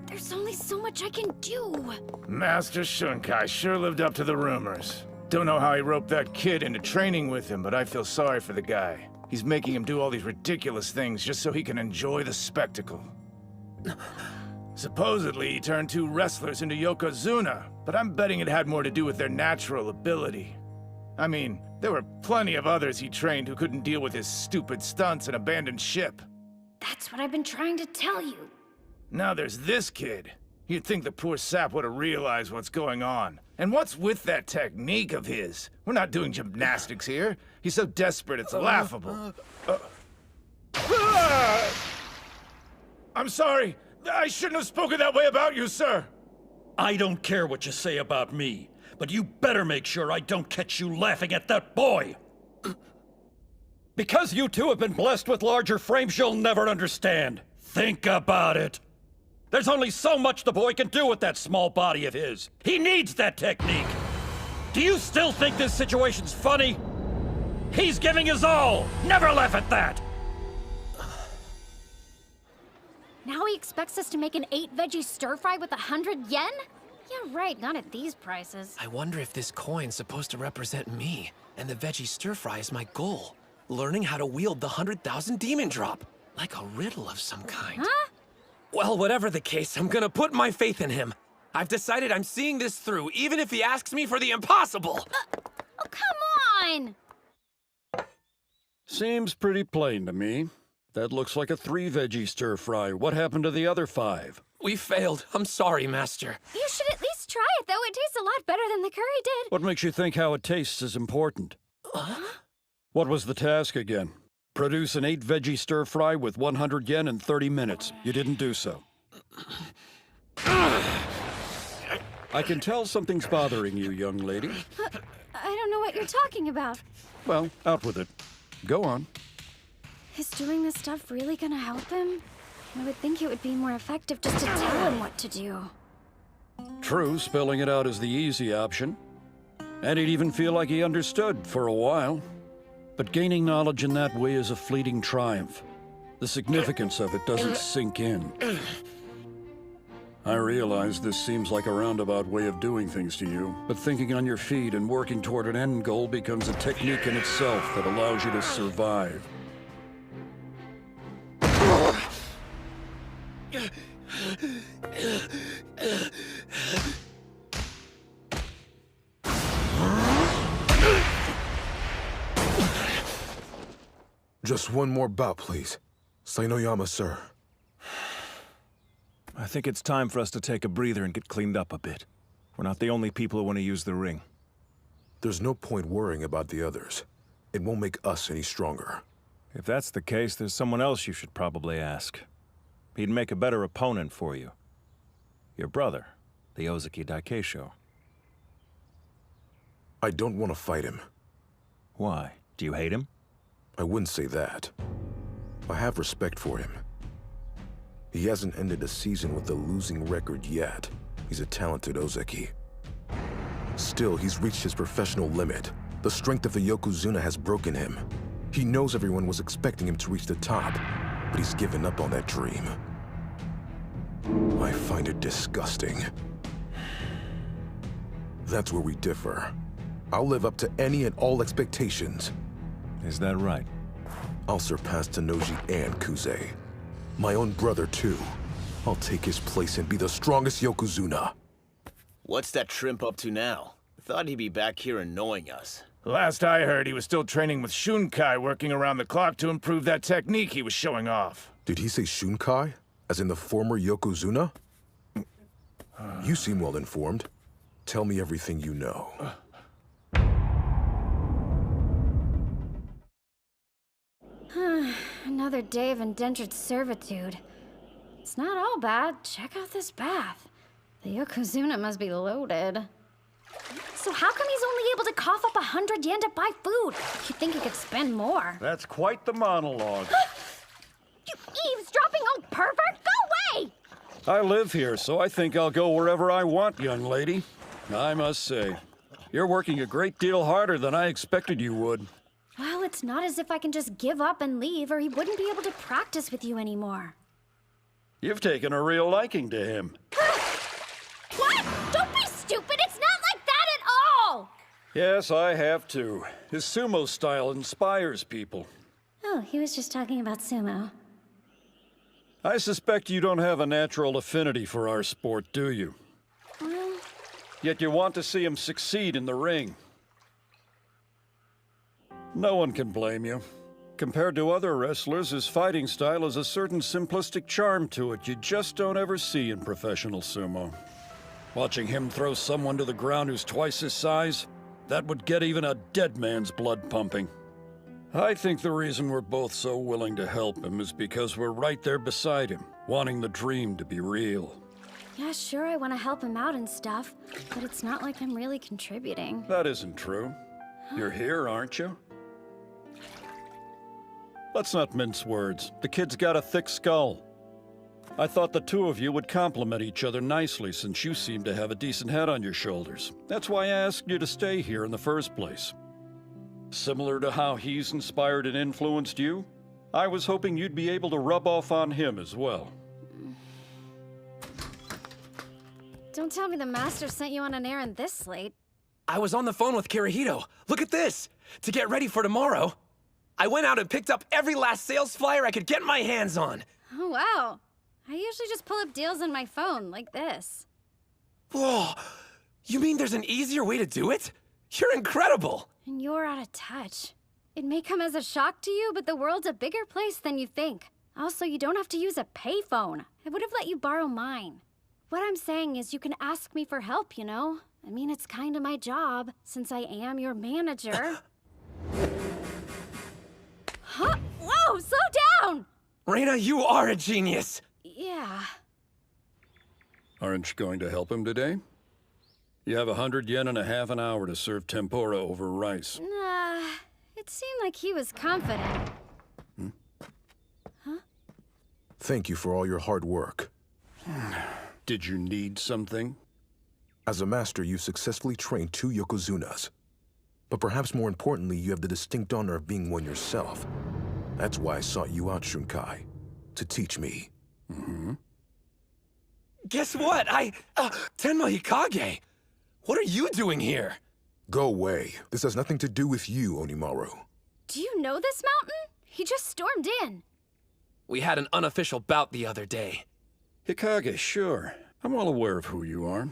There's only so much I can do. Master Shunkai sure lived up to the rumors. Don't know how he roped that kid into training with him, but I feel sorry for the guy. He's making him do all these ridiculous things just so he can enjoy the spectacle. Supposedly, he turned 2 wrestlers into Yokozuna, but I'm betting it had more to do with their natural ability. I mean, there were plenty of others he trained who couldn't deal with his stupid stunts and abandoned ship. That's what I've been trying to tell you. Now there's this kid. You'd think the poor sap would have realized what's going on. And what's with that technique of his? We're not doing gymnastics here. He's so desperate it's laughable. I'm sorry. I shouldn't have spoken that way about you, sir. I don't care what you say about me, but you better make sure I don't catch you laughing at that boy. Because you two have been blessed with larger frames you'll never understand. Think about it. There's only so much the boy can do with that small body of his. He needs that technique. Do you still think this situation's funny? He's giving his all. Never laugh at that. Now he expects us to make an 8-veggie stir-fry with 100 yen? Yeah, right, not at these prices. I wonder if this coin's supposed to represent me, and the veggie stir-fry is my goal. Learning how to wield the 100,000 demon drop. Like a riddle of some kind. Huh? Well, whatever the case, I'm gonna put my faith in him. I've decided I'm seeing this through, even if he asks me for the impossible. Oh, come on! Seems pretty plain to me. That looks like a 3-veggie stir-fry. What happened to the other 5? We failed. I'm sorry, Master. You should at least try it, though. It tastes a lot better than the curry did. What makes you think how it tastes is important? What was the task again? Produce an 8-veggie stir-fry with 100 yen in 30 minutes. You didn't do so. I can tell something's bothering you, young lady. I don't know what you're talking about. Well, out with it. Go on. Is doing this stuff really gonna help him? I would think it would be more effective just to tell him what to do. True, spelling it out is the easy option. And he'd even feel like he understood for a while. But gaining knowledge in that way is a fleeting triumph. The significance of it doesn't sink in. I realize this seems like a roundabout way of doing things to you, but thinking on your feet and working toward an end goal becomes a technique in itself that allows you to survive. Just one more bout, please. Sainoyama, sir. I think it's time for us to take a breather and get cleaned up a bit. We're not the only people who want to use the ring. There's no point worrying about the others. It won't make us any stronger. If that's the case, there's someone else you should probably ask. He'd make a better opponent for you. Your brother, the Ozeki Daikeisho. I don't want to fight him. Why? Do you hate him? I wouldn't say that. I have respect for him. He hasn't ended a season with a losing record yet. He's a talented Ozeki. Still, he's reached his professional limit. The strength of the Yokozuna has broken him. He knows everyone was expecting him to reach the top, but he's given up on that dream. I find it disgusting. That's where we differ. I'll live up to any and all expectations. Is that right? I'll surpass Tenoji and Kuze. My own brother, too. I'll take his place and be the strongest Yokozuna. What's that shrimp up to now? I thought he'd be back here annoying us. Last I heard, he was still training with Shunkai, working around the clock to improve that technique he was showing off. Did he say Shunkai? As in the former Yokozuna? You seem well informed. Tell me everything you know. Another day of indentured servitude. It's not all bad. Check out this bath. The Yokozuna must be loaded. So how come he's only able to cough up 100 yen to buy food? You'd think he could spend more. That's quite the monologue. You eavesdropping old pervert! Go away! I live here, so I think I'll go wherever I want, young lady. I must say, you're working a great deal harder than I expected you would. Well, it's not as if I can just give up and leave, or he wouldn't be able to practice with you anymore. You've taken a real liking to him. What? Don't be stupid! It's not like that at all! Yes, I have too. His sumo style inspires people. Oh, he was just talking about sumo. I suspect you don't have a natural affinity for our sport, do you? Well... Yet you want to see him succeed in the ring. No one can blame you. Compared to other wrestlers, his fighting style has a certain simplistic charm to it you just don't ever see in professional sumo. Watching him throw someone to the ground who's twice his size, that would get even a dead man's blood pumping. I think the reason we're both so willing to help him is because we're right there beside him, wanting the dream to be real. Yeah, sure, I want to help him out and stuff, but it's not like I'm really contributing. That isn't true. You're here, aren't you? Let's not mince words. The kid's got a thick skull. I thought the two of you would complement each other nicely since you seem to have a decent head on your shoulders. That's why I asked you to stay here in the first place. Similar to how he's inspired and influenced you, I was hoping you'd be able to rub off on him as well. Don't tell me the master sent you on an errand this late. I was on the phone with Kirihito. Look at this! To get ready for tomorrow, I went out and picked up every last sales flyer I could get my hands on. Oh, wow. I usually just pull up deals on my phone, like this. Whoa! You mean there's an easier way to do it? You're incredible! And you're out of touch. It may come as a shock to you, but the world's a bigger place than you think. Also, you don't have to use a payphone. I would have let you borrow mine. What I'm saying is you can ask me for help, you know? I mean, it's kind of my job, since I am your manager. Huh? Whoa, slow down! Reina, you are a genius! Yeah. Aren't you going to help him today? You have 100 yen and a half an hour to serve tempura over rice. Nah, it seemed like he was confident. Huh? Thank you for all your hard work. Did you need something? As a master, you've successfully trained 2 Yokozunas. But perhaps more importantly, you have the distinct honor of being one yourself. That's why I sought you out, Shunkai. To teach me. Mm-hmm. Guess what? Tenma Hikage! What are you doing here? Go away. This has nothing to do with you, Onimaru. Do you know this mountain? He just stormed in. We had an unofficial bout the other day. Hikage, sure. I'm well aware of who you are.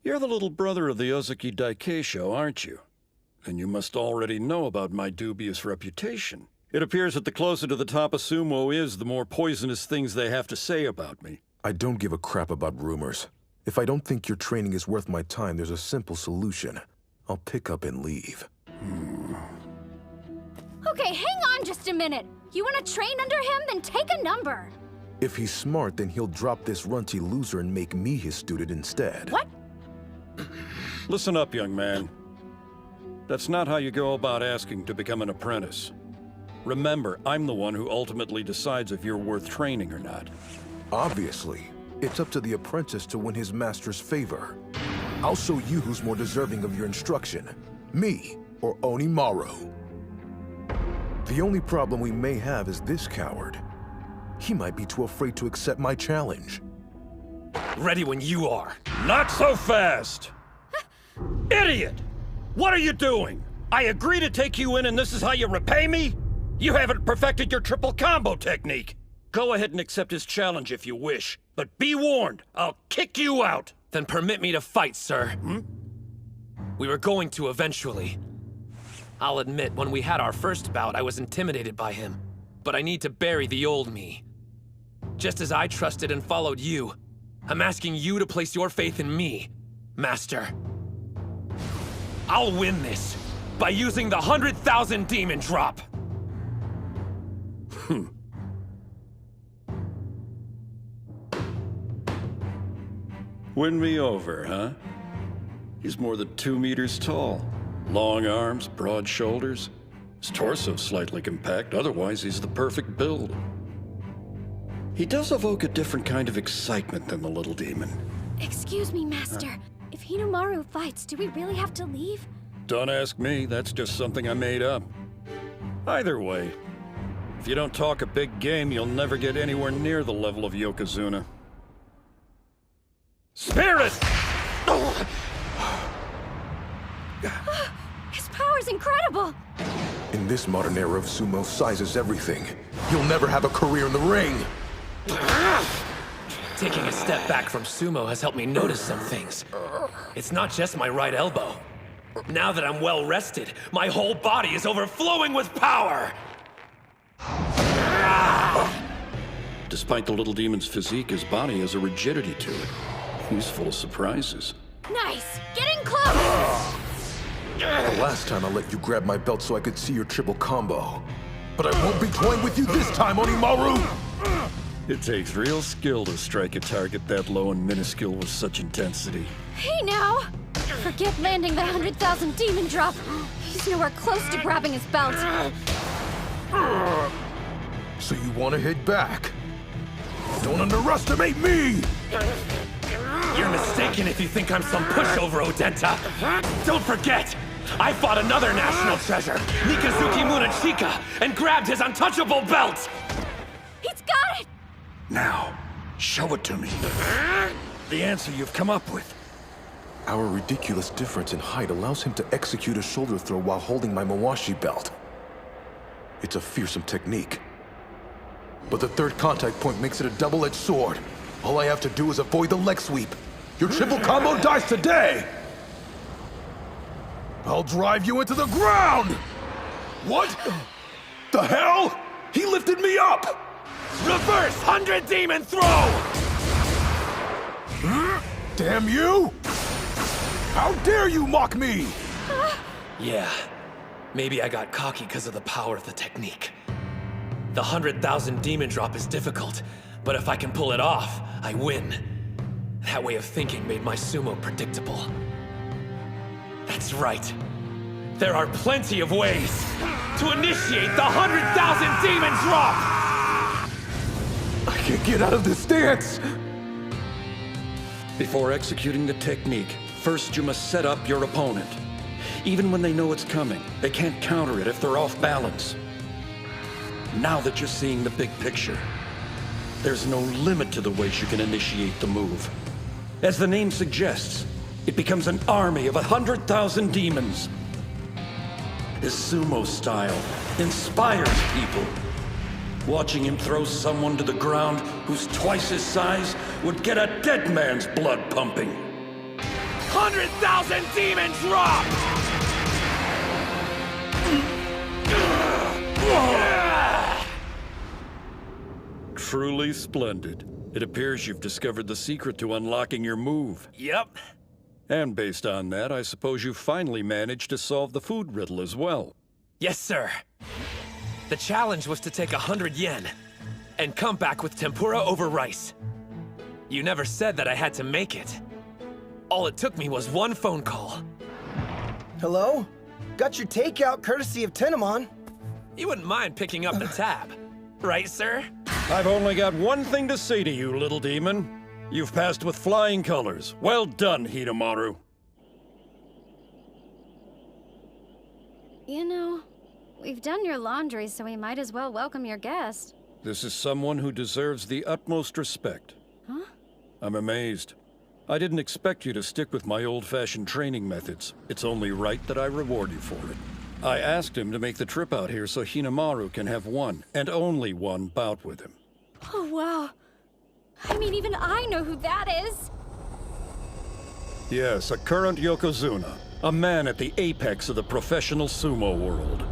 You're the little brother of the Ozeki Daikeisho, aren't you? And you must already know about my dubious reputation. It appears that the closer to the top a sumo is, the more poisonous things they have to say about me. I don't give a crap about rumors. If I don't think your training is worth my time, there's a simple solution. I'll pick up and leave. Okay, hang on just a minute. You want to train under him? Then take a number. If he's smart, then he'll drop this runty loser and make me his student instead. What? Listen up, young man. That's not how you go about asking to become an apprentice. Remember, I'm the one who ultimately decides if you're worth training or not. Obviously, it's up to the apprentice to win his master's favor. I'll show you who's more deserving of your instruction, me or Onimaru. The only problem we may have is this coward. He might be too afraid to accept my challenge. Ready when you are. Not so fast! Idiot! What are you doing? I agree to take you in and this is how you repay me? You haven't perfected your triple combo technique. Go ahead and accept his challenge if you wish, but be warned, I'll kick you out. Then permit me to fight, sir. We were going to eventually. I'll admit, when we had our first bout, I was intimidated by him. But I need to bury the old me. Just as I trusted and followed you, I'm asking you to place your faith in me, Master. I'll win this by using the 100,000 demon drop. Win me over, huh? He's more than 2 meters tall. Long arms, broad shoulders. His torso slightly compact, otherwise he's the perfect build. He does evoke a different kind of excitement than the little demon. Excuse me, Master. If Hinomaru fights, do we really have to leave? Don't ask me, that's just something I made up. Either way, if you don't talk a big game, you'll never get anywhere near the level of Yokozuna. Spirit! His power's incredible! In this modern era of sumo, size is everything. You'll never have a career in the ring! Taking a step back from sumo has helped me notice some things. It's not just my right elbow. Now that I'm well rested, my whole body is overflowing with power! Despite the little demon's physique, his body has a rigidity to it. He's full of surprises. Nice! Getting close! The last time I let you grab my belt so I could see your triple combo. But I won't be toying with you this time, Onimaru! It takes real skill to strike a target that low and minuscule with such intensity. Hey now! Forget landing the 100,000 demon drop. He's nowhere close to grabbing his belt. So you want to hit back? Don't underestimate me! You're mistaken if you think I'm some pushover, Odenta. Don't forget, I fought another national treasure, Mikazuki Munachika, and grabbed his untouchable belt! He's got it! Now, show it to me. The answer you've come up with. Our ridiculous difference in height allows him to execute a shoulder throw while holding my Mawashi belt. It's a fearsome technique. But the third contact point makes it a double-edged sword. All I have to do is avoid the leg sweep. Your triple combo dies today! I'll drive you into the ground! What? The hell? He lifted me up! Reverse 100 demon throw! Damn you! How dare you mock me! Yeah, maybe I got cocky because of the power of the technique. The 100,000 demon drop is difficult, but if I can pull it off, I win. That way of thinking made my sumo predictable. That's right. There are plenty of ways to initiate the 100,000 demon drop! I can't get out of this dance! Before executing the technique, first you must set up your opponent. Even when they know it's coming, they can't counter it if they're off balance. Now that you're seeing the big picture, there's no limit to the ways you can initiate the move. As the name suggests, it becomes an army of 100,000 demons. His sumo style inspires people. Watching him throw someone to the ground who's twice his size would get a dead man's blood pumping. 100,000 demon drop! Truly splendid. It appears you've discovered the secret to unlocking your move. Yep. And based on that, I suppose you finally managed to solve the food riddle as well. Yes, sir. The challenge was to take 100 yen and come back with tempura over rice. You never said that I had to make it. All it took me was one phone call. Hello? Got your takeout courtesy of Tenemon. You wouldn't mind picking up the tab, right, sir? I've only got one thing to say to you, little demon. You've passed with flying colors. Well done, Hinamaru. You know, we've done your laundry, so we might as well welcome your guest. This is someone who deserves the utmost respect. Huh? I'm amazed. I didn't expect you to stick with my old-fashioned training methods. It's only right that I reward you for it. I asked him to make the trip out here so Hinamaru can have one, and only one, bout with him. Oh, wow. I mean, even I know who that is. Yes, a current Yokozuna. A man at the apex of the professional sumo world.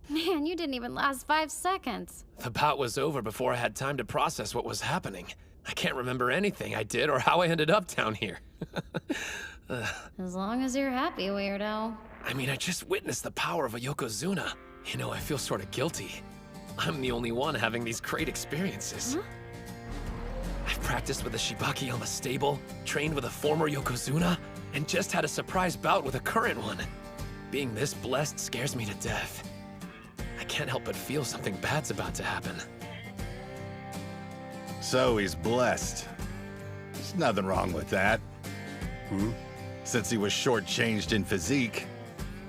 Man, you didn't even last 5 seconds. The bout was over before I had time to process what was happening. I can't remember anything I did or how I ended up down here. As long as you're happy, weirdo. I mean, I just witnessed the power of a Yokozuna. You know, I feel sort of guilty. I'm the only one having these great experiences. Huh? I've practiced with a Shibaki on the stable, trained with a former Yokozuna, and just had a surprise bout with a current one. Being this blessed scares me to death. I can't help but feel something bad's about to happen. So he's blessed. There's nothing wrong with that. Since he was shortchanged in physique,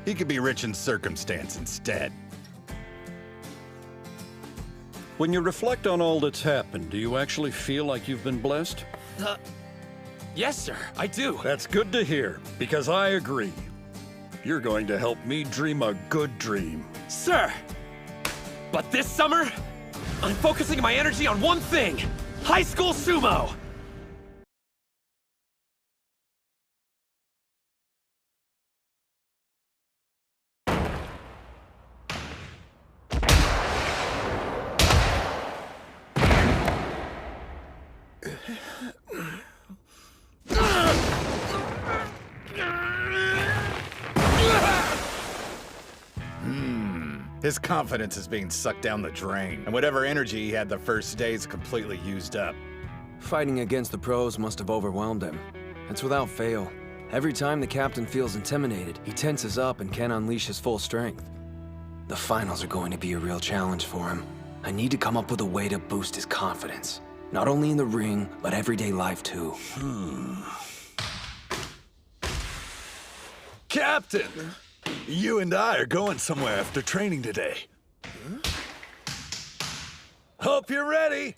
he could be rich in circumstance instead. When you reflect on all that's happened, do you actually feel like you've been blessed? Yes, sir, I do. That's good to hear, because I agree. You're going to help me dream a good dream. Sir! But this summer, I'm focusing my energy on one thing: high school sumo! His confidence is being sucked down the drain, and whatever energy he had the first day is completely used up. Fighting against the pros must have overwhelmed him. It's without fail. Every time the captain feels intimidated, he tenses up and can't unleash his full strength. The finals are going to be a real challenge for him. I need to come up with a way to boost his confidence. Not only in the ring, but everyday life too. Captain! You and I are going somewhere after training today. Hope you're ready.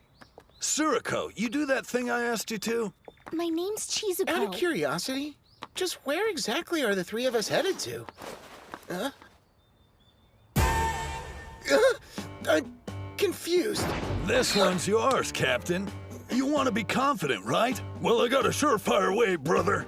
Suriko, you do that thing I asked you to? My name's Chizuko. Out of curiosity, just where exactly are the three of us headed to? I'm confused. This one's yours, Captain. You want to be confident, right? Well, I got a surefire way, brother.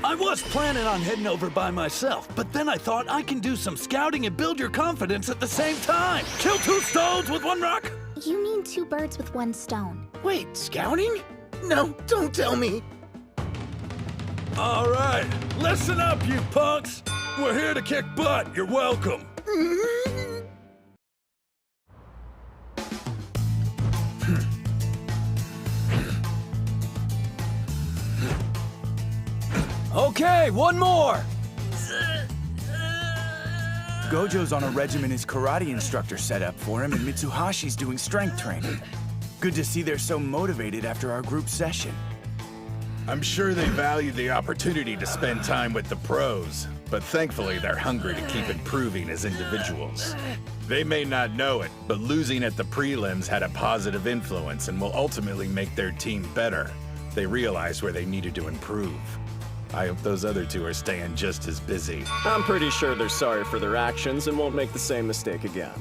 I was planning on heading over by myself, but then I thought I can do some scouting and build your confidence at the same time. Kill two stones with one rock. You mean 2 birds with 1 stone. Wait, scouting? No, don't tell me. All right, listen up, you punks. We're here to kick butt. You're welcome. Okay, one more! Gojo's on a regimen his karate instructor set up for him, and Mitsuhashi's doing strength training. Good to see they're so motivated after our group session. I'm sure they value the opportunity to spend time with the pros, but thankfully they're hungry to keep improving as individuals. They may not know it, but losing at the prelims had a positive influence and will ultimately make their team better. They realized where they needed to improve. I hope those other two are staying just as busy. I'm pretty sure they're sorry for their actions and won't make the same mistake again.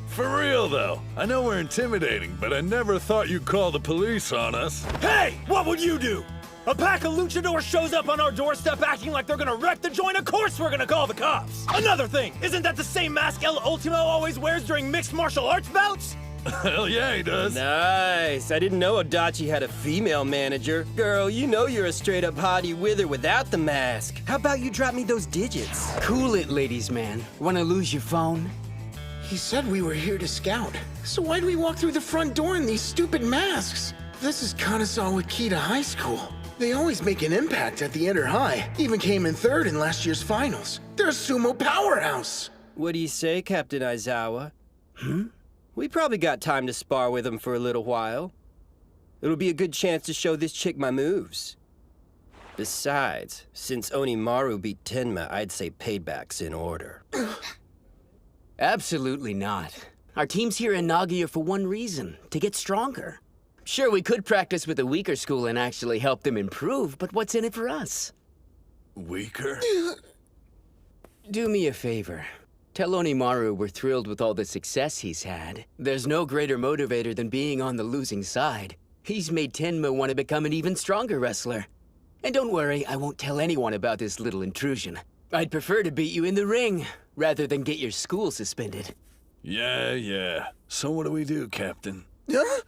For real, though. I know we're intimidating, but I never thought you'd call the police on us. Hey! What would you do? A pack of luchadors shows up on our doorstep acting like they're gonna wreck the joint. Of course we're gonna call the cops. Another thing, isn't that the same mask El Ultimo always wears during mixed martial arts bouts? Hell yeah, he does. Nice. I didn't know Adachi had a female manager. Girl, you know you're a straight-up hottie with or without the mask. How about you drop me those digits? Cool it, ladies man. Wanna lose your phone? He said we were here to scout. So why'd we walk through the front door in these stupid masks? This is Kanazawa Kita High School. They always make an impact at the inter-high. Even came in third in last year's finals. They're a sumo powerhouse. What do you say, Captain Aizawa? We probably got time to spar with him for a little while. It'll be a good chance to show this chick my moves. Besides, since Onimaru beat Tenma, I'd say payback's in order. Absolutely not. Our team's here in Nagoya for one reason, to get stronger. Sure, we could practice with a weaker school and actually help them improve, but what's in it for us? Weaker? Do me a favor. Tell Onimaru we're thrilled with all the success he's had. There's no greater motivator than being on the losing side. He's made Tenma want to become an even stronger wrestler. And don't worry, I won't tell anyone about this little intrusion. I'd prefer to beat you in the ring, rather than get your school suspended. Yeah. So what do we do, Captain? Huh?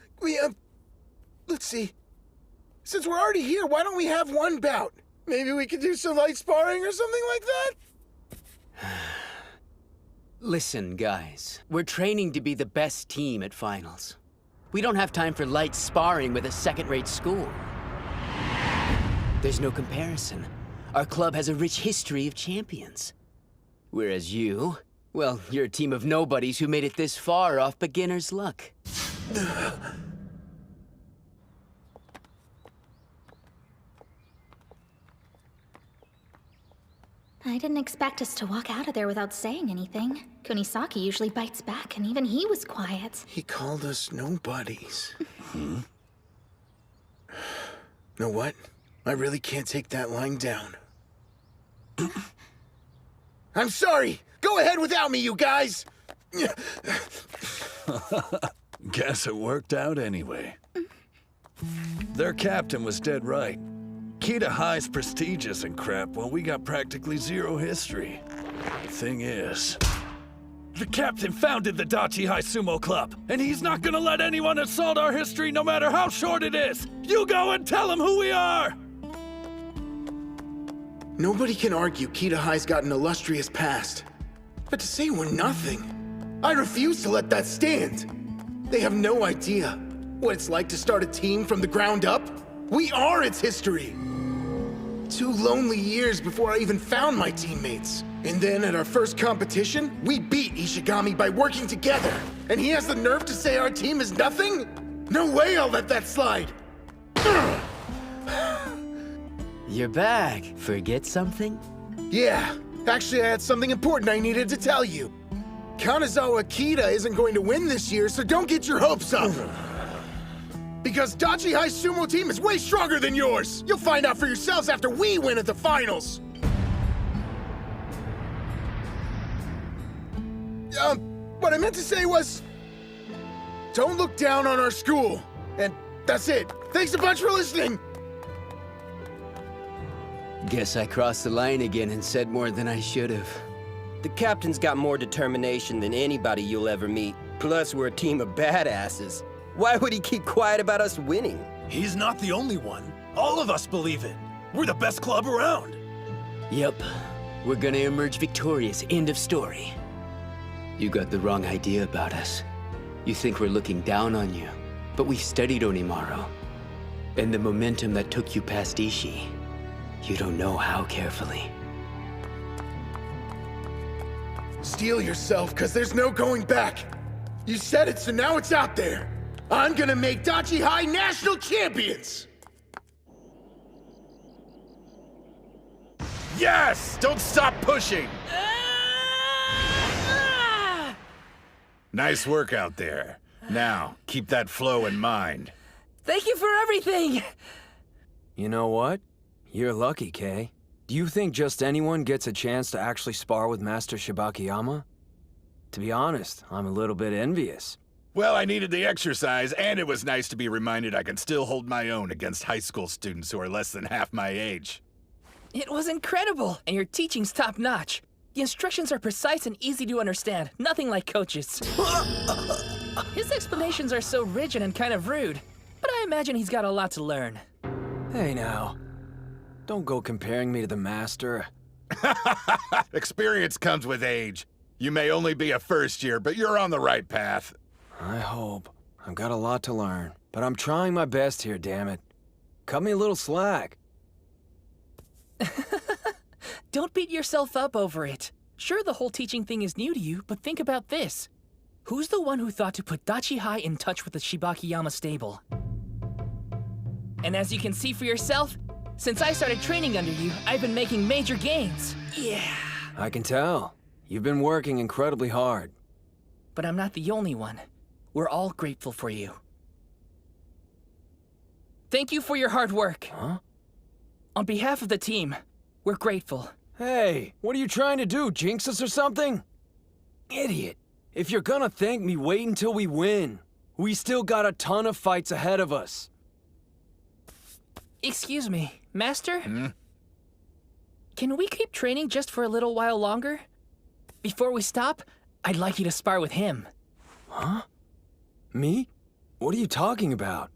Let's see. Since we're already here, why don't we have one bout? Maybe we could do some light sparring or something like that? Listen, guys. We're training to be the best team at finals. We don't have time for light sparring with a second-rate school. There's no comparison. Our club has a rich history of champions. Whereas you, well, you're a team of nobodies who made it this far off beginner's luck. I didn't expect us to walk out of there without saying anything. Kunisaki usually bites back, and even he was quiet. He called us nobodies. Know what? I really can't take that lying down. I'm sorry! Go ahead without me, you guys! Guess it worked out anyway. Their captain was dead right. Kita High's prestigious and crap, while we got practically zero history. Thing is, the captain founded the Dachi High Sumo Club, and he's not gonna let anyone assault our history no matter how short it is! You go and tell him who we are! Nobody can argue Kita High's got an illustrious past. But to say we're nothing, I refuse to let that stand. They have no idea what it's like to start a team from the ground up. We are its history. 2 lonely years before I even found my teammates. And then at our first competition, we beat Ishigami by working together. And he has the nerve to say our team is nothing? No way I'll let that slide. You're back. Forget something? Yeah, actually I had something important I needed to tell you. Kanazawa Kita isn't going to win this year, so don't get your hopes up. Because Dachi High Sumo team is way stronger than yours! You'll find out for yourselves after we win at the finals! What I meant to say was... don't look down on our school. And that's it. Thanks a bunch for listening! Guess I crossed the line again and said more than I should have. The captain's got more determination than anybody you'll ever meet. Plus, we're a team of badasses. Why would he keep quiet about us winning? He's not the only one. All of us believe it. We're the best club around. Yep. We're gonna emerge victorious. End of story. You got the wrong idea about us. You think we're looking down on you. But we've studied Onimaru. And the momentum that took you past Ishii. You don't know how carefully. Steel yourself, cause there's no going back. You said it, so now it's out there. I'm gonna make Dachi High national champions! Yes! Don't stop pushing! Nice work out there. Now, keep that flow in mind. Thank you for everything! You know what? You're lucky, Kay. Do you think just anyone gets a chance to actually spar with Master Shibakiyama? To be honest, I'm a little bit envious. Well, I needed the exercise, and it was nice to be reminded I can still hold my own against high school students who are less than half my age. It was incredible, and your teaching's top-notch. The instructions are precise and easy to understand, nothing like Coach's. His explanations are so rigid and kind of rude, but I imagine he's got a lot to learn. Hey now, don't go comparing me to the master. Experience comes with age. You may only be a first year, but you're on the right path. I hope. I've got a lot to learn, but I'm trying my best here, damn it. Cut me a little slack. Don't beat yourself up over it. Sure, the whole teaching thing is new to you, but think about this. Who's the one who thought to put Dachi in touch with the Shibakiyama stable? And as you can see for yourself, since I started training under you, I've been making major gains. Yeah. I can tell. You've been working incredibly hard. But I'm not the only one. We're all grateful for you. Thank you for your hard work. Huh? On behalf of the team, we're grateful. Hey, what are you trying to do, jinx us or something? Idiot. If you're gonna thank me, wait until we win. We still got a ton of fights ahead of us. Excuse me, Master? Hmm? Can we keep training just for a little while longer? Before we stop, I'd like you to spar with him. Huh? Me? What are you talking about?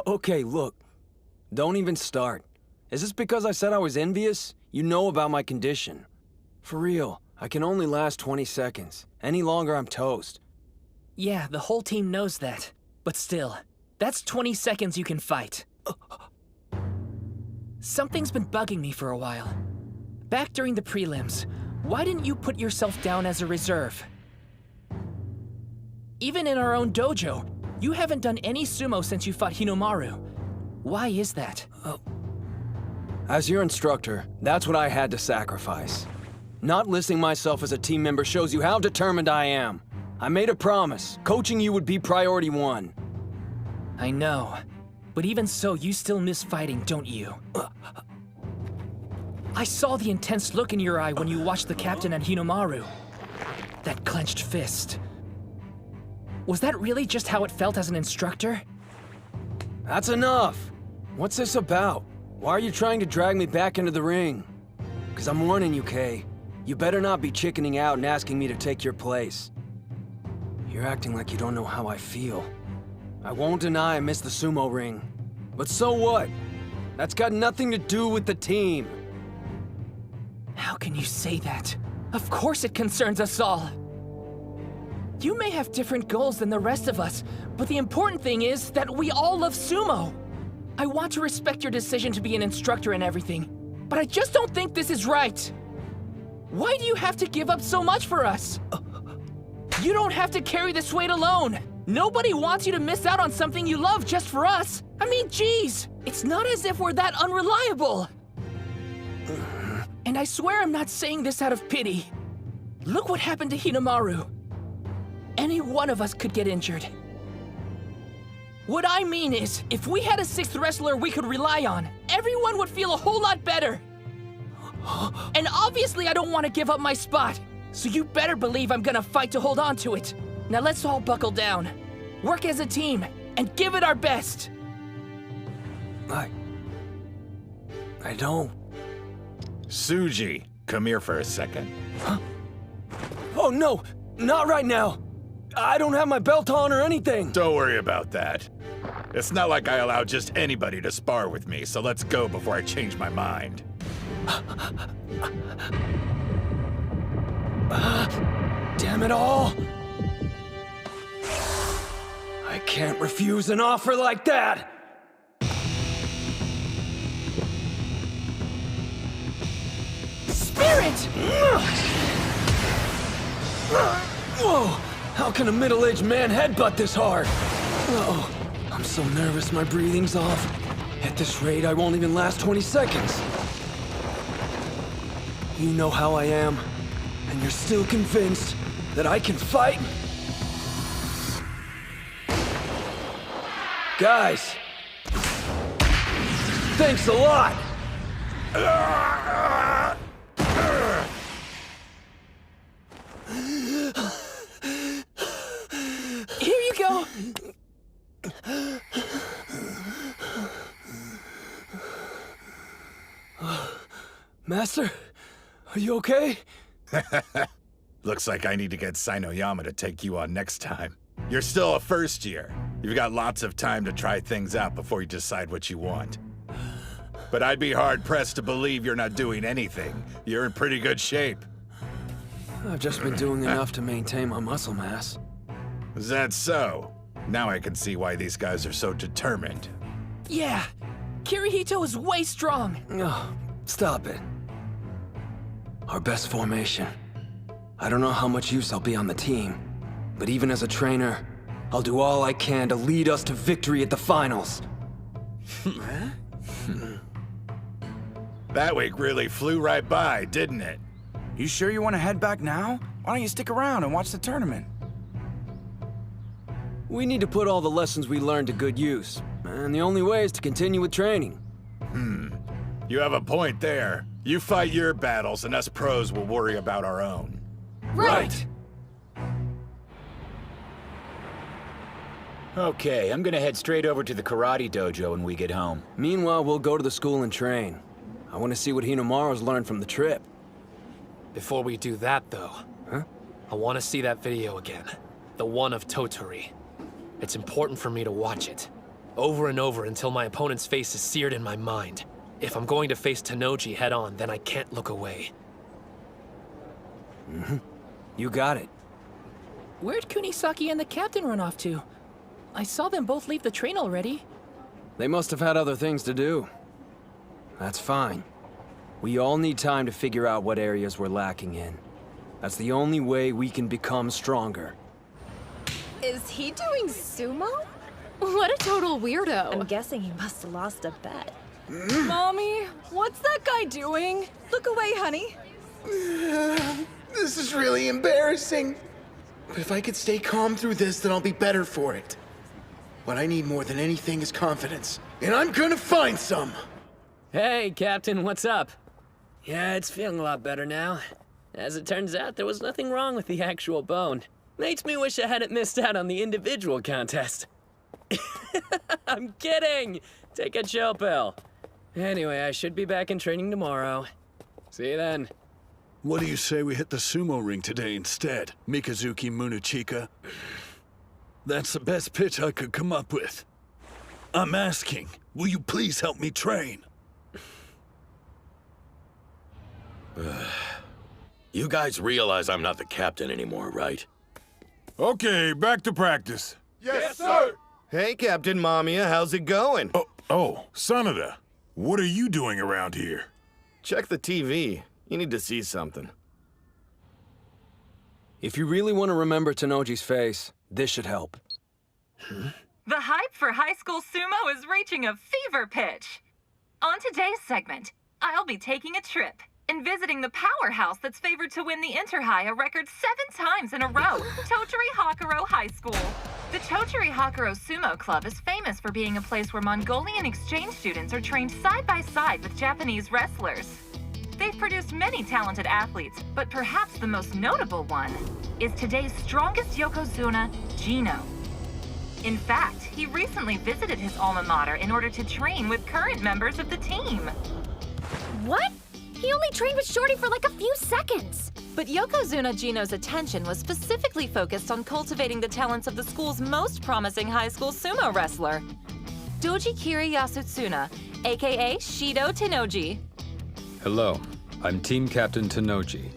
Okay, look. Don't even start. Is this because I said I was envious? You know about my condition. For real, I can only last 20 seconds. Any longer, I'm toast. Yeah, the whole team knows that. But still, that's 20 seconds you can fight. Something's been bugging me for a while. Back during the prelims, why didn't you put yourself down as a reserve? Even in our own dojo, you haven't done any sumo since you fought Hinomaru. Why is that? As your instructor, that's what I had to sacrifice. Not listing myself as a team member shows you how determined I am. I made a promise. Coaching you would be priority one. I know. But even so, you still miss fighting, don't you? I saw the intense look in your eye when you watched the captain and Hinomaru. That clenched fist. Was that really just how it felt as an instructor? That's enough. What's this about? Why are you trying to drag me back into the ring? 'Cause I'm warning you, Kay. You better not be chickening out and asking me to take your place. You're acting like you don't know how I feel. I won't deny I miss the sumo ring. But so what? That's got nothing to do with the team. How can you say that? Of course it concerns us all. You may have different goals than the rest of us, but the important thing is that we all love sumo. I want to respect your decision to be an instructor and everything, but I just don't think this is right. Why do you have to give up so much for us? You don't have to carry this weight alone. Nobody wants you to miss out on something you love just for us. I mean, geez, it's not as if we're that unreliable. And I swear I'm not saying this out of pity. Look what happened to Hinomaru. Any one of us could get injured. What I mean is, if we had a sixth wrestler we could rely on, everyone would feel a whole lot better. And obviously I don't want to give up my spot, so you better believe I'm gonna fight to hold on to it. Now let's all buckle down, work as a team, and give it our best. I don't. Suji, come here for a second. Huh? Oh no, not right now. I don't have my belt on or anything. Don't worry about that. It's not like I allow just anybody to spar with me, so let's go before I change my mind. Damn it all! I can't refuse an offer like that! Spirit! Whoa! How can a middle-aged man headbutt this hard? Oh, I'm so nervous my breathing's off. At this rate, I won't even last 20 seconds. You know how I am, and you're still convinced that I can fight? Guys, thanks a lot! Master, are you okay? Looks like I need to get Sinoyama to take you on next time. You're still a first year. You've got lots of time to try things out before you decide what you want. But I'd be hard-pressed to believe you're not doing anything. You're in pretty good shape. I've just been doing enough to maintain my muscle mass. Is that so? Now I can see why these guys are so determined. Yeah, Kirihito is way strong. Oh, stop it. Our best formation. I don't know how much use I'll be on the team, but even as a trainer, I'll do all I can to lead us to victory at the finals. That week really flew right by, didn't it? You sure you want to head back now? Why don't you stick around and watch the tournament? We need to put all the lessons we learned to good use, and the only way is to continue with training. You have a point there. You fight your battles, and us pros will worry about our own. Right. Okay, I'm gonna head straight over to the karate dojo when we get home. Meanwhile, we'll go to the school and train. I want to see what Hinomaru's learned from the trip. Before we do that, though, I want to see that video again. The one of Toturi. It's important for me to watch it. Over and over until my opponent's face is seared in my mind. If I'm going to face Tennoji head-on, then I can't look away. You got it. Where'd Kunisaki and the captain run off to? I saw them both leave the train already. They must have had other things to do. That's fine. We all need time to figure out what areas we're lacking in. That's the only way we can become stronger. Is he doing sumo? What a total weirdo. I'm guessing he must have lost a bet. Mommy, what's that guy doing? Look away, honey. This is really embarrassing. But if I could stay calm through this, then I'll be better for it. What I need more than anything is confidence. And I'm gonna find some! Hey, Captain, what's up? Yeah, it's feeling a lot better now. As it turns out, there was nothing wrong with the actual bone. Makes me wish I hadn't missed out on the individual contest. I'm kidding! Take a chill pill. Anyway, I should be back in training tomorrow. See you then. What do you say we hit the sumo ring today instead, Mikazuki Munuchika? That's the best pitch I could come up with. I'm asking, will you please help me train? You guys realize I'm not the captain anymore, right? Okay, back to practice. Yes, sir! Hey, Captain Mamiya, how's it going? Oh, Sanada, what are you doing around here? Check the TV. You need to see something. If you really want to remember Tennoji's face, this should help. The hype for high school sumo is reaching a fever pitch. On today's segment, I'll be taking a trip and visiting the powerhouse that's favored to win the Inter-High a record 7 times in a row, Totori Hakuro High School. The Totori Hakuro Sumo Club is famous for being a place where Mongolian exchange students are trained side by side with Japanese wrestlers. They've produced many talented athletes, but perhaps the most notable one is today's strongest Yokozuna, Gino. In fact, he recently visited his alma mater in order to train with current members of the team. What? He only trained with Shorty for like a few seconds. But Yokozuna Gino's attention was specifically focused on cultivating the talents of the school's most promising high school sumo wrestler, Doji Kiri Yasutsuna, aka Shido Tennoji. Hello, I'm Team Captain Tennoji.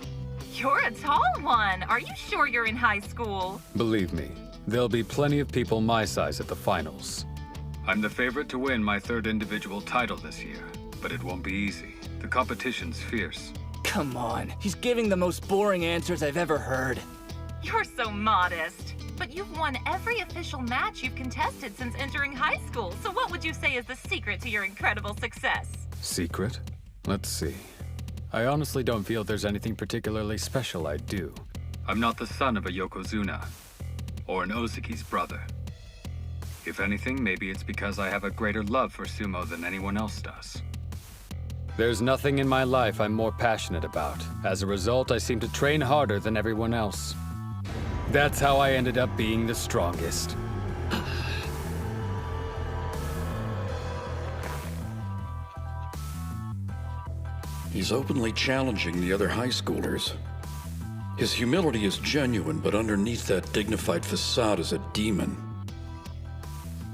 You're a tall one. Are you sure you're in high school? Believe me, there'll be plenty of people my size at the finals. I'm the favorite to win my 3rd individual title this year, but it won't be easy. The competition's fierce. Come on, he's giving the most boring answers I've ever heard. You're so modest. But you've won every official match you've contested since entering high school, so what would you say is the secret to your incredible success? Secret? Let's see. I honestly don't feel there's anything particularly special I do. I'm not the son of a Yokozuna, or an Ozuki's brother. If anything, maybe it's because I have a greater love for sumo than anyone else does. There's nothing in my life I'm more passionate about. As a result, I seem to train harder than everyone else. That's how I ended up being the strongest. He's openly challenging the other high schoolers. His humility is genuine, but underneath that dignified facade is a demon.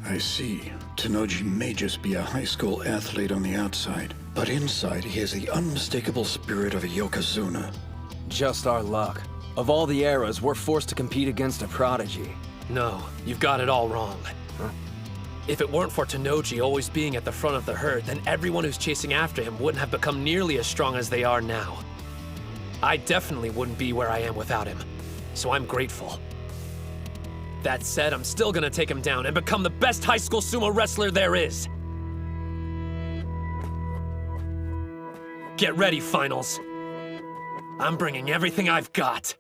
I see. Tennoji may just be a high school athlete on the outside, but inside he has the unmistakable spirit of a Yokozuna. Just our luck. Of all the eras, we're forced to compete against a prodigy. No, you've got it all wrong. Huh? If it weren't for Tennoji always being at the front of the herd, then everyone who's chasing after him wouldn't have become nearly as strong as they are now. I definitely wouldn't be where I am without him, so I'm grateful. That said, I'm still gonna take him down and become the best high school sumo wrestler there is. Get ready, finals. I'm bringing everything I've got.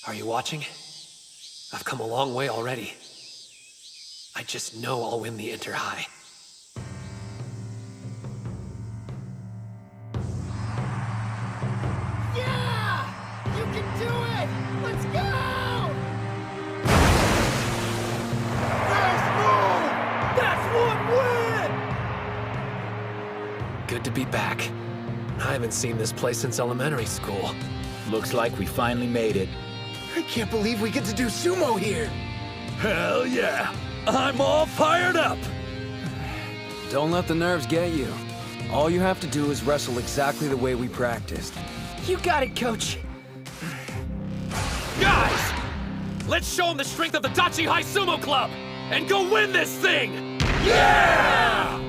Are you watching? I've come a long way already. I just know I'll win the Inter-High. Yeah! You can do it! Let's go! That's one win! Good to be back. I haven't seen this place since elementary school. Looks like we finally made it. I can't believe we get to do sumo here! Hell yeah! I'm all fired up! Don't let the nerves get you. All you have to do is wrestle exactly the way we practiced. You got it, Coach. Guys! Let's show them the strength of the Dachi High Sumo Club! And go win this thing! Yeah!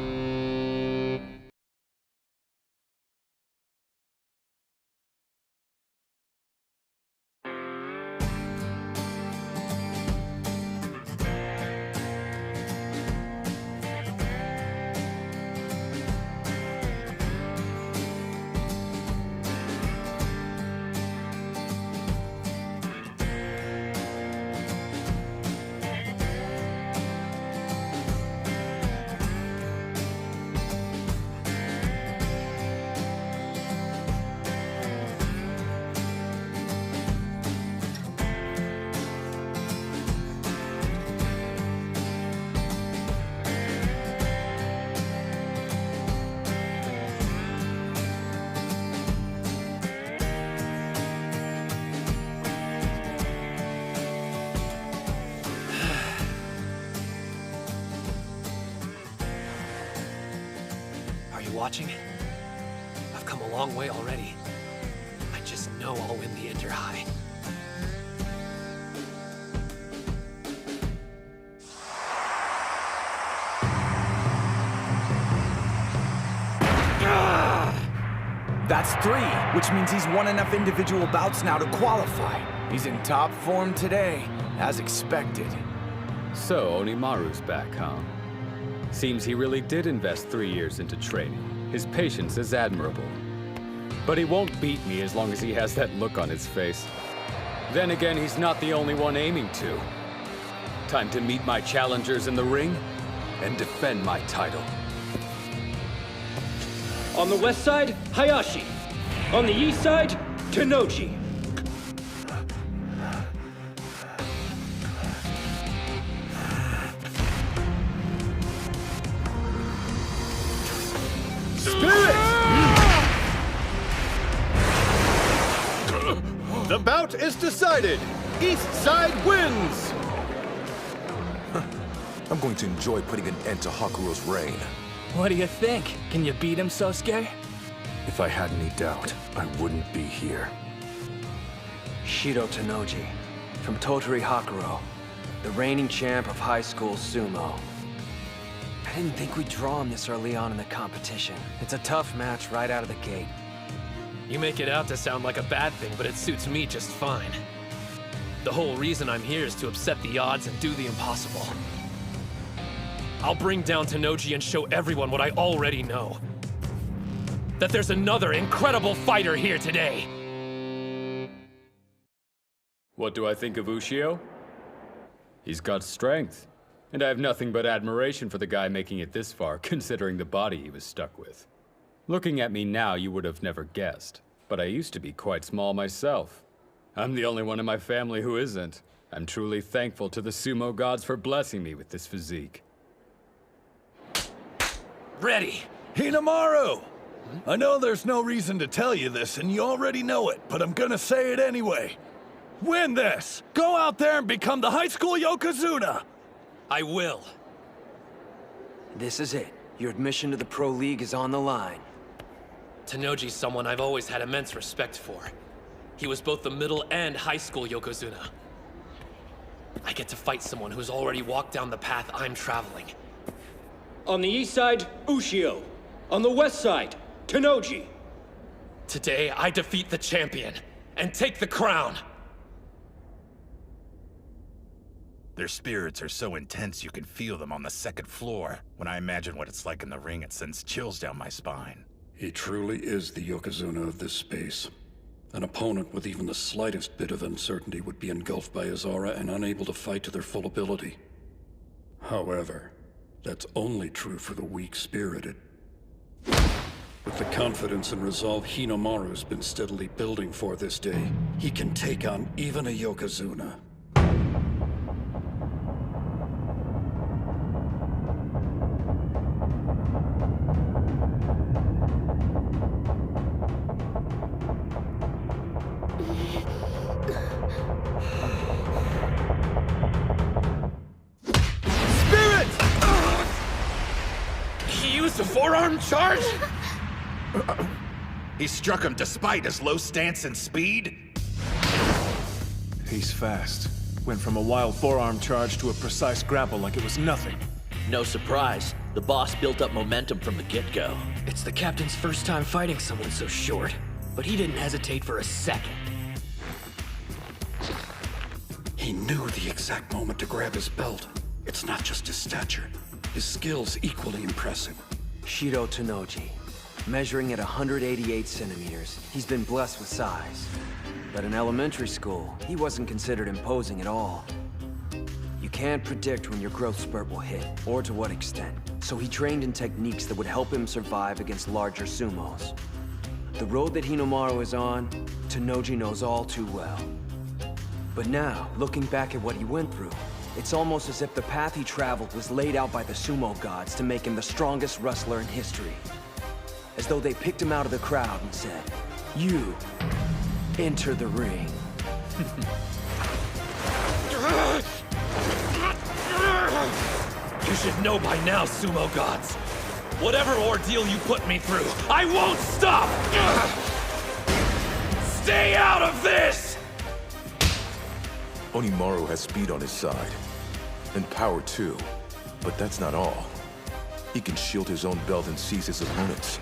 Watching? I've come a long way already. I just know I'll win the Inter-High. That's 3, which means he's won enough individual bouts now to qualify. He's in top form today, as expected. So, Onimaru's back, huh? Seems he really did invest 3 years into training. His patience is admirable. But he won't beat me as long as he has that look on his face. Then again, he's not the only one aiming to. Time to meet my challengers in the ring and defend my title. On the west side, Hayashi. On the east side, Tennoji. The bout is decided. East side wins. I'm going to enjoy putting an end to Hakuro's reign. What do you think? Can you beat him, Sosuke? If I had any doubt, I wouldn't be here. Shido Tenoji, from Totori Hakuro, the reigning champ of high school sumo. I didn't think we'd draw him this early on in the competition. It's a tough match right out of the gate. You make it out to sound like a bad thing, but it suits me just fine. The whole reason I'm here is to upset the odds and do the impossible. I'll bring down Tenoji and show everyone what I already know. That there's another incredible fighter here today. What do I think of Ushio? He's got strength, and I have nothing but admiration for the guy making it this far, considering the body he was stuck with. Looking at me now, you would have never guessed, but I used to be quite small myself. I'm the only one in my family who isn't. I'm truly thankful to the sumo gods for blessing me with this physique. Ready! Hinamaru! I know there's no reason to tell you this, and you already know it, but I'm gonna say it anyway. Win this! Go out there and become the high school Yokozuna! I will. This is it. Your admission to the Pro League is on the line. Tenoji's someone I've always had immense respect for. He was both the middle and high school Yokozuna. I get to fight someone who's already walked down the path I'm traveling. On the east side, Ushio. On the west side, Tenoji. Today, I defeat the champion and take the crown. Their spirits are so intense you can feel them on the second floor. When I imagine what it's like in the ring, it sends chills down my spine. He truly is the Yokozuna of this space. An opponent with even the slightest bit of uncertainty would be engulfed by his aura and unable to fight to their full ability. However, that's only true for the weak-spirited. With the confidence and resolve Hinamaru's been steadily building for this day, he can take on even a Yokozuna. A forearm charge? He struck him despite his low stance and speed? He's fast. Went from a wild forearm charge to a precise grapple like it was nothing. No surprise. The boss built up momentum from the get-go. It's the captain's first time fighting someone so short, but he didn't hesitate for a second. He knew the exact moment to grab his belt. It's not just his stature. His skill's equally impressive. Shido Tenoji. Measuring at 188 centimeters, he's been blessed with size. But in elementary school, he wasn't considered imposing at all. You can't predict when your growth spurt will hit, or to what extent. So he trained in techniques that would help him survive against larger sumos. The road that Hinamaru is on, Tenoji knows all too well. But now, looking back at what he went through, it's almost as if the path he traveled was laid out by the sumo gods to make him the strongest wrestler in history. As though they picked him out of the crowd and said, "You, enter the ring." You should know by now, sumo gods. Whatever ordeal you put me through, I won't stop! Stay out of this! Onimaru has speed on his side. And power too. But that's not all. He can shield his own belt and seize his opponents.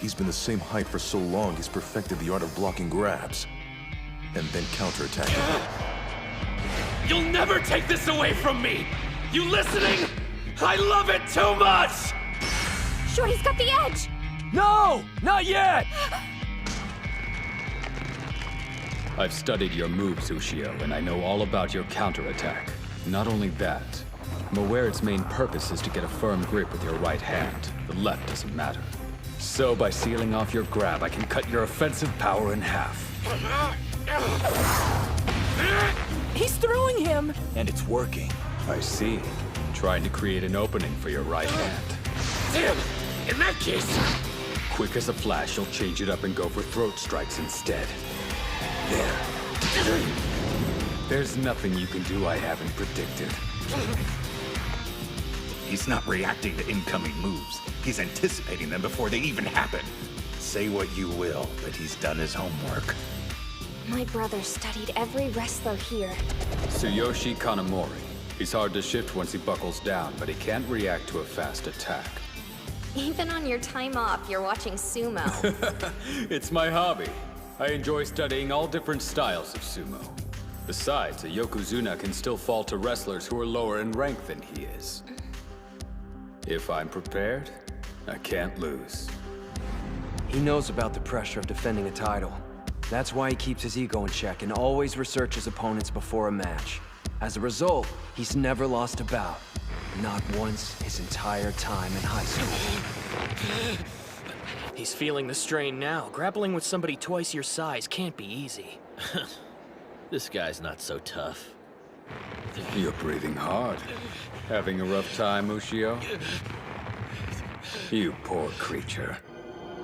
He's been the same height for so long he's perfected the art of blocking grabs. And then counterattacking. You'll never take this away from me! You listening? I love it too much! Shorty's got the edge! No! Not yet! I've studied your moves, Ushio, and I know all about your counterattack. Not only that, I'm aware its main purpose is to get a firm grip with your right hand. The left doesn't matter. So by sealing off your grab, I can cut your offensive power in half. He's throwing him! And it's working. I see. Trying to create an opening for your right hand. Damn! In that case... Quick as a flash, you'll change it up and go for throat strikes instead. There. There's nothing you can do I haven't predicted. He's not reacting to incoming moves. He's anticipating them before they even happen. Say what you will, but he's done his homework. My brother studied every wrestler here. Tsuyoshi Kanamori. He's hard to shift once he buckles down, but he can't react to a fast attack. Even on your time off, you're watching sumo. It's my hobby. I enjoy studying all different styles of sumo. Besides, a Yokozuna can still fall to wrestlers who are lower in rank than he is. If I'm prepared, I can't lose. He knows about the pressure of defending a title. That's why he keeps his ego in check and always researches opponents before a match. As a result, he's never lost a bout. Not once his entire time in high school. He's feeling the strain now. Grappling with somebody twice your size can't be easy. This guy's not so tough. You're breathing hard. Having a rough time, Ushio? You poor creature.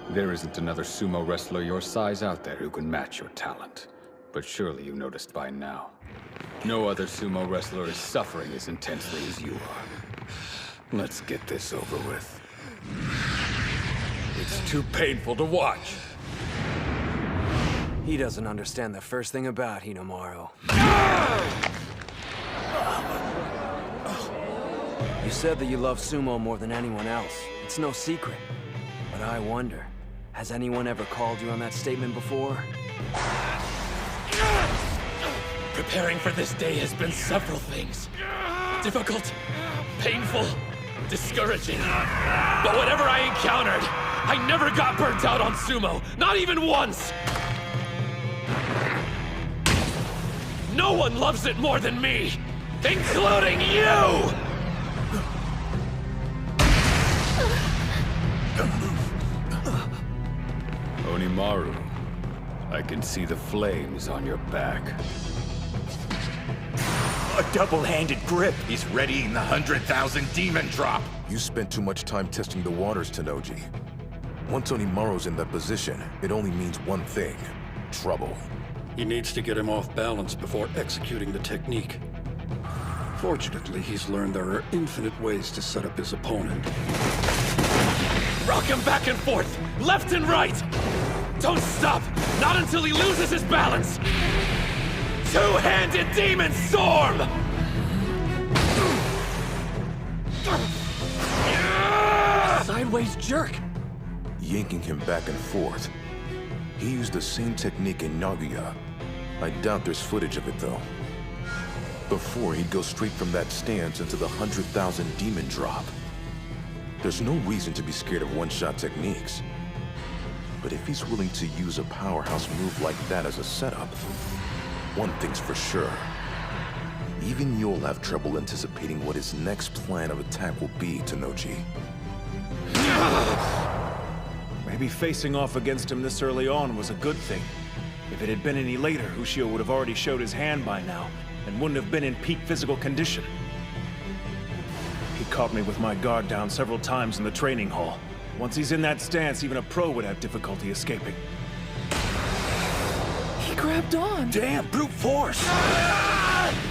There isn't another sumo wrestler your size out there who can match your talent. But surely you noticed by now. No other sumo wrestler is suffering as intensely as you are. Let's get this over with. It's too painful to watch. He doesn't understand the first thing about Hinamaru. You said that you love sumo more than anyone else. It's no secret. But I wonder, has anyone ever called you on that statement before? Preparing for this day has been several things. Difficult, painful, discouraging. But whatever I encountered, I never got burnt out on sumo, not even once! No one loves it more than me, including you! Onimaru, I can see the flames on your back. A double-handed grip. He's readying the 100,000 demon drop. You spent too much time testing the waters, Tennoji. Once Onimaru's in that position, it only means one thing. Trouble. He needs to get him off balance before executing the technique. Fortunately, he's learned there are infinite ways to set up his opponent. Rock him back and forth, left and right! Don't stop! Not until he loses his balance! Two-handed demon storm! Sideways jerk! Yanking him back and forth. He used the same technique in Nagoya. I doubt there's footage of it, though. Before, he'd go straight from that stance into the 100,000 demon drop. There's no reason to be scared of one-shot techniques. But if he's willing to use a powerhouse move like that as a setup, one thing's for sure. Even you'll have trouble anticipating what his next plan of attack will be, Tennoji. Maybe facing off against him this early on was a good thing. If it had been any later, Ushio would have already showed his hand by now, and wouldn't have been in peak physical condition. He caught me with my guard down several times in the training hall. Once he's in that stance, even a pro would have difficulty escaping. He grabbed on! Damn, brute force!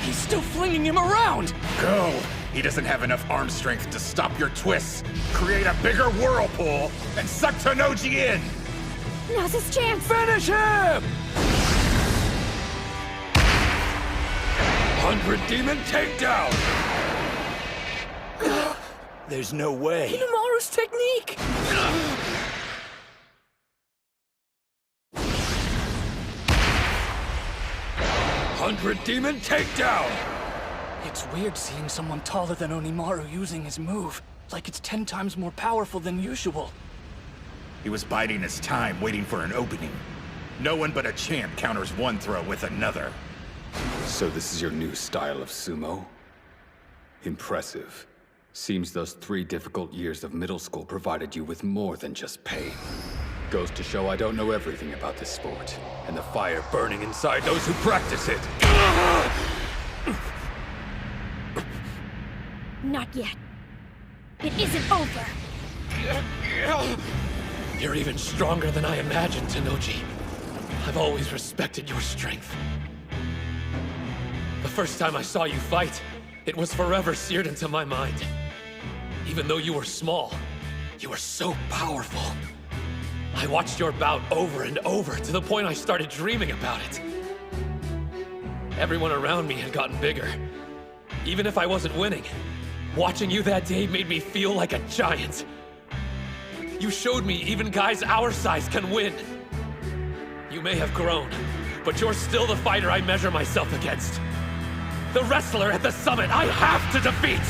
He's still flinging him around! Go! He doesn't have enough arm strength to stop your twists. Create a bigger whirlpool and suck Tennoji in! Now's his chance! Finish him! 100 demon takedown! There's no way. Hinamaru's technique! 100 demon takedown! It's weird seeing someone taller than Onimaru using his move. Like it's 10 times more powerful than usual. He was biding his time, waiting for an opening. No one but a champ counters one throw with another. So this is your new style of sumo? Impressive. Seems those 3 difficult years of middle school provided you with more than just pain. Goes to show I don't know everything about this sport, and the fire burning inside those who practice it. Not yet. It isn't over. You're even stronger than I imagined, Tennoji. I've always respected your strength. The first time I saw you fight, it was forever seared into my mind. Even though you were small, you were so powerful. I watched your bout over and over to the point I started dreaming about it. Everyone around me had gotten bigger. Even if I wasn't winning, watching you that day made me feel like a giant. You showed me even guys our size can win. You may have grown, but you're still the fighter I measure myself against. The wrestler at the summit I have to defeat!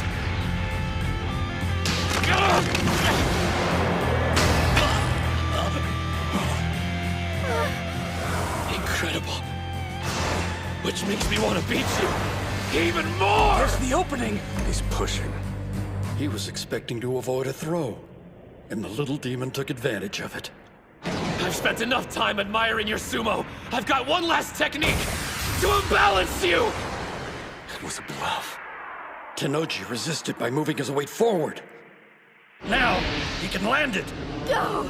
Incredible. Which makes me want to beat you even more! There's the opening! He's pushing. He was expecting to avoid a throw, and the little demon took advantage of it. I've spent enough time admiring your sumo. I've got one last technique to imbalance you! It was a bluff. Tennoji resisted by moving his weight forward. Now, he can land it! No!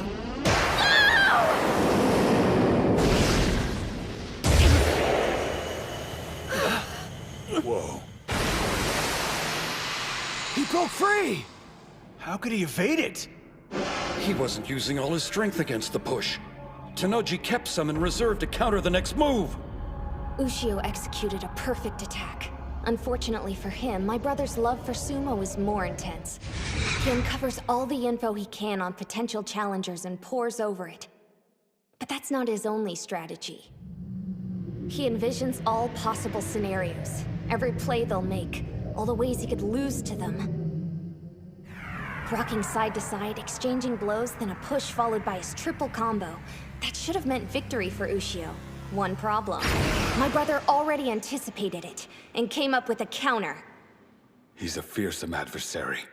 Whoa. He broke free! How could he evade it? He wasn't using all his strength against the push. Tennoji kept some in reserve to counter the next move. Ushio executed a perfect attack. Unfortunately for him, my brother's love for sumo is more intense. He uncovers all the info he can on potential challengers and pores over it. But that's not his only strategy. He envisions all possible scenarios, every play they'll make, all the ways he could lose to them. Rocking side to side, exchanging blows, then a push followed by his triple combo. That should have meant victory for Ushio. One problem. My brother already anticipated it, and came up with a counter. He's a fearsome adversary.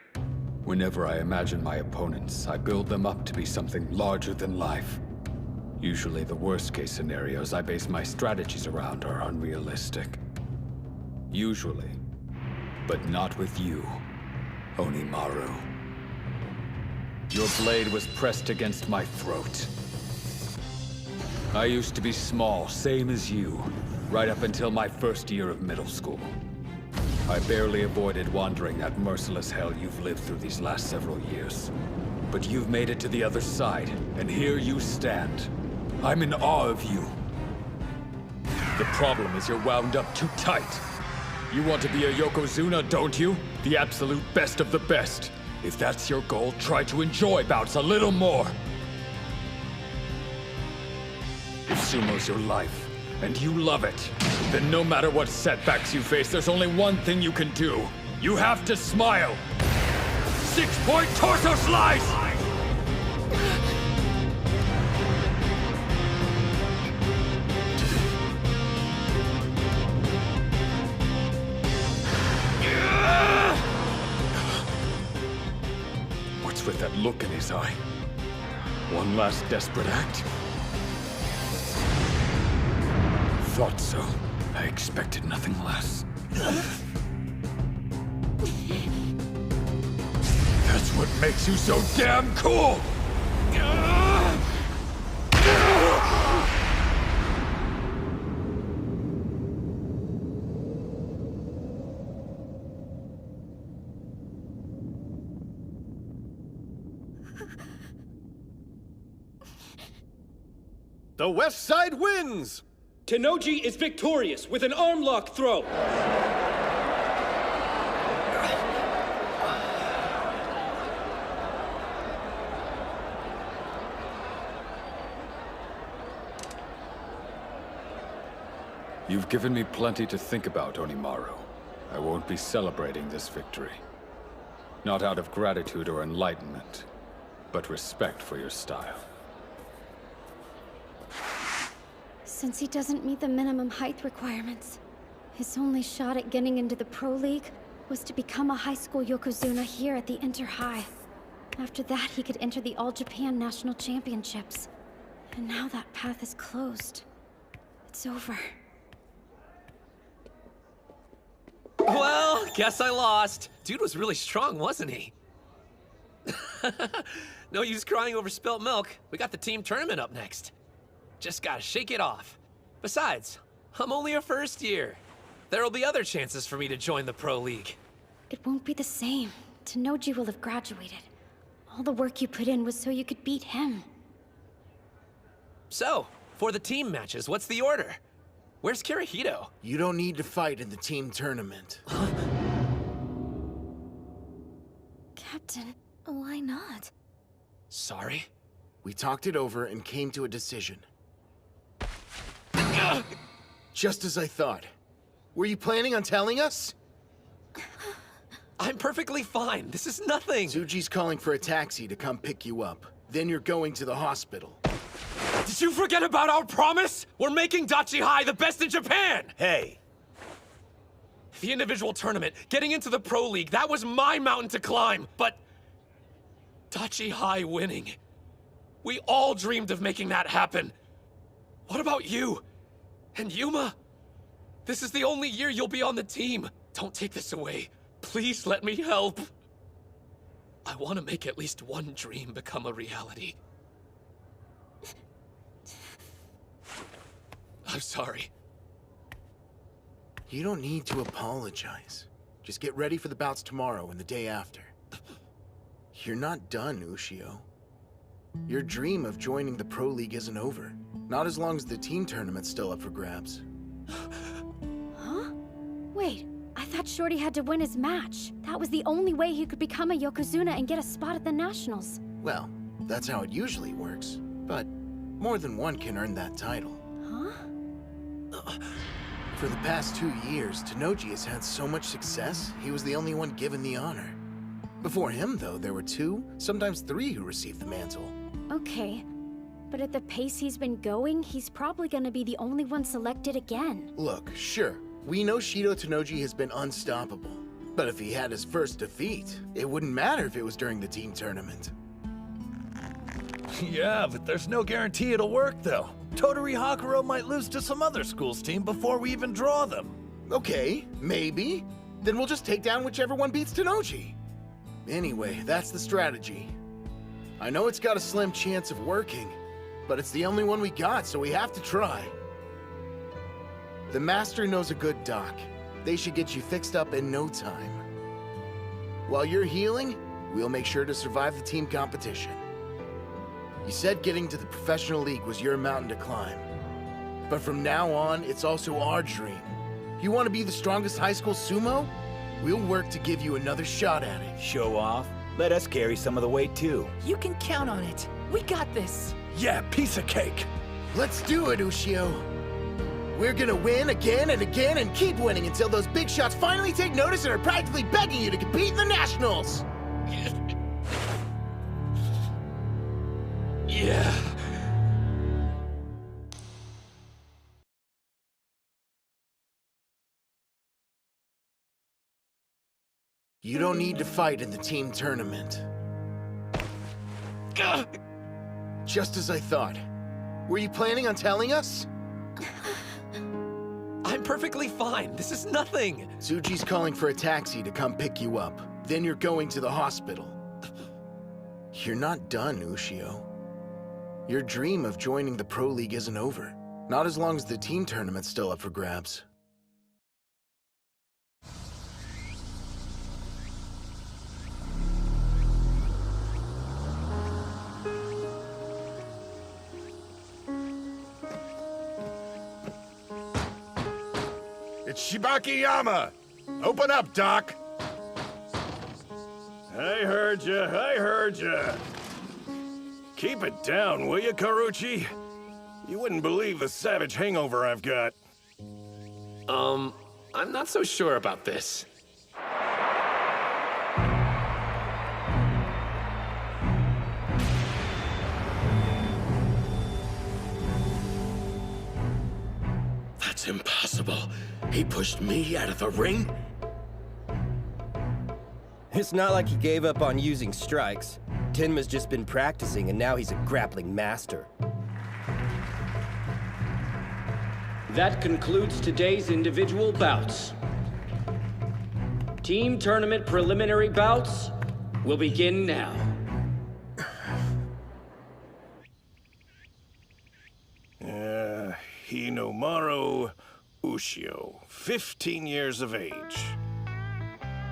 Whenever I imagine my opponents, I build them up to be something larger than life. Usually the worst-case scenarios I base my strategies around are unrealistic. Usually. But not with you, Onimaru. Your blade was pressed against my throat. I used to be small, same as you, right up until my first year of middle school. I barely avoided wandering that merciless hell you've lived through these last several years. But you've made it to the other side, and here you stand. I'm in awe of you. The problem is you're wound up too tight. You want to be a Yokozuna, don't you? The absolute best of the best. If that's your goal, try to enjoy bouts a little more. If sumo's your life, and you love it, then no matter what setbacks you face, there's only one thing you can do. You have to smile. 6-point torso slice! What's with that look in his eye? One last desperate act? Thought so. I expected nothing less. That's what makes you so damn cool! The West Side wins! Tennoji is victorious with an arm lock throw! You've given me plenty to think about, Onimaru. I won't be celebrating this victory. Not out of gratitude or enlightenment, but respect for your style. Since he doesn't meet the minimum height requirements, his only shot at getting into the Pro League was to become a high school Yokozuna here at the Inter High. After that, he could enter the All Japan National Championships. And now that path is closed. It's over. Well, guess I lost. Dude was really strong, wasn't he? No use crying over spilt milk. We got the team tournament up next. Just gotta shake it off. Besides, I'm only a first year. There'll be other chances for me to join the Pro League. It won't be the same. Tennoji will have graduated. All the work you put in was so you could beat him. So, for the team matches, what's the order? Where's Kirihito? You don't need to fight in the team tournament. Captain, why not? Sorry? We talked it over and came to a decision. Just as I thought. Were you planning on telling us? I'm perfectly fine. This is nothing. Tsuji's calling for a taxi to come pick you up. Then you're going to the hospital. Did you forget about our promise? We're making Dachi High the best in Japan! Hey. The individual tournament, getting into the Pro League, that was my mountain to climb, but Dachi High winning. We all dreamed of making that happen. What about you? And Yuma? This is the only year you'll be on the team. Don't take this away. Please let me help. I want to make at least one dream become a reality. I'm sorry. You don't need to apologize. Just get ready for the bouts tomorrow and the day after. You're not done, Ushio. Your dream of joining the Pro League isn't over. Not as long as the team tournament's still up for grabs. Huh? Wait, I thought Shorty had to win his match. That was the only way he could become a Yokozuna and get a spot at the Nationals. Well, that's how it usually works. But more than one can earn that title. Huh? For the past 2 years, Tennoji has had so much success, he was the only one given the honor. Before him, though, there were 2, sometimes 3 who received the mantle. Okay, but at the pace he's been going, he's probably gonna be the only one selected again. Look, sure, we know Shido Tennoji has been unstoppable. But if he had his first defeat, it wouldn't matter if it was during the team tournament. Yeah, but there's no guarantee it'll work, though. Tottori Hakuro might lose to some other school's team before we even draw them. Okay, maybe. Then we'll just take down whichever one beats Tennoji. Anyway, that's the strategy. I know it's got a slim chance of working, but it's the only one we got, so we have to try. The Master knows a good doc. They should get you fixed up in no time. While you're healing, we'll make sure to survive the team competition. You said getting to the professional league was your mountain to climb. But from now on, it's also our dream. You want to be the strongest high school sumo? We'll work to give you another shot at it. Show off? Let us carry some of the weight, too. You can count on it. We got this. Yeah, piece of cake. Let's do it, Ushio. We're gonna win again and again and keep winning until those big shots finally take notice and are practically begging you to compete in the Nationals. Yeah. You don't need to fight in the team tournament. Just as I thought. Were you planning on telling us? I'm perfectly fine. This is nothing. Tsuji's calling for a taxi to come pick you up. Then you're going to the hospital. You're not done, Ushio. Your dream of joining the Pro League isn't over. Not as long as the team tournament's still up for grabs. It's Shibaki Yama! Open up, Doc! I heard ya. Keep it down, will you, Karuchi? You wouldn't believe the savage hangover I've got. I'm not so sure about this. That's impossible. He pushed me out of the ring? It's not like he gave up on using strikes. Tenma's just been practicing, and now he's a grappling master. That concludes today's individual bouts. Team tournament preliminary bouts will begin now. Hinomaru Ushio, 15 years of age.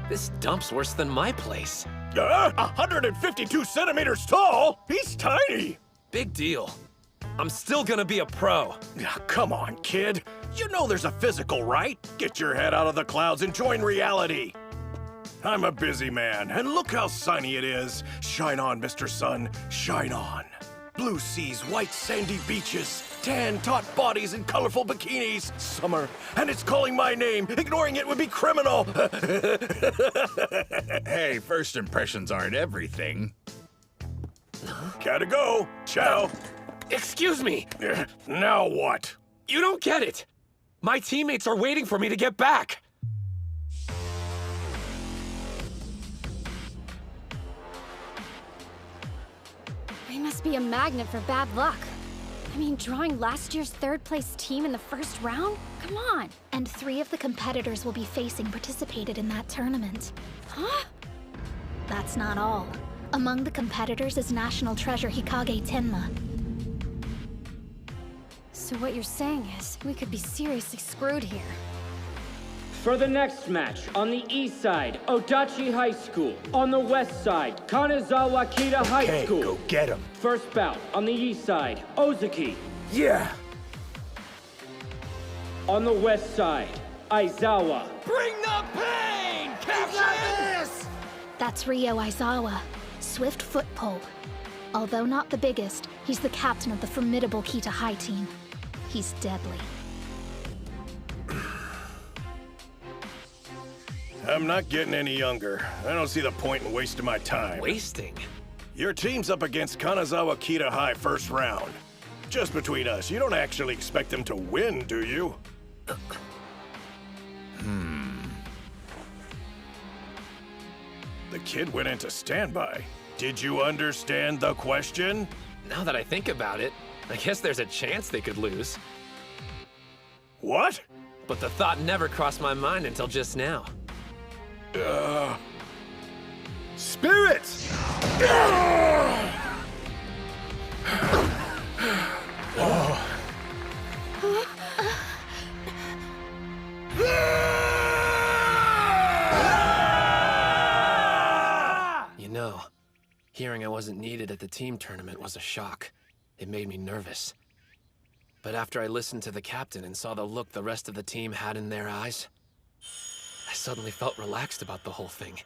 This dump's worse than my place. 152 centimeters tall? He's tiny! Big deal. I'm still gonna be a pro. Come on, kid. You know there's a physical, right? Get your head out of the clouds and join reality. I'm a busy man, and look how sunny it is. Shine on, Mr. Sun, shine on. Blue seas, white sandy beaches, tan taut bodies and colorful bikinis. Summer, and it's calling my name. Ignoring it would be criminal. Hey, first impressions aren't everything. Gotta go. Ciao. Excuse me. Now what? You don't get it. My teammates are waiting for me to get back. He must be a magnet for bad luck. I mean, drawing last year's third-place team in the first round? Come on. And 3 of the competitors we'll be facing participated in that tournament. Huh? That's not all. Among the competitors is National Treasure Hikage Tenma. So what you're saying is, we could be seriously screwed here. For the next match, on the east side, Odachi High School. On the west side, Kanazawa Kita High School. Go get him. First bout, on the east side, Ozaki. Yeah. On the west side, Aizawa. Bring the pain, Captain! That's Ryo Aizawa, swift foot pole. Although not the biggest, he's the captain of the formidable Kita High team. He's deadly. I'm not getting any younger. I don't see the point in wasting my time. Wasting? Your team's up against Kanazawa Kita High first round. Just between us, you don't actually expect them to win, do you? The kid went into standby. Did you understand the question? Now that I think about it, I guess there's a chance they could lose. What? But the thought never crossed my mind until just now. Spirits! You know, hearing I wasn't needed at the team tournament was a shock. It made me nervous. But after I listened to the captain and saw the look the rest of the team had in their eyes, I suddenly felt relaxed about the whole thing.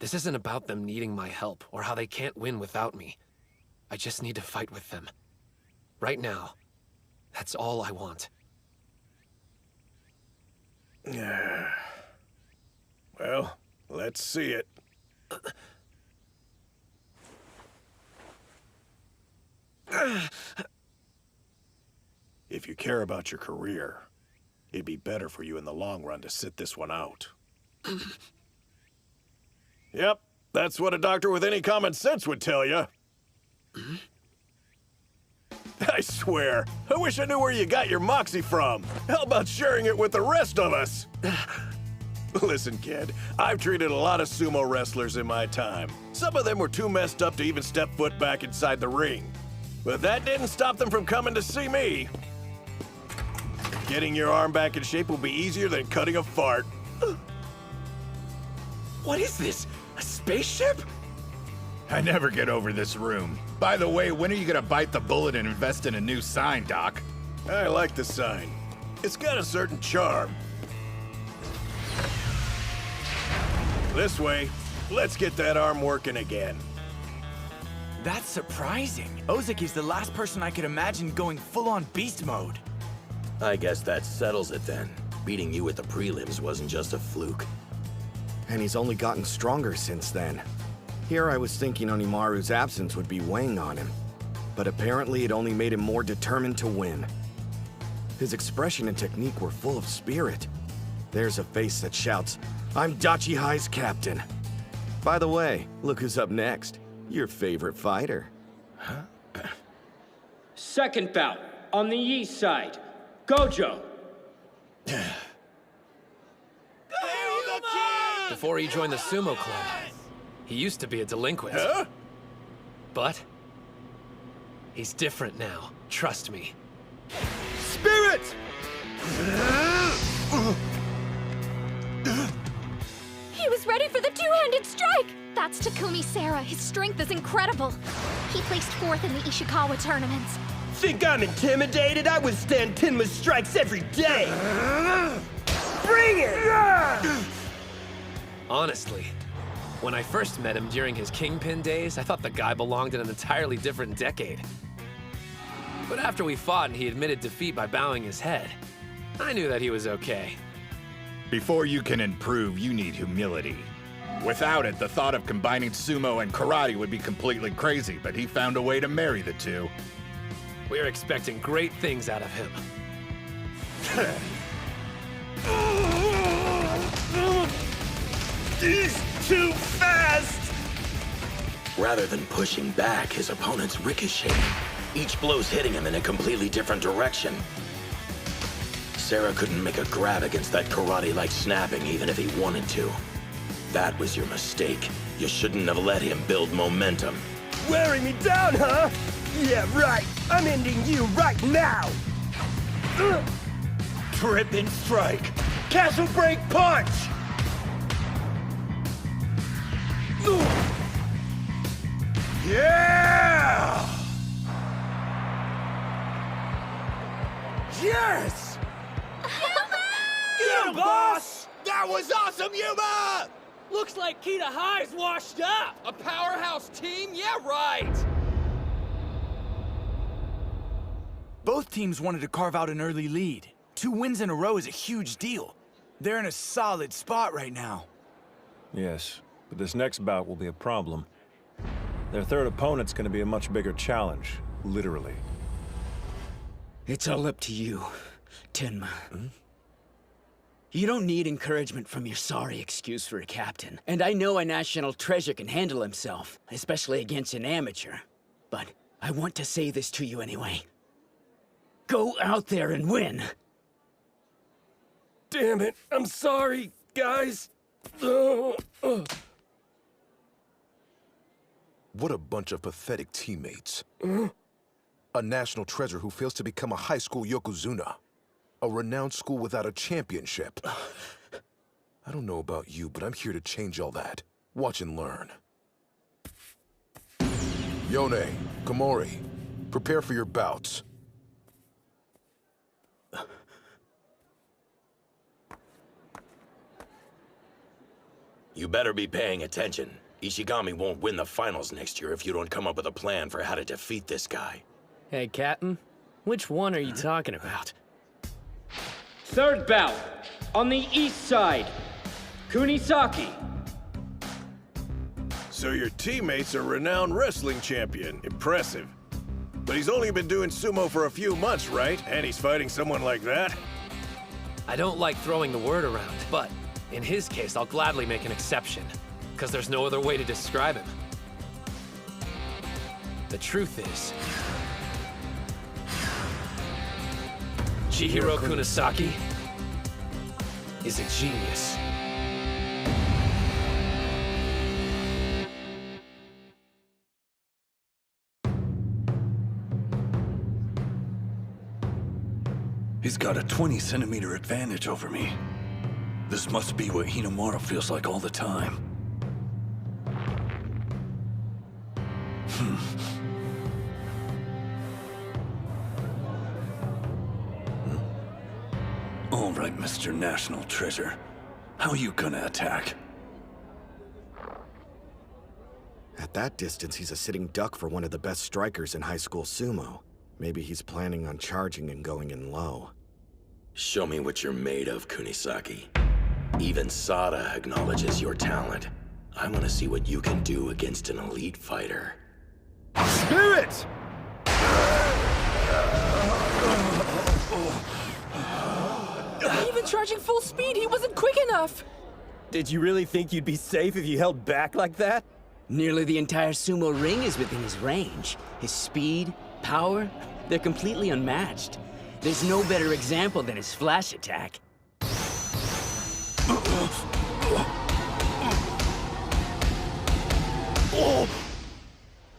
This isn't about them needing my help or how they can't win without me. I just need to fight with them. Right now, that's all I want. Well, let's see it. If you care about your career, it'd be better for you in the long run to sit this one out. Yep, that's what a doctor with any common sense would tell you. I swear, I wish I knew where you got your moxie from. How about sharing it with the rest of us? Listen, kid, I've treated a lot of sumo wrestlers in my time. Some of them were too messed up to even step foot back inside the ring. But that didn't stop them from coming to see me. Getting your arm back in shape will be easier than cutting a fart. What is this? A spaceship? I never get over this room. By the way, when are you gonna bite the bullet and invest in a new sign, Doc? I like the sign. It's got a certain charm. This way, let's get that arm working again. That's surprising. Ozaki's the last person I could imagine going full-on beast mode. I guess that settles it then. Beating you at the prelims wasn't just a fluke. And he's only gotten stronger since then. Here I was thinking Onimaru's absence would be weighing on him. But apparently it only made him more determined to win. His expression and technique were full of spirit. There's a face that shouts, "I'm Dachi High's captain." By the way, look who's up next. Your favorite fighter. Second bout, on the east side, Gojo. Before he joined the sumo club, he used to be a delinquent. Huh? But he's different now. Trust me. Spirit! He was ready for the two-handed strike! That's Takumi Sara. His strength is incredible. He placed 4th in the Ishikawa tournaments. Think I'm intimidated? I withstand Tenma's strikes every day! Bring it! Honestly, when I first met him during his Kingpin days, I thought the guy belonged in an entirely different decade. But after we fought and he admitted defeat by bowing his head, I knew that he was okay. Before you can improve, you need humility. Without it, the thought of combining sumo and karate would be completely crazy, but he found a way to marry the two. We're expecting great things out of him. He's too fast! Rather than pushing back, his opponent's ricocheting. Each blow's hitting him in a completely different direction. Sarah couldn't make a grab against that karate-like snapping even if he wanted to. That was your mistake. You shouldn't have let him build momentum. Wearing me down, huh? Yeah, right. I'm ending you right now! Trip and strike. Castle break punch! Yeah! Yes! Get him, boss! That was awesome, Yuma! Looks like Kita High's washed up! A powerhouse team? Yeah, right! Both teams wanted to carve out an early lead. 2 wins in a row is a huge deal. They're in a solid spot right now. Yes, but this next bout will be a problem. Their third opponent's gonna be a much bigger challenge, literally. It's all up to you, Tenma. You don't need encouragement from your sorry excuse for a captain. And I know a national treasure can handle himself, especially against an amateur. But I want to say this to you anyway. Go out there and win! Damn it, I'm sorry, guys. What a bunch of pathetic teammates. A national treasure who fails to become a high school Yokozuna. A renowned school without a championship. I don't know about you, but I'm here to change all that. Watch and learn. Yone, Komori, prepare for your bouts. You better be paying attention. Ishigami won't win the finals next year if you don't come up with a plan for how to defeat this guy. Hey, Captain. Which one are you talking about? Third bout, on the east side, Kunisaki. So your teammate's a renowned wrestling champion. Impressive. But he's only been doing sumo for a few months, right? And he's fighting someone like that? I don't like throwing the word around, but in his case, I'll gladly make an exception, because there's no other way to describe him. The truth is, Chihiro Kunisaki is a genius. He's got a 20-centimeter advantage over me. This must be what Hinamaru feels like all the time. All right, Mr. National Treasure. How you gonna attack? At that distance, he's a sitting duck for one of the best strikers in high school sumo. Maybe he's planning on charging and going in low. Show me what you're made of, Kunisaki. Even Sada acknowledges your talent. I want to see what you can do against an elite fighter. Spirit! Even charging full speed, he wasn't quick enough! Did you really think you'd be safe if you held back like that? Nearly the entire sumo ring is within his range. His speed, power, they're completely unmatched. There's no better example than his flash attack.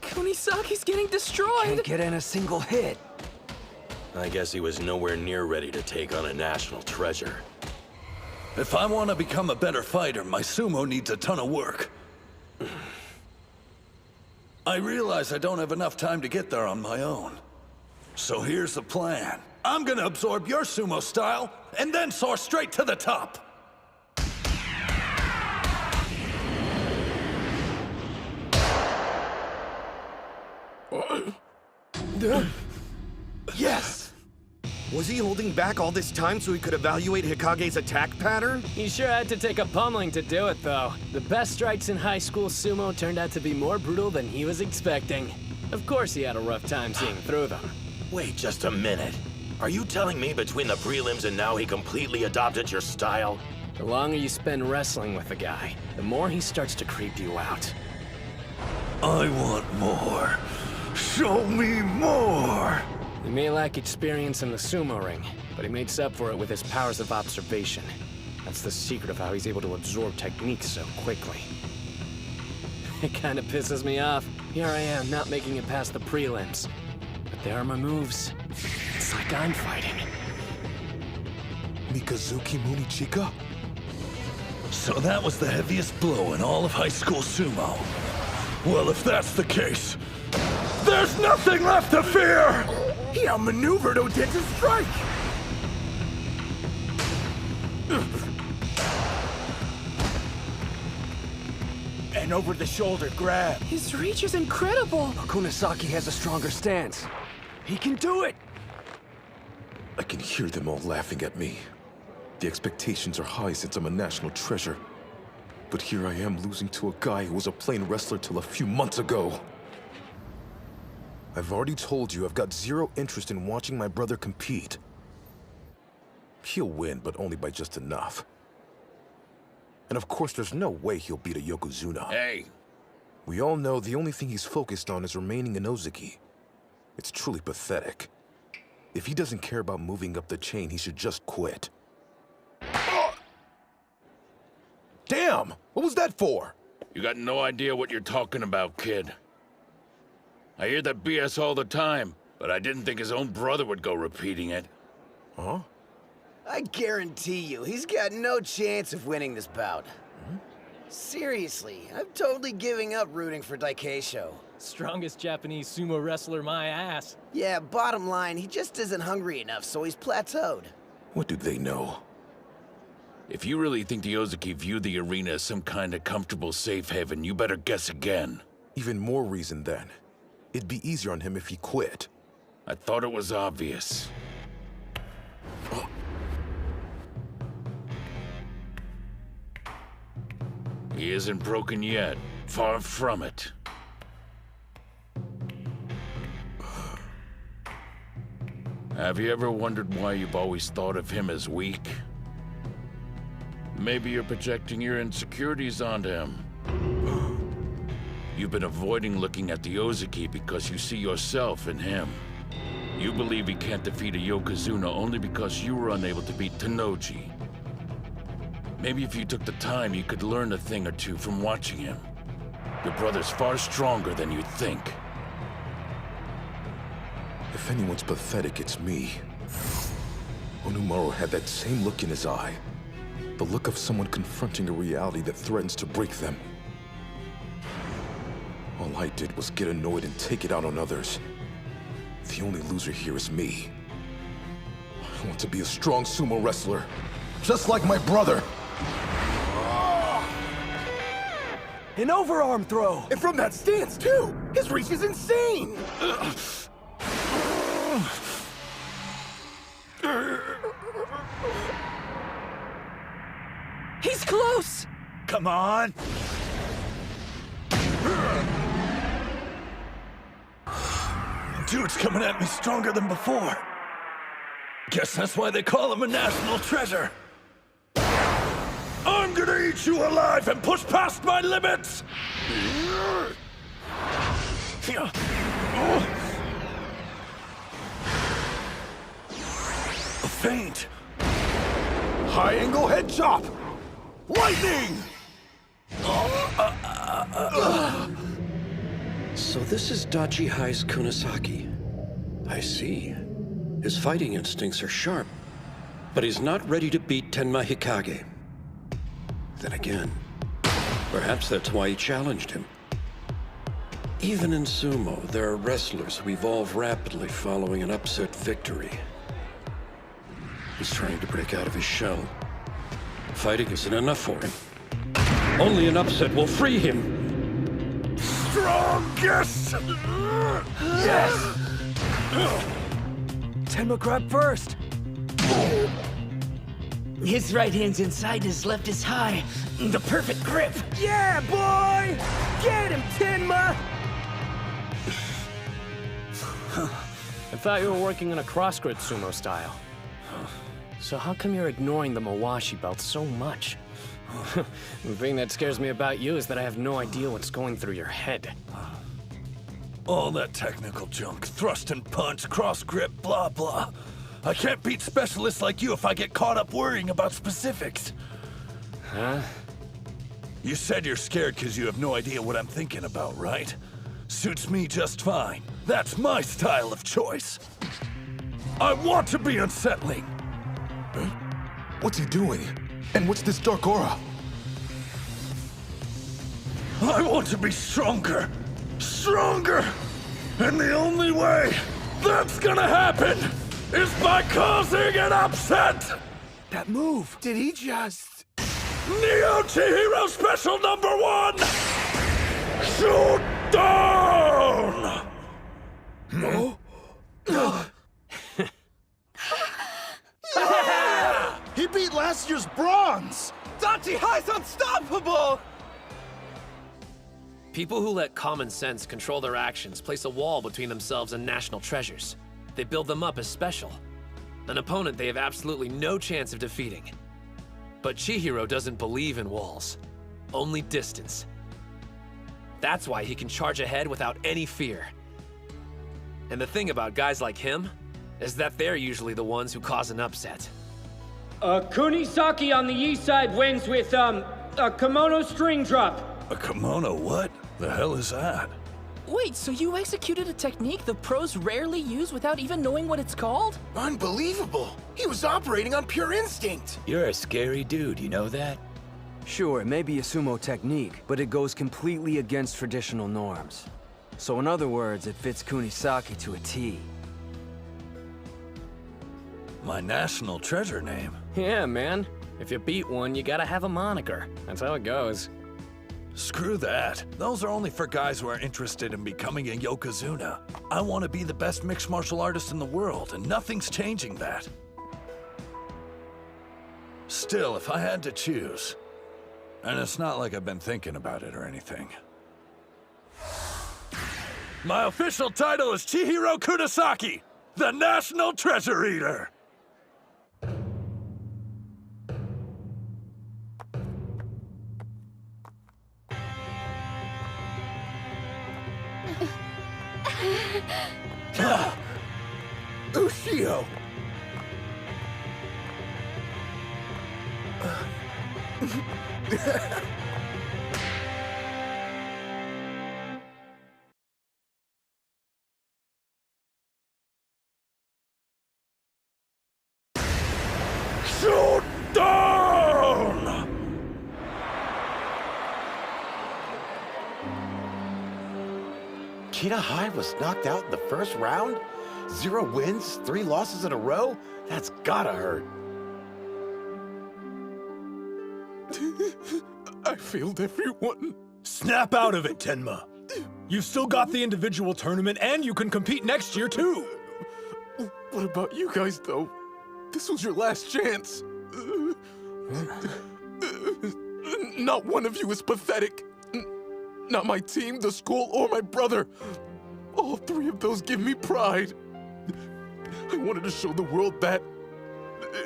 Kunisaki's getting destroyed! Can't get in a single hit. I guess he was nowhere near ready to take on a national treasure. If I want to become a better fighter, my sumo needs a ton of work. I realize I don't have enough time to get there on my own. So here's the plan. I'm gonna absorb your sumo style, and then soar straight to the top. Yes! Was he holding back all this time so he could evaluate Hikage's attack pattern? He sure had to take a pummeling to do it, though. The best strikes in high school sumo turned out to be more brutal than he was expecting. Of course he had a rough time seeing through them. Wait just a minute. Are you telling me between the prelims and now he completely adopted your style? The longer you spend wrestling with a guy, the more he starts to creep you out. I want more. Show me more! He may lack experience in the sumo ring, but he makes up for it with his powers of observation. That's the secret of how he's able to absorb techniques so quickly. It kinda pisses me off. Here I am, not making it past the prelims. But there are my moves. It's like I'm fighting. Mikazuki Munichika? So that was the heaviest blow in all of high school sumo. Well, if that's the case, there's nothing left to fear! He outmaneuvered Odeta's strike! An over-the-shoulder grab. His reach is incredible! Kunisaki has a stronger stance. He can do it! I can hear them all laughing at me. The expectations are high since I'm a national treasure. But here I am losing to a guy who was a plain wrestler till a few months ago. I've already told you I've got zero interest in watching my brother compete. He'll win, but only by just enough. And of course, there's no way he'll beat a Yokozuna. Hey! We all know the only thing he's focused on is remaining in Ozuki. It's truly pathetic. If he doesn't care about moving up the chain, he should just quit. Damn! What was that for? You got no idea what you're talking about, kid. I hear that BS all the time, but I didn't think his own brother would go repeating it. Huh? I guarantee you, he's got no chance of winning this bout. Seriously, I'm totally giving up rooting for Daikeisho. Strongest Japanese sumo wrestler, my ass. Yeah, bottom line, he just isn't hungry enough, so he's plateaued. What do they know? If you really think the Ozuki view the arena as some kind of comfortable safe haven, you better guess again. Even more reason then. It'd be easier on him if he quit. I thought it was obvious. He isn't broken yet. Far from it. Have you ever wondered why you've always thought of him as weak? Maybe you're projecting your insecurities onto him. You've been avoiding looking at the Ozuki because you see yourself in him. You believe he can't defeat a Yokozuna only because you were unable to beat Tennoji. Maybe if you took the time, you could learn a thing or two from watching him. Your brother's far stronger than you think. If anyone's pathetic, it's me. Onimaru had that same look in his eye. The look of someone confronting a reality that threatens to break them. All I did was get annoyed and take it out on others. The only loser here is me. I want to be a strong sumo wrestler, just like my brother. An overarm throw! And from that stance, too! His reach is insane! He's close! Come on! Dude's coming at me stronger than before. Guess that's why they call him a national treasure. I'm gonna eat you alive and push past my limits! A feint. High angle head chop! Lightning! So this is Dachi High's Kunisaki. I see. His fighting instincts are sharp, but he's not ready to beat Tenma Hikage. Then again, perhaps that's why he challenged him. Even in sumo, there are wrestlers who evolve rapidly following an upset victory. He's trying to break out of his shell. Fighting isn't enough for him. Only an upset will free him. Strongest! Yes! Tenma grab first! His right hand's inside, his left is high. The perfect grip! Yeah, boy! Get him, Tenma! I thought you were working on a cross-grip sumo style. So how come you're ignoring the Mawashi belt so much? The thing that scares me about you is that I have no idea what's going through your head. All that technical junk, thrust and punch, cross grip, blah blah. I can't beat specialists like you if I get caught up worrying about specifics. Huh? You said you're scared because you have no idea what I'm thinking about, right? Suits me just fine. That's my style of choice. I want to be unsettling. Huh? What's he doing? And what's this dark aura? I want to be stronger. Stronger! And the only way that's gonna happen is by causing an upset! That move! Did he just... Neo Chihiro Special #1! Shoot down! Oh? Yeah! He beat last year's bronze! Dachi High's unstoppable! People who let common sense control their actions place a wall between themselves and national treasures. They build them up as special. An opponent they have absolutely no chance of defeating. But Chihiro doesn't believe in walls, only distance. That's why he can charge ahead without any fear. And the thing about guys like him is that they're usually the ones who cause an upset. Kunisaki on the east side wins with, a kimono string drop. A kimono what? The hell is that? Wait, so you executed a technique the pros rarely use without even knowing what it's called? Unbelievable! He was operating on pure instinct! You're a scary dude, you know that? Sure, it may be a sumo technique, but it goes completely against traditional norms. So in other words, it fits Kunisaki to a T. My national treasure name? Yeah, man. If you beat one, you gotta have a moniker. That's how it goes. Screw that. Those are only for guys who are interested in becoming a Yokozuna. I want to be the best mixed martial artist in the world, and nothing's changing that. Still, if I had to choose, and it's not like I've been thinking about it or anything. My official title is Chihiro Kunisaki, the National Treasure Eater! Ushio! Shoot down! Kita High was knocked out in the first round? 0 wins, 3 losses in a row? That's gotta hurt. I failed everyone. Snap out of it, Tenma. You've still got the individual tournament, and you can compete next year, too. What about you guys, though? This was your last chance. Not one of you is pathetic. Not my team, the school, or my brother. All 3 of those give me pride. I wanted to show the world that,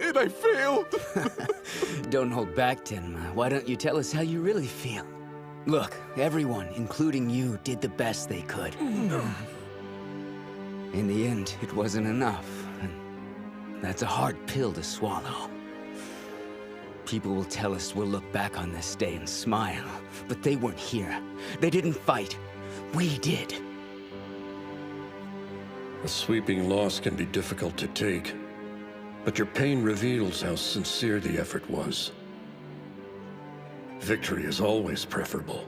and I failed. Don't hold back, Tenma. Why don't you tell us how you really feel? Look, everyone, including you, did the best they could. In the end, it wasn't enough. That's a hard pill to swallow. People will tell us we'll look back on this day and smile, but they weren't here. They didn't fight. We did. A sweeping loss can be difficult to take, but your pain reveals how sincere the effort was. Victory is always preferable,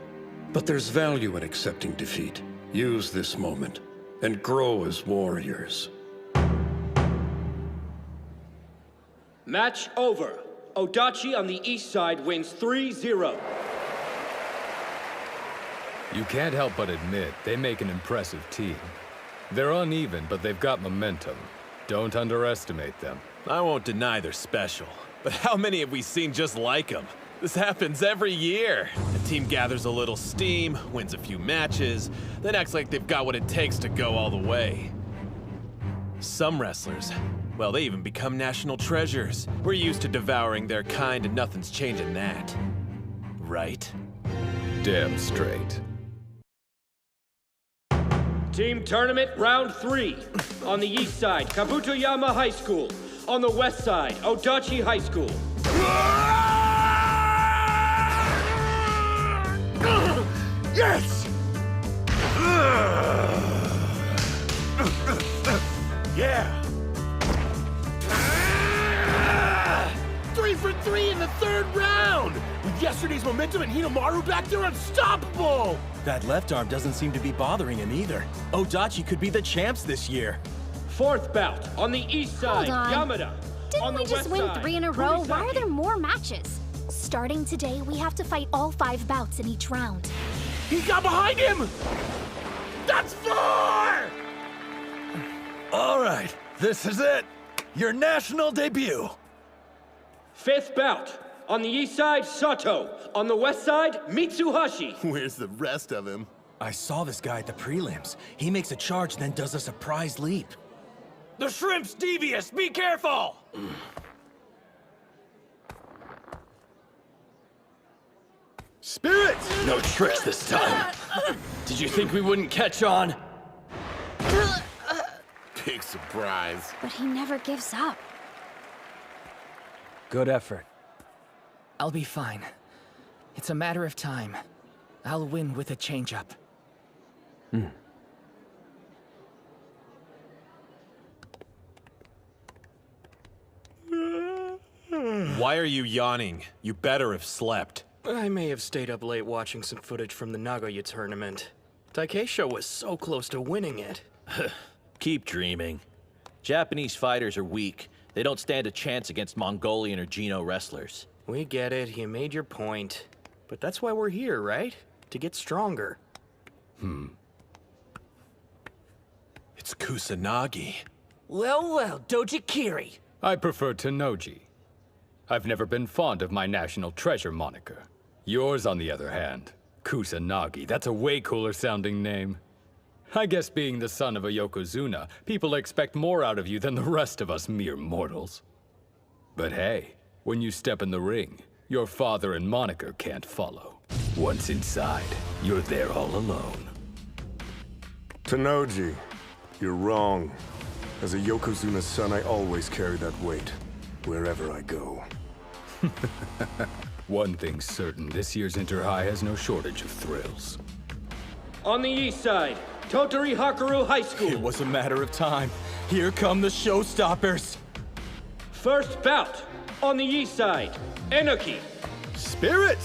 but there's value in accepting defeat. Use this moment and grow as warriors. Match over. Odachi on the east side wins 3-0. You can't help but admit they make an impressive team. They're uneven, but they've got momentum. Don't underestimate them. I won't deny they're special, but how many have we seen just like them? This happens every year. A team gathers a little steam, wins a few matches, then acts like they've got what it takes to go all the way. Some wrestlers, well, they even become national treasures. We're used to devouring their kind and nothing's changing that. Right? Damn straight. Team tournament round 3. On the east side, Kabutoyama High School. On the west side, Odachi High School. Yes! Yeah! 3 for 3 in the 3rd round! With yesterday's momentum and Hinamaru back there, unstoppable! That left arm doesn't seem to be bothering him either. Odachi could be the champs this year. 4th bout, on the east side, Hold on. Yamada. Didn't on we the just west win side, 3 in a row? Why are Kunisaki. there more matches? Starting today, we have to fight all 5 bouts in each round. He got behind him! That's 4! All right, this is it. Your national debut. 5th bout, on the east side, Sato. On the west side, Mitsuhashi. Where's the rest of him? I saw this guy at the prelims. He makes a charge, then does a surprise leap. The shrimp's devious! Be careful! Spirit! No tricks this time. Did you think we wouldn't catch on? Big surprise. But he never gives up. Good effort. I'll be fine. It's a matter of time. I'll win with a change-up. Why are you yawning? You better have slept. I may have stayed up late watching some footage from the Nagoya tournament. Takeisho was so close to winning it. Keep dreaming. Japanese fighters are weak. They don't stand a chance against Mongolian or Geno wrestlers. We get it, you made your point. But that's why we're here, right? To get stronger. It's Kusanagi. Well, Doji Kiri. I prefer Tennoji. I've never been fond of my national treasure moniker. Yours, on the other hand, Kusanagi. That's a way cooler sounding name. I guess being the son of a Yokozuna, people expect more out of you than the rest of us mere mortals. But hey, when you step in the ring, your father and moniker can't follow. Once inside, you're there all alone. Tennoji, you're wrong. As a Yokozuna son, I always carry that weight, wherever I go. One thing's certain, this year's Inter-High has no shortage of thrills. On the east side, Totori Hakaru High School. It was a matter of time. Here come the showstoppers. 1st bout, on the east side, Enoki. Spirit!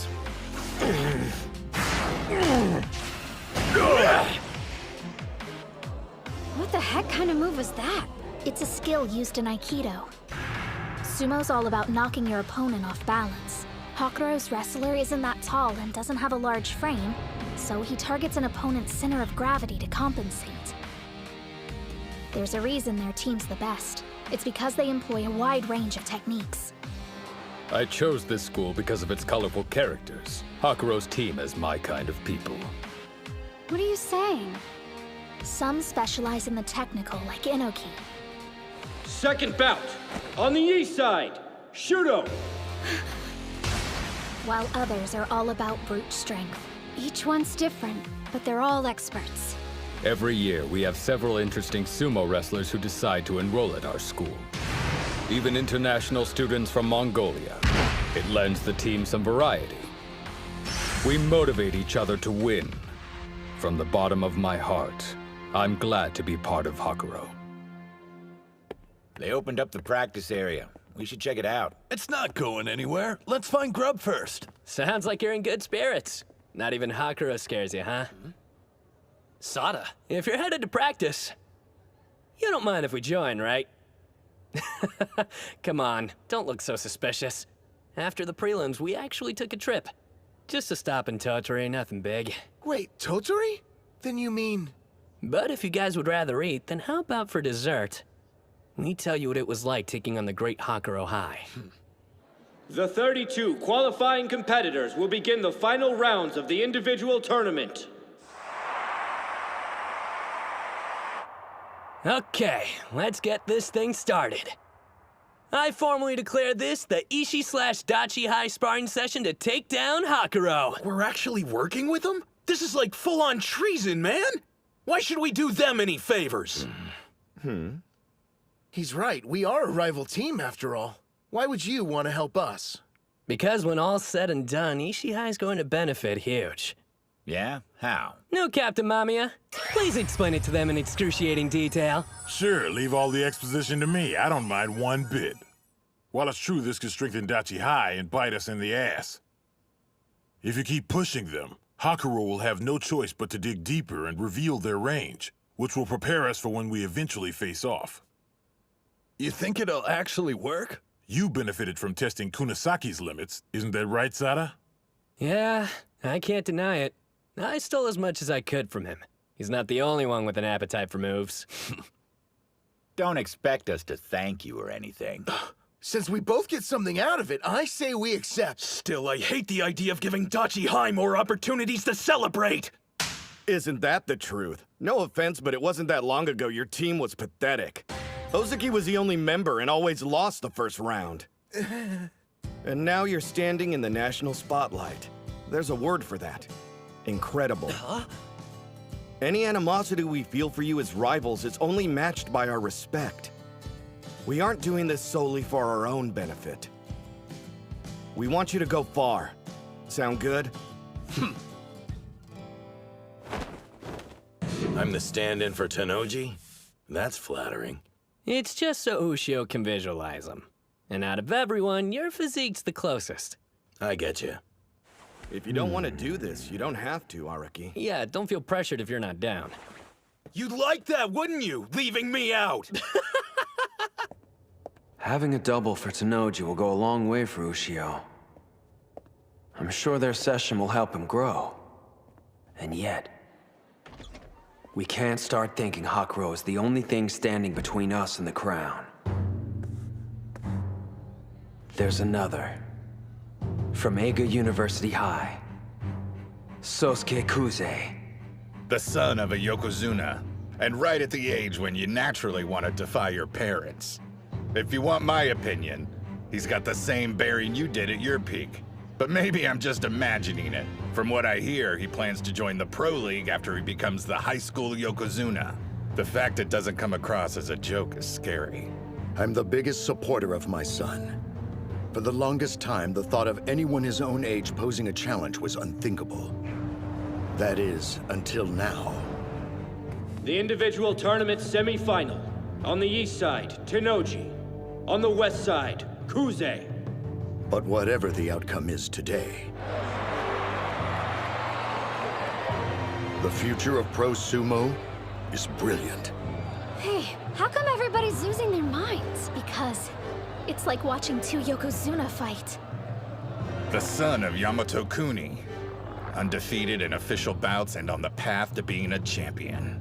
What the heck kind of move was that? It's a skill used in Aikido. Sumo's all about knocking your opponent off balance. Hakuro's wrestler isn't that tall and doesn't have a large frame, so he targets an opponent's center of gravity to compensate. There's a reason their team's the best. It's because they employ a wide range of techniques. I chose this school because of its colorful characters. Hakuro's team is my kind of people. What are you saying? Some specialize in the technical, like Inoki. 2nd bout, on the east side, Shudo. While others are all about brute strength. Each one's different, but they're all experts. Every year, we have several interesting sumo wrestlers who decide to enroll at our school. Even international students from Mongolia. It lends the team some variety. We motivate each other to win. From the bottom of my heart, I'm glad to be part of Hakuro. They opened up the practice area. We should check it out. It's not going anywhere. Let's find grub first. Sounds like you're in good spirits. Not even Hakuro scares you, huh? Sada, if you're headed to practice, you don't mind if we join, right? Come on, don't look so suspicious. After the prelims, we actually took a trip. Just to stop in Tottori, nothing big. Wait, Tottori? Then you mean... But if you guys would rather eat, then how about for dessert? Let me tell you what it was like taking on the great Hakuro High. The 32 qualifying competitors will begin the final rounds of the individual tournament. Okay, let's get this thing started. I formally declare this the Ishii/Dachi High sparring session to take down Hakuro. We're actually working with them? This is like full-on treason, man! Why should we do them any favors? He's right. We are a rival team, after all. Why would you want to help us? Because when all's said and done, Ishii High's going to benefit huge. Yeah? How? No, Captain Mamiya. Please explain it to them in excruciating detail. Sure, leave all the exposition to me. I don't mind one bit. While it's true this could strengthen Dachi High and bite us in the ass, if you keep pushing them, Hakuro will have no choice but to dig deeper and reveal their range, which will prepare us for when we eventually face off. You think it'll actually work? You benefited from testing Kunasaki's limits, isn't that right, Sada? Yeah, I can't deny it. I stole as much as I could from him. He's not the only one with an appetite for moves. Don't expect us to thank you or anything. Since we both get something out of it, I say we accept. Still, I hate the idea of giving Dachi High more opportunities to celebrate! Isn't that the truth? No offense, but it wasn't that long ago your team was pathetic. Ozuki was the only member and always lost the first round. And now you're standing in the national spotlight. There's a word for that. Incredible. Any animosity we feel for you as rivals is only matched by our respect. We aren't doing this solely for our own benefit. We want you to go far. Sound good? I'm the stand-in for Tennoji? That's flattering. It's just so Ushio can visualize him. And out of everyone, your physique's the closest. I get you. If you don't want to do this, you don't have to, Araki. Yeah, don't feel pressured if you're not down. You'd like that, wouldn't you? Leaving me out! Having a double for Tennoji will go a long way for Ushio. I'm sure their session will help him grow. And yet, we can't start thinking Hakuro is the only thing standing between us and the crown. There's another. From Eiga University High. Sosuke Kuze. The son of a Yokozuna, and right at the age when you naturally want to defy your parents. If you want my opinion, he's got the same bearing you did at your peak. But maybe I'm just imagining it. From what I hear, he plans to join the Pro League after he becomes the high school Yokozuna. The fact it doesn't come across as a joke is scary. I'm the biggest supporter of my son. For the longest time, the thought of anyone his own age posing a challenge was unthinkable. That is, until now. The individual tournament semi-final. On the east side, Tennoji. On the west side, Kuze. But whatever the outcome is today, the future of pro sumo is brilliant. Hey, how come everybody's losing their minds? Because it's like watching two Yokozuna fight. The son of Yamato Kuni. Undefeated in official bouts and on the path to being a champion.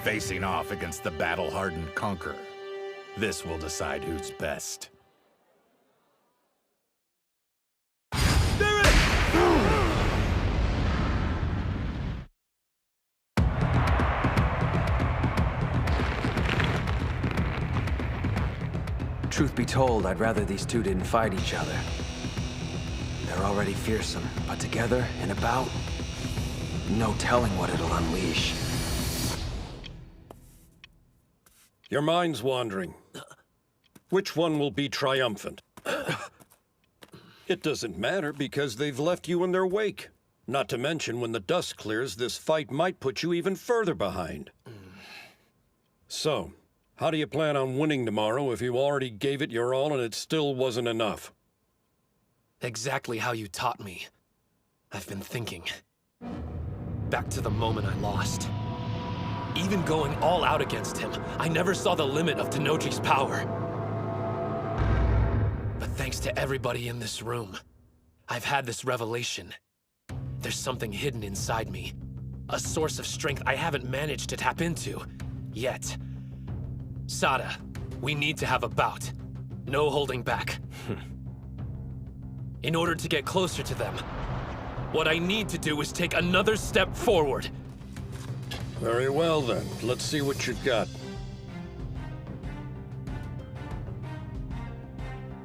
Facing off against the battle-hardened conqueror. This will decide who's best. Truth be told, I'd rather these two didn't fight each other. They're already fearsome, but together, in a bout, no telling what it'll unleash. Your mind's wandering. Which one will be triumphant? It doesn't matter because they've left you in their wake. Not to mention, when the dust clears, this fight might put you even further behind. So, how do you plan on winning tomorrow if you already gave it your all and it still wasn't enough? Exactly how you taught me. I've been thinking. Back to the moment I lost. Even going all out against him, I never saw the limit of Tennoji's power. But thanks to everybody in this room, I've had this revelation. There's something hidden inside me. A source of strength I haven't managed to tap into yet. Sada, we need to have a bout. No holding back. In order to get closer to them, what I need to do is take another step forward. Very well, then. Let's see what you've got.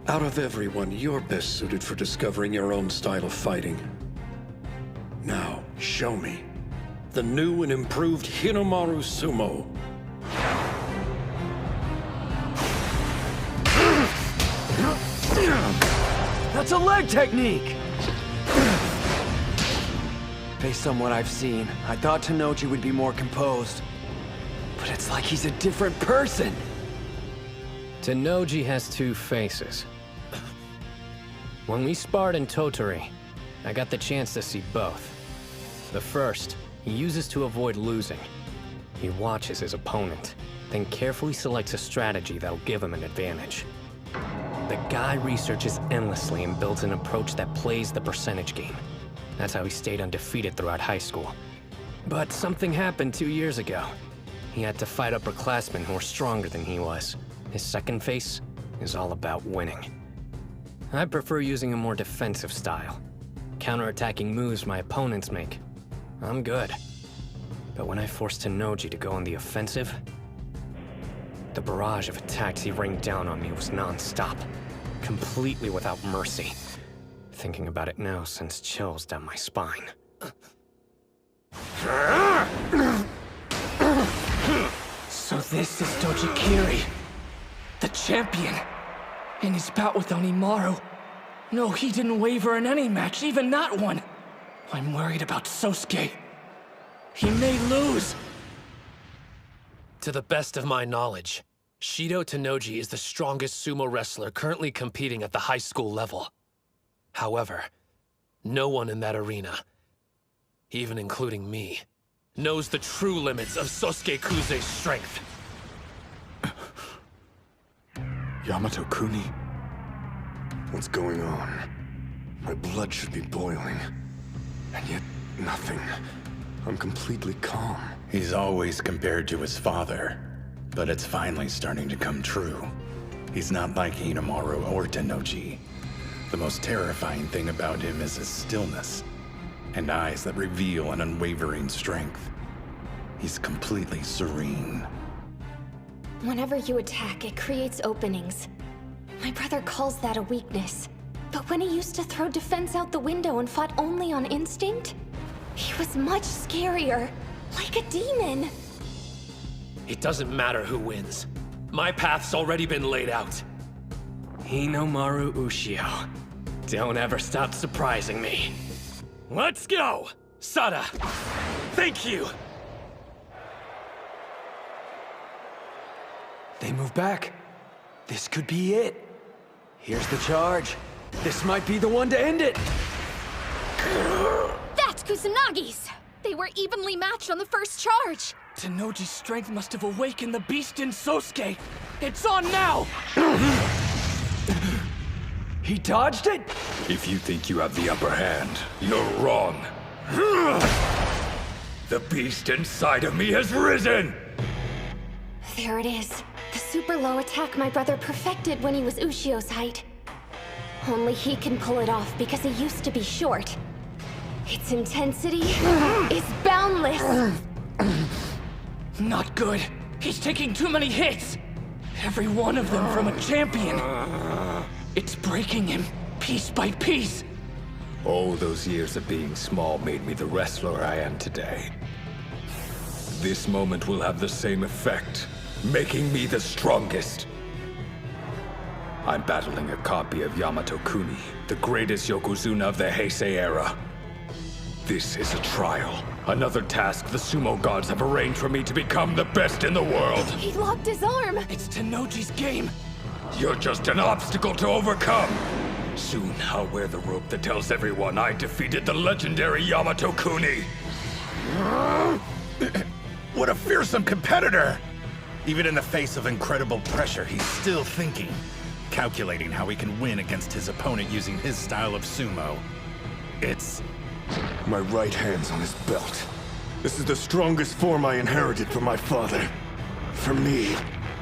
Out of everyone, you're best suited for discovering your own style of fighting. Now, show me the new and improved Hinomaru Sumo. That's a leg technique! Based on what I've seen, I thought Tennoji would be more composed. But it's like he's a different person! Tennoji has two faces. When we sparred in Tottori, I got the chance to see both. The first, he uses to avoid losing. He watches his opponent, then carefully selects a strategy that'll give him an advantage. The guy researches endlessly and builds an approach that plays the percentage game. That's how he stayed undefeated throughout high school. But something happened 2 years ago. He had to fight upperclassmen who were stronger than he was. His second face is all about winning. I prefer using a more defensive style. Counterattacking moves my opponents make. I'm good. But when I forced Tennoji to go on the offensive, the barrage of attacks he rained down on me was non-stop, completely without mercy. Thinking about it now sends chills down my spine. So this is Dojikiri, the champion. In his bout with Onimaru. No, he didn't waver in any match, even that one. I'm worried about Sosuke. He may lose. To the best of my knowledge, Shido Tennoji is the strongest sumo wrestler currently competing at the high school level. However, no one in that arena, even including me, knows the true limits of Sosuke Kuze's strength. Yamato Kuni? What's going on? My blood should be boiling. And yet, nothing. I'm completely calm. He's always compared to his father, but it's finally starting to come true. He's not like Hinomaru or Tennoji. The most terrifying thing about him is his stillness, and eyes that reveal an unwavering strength. He's completely serene. Whenever you attack, it creates openings. My brother calls that a weakness. But when he used to throw defense out the window and fought only on instinct, he was much scarier, like a demon. It doesn't matter who wins. My path's already been laid out. Hinomaru Ushio. Don't ever stop surprising me. Let's go! Sada! Thank you! They move back. This could be it. Here's the charge. This might be the one to end it. That's Kusanagi's! They were evenly matched on the first charge. Tennoji's strength must have awakened the beast in Sosuke. It's on now! He dodged it? If you think you have the upper hand, you're wrong. The beast inside of me has risen! There it is. The super low attack my brother perfected when he was Ushio's height. Only he can pull it off because he used to be short. Its intensity is boundless. Not good. He's taking too many hits. Every one of them from a champion. It's breaking him, piece by piece. All those years of being small made me the wrestler I am today. This moment will have the same effect, making me the strongest. I'm battling a copy of Yamato Kuni, the greatest Yokozuna of the Heisei era. This is a trial. Another task the sumo gods have arranged for me to become the best in the world. He locked his arm. It's Tennoji's game. You're just an obstacle to overcome. Soon I'll wear the rope that tells everyone I defeated the legendary Yamato Kuni. What a fearsome competitor! Even in the face of incredible pressure, he's still thinking, calculating how he can win against his opponent using his style of sumo. It's... My right hand's on his belt. This is the strongest form I inherited from my father. For me,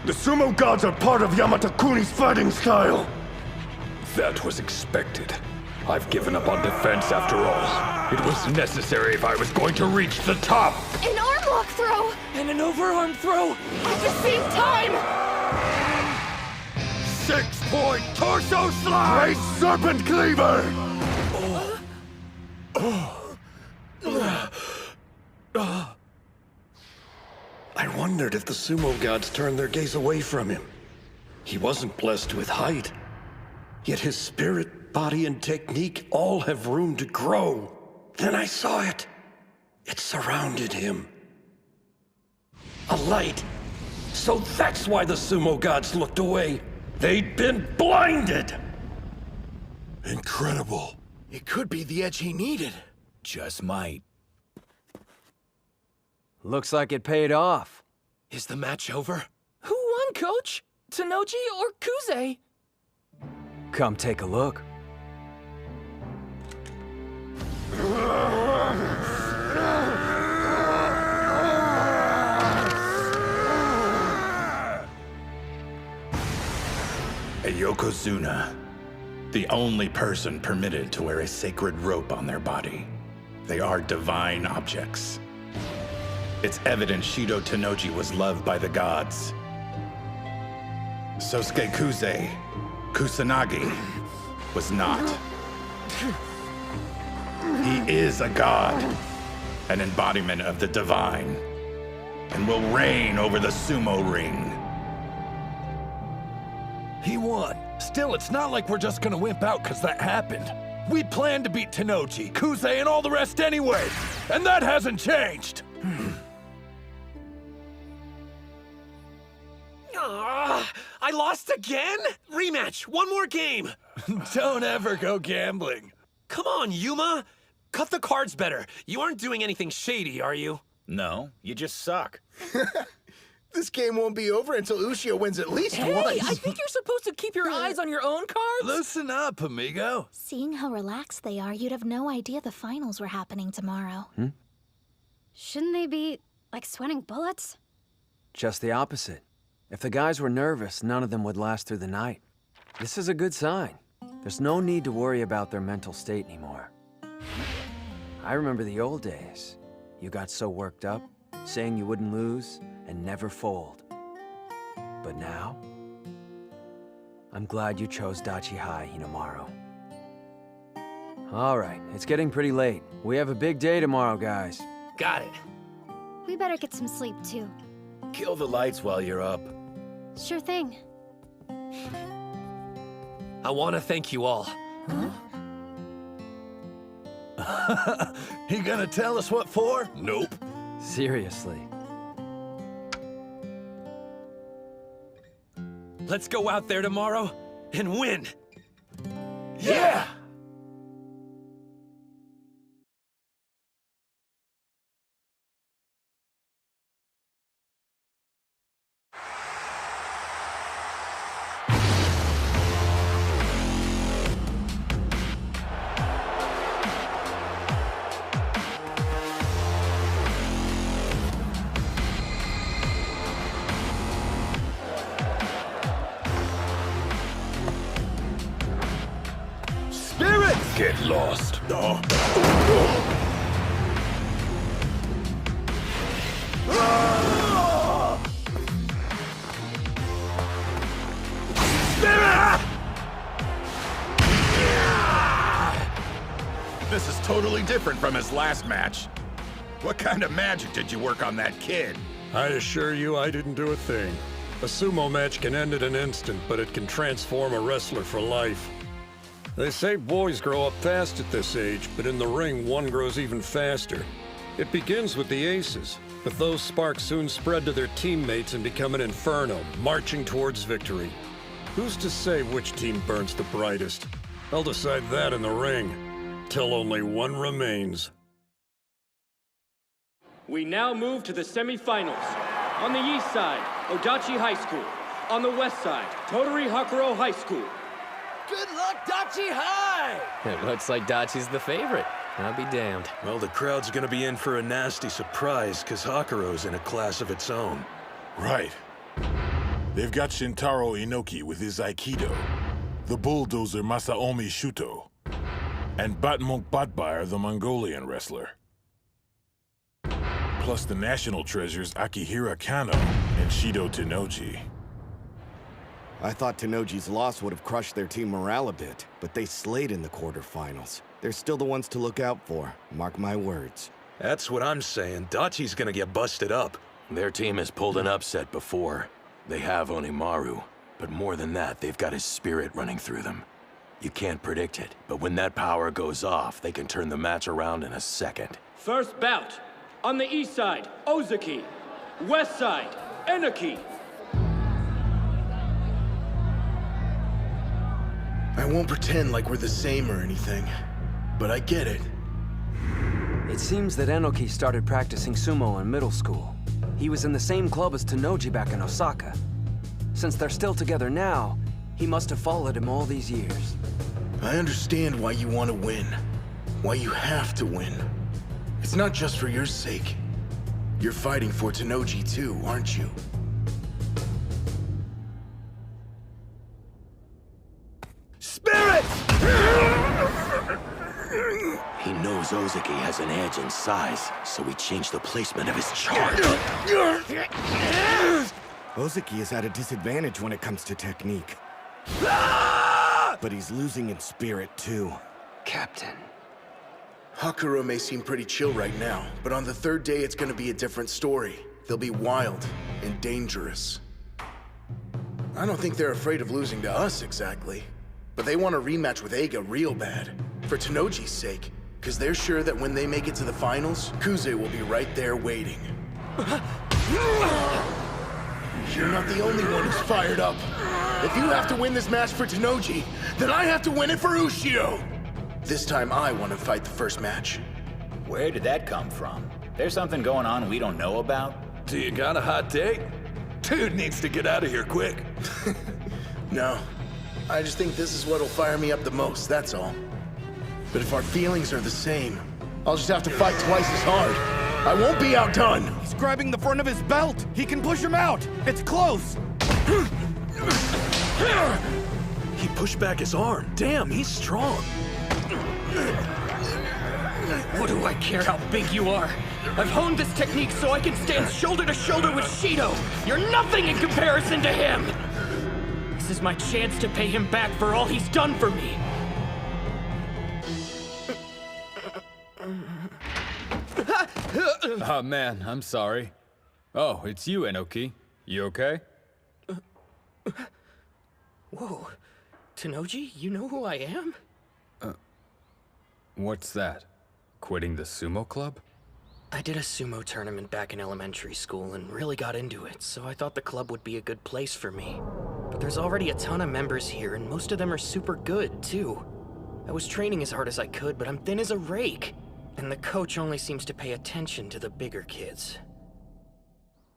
the sumo gods are part of Yamatakuni's fighting style. That was expected. I've given up on defense after all. It was necessary if I was going to reach the top. An arm lock throw! And an overarm throw! At the same time! 6-point torso slide! Great serpent cleaver! I wondered if the sumo gods turned their gaze away from him. He wasn't blessed with height. Yet his spirit, body, and technique all have room to grow. Then I saw it. It surrounded him. A light. So that's why the sumo gods looked away. They'd been blinded! Incredible. It could be the edge he needed. Just might. Looks like it paid off. Is the match over? Who won, Coach? Tanoji or Kuze? Come take a look. A Yokozuna. The only person permitted to wear a sacred rope on their body. They are divine objects. It's evident Shido Tanoji was loved by the gods. Sosuke Kuze, Kusanagi, was not. He is a god, an embodiment of the divine, and will reign over the sumo ring. He won. Still, it's not like we're just gonna wimp out because that happened. We planned to beat Tanoji, Kuze, and all the rest anyway, and that hasn't changed. I lost again? Rematch, one more game. Don't ever go gambling. Come on, Yuma. Cut the cards better. You aren't doing anything shady, are you? No, you just suck. This game won't be over until Ushio wins at least Hey, once. I think you're supposed to keep your eyes on your own cards. Listen up, amigo. Seeing how relaxed they are, you'd have no idea the finals were happening tomorrow. Shouldn't they be, like, sweating bullets? Just the opposite. If the guys were nervous, none of them would last through the night. This is a good sign. There's no need to worry about their mental state anymore. I remember the old days. You got so worked up, saying you wouldn't lose and never fold. But now, I'm glad you chose Dachi High, Hinamaru. All right, it's getting pretty late. We have a big day tomorrow, guys. Got it. We better get some sleep, too. Kill the lights while you're up. Sure thing. I want to thank you all. He gonna tell us what for? Nope. Seriously. Let's go out there tomorrow and win. Yeah! Get lost. This is totally different from his last match. What kind of magic did you work on that kid? I assure you I didn't do a thing. A sumo match can end in an instant, but it can transform a wrestler for life. They say boys grow up fast at this age, but in the ring, one grows even faster. It begins with the aces, but those sparks soon spread to their teammates and become an inferno, marching towards victory. Who's to say which team burns the brightest? I'll decide that in the ring, till only one remains. We now move to the semifinals. On the east side, Odachi High School. On the west side, Tottori Hakuro High School. Good luck, Dachi High! It looks like Dachi's the favorite. I'll be damned. Well, the crowd's gonna be in for a nasty surprise, because Hakuro's in a class of its own. Right. They've got Shintaro Inoki with his Aikido, the bulldozer Masaomi Shuto, and Batmonk Batbar, the Mongolian wrestler. Plus the national treasures Akihira Kano and Shido Tennoji. I thought Tennoji's loss would have crushed their team morale a bit, but they slayed in the quarterfinals. They're still the ones to look out for, mark my words. That's what I'm saying. Dachi's gonna get busted up. Their team has pulled an upset before. They have Onimaru, but more than that, they've got his spirit running through them. You can't predict it, but when that power goes off, they can turn the match around in a second. First bout. On the east side, Ozaki. West side, Enoki. I won't pretend like we're the same or anything, but I get it. It seems that Enoki started practicing sumo in middle school. He was in the same club as Tennoji back in Osaka. Since they're still together now, he must have followed him all these years. I understand why you want to win. Why you have to win. It's not just for your sake. You're fighting for Tennoji too, aren't you? Spirit! He knows Ozaki has an edge in size, so he changed the placement of his charge. Ozaki is at a disadvantage when it comes to technique. But he's losing in spirit, too. Captain. Hakuro may seem pretty chill right now, but on the third day it's gonna be a different story. They'll be wild and dangerous. I don't think they're afraid of losing to us, exactly. But they want a rematch with Eiga real bad. For Tennoji's sake. Because they're sure that when they make it to the finals, Kuze will be right there waiting. You're not the only one who's fired up. If you have to win this match for Tennoji, then I have to win it for Ushio! This time I want to fight the first match. Where did that come from? There's something going on we don't know about? Do you got a hot take? Dude needs to get out of here quick. No. I just think this is what'll fire me up the most, that's all. But if our feelings are the same, I'll just have to fight twice as hard. I won't be outdone! He's grabbing the front of his belt! He can push him out! It's close! He pushed back his arm. Damn, he's strong. What do I care how big you are? I've honed this technique so I can stand shoulder to shoulder with Shido. You're nothing in comparison to him! This is my chance to pay him back for all he's done for me. Oh man, I'm sorry. Oh, it's you, Enoki. You okay? Whoa. Tennoji, you know who I am? What's that? Quitting the sumo club? I did a sumo tournament back in elementary school and really got into it, so I thought the club would be a good place for me. But there's already a ton of members here, and most of them are super good, too. I was training as hard as I could, but I'm thin as a rake. And the coach only seems to pay attention to the bigger kids.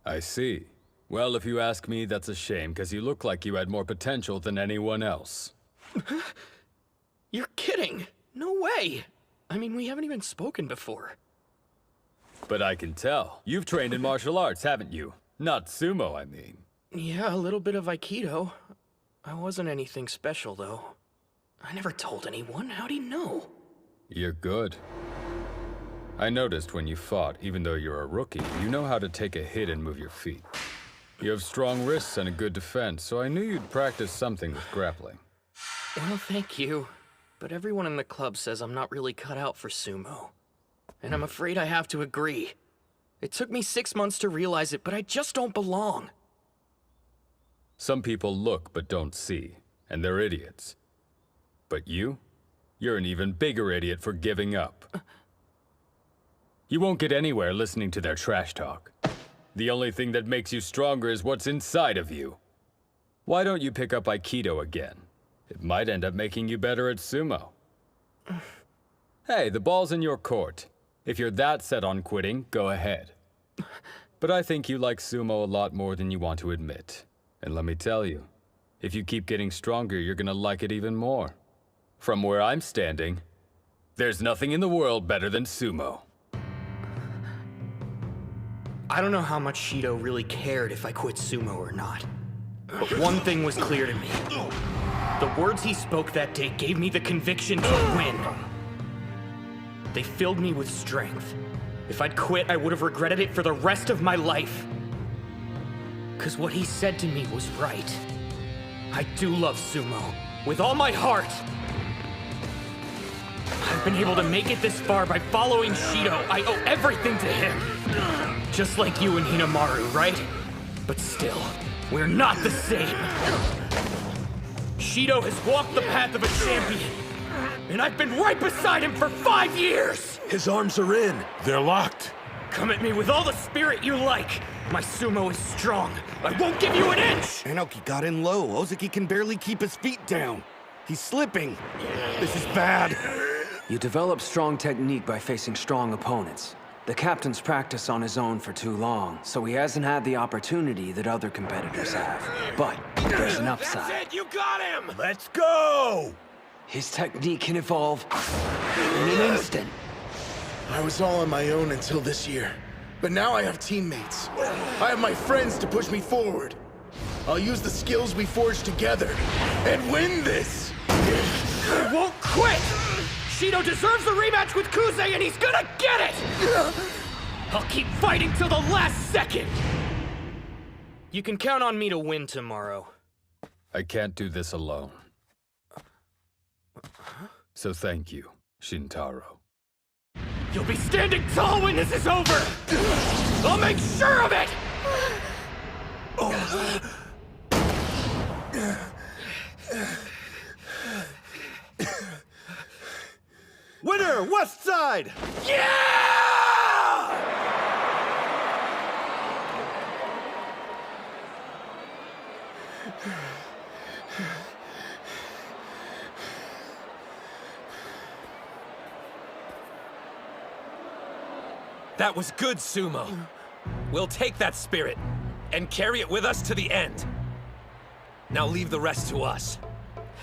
I see. Well, if you ask me, that's a shame, because you look like you had more potential than anyone else. You're kidding! No way! I mean, we haven't even spoken before. But I can tell. You've trained in martial arts, haven't you? Not sumo, I mean. Yeah, a little bit of Aikido. I wasn't anything special, though. I never told anyone. How'd he know? You're good. I noticed when you fought, even though you're a rookie, you know how to take a hit and move your feet. You have strong wrists and a good defense, so I knew you'd practice something with grappling. Well, thank you. But everyone in the club says I'm not really cut out for sumo. And I'm afraid I have to agree. It took me 6 months to realize it, but I just don't belong. Some people look but don't see, and they're idiots. But you're an even bigger idiot for giving up. You won't get anywhere listening to their trash talk. The only thing that makes you stronger is what's inside of you. Why don't you pick up Aikido again? It might end up making you better at sumo. Hey, the ball's in your court. If you're that set on quitting, go ahead. But I think you like sumo a lot more than you want to admit. And let me tell you, if you keep getting stronger, you're gonna like it even more. From where I'm standing, there's nothing in the world better than sumo. I don't know how much Shido really cared if I quit sumo or not. But one thing was clear to me. The words he spoke that day gave me the conviction to win. They filled me with strength. If I'd quit, I would have regretted it for the rest of my life. 'Cause what he said to me was right. I do love sumo, with all my heart. I've been able to make it this far by following Shido. I owe everything to him. Just like you and Hinamaru, right? But still, we're not the same. Shido has walked the path of a champion, and I've been right beside him for 5 years! His arms are in. They're locked. Come at me with all the spirit you like. My sumo is strong. I won't give you an inch! Inoki got in low. Ozeki can barely keep his feet down. He's slipping. This is bad. You develop strong technique by facing strong opponents. The captain's practiced on his own for too long, so he hasn't had the opportunity that other competitors have. But there's an upside. That's it, you got him! Let's go! His technique can evolve in an instant. I was all on my own until this year. But now I have teammates. I have my friends to push me forward. I'll use the skills we forged together and win this! I won't quit! Shido deserves the rematch with Kuze, and he's gonna get it! I'll keep fighting till the last second! You can count on me to win tomorrow. I can't do this alone. So thank you, Shintaro. You'll be standing tall when this is over! I'll make sure of it! Winner, West Side! That was good sumo. We'll take that spirit and carry it with us to the end. Now leave the rest to us.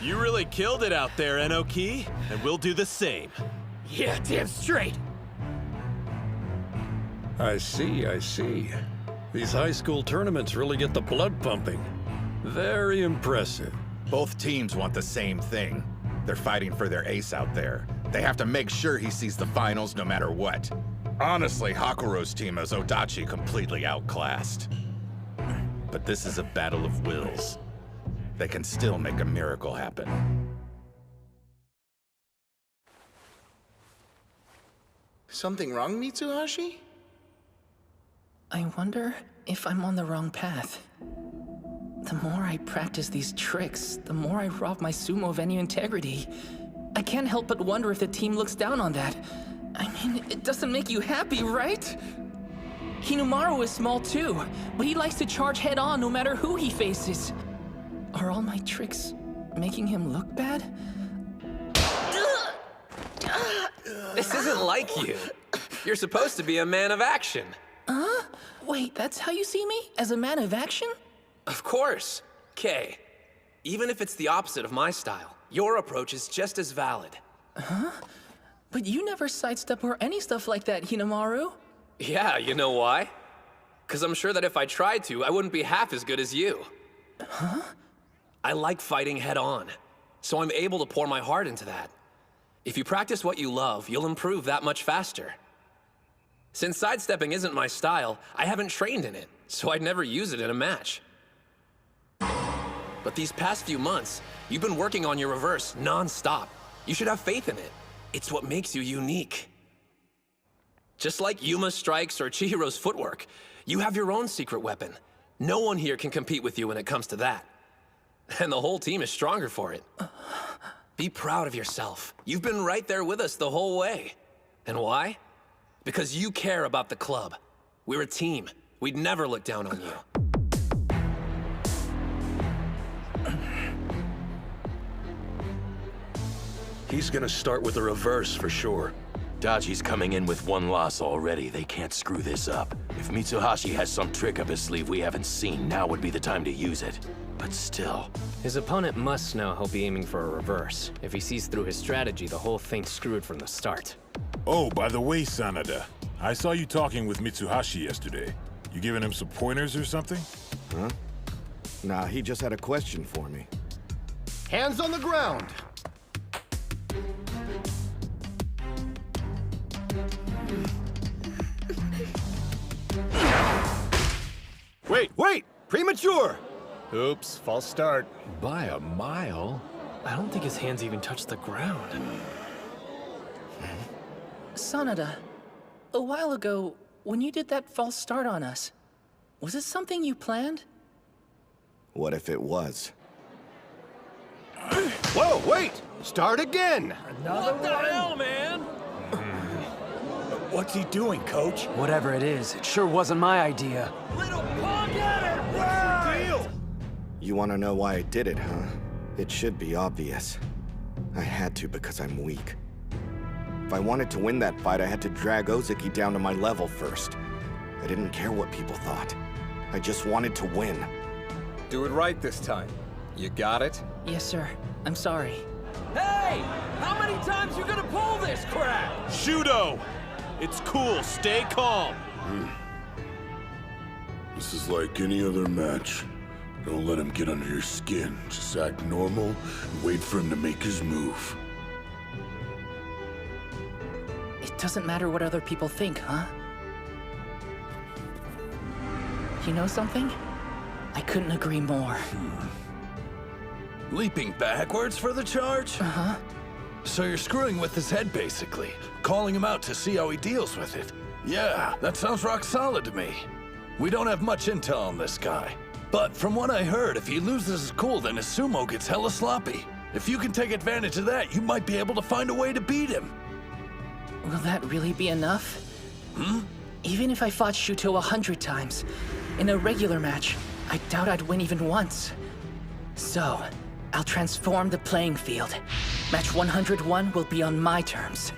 You really killed it out there, Enoki, and we'll do the same. Yeah, damn straight. I see, I see. These high school tournaments really get the blood pumping. Very impressive. Both teams want the same thing. They're fighting for their ace out there. They have to make sure he sees the finals no matter what. Honestly, Hakuro's team has Odachi completely outclassed. But this is a battle of wills. They can still make a miracle happen. Something wrong, Mitsuhashi? I wonder if I'm on the wrong path. The more I practice these tricks, the more I rob my sumo of any integrity. I can't help but wonder if the team looks down on that. I mean, it doesn't make you happy, right? Hinamaru is small too, but he likes to charge head-on no matter who he faces. Are all my tricks making him look bad? This isn't like you. You're supposed to be a man of action. Huh? Wait, that's how you see me? As a man of action? Of course. Kay, even if it's the opposite of my style, your approach is just as valid. Huh? But you never sidestep or any stuff like that, Hinamaru. Yeah, you know why? Because I'm sure that if I tried to, I wouldn't be half as good as you. Huh? I like fighting head-on, so I'm able to pour my heart into that. If you practice what you love, you'll improve that much faster. Since sidestepping isn't my style, I haven't trained in it, so I'd never use it in a match. But these past few months, you've been working on your reverse non-stop. You should have faith in it. It's what makes you unique. Just like Yuma's strikes or Chihiro's footwork, you have your own secret weapon. No one here can compete with you when it comes to that. And the whole team is stronger for it. Be proud of yourself. You've been right there with us the whole way. And why? Because you care about the club. We're a team. We'd never look down on you. He's gonna start with the reverse for sure. Odachi's coming in with one loss already. They can't screw this up. If Mitsuhashi has some trick up his sleeve we haven't seen, now would be the time to use it. But still... His opponent must know he'll be aiming for a reverse. If he sees through his strategy, the whole thing's screwed from the start. Oh, by the way, Sanada, I saw you talking with Mitsuhashi yesterday. You giving him some pointers or something? Huh? Nah, he just had a question for me. Hands on the ground! Wait! Premature! Oops, false start. By a mile? I don't think his hands even touched the ground. Sanada, a while ago, when you did that false start on us, was it something you planned? What if it was? Whoa, wait! Start again! What the hell, man? What's he doing, Coach? Whatever it is, it sure wasn't my idea. You want to know why I did it, huh? It should be obvious. I had to because I'm weak. If I wanted to win that fight, I had to drag Ozeki down to my level first. I didn't care what people thought. I just wanted to win. Do it right this time. You got it? Yes, sir. I'm sorry. Hey! How many times you gonna pull this crap? Shudo! It's cool, stay calm. This is like any other match. Don't let him get under your skin. Just act normal and wait for him to make his move. It doesn't matter what other people think, huh? You know something? I couldn't agree more. Leaping backwards for the charge? Uh-huh. So you're screwing with his head, basically. Calling him out to see how he deals with it. Yeah, that sounds rock solid to me. We don't have much intel on this guy. But from what I heard, if he loses his cool, then his sumo gets hella sloppy. If you can take advantage of that, you might be able to find a way to beat him. Will that really be enough? Even if I fought Shuto 100 times, in a regular match, I doubt I'd win even once. So, I'll transform the playing field. Match 101 will be on my terms.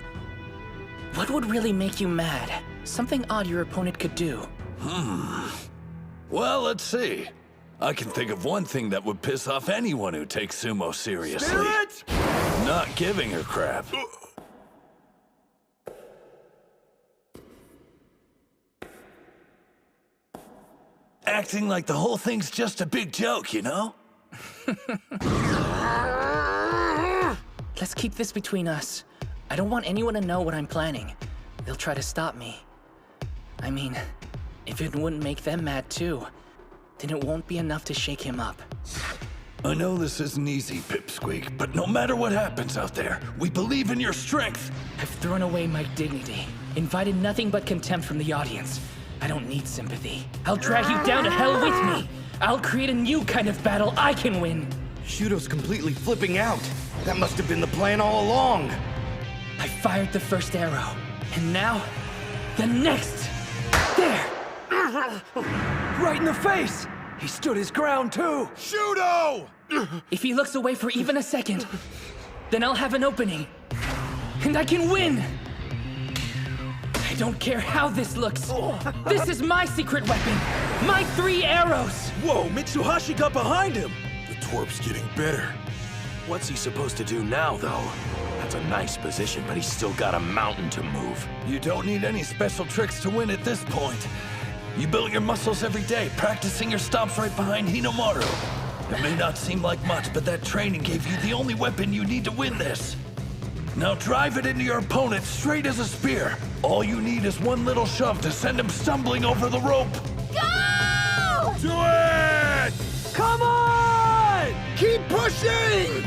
What would really make you mad? Something odd your opponent could do. Well, let's see. I can think of one thing that would piss off anyone who takes sumo seriously. Spirit! Not giving a crap. Acting like the whole thing's just a big joke, you know? Let's keep this between us. I don't want anyone to know what I'm planning. They'll try to stop me. I mean, if it wouldn't make them mad too, then it won't be enough to shake him up. I know this isn't easy, Pipsqueak, but no matter what happens out there, we believe in your strength. I've thrown away my dignity, invited nothing but contempt from the audience. I don't need sympathy. I'll drag you down to hell with me. I'll create a new kind of battle I can win. Shudo's completely flipping out. That must have been the plan all along. I fired the first arrow, and now, the next. There! Right in the face! He stood his ground too! Shudo! If he looks away for even a second, then I'll have an opening. And I can win! I don't care how this looks. This is my secret weapon. My 3 arrows. Whoa, Mitsuhashi got behind him. The twerp's getting better. What's he supposed to do now, though? That's a nice position, but he's still got a mountain to move. You don't need any special tricks to win at this point. You built your muscles every day, practicing your stomps right behind Hinomaru. It may not seem like much, but that training gave you the only weapon you need to win this. Now drive it into your opponent straight as a spear. All you need is one little shove to send him stumbling over the rope. Go! Do it! Come on! Keep pushing!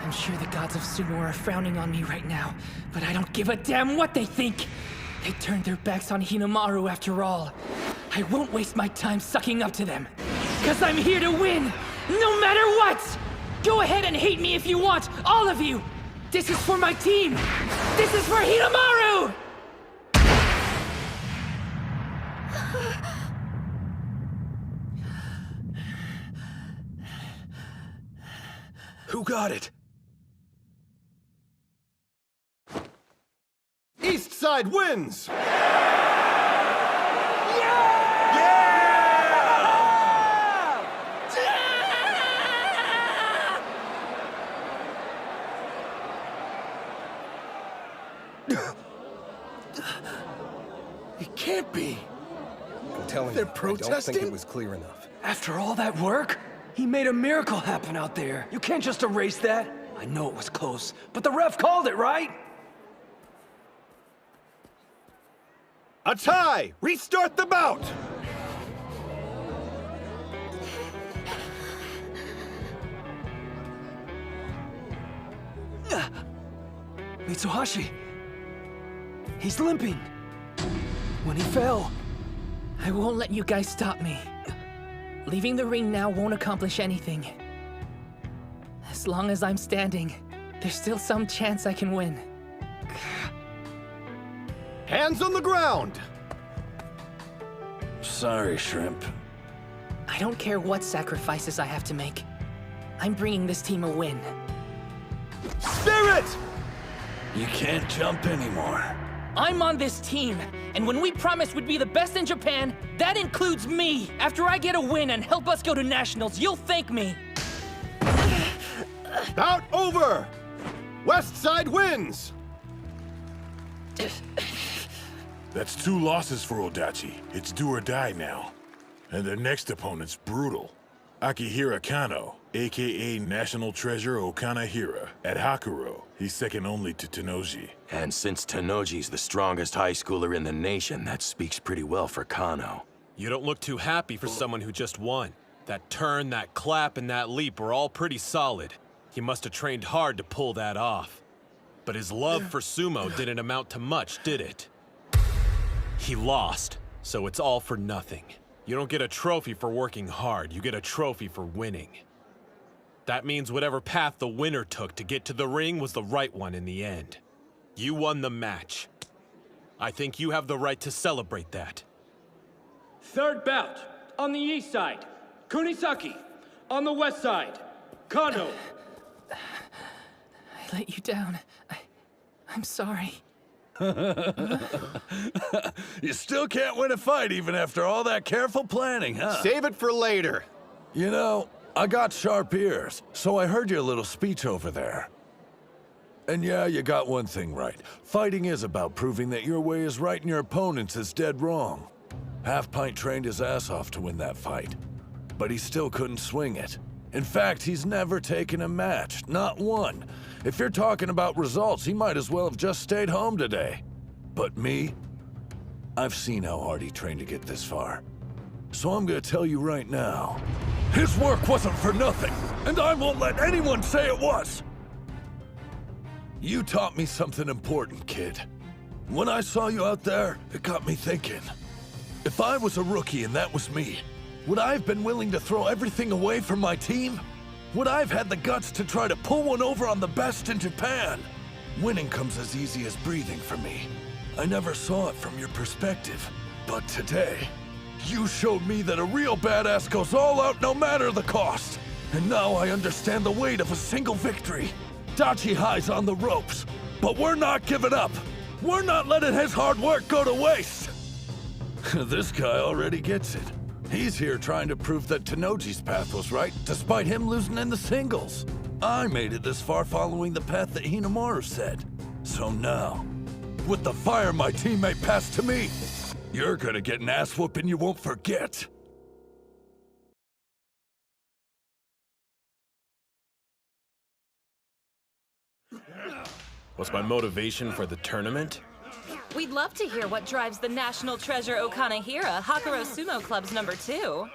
I'm sure the gods of sumo are frowning on me right now, but I don't give a damn what they think. They turned their backs on Hinomaru after all. I won't waste my time sucking up to them. 'Cause I'm here to win, no matter what! Go ahead and hate me if you want, all of you! This is for my team! This is for Hinomaru! Who got it? East Side wins! It can't be. I'm telling They're you, I don't protesting? think it was clear enough. After all that work? He made a miracle happen out there. You can't just erase that. I know it was close, but the ref called it, right? A tie! Restart the bout! Mitsuhashi. He's limping. When he fell. I won't let you guys stop me. Leaving the ring now won't accomplish anything. As long as I'm standing, there's still some chance I can win. Hands on the ground! Sorry, Shrimp. I don't care what sacrifices I have to make. I'm bringing this team a win. Spirit! You can't jump anymore. I'm on this team, and when we promised we'd be the best in Japan, that includes me. After I get a win and help us go to Nationals, you'll thank me. Bout over! West Side wins! That's 2 losses for Odachi. It's do or die now. And their next opponent's brutal. Akihira Kano, aka National Treasure Okanahira, at Hakuro. He's second only to Tennoji. And since Tennoji's the strongest high schooler in the nation, that speaks pretty well for Kano. You don't look too happy for someone who just won. That turn, that clap, and that leap were all pretty solid. He must have trained hard to pull that off. But his love for sumo didn't amount to much, did it? He lost, so it's all for nothing. You don't get a trophy for working hard, you get a trophy for winning. That means whatever path the winner took to get to the ring was the right one in the end. You won the match. I think you have the right to celebrate that. Third bout, on the east side, Kunisaki. On the west side, Kano. I let you down. I'm sorry. You still can't win a fight even after all that careful planning, huh? Save it for later. You know, I got sharp ears, so I heard your little speech over there. And yeah, you got one thing right. Fighting is about proving that your way is right and your opponent's is dead wrong. Half-Pint trained his ass off to win that fight, but he still couldn't swing it. In fact, he's never taken a match, not one. If you're talking about results, he might as well have just stayed home today. But me, I've seen how hard he trained to get this far. So I'm gonna tell you right now, his work wasn't for nothing, and I won't let anyone say it was. You taught me something important, kid. When I saw you out there, it got me thinking. If I was a rookie and that was me, would I have been willing to throw everything away for my team? Would I have had the guts to try to pull one over on the best in Japan? Winning comes as easy as breathing for me. I never saw it from your perspective. But today, you showed me that a real badass goes all out no matter the cost. And now I understand the weight of a single victory. Dachi High's on the ropes, but we're not giving up. We're not letting his hard work go to waste. This guy already gets it. He's here trying to prove that Tennoji's path was right, despite him losing in the singles. I made it this far following the path that Hinamaru said. So now, with the fire my teammate passed to me, you're gonna get an ass whooping you won't forget. What's my motivation for the tournament? We'd love to hear what drives the National Treasure Okanahira, Hakuro Sumo Club's #2.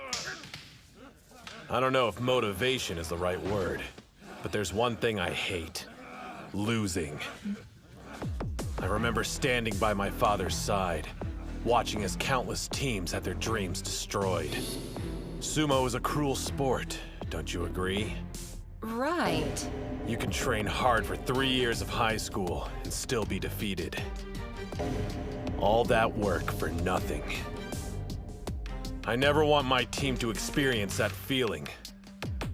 I don't know if motivation is the right word, but there's one thing I hate. Losing. I remember standing by my father's side, watching as countless teams had their dreams destroyed. Sumo is a cruel sport, don't you agree? Right. You can train hard for 3 years of high school and still be defeated. All that work for nothing. I never want my team to experience that feeling.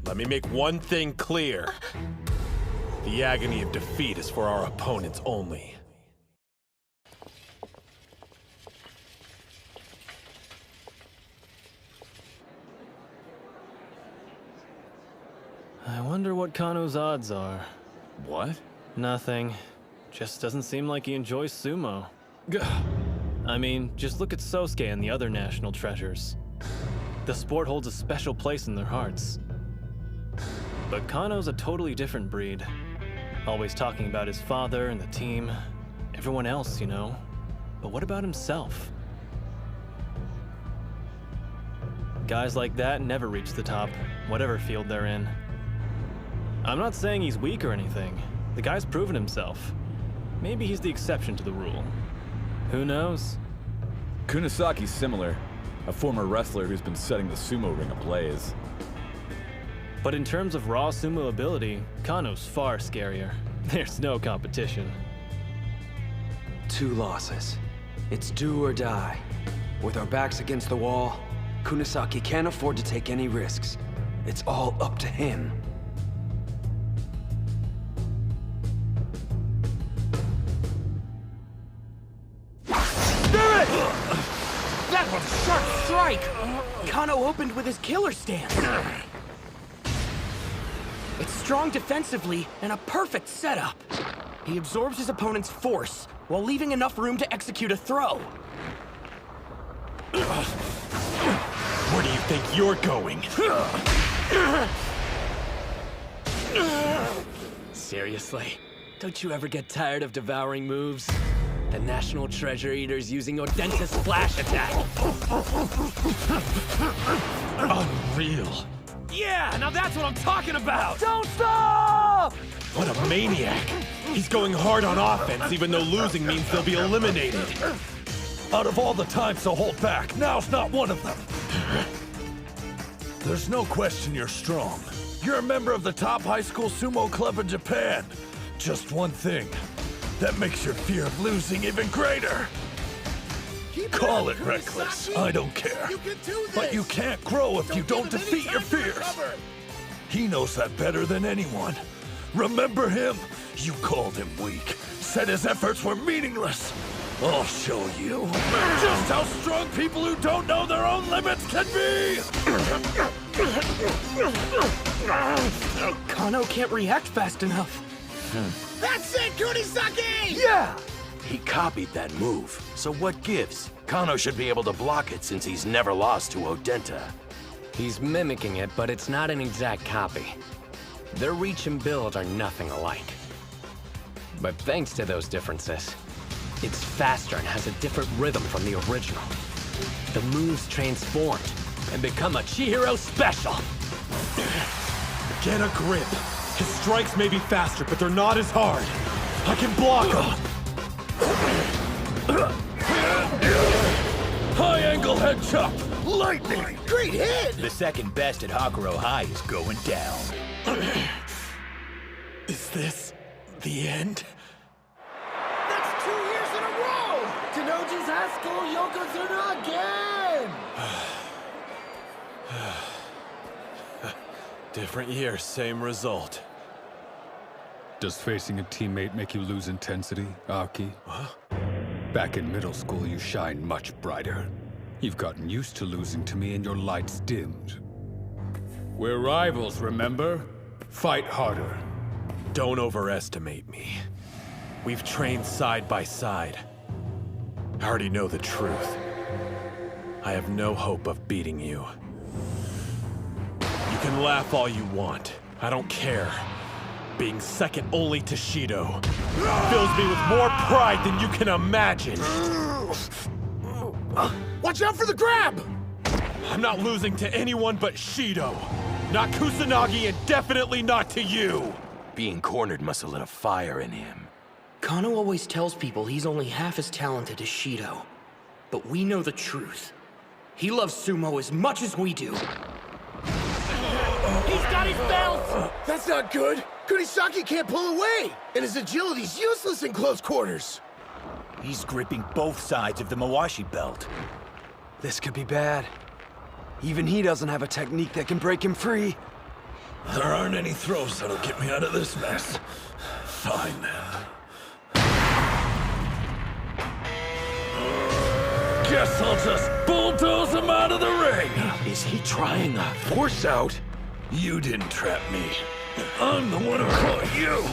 let me make one thing clear. The agony of defeat is for our opponents only. I wonder what Kano's odds are. What? Nothing. Just doesn't seem like he enjoys sumo. I mean, just look at Sosuke and the other national treasures. The sport holds a special place in their hearts. But Kano's a totally different breed. Always talking about his father and the team. Everyone else, you know. But what about himself? Guys like that never reach the top, whatever field they're in. I'm not saying he's weak or anything. The guy's proven himself. Maybe he's the exception to the rule. Who knows? Kunasaki's similar. A former wrestler who's been setting the sumo ring ablaze. But in terms of raw sumo ability, Kano's far scarier. There's no competition. 2 losses. It's do or die. With our backs against the wall, Kunasaki can't afford to take any risks. It's all up to him. That was a sharp strike! Kano opened with his killer stance. It's strong defensively and a perfect setup. He absorbs his opponent's force while leaving enough room to execute a throw. Where do you think you're going? Seriously? Don't you ever get tired of devouring moves? The National Treasure Eater's using Odenta's Splash Attack! Unreal. Yeah, now that's what I'm talking about! Don't stop! What a maniac! He's going hard on offense, even though losing means they'll be eliminated. Out of all the times to hold back, now's not one of them. There's no question you're strong. You're a member of the top high school sumo club in Japan. Just one thing. That makes your fear of losing even greater. Call it reckless, I don't care. But you can't grow if you don't defeat your fears. He knows that better than anyone. Remember him? You called him weak, said his efforts were meaningless. I'll show you just how strong people who don't know their own limits can be! Kano can't react fast enough. That's it, Kunisaki! Yeah! He copied that move, so what gives? Kano should be able to block it since he's never lost to Odenta. He's mimicking it, but it's not an exact copy. Their reach and build are nothing alike. But thanks to those differences, it's faster and has a different rhythm from the original. The moves transformed and become a Chihiro special. Get a grip. His strikes may be faster, but they're not as hard. I can block them. High angle head chop! Lightning! Great hit! The second best at Hakuro High is going down. Is this the end? That's 2 years in a row! Tenoji's high school Yokozuna again! Different year, same result. Does facing a teammate make you lose intensity, Aki? Huh? Back in middle school, you shine much brighter. You've gotten used to losing to me and your light's dimmed. We're rivals, remember? Fight harder. Don't overestimate me. We've trained side by side. I already know the truth. I have no hope of beating you. You can laugh all you want. I don't care. Being second only to Shido fills me with more pride than you can imagine. Watch out for the grab! I'm not losing to anyone but Shido. Not Kusanagi and definitely not to you. Being cornered must have lit a fire in him. Kano always tells people he's only half as talented as Shido. But we know the truth. He loves sumo as much as we do. He's got his belt! That's not good! Kunisaki can't pull away! And his agility's useless in close quarters! He's gripping both sides of the Mawashi belt. This could be bad. Even he doesn't have a technique that can break him free. There aren't any throws that'll get me out of this mess. Fine then. Guess I'll just bulldoze him out of the ring. Is he trying a force out? You didn't trap me. I'm the one who caught you.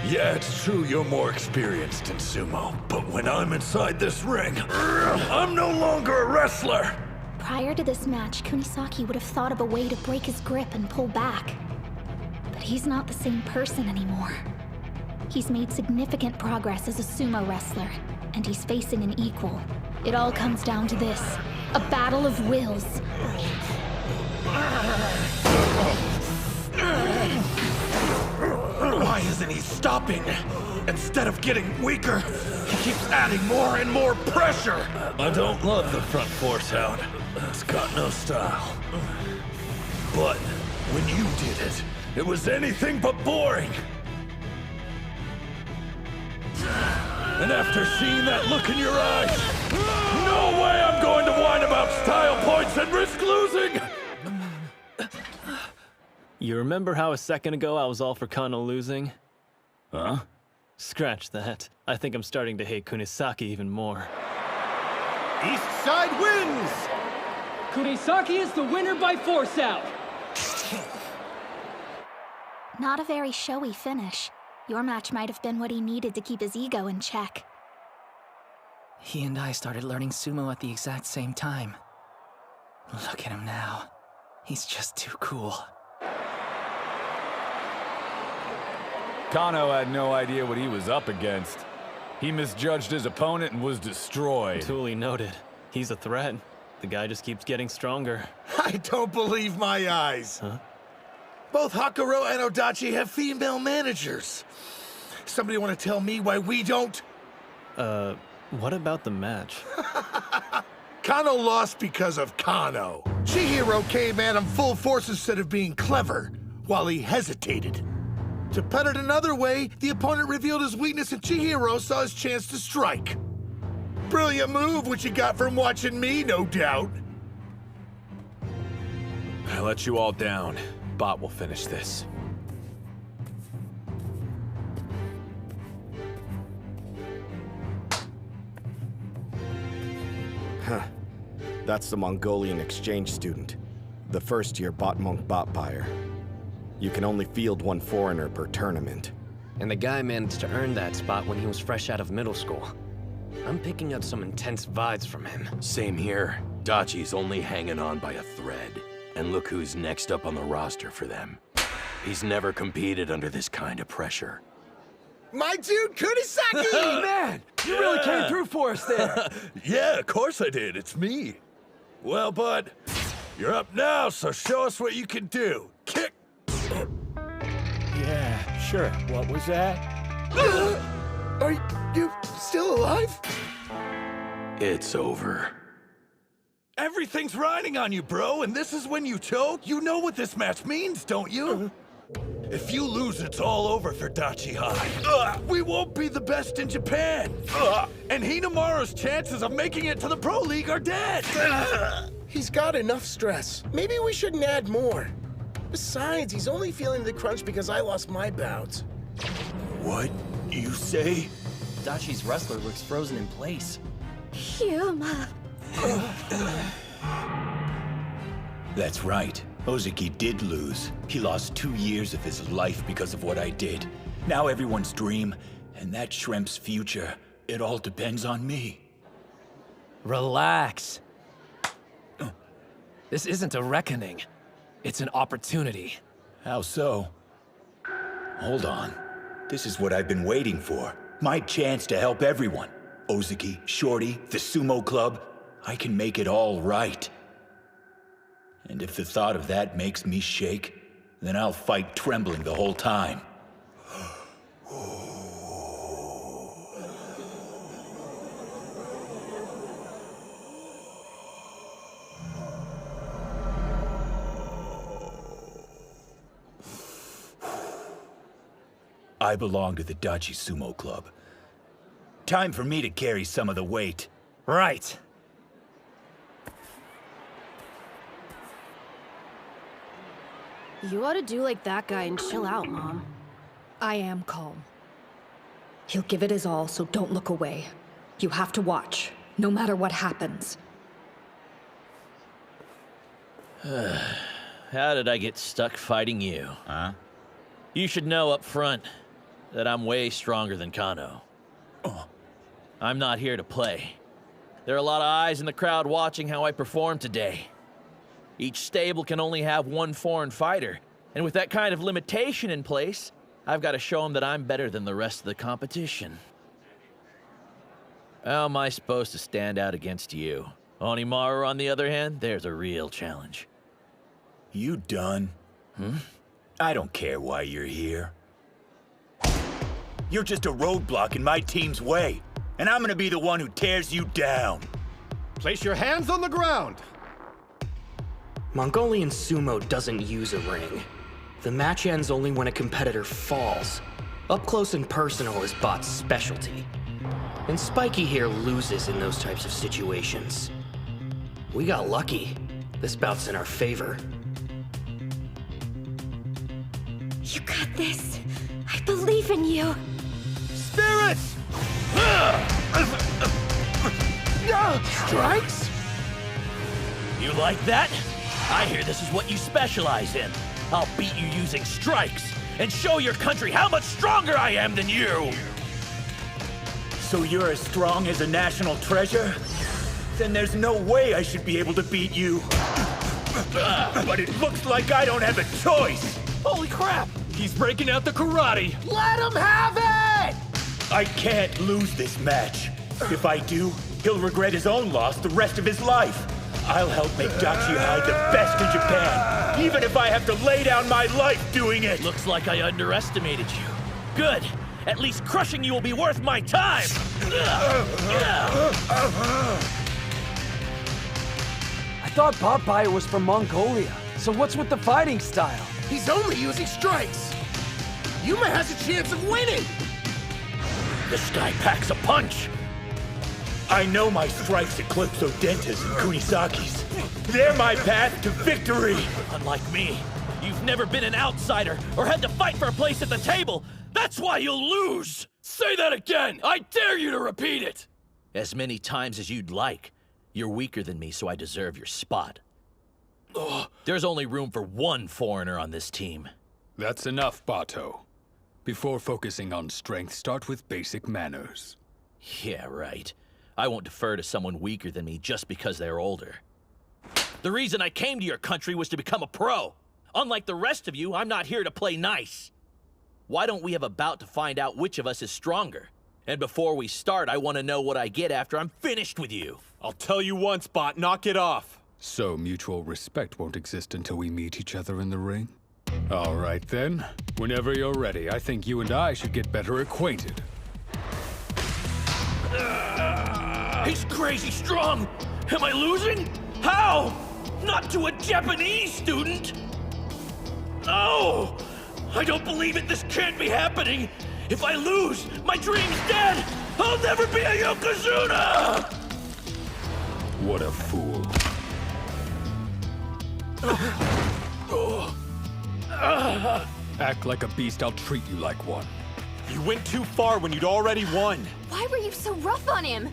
Yeah, it's true you're more experienced in sumo, but when I'm inside this ring, I'm no longer a wrestler. Prior to this match, Kunisaki would have thought of a way to break his grip and pull back. But he's not the same person anymore. He's made significant progress as a sumo wrestler, and he's facing an equal. It all comes down to this: a battle of wills. Why isn't he stopping? Instead of getting weaker, he keeps adding more and more pressure. I don't love the front force out. It's got no style. But when you did it, it was anything but boring. And after seeing that look in your eyes, no way I'm going to whine about style points and risk losing! You remember how a second ago I was all for Kano losing? Huh? Scratch that. I think I'm starting to hate Kunisaki even more. East Side wins! Kunisaki is the winner by force out. Not a very showy finish. Your match might have been what he needed to keep his ego in check. He and I started learning sumo at the exact same time. Look at him now. He's just too cool. Kano had no idea what he was up against. He misjudged his opponent and was destroyed. Duly noted. He's a threat. The guy just keeps getting stronger. I don't believe my eyes. Huh? Both Hakuro and Odachi have female managers. Somebody want to tell me why we don't? What about the match? Kano lost because of Kano. Chihiro came at him full force instead of being clever, while he hesitated. To put it another way, the opponent revealed his weakness and Chihiro saw his chance to strike. Brilliant move, which he got from watching me, no doubt. I let you all down. Bot will finish this. Huh. That's the Mongolian exchange student. The first-year Bot Monk Bot buyer. You can only field one foreigner per tournament. And the guy managed to earn that spot when he was fresh out of middle school. I'm picking up some intense vibes from him. Same here. Dachi's only hanging on by a thread. And look who's next up on the roster for them. He's never competed under this kind of pressure. My dude, Kunisaki! Man, you really came through for us there. Yeah, of course I did. It's me. Well, bud, you're up now, so show us what you can do. Kick! Yeah, sure. What was that? Are you still alive? It's over. Everything's riding on you, bro, and this is when you choke? You know what this match means, don't you? If you lose, it's all over for Dachi High. We won't be the best in Japan. And Hinamaru's chances of making it to the Pro League are dead. He's got enough stress. Maybe we shouldn't add more. Besides, he's only feeling the crunch because I lost my bouts. What you say? Dachi's wrestler looks frozen in place. Hyuma. That's right. Ozeki did lose. He lost 2 years of his life because of what I did. Now everyone's dream, and that shrimp's future, it all depends on me. Relax. This isn't a reckoning. It's an opportunity. How so? Hold on. This is what I've been waiting for. My chance to help everyone. Ozeki, Shorty, the sumo club. I can make it all right. And if the thought of that makes me shake, then I'll fight trembling the whole time. I belong to the Dachi Sumo Club. Time for me to carry some of the weight. Right. You ought to do like that guy and chill out, Mom. I am calm. He'll give it his all, so don't look away. You have to watch, no matter what happens. How did I get stuck fighting you? Huh? You should know up front that I'm way stronger than Kano. I'm not here to play. There are a lot of eyes in the crowd watching how I perform today. Each stable can only have one foreign fighter, and with that kind of limitation in place, I've got to show them that I'm better than the rest of the competition. How am I supposed to stand out against you? Onimaru, on the other hand, there's a real challenge. You done? I don't care why you're here. You're just a roadblock in my team's way, and I'm gonna be the one who tears you down. Place your hands on the ground! Mongolian sumo doesn't use a ring. The match ends only when a competitor falls. Up close and personal is Bot's specialty. And Spiky here loses in those types of situations. We got lucky. This bout's in our favor. You got this. I believe in you. Spirits! Strikes? You like that? I hear this is what you specialize in. I'll beat you using strikes and show your country how much stronger I am than you! So you're as strong as a national treasure? Then there's no way I should be able to beat you. But it looks like I don't have a choice! Holy crap! He's breaking out the karate! Let him have it! I can't lose this match. If I do, he'll regret his own loss the rest of his life. I'll help make Dachi High the best in Japan, even if I have to lay down my life doing it! Looks like I underestimated you. Good! At least crushing you will be worth my time! I thought Botbire was from Mongolia, so what's with the fighting style? He's only using strikes! Yuma has a chance of winning! This guy packs a punch! I know my strikes eclipse Odenta's and Kunisaki's. They're my path to victory! Unlike me, you've never been an outsider or had to fight for a place at the table! That's why you'll lose! Say that again! I dare you to repeat it! As many times as you'd like. You're weaker than me, so I deserve your spot. There's only room for one foreigner on this team. That's enough, Bato. Before focusing on strength, start with basic manners. Yeah, right. I won't defer to someone weaker than me just because they're older. The reason I came to your country was to become a pro. Unlike the rest of you, I'm not here to play nice. Why don't we have a bout to find out which of us is stronger? And before we start, I want to know what I get after I'm finished with you. I'll tell you once, Bot, knock it off. So mutual respect won't exist until we meet each other in the ring? All right then. Whenever you're ready, I think you and I should get better acquainted. He's crazy strong! Am I losing? How? Not to a Japanese student? Oh! I don't believe it! This can't be happening! If I lose, my dream's dead! I'll never be a Yokozuna! What a fool. Act like a beast, I'll treat you like one. You went too far when you'd already won. Why were you so rough on him?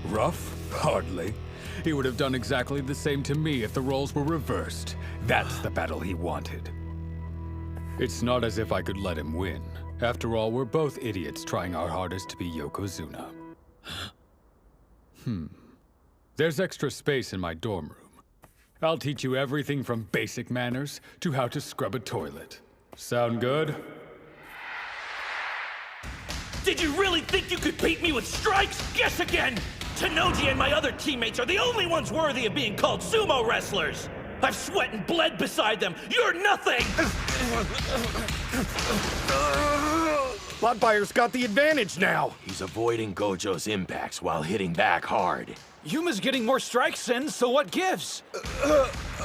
Rough? Hardly. He would have done exactly the same to me if the roles were reversed. That's the battle he wanted. It's not as if I could let him win. After all, we're both idiots trying our hardest to be Yokozuna. There's extra space in my dorm room. I'll teach you everything from basic manners to how to scrub a toilet. Sound good? Did you really think you could beat me with strikes? Guess again! Tenoji and my other teammates are the only ones worthy of being called sumo wrestlers! I've sweat and bled beside them! You're nothing! Botbire's got the advantage now! He's avoiding Gojo's impacts while hitting back hard. Yuma's getting more strikes in, so what gives?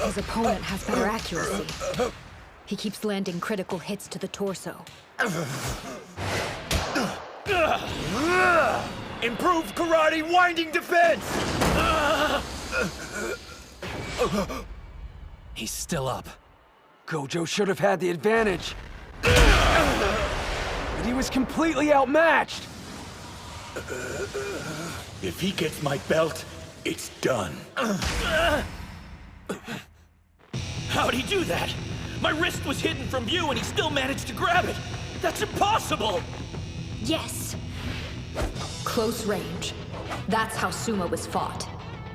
His opponent has better accuracy. He keeps landing critical hits to the torso. Improved karate winding defense! He's still up. Gojo should have had the advantage. But he was completely outmatched. If he gets my belt, it's done. How'd he do that? My wrist was hidden from view and he still managed to grab it. That's impossible! Yes. Close range. That's how sumo was fought.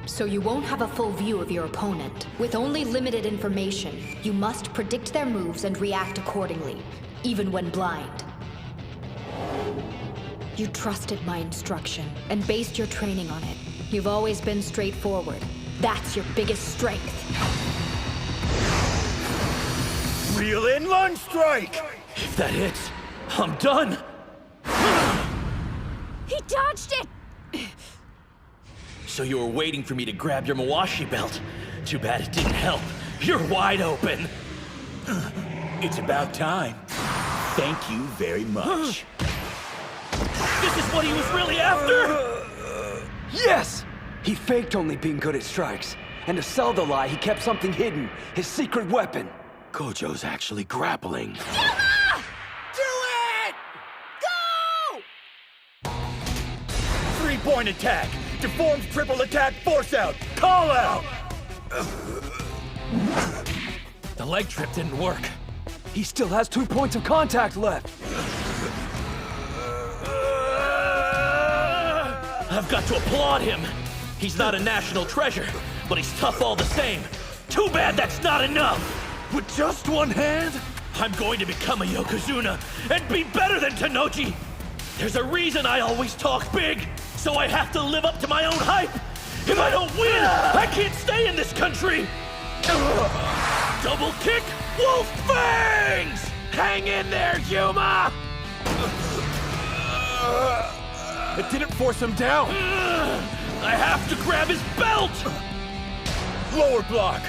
So you won't have a full view of your opponent. With only limited information, you must predict their moves and react accordingly, even when blind. You trusted my instruction and based your training on it. You've always been straightforward. That's your biggest strength. Reel in lunge strike! If that hits, I'm done! He dodged it! So you were waiting for me to grab your Mawashi belt. Too bad it didn't help. You're wide open. It's about time. Thank you very much. This is what he was really after? Yes! He faked only being good at strikes. And to sell the lie, he kept something hidden. His secret weapon. Gojo's actually grappling. Yuma! Do it! Go! 3-point attack! Deformed triple attack force out! Call out! The leg trip didn't work. He still has 2 points of contact left. I've got to applaud him. He's not a national treasure, but he's tough all the same. Too bad that's not enough. With just one hand, I'm going to become a Yokozuna and be better than Tanoji. There's a reason I always talk big, so I have to live up to my own hype. If I don't win, I can't stay in this country. Double kick, wolf fangs! Hang in there, Yuma! It didn't force him down. I have to grab his belt! Lower block!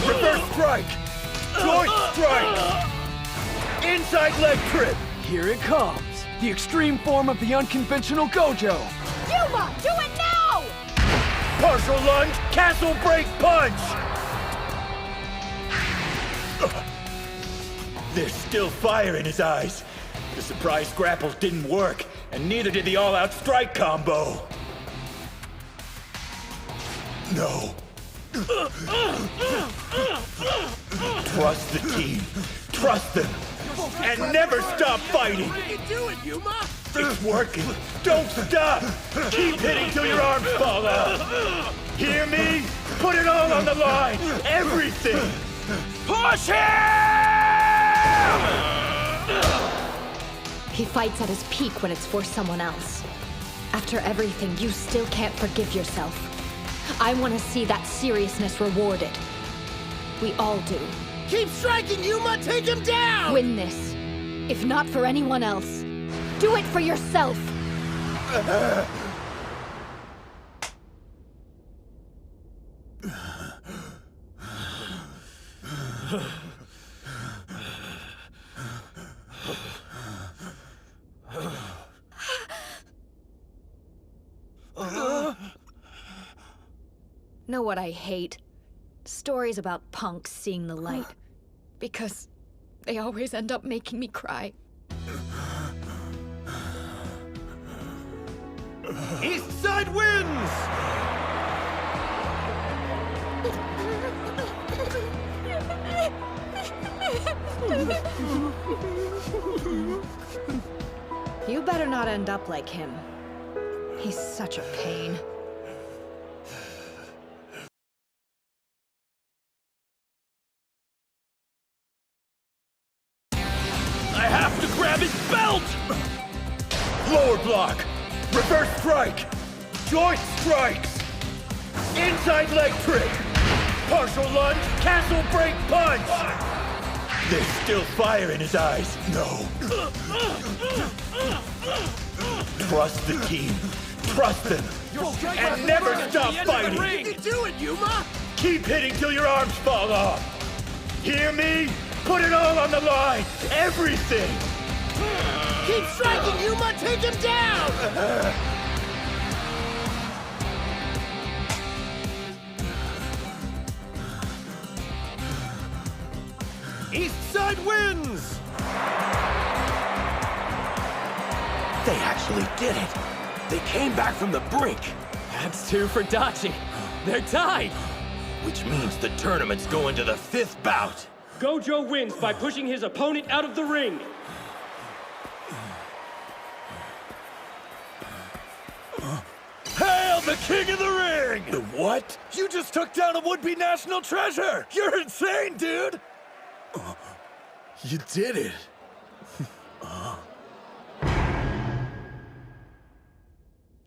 Reverse strike! Joint strike! Inside leg trip! Here it comes. The extreme form of the unconventional Gojo. Yuma, do it now! Partial lunge, castle break punch! There's still fire in his eyes. The surprise grapple didn't work, and neither did the all-out strike combo. No. Trust the team. Trust them. And never stop fighting. Do it, Yuma! It's working. Don't stop. Keep hitting till your arms fall out. Hear me? Put it all on the line. Everything. Push him! He fights at his peak when it's for someone else. After everything, you still can't forgive yourself. I want to see that seriousness rewarded. We all do. Keep striking, Yuma! Take him down! Win this. If not for anyone else, do it for yourself! Know what I hate? Stories about punks seeing the light. Because they always end up making me cry. East Side wins! You better not end up like him. He's such a pain. I have to grab his belt! Lower block. Reverse strike. Joint strikes. Inside leg trick. Partial lunge, castle break punch. There's still fire in his eyes. No. Trust the team. Trust them. And never stop fighting. You can do it, Yuma! Keep hitting till your arms fall off. Hear me? Put it all on the line. Everything. Keep striking, Yuma! Take him down! East Side wins! They actually did it! They came back from the brink! That's 2 for Dachi. They're tied! Which means the tournament's going to the 5th bout! Gojo wins by pushing his opponent out of the ring. Hail the king of the ring! The what? You just took down a would-be national treasure! You're insane, dude! You did it.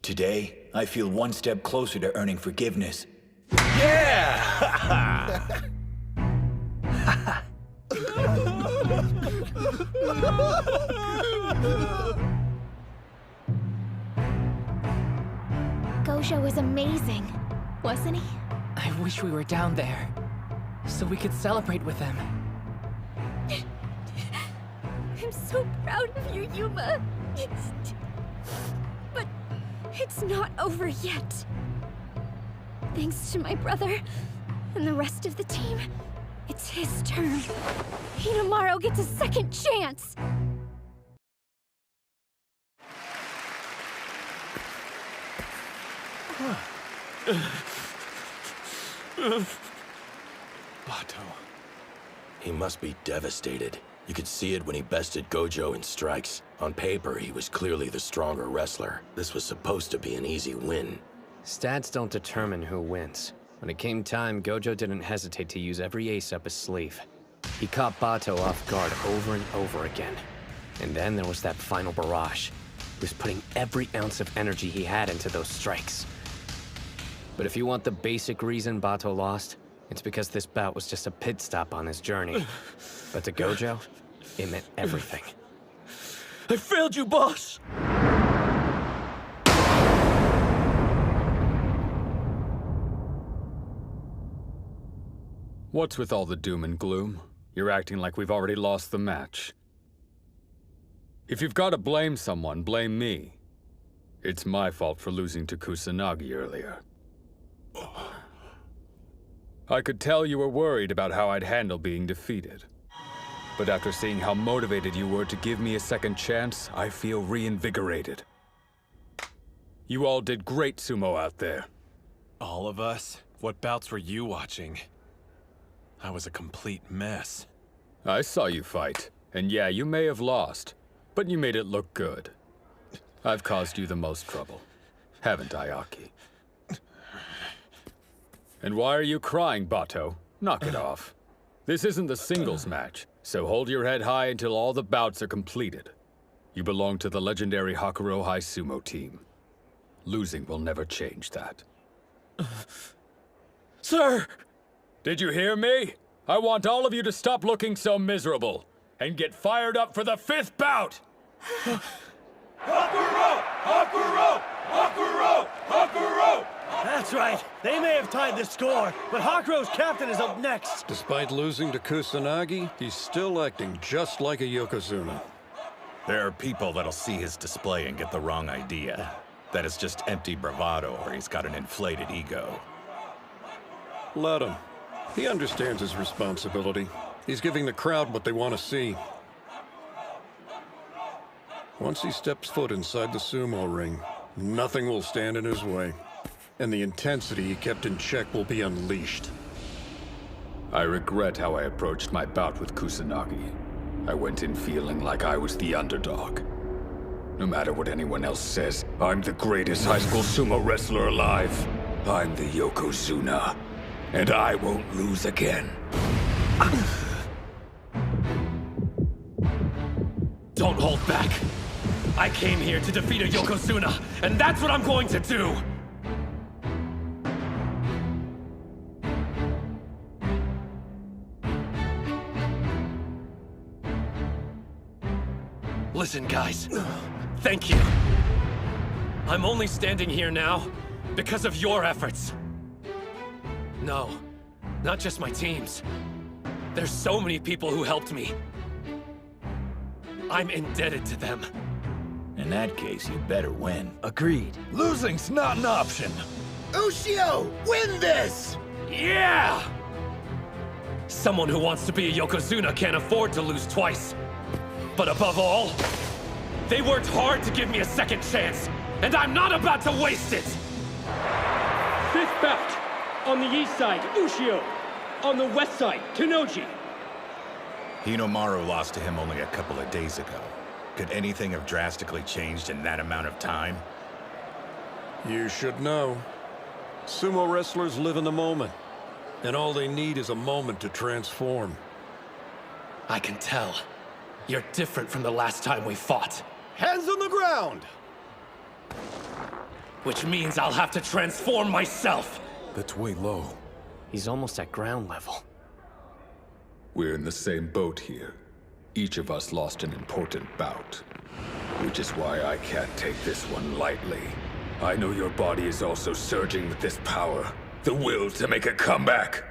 Today, I feel one step closer to earning forgiveness. Yeah! Gojo was amazing, wasn't he? I wish we were down there, so we could celebrate with them. I'm so proud of you, Yuma. But it's not over yet. Thanks to my brother and the rest of the team, it's his turn. Hinamaru gets a second chance. Bato. He must be devastated. You could see it when he bested Gojo in strikes. On paper, he was clearly the stronger wrestler. This was supposed to be an easy win. Stats don't determine who wins. When it came time, Gojo didn't hesitate to use every ace up his sleeve. He caught Bato off guard over and over again. And then there was that final barrage. He was putting every ounce of energy he had into those strikes. But if you want the basic reason Bato lost, it's because this bout was just a pit stop on his journey. But to Gojo, it meant everything. I failed you, boss! What's with all the doom and gloom? You're acting like we've already lost the match. If you've got to blame someone, blame me. It's my fault for losing to Kusanagi earlier. I could tell you were worried about how I'd handle being defeated. But after seeing how motivated you were to give me a second chance, I feel reinvigorated. You all did great sumo out there. All of us? What bouts were you watching? I was a complete mess. I saw you fight, and yeah, you may have lost, but you made it look good. I've caused you the most trouble, haven't I, Aki? And why are you crying, Bato? Knock it off. This isn't the singles match, so hold your head high until all the bouts are completed. You belong to the legendary Hakuro High Sumo team. Losing will never change that. Sir! Did you hear me? I want all of you to stop looking so miserable and get fired up for the 5th bout! Hakuro! Hakuro! Hakuro! Hakuro! That's right. They may have tied the score, but Hakuro's captain is up next. Despite losing to Kusanagi, he's still acting just like a Yokozuna. There are people that'll see his display and get the wrong idea. That it's just empty bravado or he's got an inflated ego. Let him. He understands his responsibility. He's giving the crowd what they want to see. Once he steps foot inside the sumo ring, nothing will stand in his way. And the intensity he kept in check will be unleashed. I regret how I approached my bout with Kusanagi. I went in feeling like I was the underdog. No matter what anyone else says, I'm the greatest high school sumo wrestler alive. I'm the Yokozuna, and I won't lose again. Don't hold back. I came here to defeat a Yokozuna, and that's what I'm going to do! Listen, guys. Thank you. I'm only standing here now because of your efforts. No, not just my teams. There's so many people who helped me. I'm indebted to them. In that case, you better win. Agreed. Losing's not an option. Ushio, win this! Yeah! Someone who wants to be a Yokozuna can't afford to lose twice. But above all, they worked hard to give me a second chance, and I'm not about to waste it! Fifth bout. On the east side, Ushio. On the west side, Tennoji. Hinomaru lost to him only a couple of days ago. Could anything have drastically changed in that amount of time? You should know. Sumo wrestlers live in the moment, and all they need is a moment to transform. I can tell. You're different from the last time we fought. Hands on the ground! Which means I'll have to transform myself! That's way low. He's almost at ground level. We're in the same boat here. Each of us lost an important bout. Which is why I can't take this one lightly. I know your body is also surging with this power. The will to make a comeback.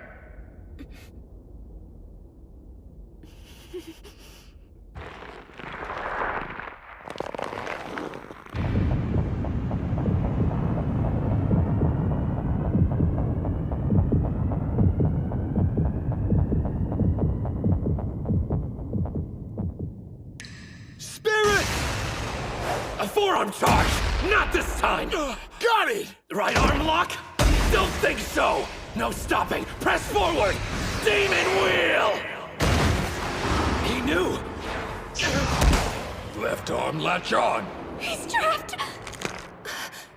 A forearm charge! Not this time! Got it! Right arm lock? Don't think so! No stopping! Press forward! Demon wheel! He knew! Left arm latch on! He's trapped!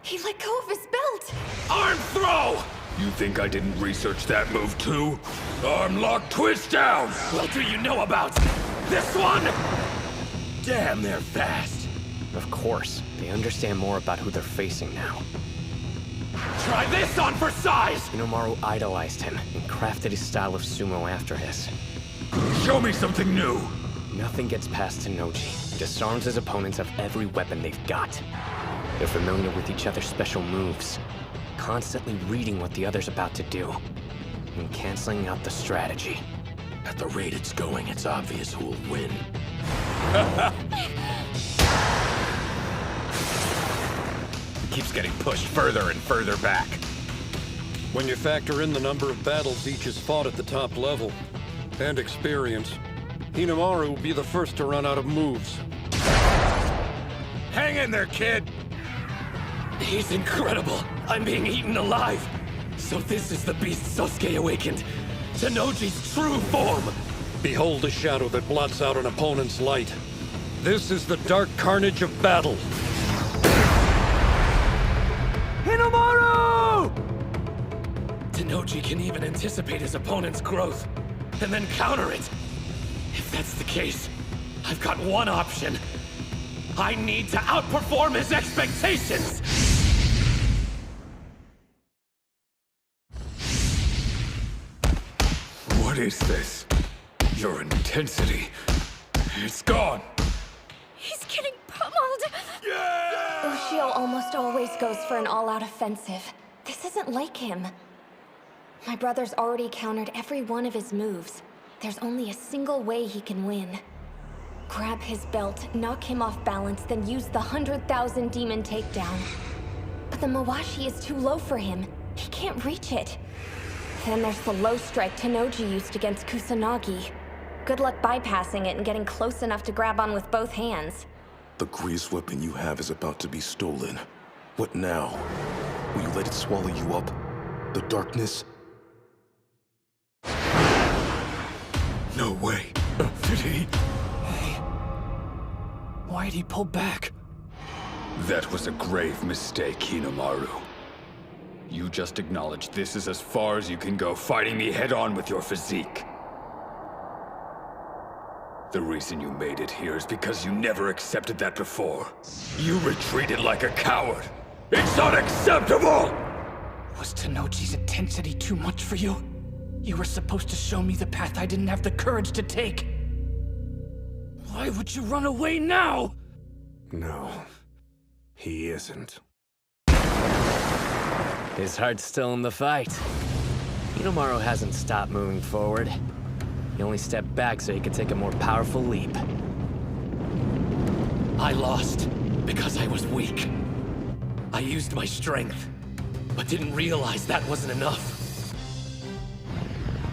He let go of his belt! Arm throw! You think I didn't research that move too? Arm lock twist down! What do you know about this one? Damn, they're fast! Of course. They understand more about who they're facing now. Try this on for size! Hinomaru idolized him and crafted his style of sumo after his. Show me something new! Nothing gets past Tennoji. Disarms his opponents of every weapon they've got. They're familiar with each other's special moves, constantly reading what the other's about to do, and canceling out the strategy. At the rate it's going, it's obvious who'll win. Keeps getting pushed further and further back. When you factor in the number of battles each has fought at the top level, and experience, Hinomaru will be the first to run out of moves. Hang in there, kid! He's incredible! I'm being eaten alive! So this is the beast Sosuke awakened! Tennoji's true form! Behold the shadow that blots out an opponent's light. This is the dark carnage of battle. Hinomaru! Tennoji can even anticipate his opponent's growth, and then counter it. If that's the case, I've got one option. I need to outperform his expectations! What is this? Your intensity. It's gone. He's getting pummeled! Ushio almost always goes for an all-out offensive. This isn't like him. My brother's already countered every one of his moves. There's only a single way he can win. Grab his belt, knock him off balance, then use the 100,000 demon takedown. But the Mawashi is too low for him. He can't reach it. Then there's the low strike Tennoji used against Kusanagi. Good luck bypassing it and getting close enough to grab on with both hands. The greatest weapon you have is about to be stolen. What now? Will you let it swallow you up? The darkness? No way. Did he? Why'd he pull back? That was a grave mistake, Hinomaru. You just acknowledged this is as far as you can go, fighting me head-on with your physique. The reason you made it here is because you never accepted that before. You retreated like a coward. It's unacceptable! Was Tennoji's intensity too much for you? You were supposed to show me the path I didn't have the courage to take. Why would you run away now? No, he isn't. His heart's still in the fight. Hinomaru hasn't stopped moving forward. He only stepped back so he could take a more powerful leap. I lost because I was weak. I used my strength, but didn't realize that wasn't enough.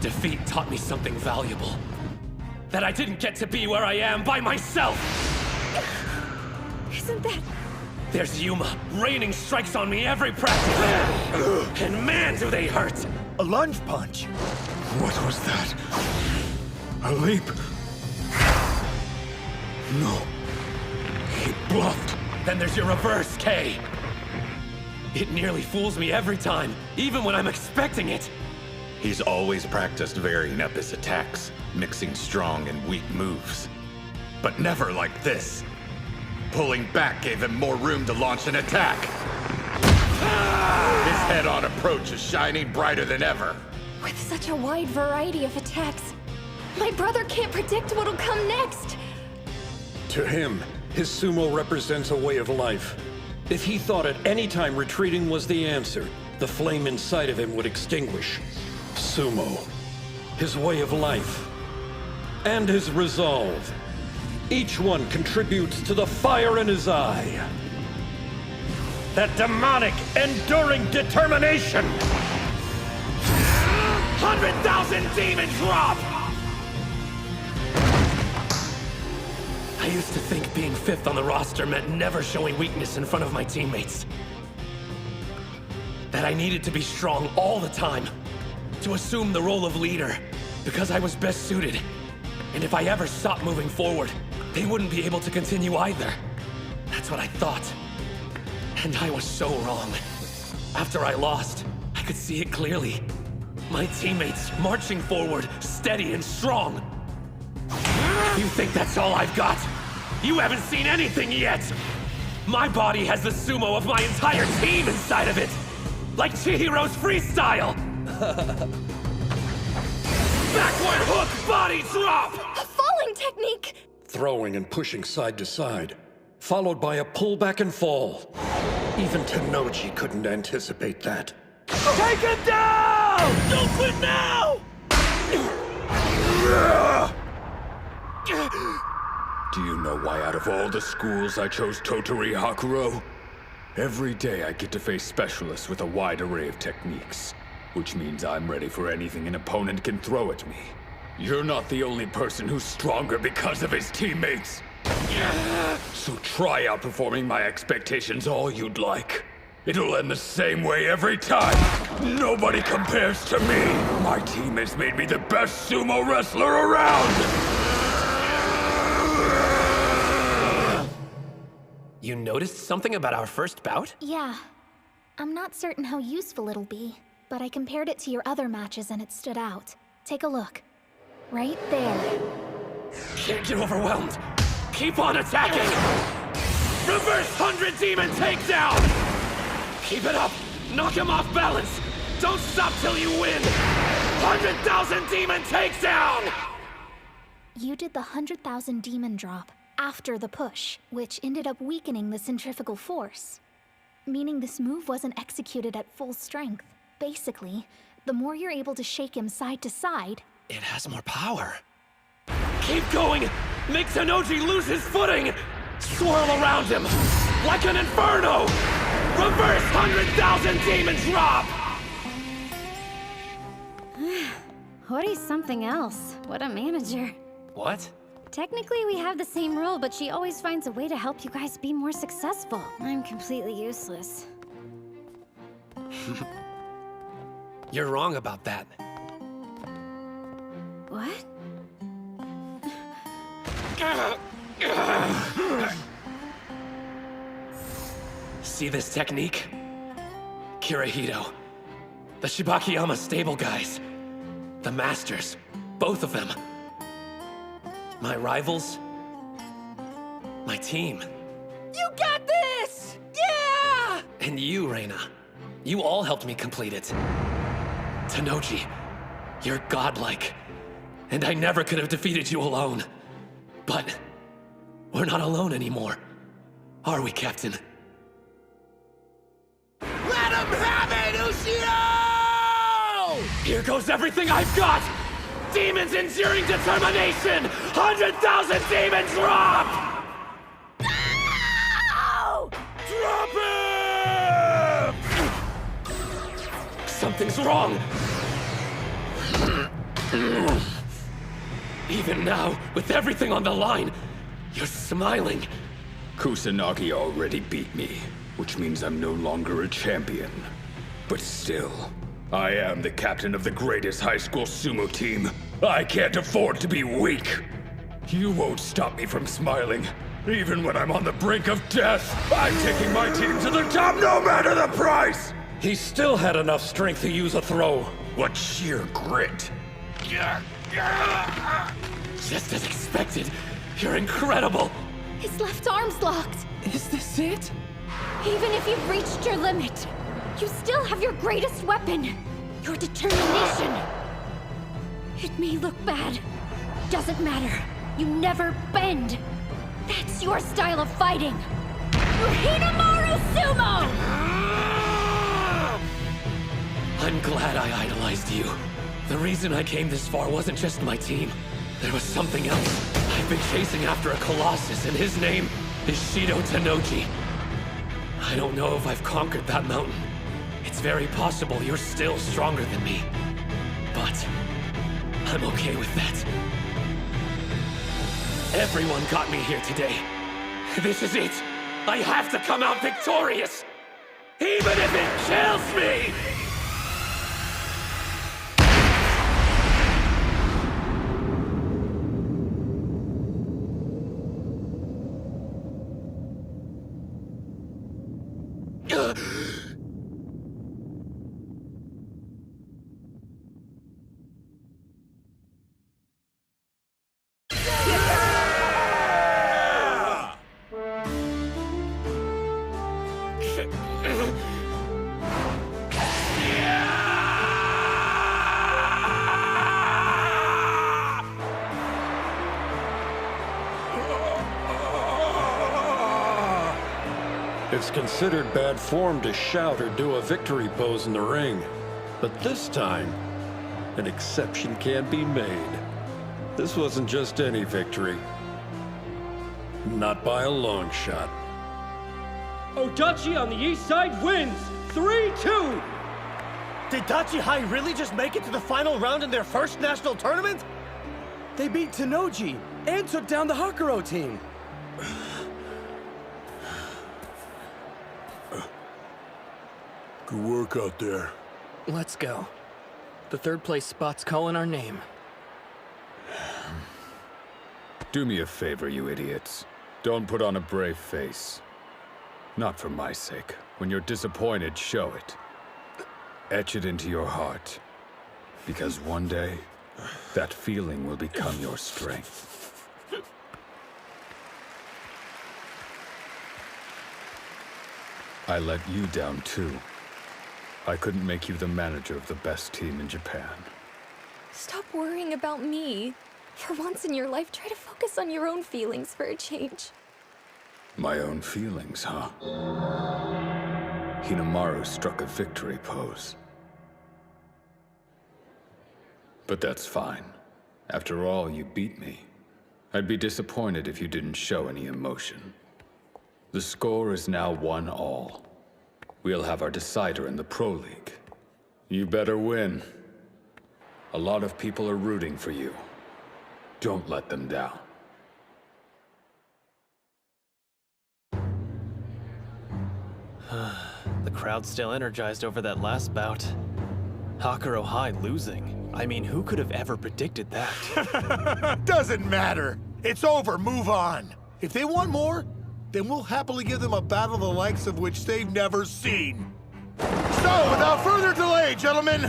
defeat taught me something valuable. That I didn't get to be where I am by myself! Isn't that... There's Yuma, raining strikes on me every practice! And man, do they hurt! A lunge punch! What was that? A leap? No. He bluffed. Then there's your reverse, K. It nearly fools me every time, even when I'm expecting it. He's always practiced varying up his attacks, mixing strong and weak moves. But never like this. Pulling back gave him more room to launch an attack. His head-on approach is shining brighter than ever. With such a wide variety of attacks, my brother can't predict what'll come next. To him, his sumo represents a way of life. If he thought at any time retreating was the answer, the flame inside of him would extinguish. Sumo, his way of life, and his resolve. Each one contributes to the fire in his eye. That demonic, enduring determination! 100,000 demon drop! I used to think being 5th on the roster meant never showing weakness in front of my teammates. That I needed to be strong all the time, to assume the role of leader, because I was best suited. And if I ever stopped moving forward, they wouldn't be able to continue either. That's what I thought. And I was so wrong. After I lost, I could see it clearly. My teammates marching forward, steady and strong. You think that's all I've got? You haven't seen anything yet! My body has the sumo of my entire team inside of it! Like Chihiro's freestyle! Backward hook body drop! A falling technique! Throwing and pushing side to side, followed by a pullback and fall. Even Tennoji couldn't anticipate that. Take him down! Don't quit now! Do you know why out of all the schools I chose Toturi Hakuro? Every day I get to face specialists with a wide array of techniques, which means I'm ready for anything an opponent can throw at me. You're not the only person who's stronger because of his teammates. So try outperforming my expectations all you'd like. It'll end the same way every time. Nobody compares to me. My team has made me the best sumo wrestler around. You noticed something about our first bout? Yeah. I'm not certain how useful it'll be, but I compared it to your other matches and it stood out. Take a look. Right there. Can't get overwhelmed. Keep on attacking! Reverse 100 demon takedown! Keep it up! Knock him off balance! Don't stop till you win! 100,000 demon takedown! You did the 100,000 demon drop after the push, which ended up weakening the centrifugal force. Meaning this move wasn't executed at full strength. Basically, the more you're able to shake him side to side, it has more power. Keep going! Make Tennoji lose his footing! Swirl around him! Like an inferno! Reverse 100,000 demon drop! Hori's something else. What a manager. What? Technically, we have the same role, but she always finds a way to help you guys be more successful. I'm completely useless. You're wrong about that. What? See this technique? Kirihito. The Shibakiyama stable guys. The masters. Both of them. My rivals. My team. You got this! Yeah! And you, Reina. You all helped me complete it. Tennoji, you're godlike. And I never could have defeated you alone. But we're not alone anymore. Are we, Captain? Let him have it, Ushio! Here goes everything I've got! Demons enduring determination! 100,000 demon drop! No! Drop him! Something's wrong! Even now, with everything on the line, you're smiling. Kusanagi already beat me, which means I'm no longer a champion. But still, I am the captain of the greatest high school sumo team. I can't afford to be weak. You won't stop me from smiling. Even when I'm on the brink of death, I'm taking my team to the top no matter the price! He still had enough strength to use a throw. What sheer grit. Just as expected. You're incredible. His left arm's locked. Is this it? Even if you've reached your limit, you still have your greatest weapon. Your determination. It may look bad. Doesn't matter. You never bend. That's your style of fighting. Hinamaru Sumo! I'm glad I idolized you. The reason I came this far wasn't just my team. There was something else. I've been chasing after a Colossus, and his name is Shido Tennoji. I don't know if I've conquered that mountain. It's very possible you're still stronger than me. But I'm okay with that. Everyone got me here today. This is it. I have to come out victorious, even if it kills me! It's considered bad form to shout or do a victory pose in the ring. But this time, an exception can be made. This wasn't just any victory. Not by a long shot. Odachi on the east side wins! 3-2! Did Dachi High really just make it to the final round in their first national tournament? They beat Tennoji and took down the Hakuro team. Good work out there. Let's go. The third place spot's calling our name. Do me a favor, you idiots. Don't put on a brave face. Not for my sake. When you're disappointed, show it. Etch it into your heart. Because one day, that feeling will become your strength. I let you down too. I couldn't make you the manager of the best team in Japan. Stop worrying about me. For once in your life, try to focus on your own feelings for a change. My own feelings, huh? Hinamaru struck a victory pose. But that's fine. After all, you beat me. I'd be disappointed if you didn't show any emotion. The score is now 1-1. We'll have our decider in the Pro League. You better win. A lot of people are rooting for you. Don't let them down. The crowd's still energized over that last bout. Hakuro High losing. I mean, who could have ever predicted that? Doesn't matter. It's over. Move on. If they want more, then we'll happily give them a battle the likes of which they've never seen. So, without further delay, gentlemen,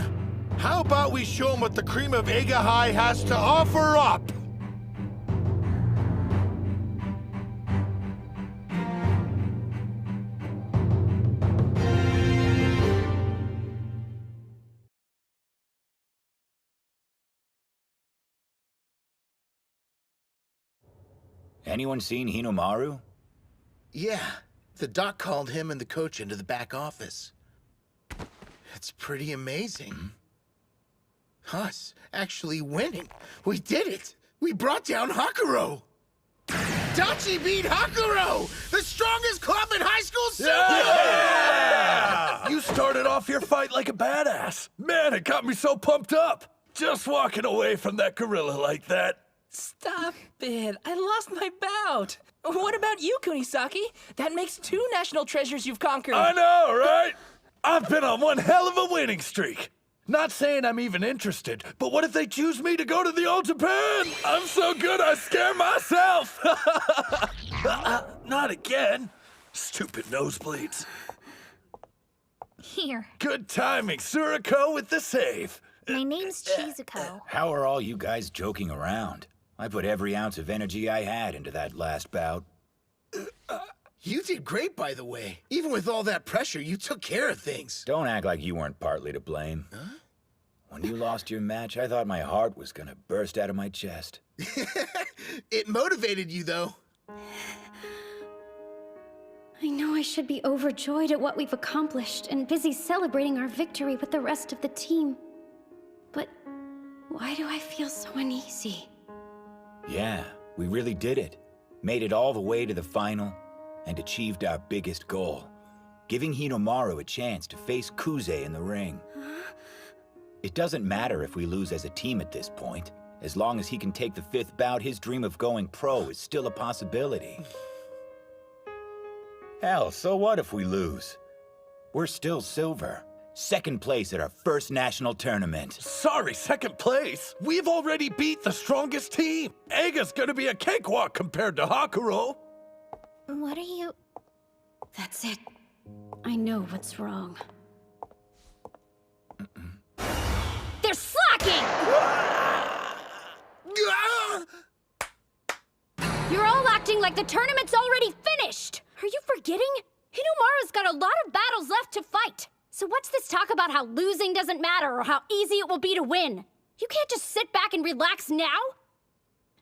how about we show them what the cream of Eiga High has to offer up? Anyone seen Hinamaru? Yeah, the doc called him and the coach into the back office. It's pretty amazing. Us actually winning. We did it! We brought down Hakuro! Dachi beat Hakuro! The strongest club in high school sumo! Yeah! You started off your fight like a badass. Man, it got me so pumped up. Just walking away from that gorilla like that. Stop it. I lost my bout. What about you, Kunisaki? That makes 2 national treasures you've conquered. I know, right? I've been on one hell of a winning streak. Not saying I'm even interested, but what if they choose me to go to the All Japan? I'm so good I scare myself. Not again. Stupid nosebleeds. Here. Good timing, Suriko with the save. My name's Chizuko. How are all you guys joking around? I put every ounce of energy I had into that last bout. You did great, by the way. Even with all that pressure, you took care of things. Don't act like you weren't partly to blame. Huh? When you lost your match, I thought my heart was gonna burst out of my chest. It motivated you, though. I know I should be overjoyed at what we've accomplished and busy celebrating our victory with the rest of the team. But why do I feel so uneasy? Yeah, we really did it. Made it all the way to the final and achieved our biggest goal, giving Hinomaru a chance to face Kuze in the ring. It doesn't matter if we lose as a team at this point. As long as he can take the 5th bout, his dream of going pro is still a possibility. Hell, so what if we lose? We're still silver. 2nd place at our first national tournament. Sorry, 2nd place? We've already beat the strongest team. Eiga's gonna be a cakewalk compared to Hakuro. What are you... That's it. I know what's wrong. They're slacking! You're all acting like the tournament's already finished! Are you forgetting? Hinomaru's got a lot of battles left to fight. So what's this talk about how losing doesn't matter or how easy it will be to win? You can't just sit back and relax now?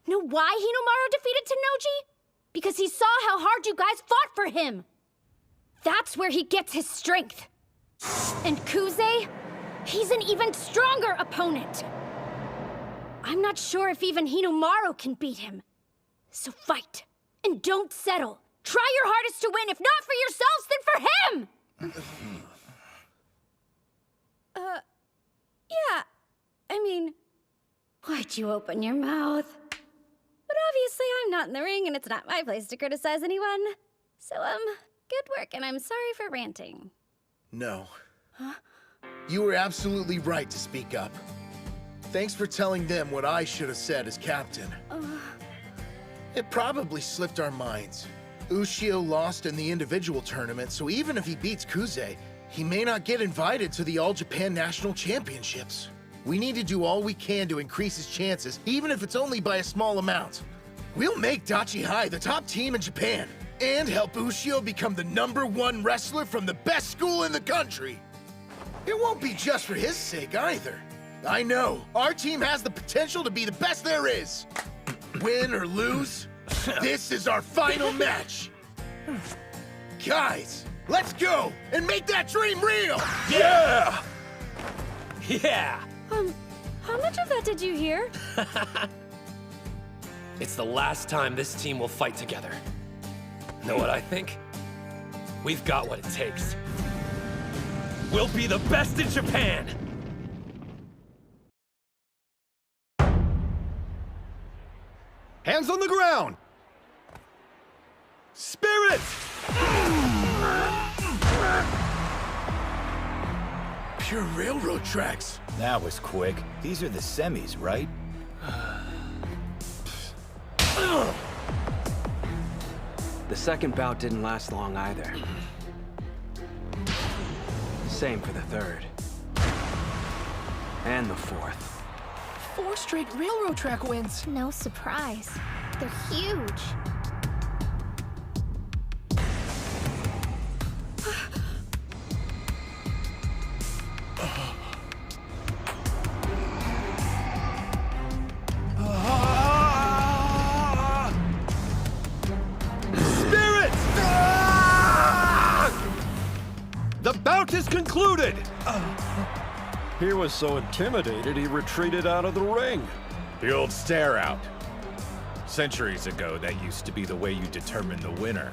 Know why Hinomaru defeated Tennoji? Because he saw how hard you guys fought for him. That's where he gets his strength. And Kuze? He's an even stronger opponent. I'm not sure if even Hinomaru can beat him. So fight. And don't settle. Try your hardest to win, if not for yourselves, then for him! Yeah. I mean, why'd you open your mouth? But obviously I'm not in the ring and it's not my place to criticize anyone. So, good work and I'm sorry for ranting. No. Huh? You were absolutely right to speak up. Thanks for telling them what I should have said as captain. It probably slipped our minds. Ushio lost in the individual tournament, so even if he beats Kuze, he may not get invited to the All Japan National Championships. We need to do all we can to increase his chances, even if it's only by a small amount. We'll make Dachi High the top team in Japan, and help Ushio become the #1 wrestler from the best school in the country. It won't be just for his sake either. I know, our team has the potential to be the best there is. Win or lose, this is our final match. Guys, let's go and make that dream real! Yeah! Yeah! How much of that did you hear? It's the last time this team will fight together. Know what I think? We've got what it takes. We'll be the best in Japan! Hands on the ground! Spirit! Pure railroad tracks. That was quick. These are the semis, right? The second bout didn't last long either. Same for the third. And the 4th. 4 straight railroad track wins. No surprise. They're huge. Spirit! The bout is concluded! He was so intimidated, he retreated out of the ring. The old stare out. Centuries ago, that used to be the way you determined the winner.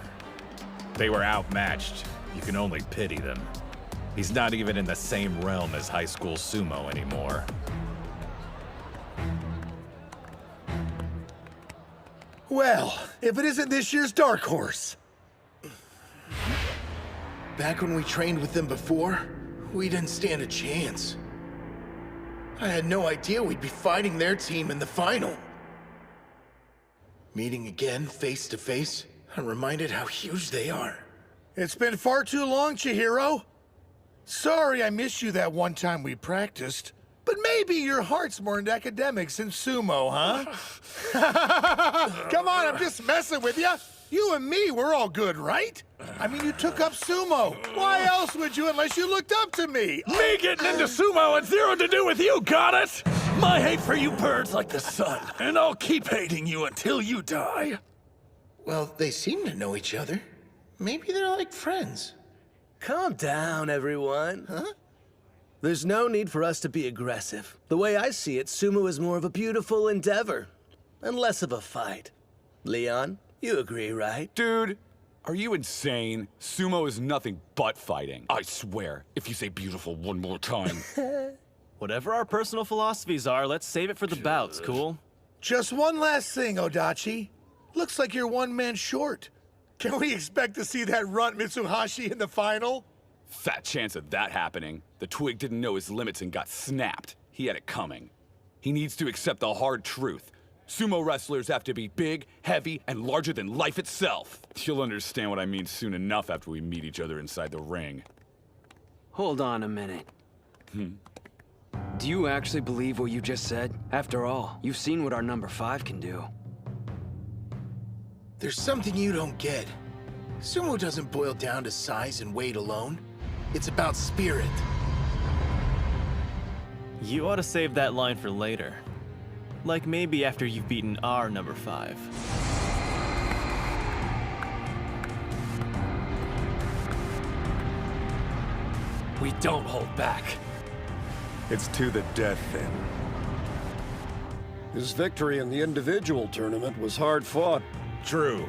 They were outmatched. You can only pity them. He's not even in the same realm as high school sumo anymore. Well, if it isn't this year's Dark Horse. Back when we trained with them before, we didn't stand a chance. I had no idea we'd be fighting their team in the final. Meeting again, face to face, I'm reminded how huge they are. It's been far too long, Chihiro. Sorry I missed you that one time we practiced. But maybe your heart's more into academics than sumo, huh? Come on, I'm just messing with you. You and me, we're all good, right? I mean, you took up sumo. Why else would you unless you looked up to me? Me getting into sumo had zero to do with you, got it? My hate for you burns like the sun, and I'll keep hating you until you die. Well, they seem to know each other. Maybe they're like friends. Calm down, everyone. Huh? There's no need for us to be aggressive. The way I see it, sumo is more of a beautiful endeavor, and less of a fight. Leon, you agree, right? Dude, are you insane? Sumo is nothing but fighting. I swear, if you say beautiful one more time. Whatever our personal philosophies are, let's save it for the bouts, cool? Just one last thing, Odachi. Looks like you're one man short. Can we expect to see that runt Mitsuhashi in the final? Fat chance of that happening. The twig didn't know his limits and got snapped. He had it coming. He needs to accept the hard truth. Sumo wrestlers have to be big, heavy, and larger than life itself. You'll understand what I mean soon enough after we meet each other inside the ring. Hold on a minute. Do you actually believe what you just said? After all, you've seen what our number 5 can do. There's something you don't get. Sumo doesn't boil down to size and weight alone. It's about spirit. You ought to save that line for later. Like maybe after you've beaten our number 5. We don't hold back. It's to the death, then. His victory in the individual tournament was hard fought. True.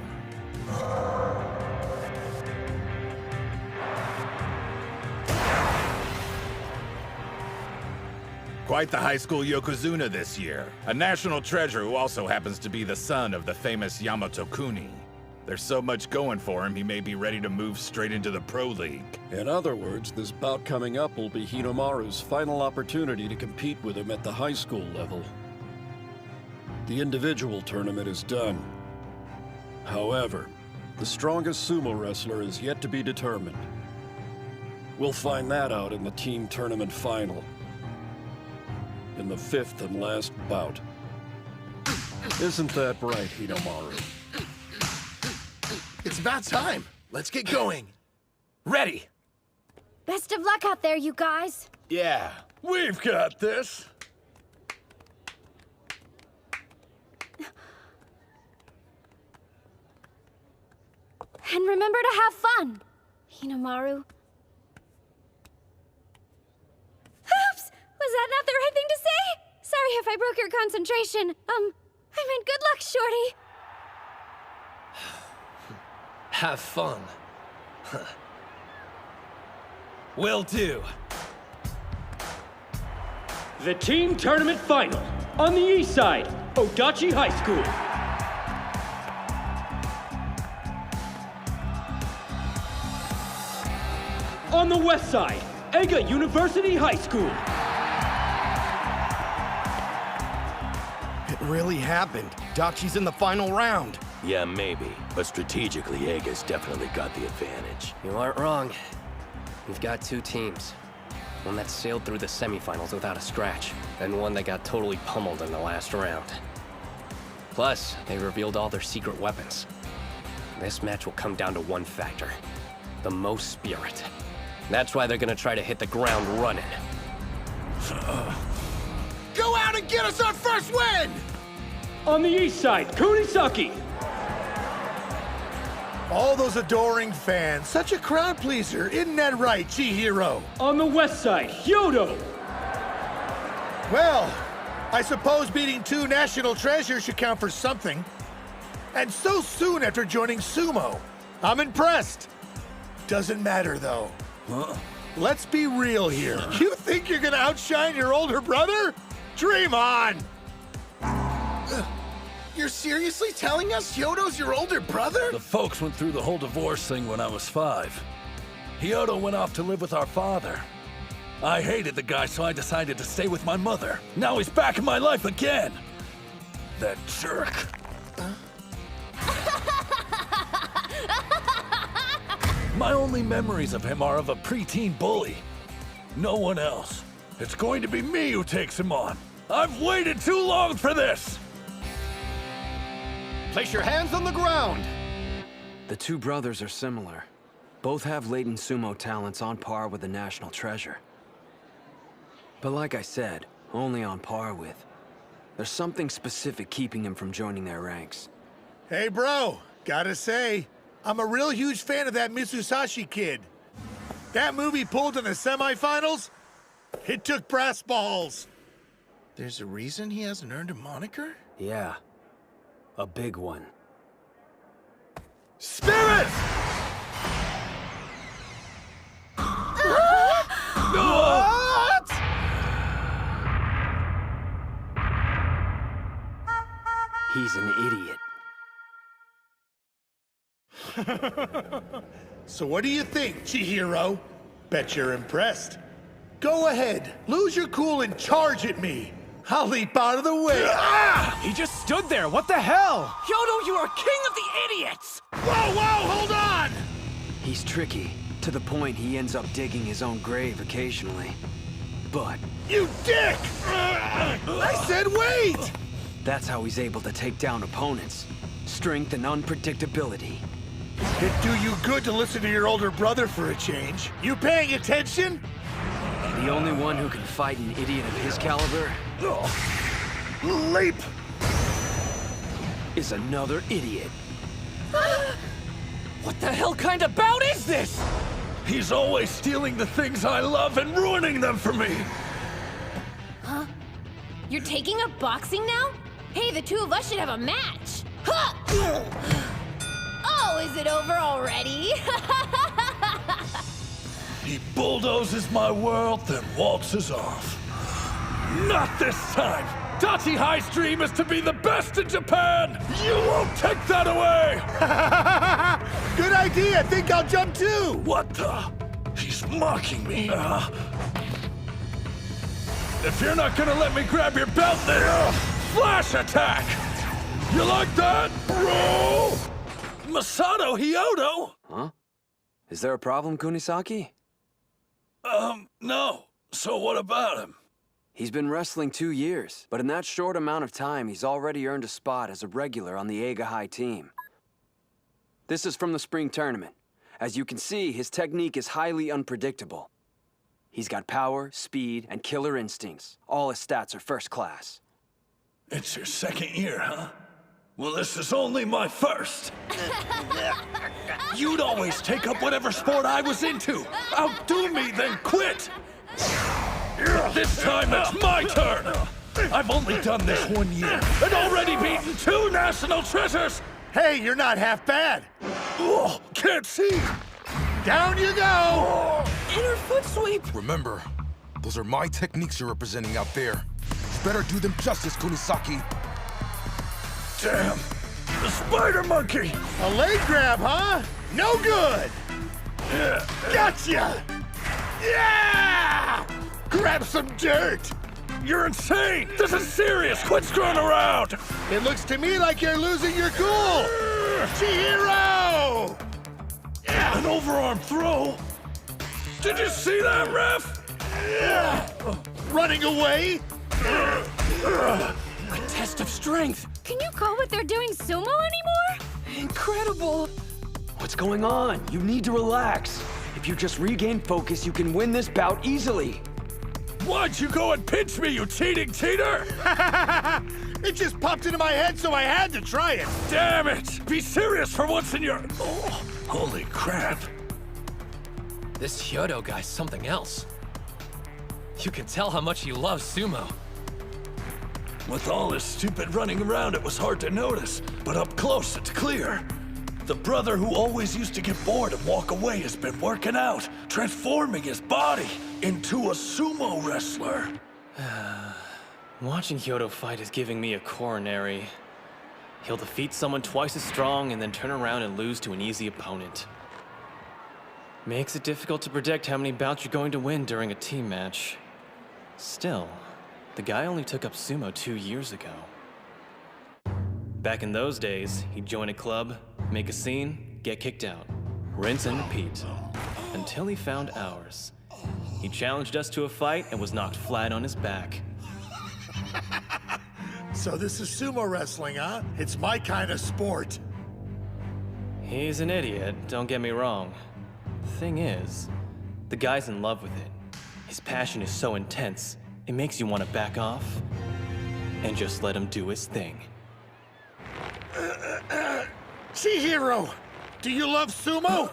Quite the high school Yokozuna this year. A national treasure who also happens to be the son of the famous Yamato Kuni. There's so much going for him, he may be ready to move straight into the Pro League. In other words, this bout coming up will be Hinomaru's final opportunity to compete with him at the high school level. The individual tournament is done. However, the strongest sumo wrestler is yet to be determined. We'll find that out in the team tournament final. In the 5th and last bout. Isn't that right, Hinomaru? It's about time. Let's get going. Ready! Best of luck out there, you guys. Yeah, we've got this. And remember to have fun, Hinomaru. Oops! Was that not the right thing to say? Sorry if I broke your concentration. I meant good luck, Shorty. Have fun. Will do. The team tournament final. On the east side, Odachi High School. On the west side, Ega University High School. It really happened. Dachi's in the final round. Yeah, maybe. But strategically, Ega's definitely got the advantage. You aren't wrong. We've got 2 teams. One that sailed through the semifinals without a scratch, and one that got totally pummeled in the last round. Plus, they revealed all their secret weapons. This match will come down to one factor. The most spirit. That's why they're gonna try to hit the ground running. Go out and get us our first win! On the east side, Kunisaki. All those adoring fans, such a crowd pleaser, isn't that right, Chihiro? On the west side, Hyodo. Well, I suppose beating 2 national treasures should count for something. And so soon after joining sumo. I'm impressed. Doesn't matter, though. Let's be real here. You think you're gonna outshine your older brother? Dream on! You're seriously telling us Hyodo's your older brother? The folks went through the whole divorce thing when I was 5. Hyodo went off to live with our father. I hated the guy, so I decided to stay with my mother. Now he's back in my life again. That jerk. My only memories of him are of a preteen bully. No one else. It's going to be me who takes him on. I've waited too long for this! Place your hands on the ground! The two brothers are similar. Both have latent sumo talents on par with the National Treasure. But like I said, only on par with. There's something specific keeping him from joining their ranks. Hey, bro, gotta say, I'm a real huge fan of that Mitsusashi kid. That movie pulled in the semifinals, it took brass balls. There's a reason he hasn't earned a moniker? Yeah. A big one. Spirit! What? He's an idiot. So what do you think, Chihiro? Bet you're impressed. Go ahead, lose your cool and charge at me. I'll leap out of the way. Ah! He just stood there, what the hell? Hyodo, you are king of the idiots! Whoa, hold on! He's tricky, to the point he ends up digging his own grave occasionally. But... You dick! I said wait! That's how he's able to take down opponents. Strength and unpredictability. It'd do you good to listen to your older brother for a change. You paying attention? The only one who can fight an idiot of his caliber... Leap! ...is another idiot. What the hell kind of bout is this? He's always stealing the things I love and ruining them for me. Huh? You're taking up boxing now? Hey, the two of us should have a match. Huh! Oh, is it over already? He bulldozes my world, then waltzes off. Not this time! Dachi High's dream is to be the best in Japan! You won't take that away! Good idea! I think I'll jump too! What the? He's mocking me. If you're not gonna let me grab your belt, then flash attack! You like that, bro? Masato Hyodo? Huh? Is there a problem, Kunisaki? No. So what about him? He's been wrestling 2 years, but in that short amount of time, he's already earned a spot as a regular on the Eiga High team. This is from the spring tournament. As you can see, his technique is highly unpredictable. He's got power, speed, and killer instincts. All his stats are first class. It's your second year, huh? Well, this is only my first. You'd always take up whatever sport I was into. Outdo me, then quit. This time it's my turn. I've only done this 1 year and already beaten 2 national treasures. Hey, you're not half bad. Oh, can't see. Down you go. Inner foot sweep. Remember, those are my techniques you're representing out there. You better do them justice, Kunisaki. Damn! The spider monkey! A leg grab, huh? No good! Gotcha! Yeah! Grab some dirt! You're insane! This is serious! Quit screwing around! It looks to me like you're losing your cool! Chihiro! An overarm throw? Did you see that, ref? Running away? A test of strength. Can you call what they're doing sumo anymore? Incredible. What's going on? You need to relax. If you just regain focus, you can win this bout easily. Why'd you go and pinch me, you cheating cheater? It just popped into my head, so I had to try it. Damn it! Be serious for once in your... Oh, holy crap. This Hyodo guy's something else. You can tell how much he loves sumo. With all this stupid running around, it was hard to notice, but up close, it's clear. The brother who always used to get bored and walk away has been working out, transforming his body into a sumo wrestler. Watching Hyodo fight is giving me a coronary. He'll defeat someone twice as strong and then turn around and lose to an easy opponent. Makes it difficult to predict how many bouts you're going to win during a team match. Still, the guy only took up sumo 2 years ago. Back in those days, he'd join a club, make a scene, get kicked out. Rinse and repeat. Until he found ours. He challenged us to a fight and was knocked flat on his back. So this is sumo wrestling, huh? It's my kind of sport. He's an idiot, don't get me wrong. The thing is, the guy's in love with it. His passion is so intense, it makes you want to back off and just let him do his thing. Chihiro, do you love sumo?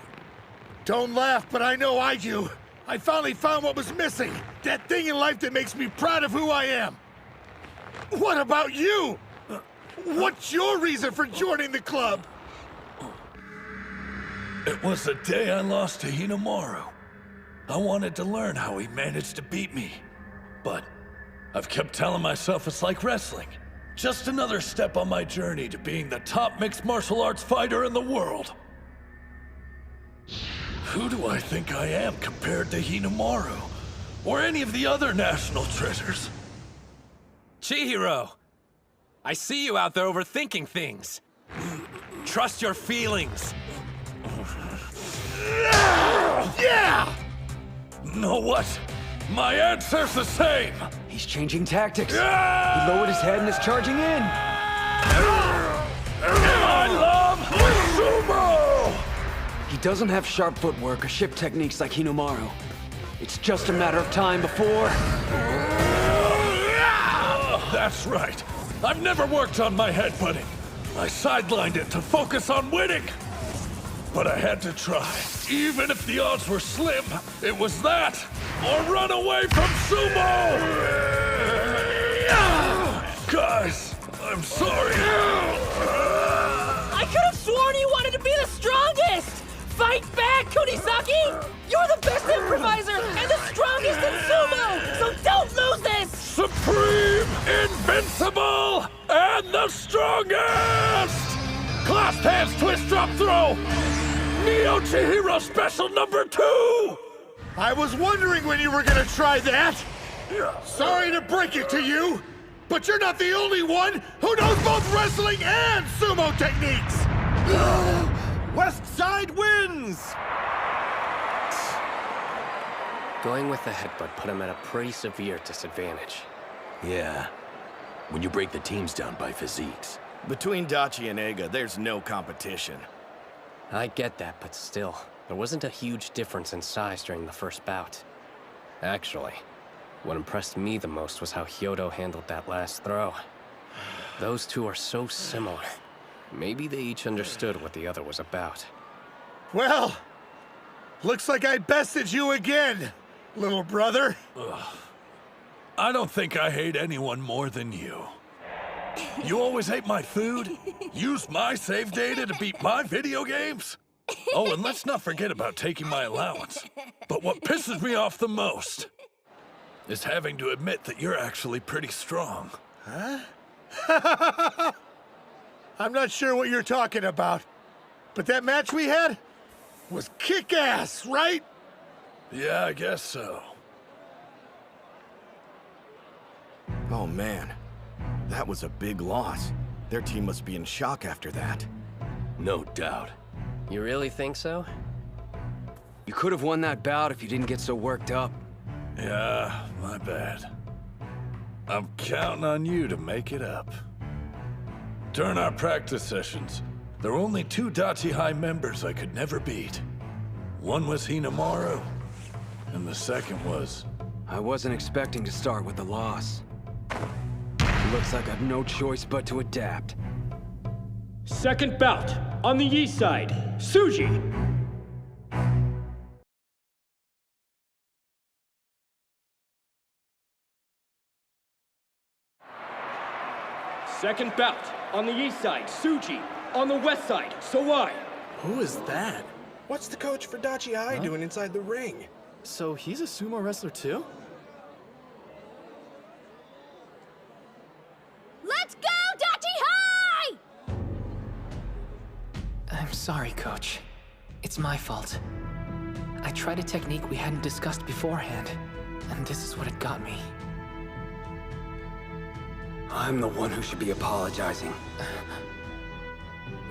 Don't laugh, but I know I do. I finally found what was missing. That thing in life that makes me proud of who I am. What about you? What's your reason for joining the club? It was the day I lost to Hinamaru. I wanted to learn how he managed to beat me. But I've kept telling myself it's like wrestling. Just another step on my journey to being the top mixed martial arts fighter in the world. Who do I think I am compared to Hinamaru? Or any of the other national treasures? Chihiro! I see you out there overthinking things. Trust your feelings. Yeah! Know what? My answer's the same! He's changing tactics. He lowered his head and is charging in. I love sumo! He doesn't have sharp footwork or ship techniques like Hinamaru. It's just a matter of time before... That's right. I've never worked on my headbutting. I sidelined it to focus on winning. But I had to try. Even if the odds were slim, it was that, or run away from sumo! Guys, I'm sorry. I could have sworn you wanted to be the strongest! Fight back, Kunisaki! You're the best improviser and the strongest in sumo, so don't lose this! Supreme, invincible, and the strongest! Clasped hands, twist, drop, throw! Neo Chihiro special number 2! I was wondering when you were gonna try that! Sorry to break it to you, but you're not the only one who knows both wrestling and sumo techniques! West Side wins! Going with the headbutt put him at a pretty severe disadvantage. Yeah, when you break the teams down by physiques. Between Dachi and Eiga, there's no competition. I get that, but still, there wasn't a huge difference in size during the first bout. Actually, what impressed me the most was how Hyodo handled that last throw. Those two are so similar. Maybe they each understood what the other was about. Well, looks like I bested you again, little brother. I don't think I hate anyone more than you. You always hate my food, use my save data to beat my video games. Oh, and let's not forget about taking my allowance. But what pisses me off the most is having to admit that you're actually pretty strong. Huh? I'm not sure what you're talking about, but that match we had was kick-ass, right? Yeah, I guess so. Oh man, that was a big loss. Their team must be in shock after that. No doubt. You really think so? You could have won that bout if you didn't get so worked up. Yeah, my bad. I'm counting on you to make it up. During our practice sessions, there were only 2 Dachi High members I could never beat. One was Hinamaru, and the second was... I wasn't expecting to start with a loss. Looks like I've no choice but to adapt. Second bout, on the east side, Tsuji. Second bout, on the east side, Tsuji. On the west side, Sawai. Who is that? What's the coach for Dachi High doing inside the ring? So he's a sumo wrestler too? Let's go, Dachi High! I'm sorry, Coach. It's my fault. I tried a technique we hadn't discussed beforehand, and this is what it got me. I'm the one who should be apologizing.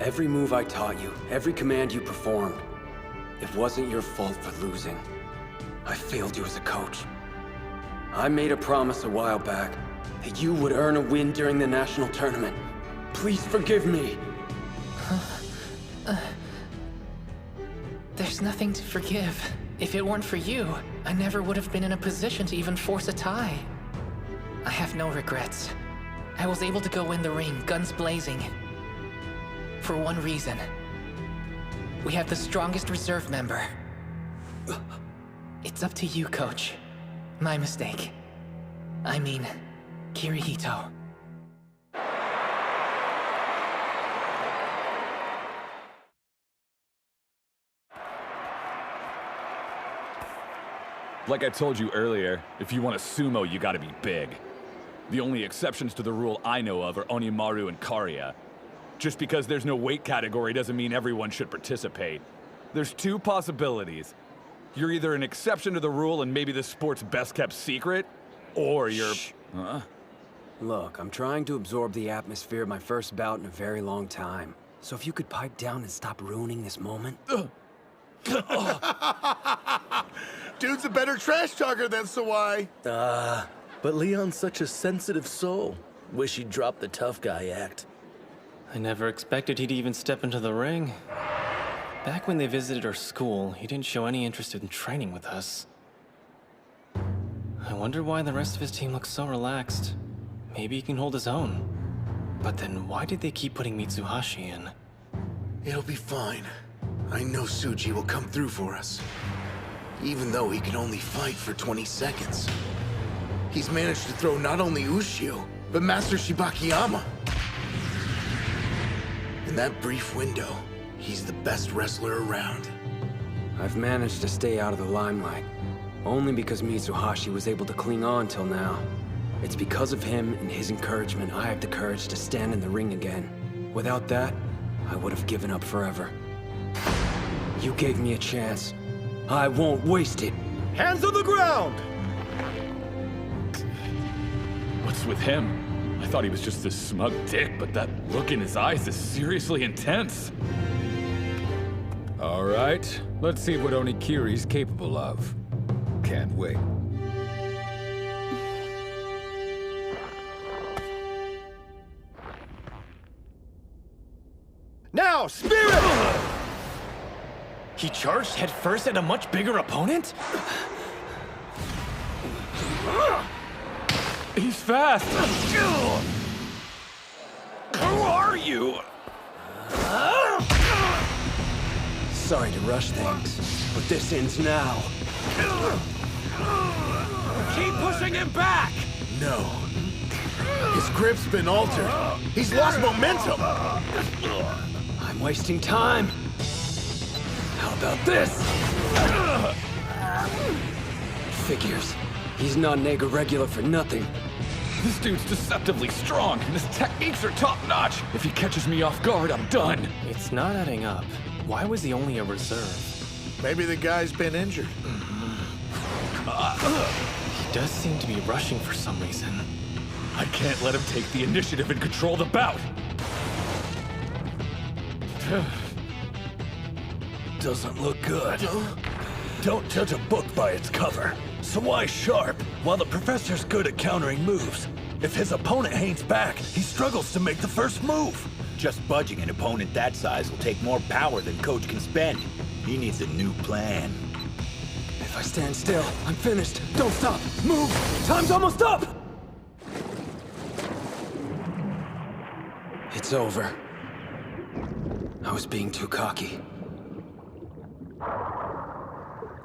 Every move I taught you, every command you performed, it wasn't your fault for losing. I failed you as a coach. I made a promise a while back that you would earn a win during the national tournament. Please forgive me. There's nothing to forgive. If it weren't for you, I never would have been in a position to even force a tie. I have no regrets. I was able to go in the ring, guns blazing. For one reason. We have the strongest reserve member. It's up to you, Coach. My mistake. I mean, Kirihito. Like I told you earlier, if you want to sumo, you gotta be big. The only exceptions to the rule I know of are Onimaru and Kariya. Just because there's no weight category doesn't mean everyone should participate. There's two possibilities. You're either an exception to the rule and maybe the sport's best kept secret, or you're... Huh? Look, I'm trying to absorb the atmosphere of my first bout in a very long time. So if you could pipe down and stop ruining this moment... Dude's a better trash talker than Sawai. But Leon's such a sensitive soul. Wish he'd drop the tough guy act. I never expected he'd even step into the ring. Back when they visited our school, he didn't show any interest in training with us. I wonder why the rest of his team looks so relaxed. Maybe he can hold his own. But then why did they keep putting Mitsuhashi in? It'll be fine. I know Tsuji will come through for us. Even though he can only fight for 20 seconds. He's managed to throw not only Ushio, but Master Shibakiyama. In that brief window, he's the best wrestler around. I've managed to stay out of the limelight. Only because Mitsuhashi was able to cling on till now. It's because of him and his encouragement I have the courage to stand in the ring again. Without that, I would have given up forever. You gave me a chance. I won't waste it. Hands on the ground! What's with him? I thought he was just this smug dick, but that look in his eyes is seriously intense. All right, let's see what Onikiri's capable of. Can't wait. Now, Spirit! He charged headfirst at a much bigger opponent? He's fast! Who are you? Sorry to rush things, but this ends now. Keep pushing him back! No. His grip's been altered. He's lost momentum. I'm wasting time. How about this? Figures. He's not Nega regular for nothing. This dude's deceptively strong, and his techniques are top-notch. If he catches me off guard, I'm done. It's not adding up. Why was he only a reserve? Maybe the guy's been injured. He does seem to be rushing for some reason. I can't let him take the initiative and control the bout. Doesn't look good. Don't judge a book by its cover. Sawai's sharp, while the professor's good at countering moves. If his opponent hangs back, he struggles to make the first move. Just budging an opponent that size will take more power than Coach can spend. He needs a new plan. If I stand still, I'm finished. Don't stop. Move. Time's almost up. It's over. I was being too cocky.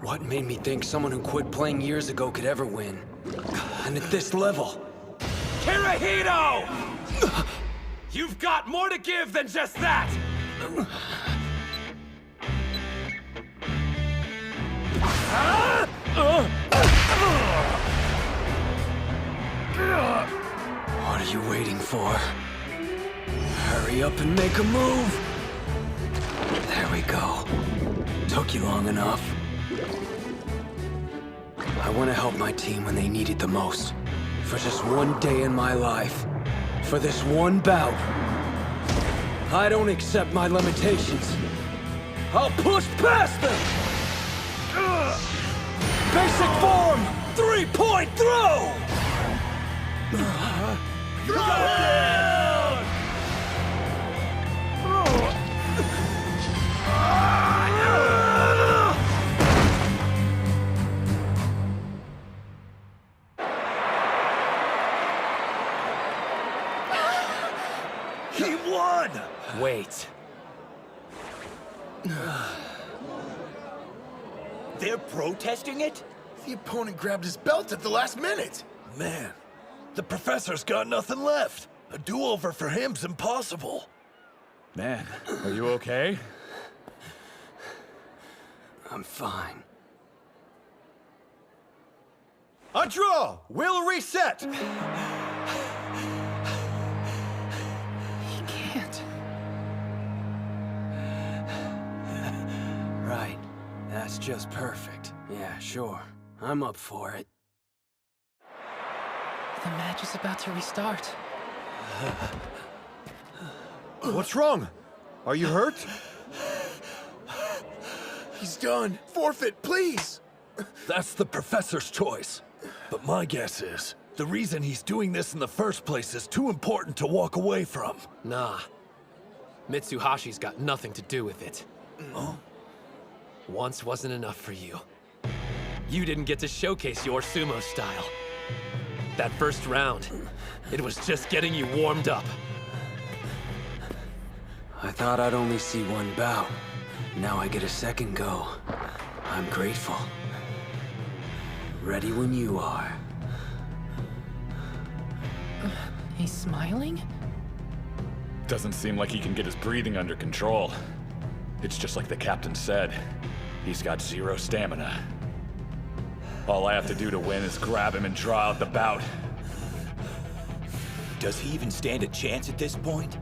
What made me think someone who quit playing years ago could ever win? And at this level. Kirihito! You've got more to give than just that! What are you waiting for? Hurry up and make a move! took you long enough. I want to help my team when they need it the most. For just one day in my life. For this one bout. I don't accept my limitations. I'll push past them! Basic form! 3-point throw! He won! Wait. They're protesting it? The opponent grabbed his belt at the last minute. Man, the professor's got nothing left. A do-over for him's impossible. Man, are you okay? I'm fine. A draw! We'll reset! He can't. Right. That's just perfect. Yeah, sure. I'm up for it. The match is about to restart. What's wrong? Are you hurt? He's done. Forfeit, please. That's the professor's choice. But my guess is, the reason he's doing this in the first place is too important to walk away from. Nah. Mitsuhashi's got nothing to do with it. Huh? Once wasn't enough for you. You didn't get to showcase your sumo style. That first round, it was just getting you warmed up. I thought I'd only see one bout. Now I get a second go. I'm grateful. Ready when you are. He's smiling? Doesn't seem like he can get his breathing under control. It's just like the captain said. He's got zero stamina. All I have to do to win is grab him and draw out the bout. Does he even stand a chance at this point?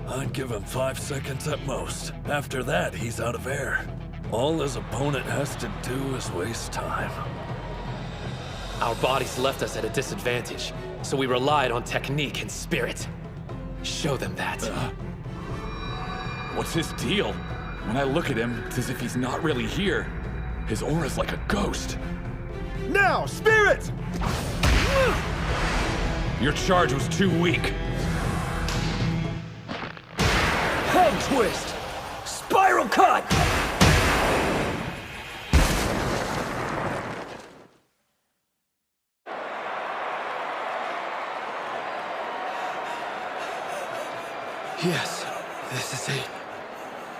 I'd give him 5 seconds at most. After that, he's out of air. All his opponent has to do is waste time. Our bodies left us at a disadvantage, so we relied on technique and spirit. Show them that. What's his deal? When I look at him, it's as if he's not really here. His aura's like a ghost. Now, spirit! Your charge was too weak. Head twist! Spiral cut! Yes, this is it.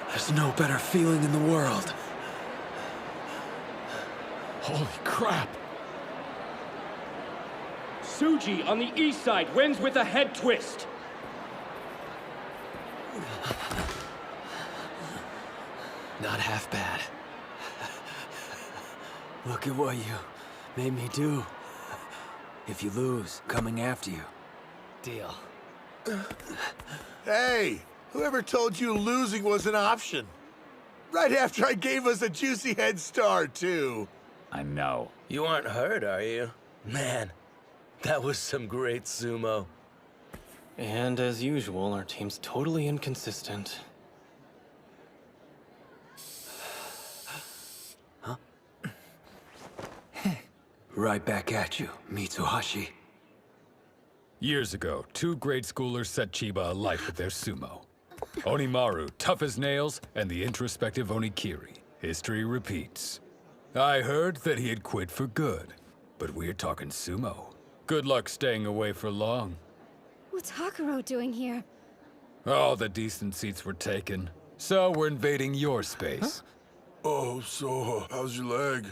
There's no better feeling in the world. Holy crap! Tsuji on the east side wins with a head twist. Not half bad. Look at what you made me do. If you lose, coming after you. Deal. Hey, whoever told you losing was an option? Right after I gave us a juicy head start, too. I know. You aren't hurt, are you? Man, that was some great sumo. And as usual, our team's totally inconsistent. Huh? Right back at you, Mitsuhashi. Years ago, 2 grade schoolers set Chiba alight with their sumo. Onimaru, tough as nails, and the introspective Onikiri. History repeats. I heard that he had quit for good, but we're talking sumo. Good luck staying away for long. What's Hakuro doing here? All the decent seats were taken, so we're invading your space. Oh, so, how's your leg?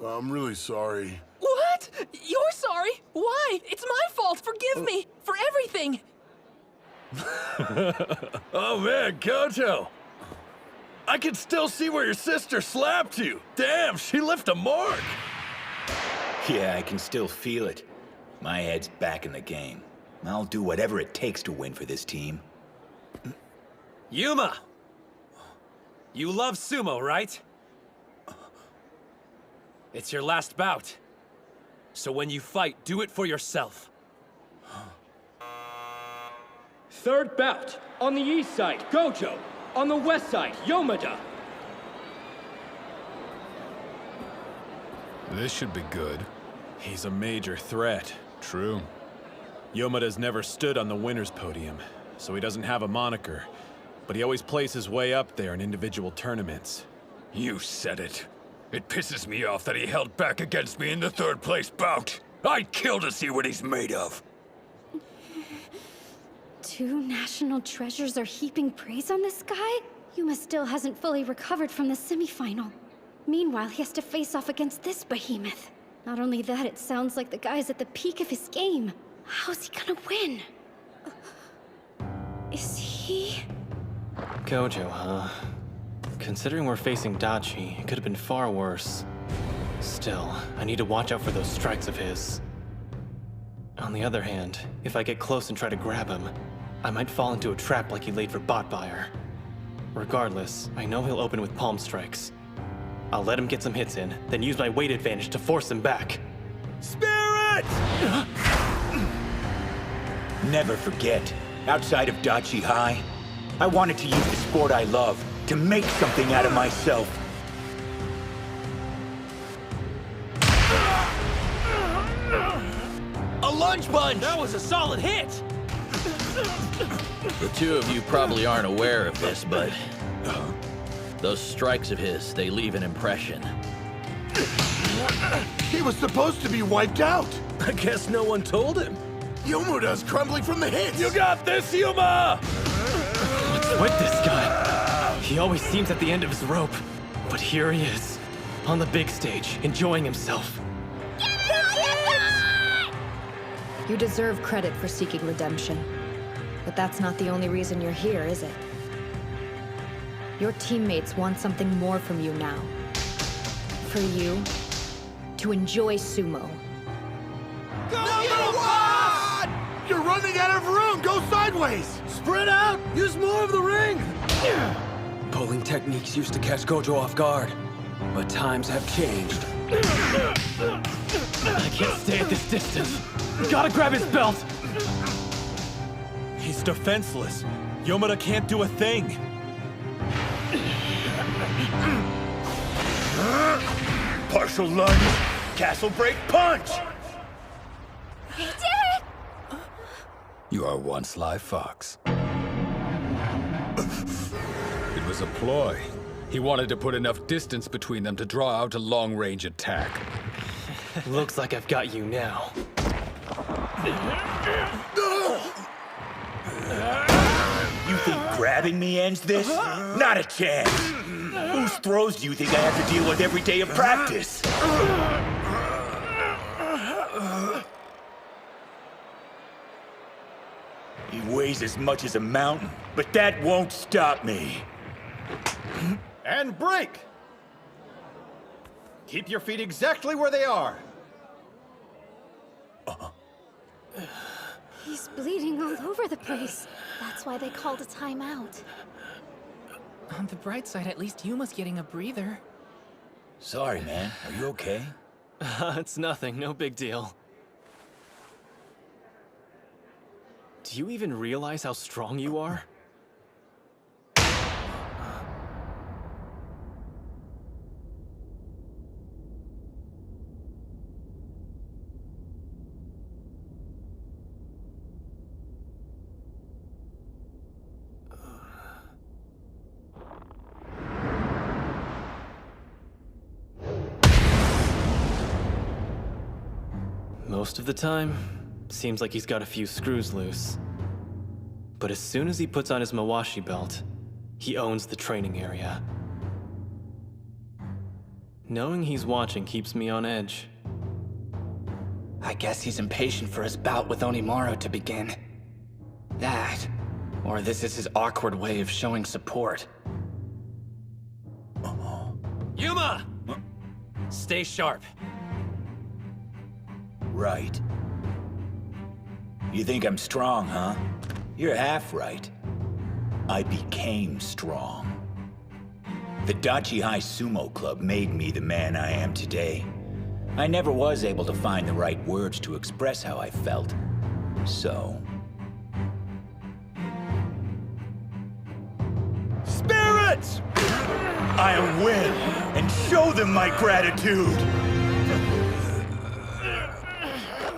I'm really sorry. What? You're sorry? Why? It's my fault. Forgive me for everything. Oh man, Koto! I can still see where your sister slapped you. Damn, she left a mark. Yeah, I can still feel it. My head's back in the game. I'll do whatever it takes to win for this team. Yuma! You love sumo, right? It's your last bout. So when you fight, do it for yourself. Third bout. On the east side, Gojo. On the west side, Yomada. This should be good. He's a major threat. True. Yomada's never stood on the winner's podium, so he doesn't have a moniker. But he always plays his way up there in individual tournaments. You said it. It pisses me off that he held back against me in the third place bout. I'd kill to see what he's made of. 2 national treasures are heaping praise on this guy? Yuma still hasn't fully recovered from the semifinal. Meanwhile, he has to face off against this behemoth. Not only that, it sounds like the guy's at the peak of his game. How's he gonna win? Is he... Gojo, huh? Considering we're facing Dachi, it could have been far worse. Still, I need to watch out for those strikes of his. On the other hand, if I get close and try to grab him, I might fall into a trap like he laid for Botfire. Regardless, I know he'll open with palm strikes. I'll let him get some hits in, then use my weight advantage to force him back. Spirit! Never forget, outside of Dachi High, I wanted to use the sport I love to make something out of myself. A lunge punch! That was a solid hit! The two of you probably aren't aware of this, but those strikes of his, they leave an impression. He was supposed to be wiped out. I guess no one told him. Yomuda's crumbling from the hits. You got this, Yuma! What's with this guy? He always seems at the end of his rope. But here he is, on the big stage, enjoying himself. You deserve credit for seeking redemption. But that's not the only reason you're here, is it? Your teammates want something more from you now. For you, to enjoy sumo. Number 1! You're running out of room! Go sideways! Spread out! Use more of the ring! Pulling techniques used to catch Gojo off guard, but times have changed. I can't stay at this distance. Gotta grab his belt! He's defenseless. Yomada can't do a thing. Partial lunge, castle break punch! He did it! You are one sly fox. It was a ploy. He wanted to put enough distance between them to draw out a long-range attack. Looks like I've got you now. You think grabbing me ends this? Not a chance! Whose throws do you think I have to deal with every day of practice? He weighs as much as a mountain, but that won't stop me. And break! Keep your feet exactly where they are. He's bleeding all over the place. That's why they called a timeout. On the bright side, at least Yuma's getting a breather. Sorry, man. Are you okay? It's nothing, no big deal. Do you even realize how strong you are? Most of the time, seems like he's got a few screws loose. But as soon as he puts on his Mawashi belt, he owns the training area. Knowing he's watching keeps me on edge. I guess he's impatient for his bout with Onimaru to begin. That, or this is his awkward way of showing support. Yuma! Stay sharp. Right. You think I'm strong, huh? You're half right. I became strong. The Dachi High Sumo Club made me the man I am today, I never was able to find the right words to express how I felt. So... Spirits! I'll win and show them my gratitude!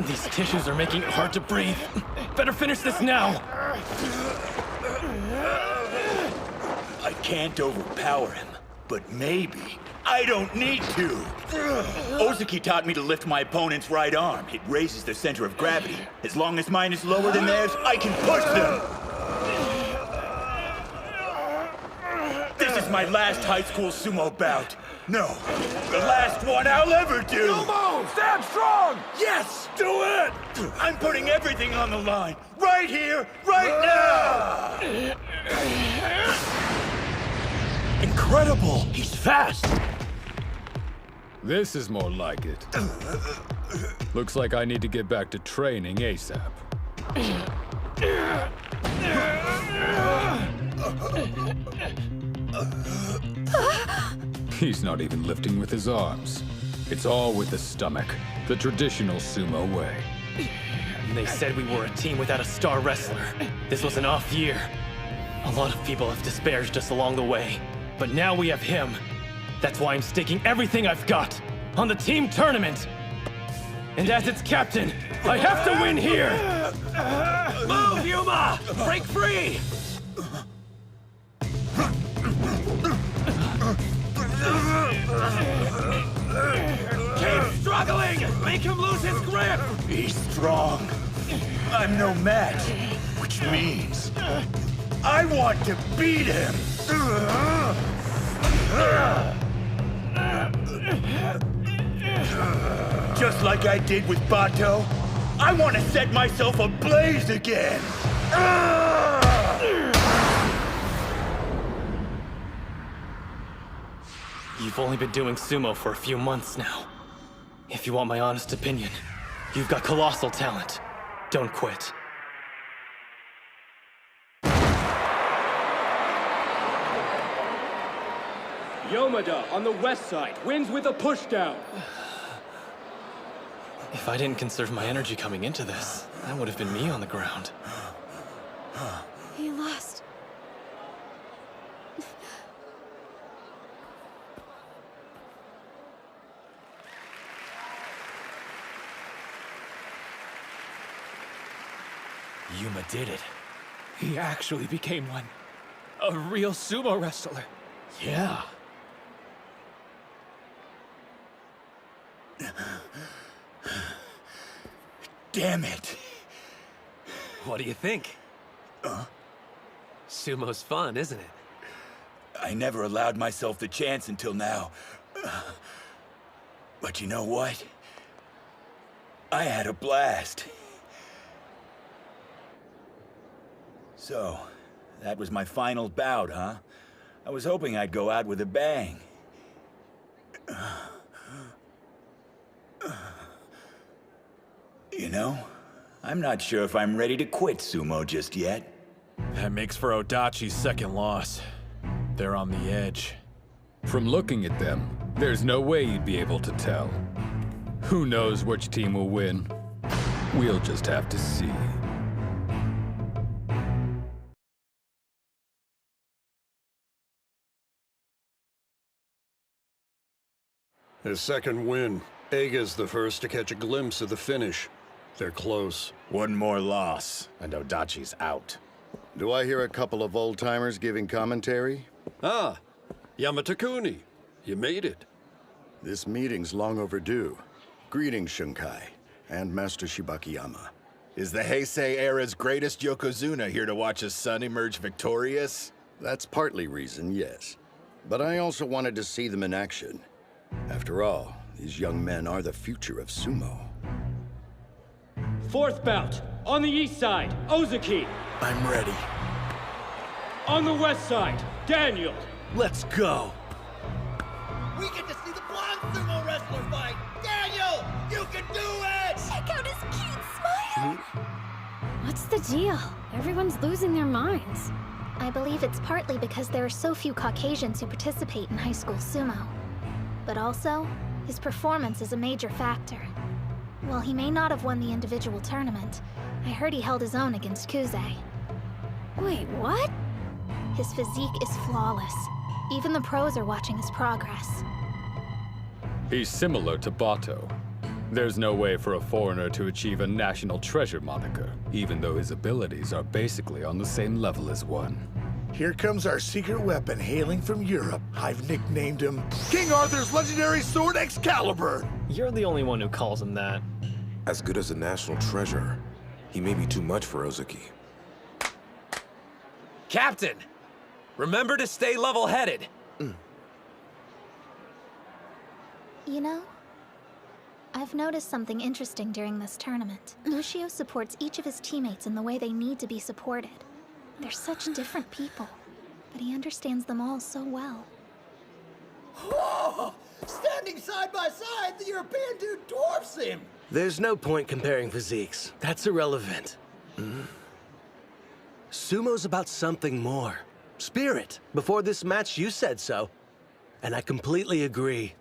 These tissues are making it hard to breathe. Better finish this now. I can't overpower him, but maybe I don't need to. Ozeki taught me to lift my opponent's right arm. It raises their center of gravity. As long as mine is lower than theirs, I can push them. This is my last high school sumo bout. No, the last one I'll ever do. Sumo, stand strong! Yes, do it! I'm putting everything on the line. Right here, right now! Incredible! He's fast! This is more like it. Looks like I need to get back to training ASAP. He's not even lifting with his arms. It's all with the stomach, the traditional sumo way. They said we were a team without a star wrestler. This was an off year. A lot of people have disparaged us along the way, but now we have him. That's why I'm staking everything I've got on the team tournament. And as its captain, I have to win here! Move, Yuma! Break free! Keep struggling! Make him lose his grip! He's strong. I'm no match, which means I want to beat him. Just like I did with Bato, I want to set myself ablaze again. You've only been doing sumo for a few months now. If you want my honest opinion, you've got colossal talent. Don't quit. Yomada on the west side wins with a pushdown. If I didn't conserve my energy coming into this, that would have been me on the ground. He lost. Yuma did it. He actually became one. A real sumo wrestler. Yeah. Damn it. What do you think? Sumo's fun, isn't it? I never allowed myself the chance until now. But you know what? I had a blast. So, that was my final bout, huh? I was hoping I'd go out with a bang. You know, I'm not sure if I'm ready to quit sumo just yet. That makes for Odachi's second loss. They're on the edge. From looking at them, there's no way you'd be able to tell. Who knows which team will win? We'll just have to see. His second win. Eiga's the first to catch a glimpse of the finish. They're close. One more loss, and Odachi's out. Do I hear a couple of old-timers giving commentary? Ah, Yamatakuni. You made it. This meeting's long overdue. Greetings, Shunkai, and Master Shibakiyama. Is the Heisei era's greatest Yokozuna here to watch his son emerge victorious? That's partly reason, yes. But I also wanted to see them in action. After all, these young men are the future of sumo. Fourth bout, on the east side, Ozeki. I'm ready. On the west side, Daniel. Let's go. We get to see the blonde sumo wrestler fight! Daniel, you can do it! Check out his cute smile! What's the deal? Everyone's losing their minds. I believe it's partly because there are so few Caucasians who participate in high school sumo. But also, His performance is a major factor. While he may not have won the individual tournament, I heard he held his own against Kuze. Wait, what? His physique is flawless. Even the pros are watching his progress. He's similar to Bato. There's no way for a foreigner to achieve a national treasure moniker, even though his abilities are basically on the same level as one. Here comes our secret weapon hailing from Europe. I've nicknamed him King Arthur's legendary sword Excalibur! You're the only one who calls him that. As good as a national treasure, he may be too much for Ozeki. Captain! Remember to stay level-headed! You know, I've noticed something interesting during this tournament. Lucio supports each of his teammates in the way they need to be supported. They're such different people, but he understands them all so well. Whoa! Standing side by side, the European dude dwarfs him! There's no point comparing physiques. That's irrelevant. Sumo's about something more. Spirit. Before this match, you said so. And I completely agree.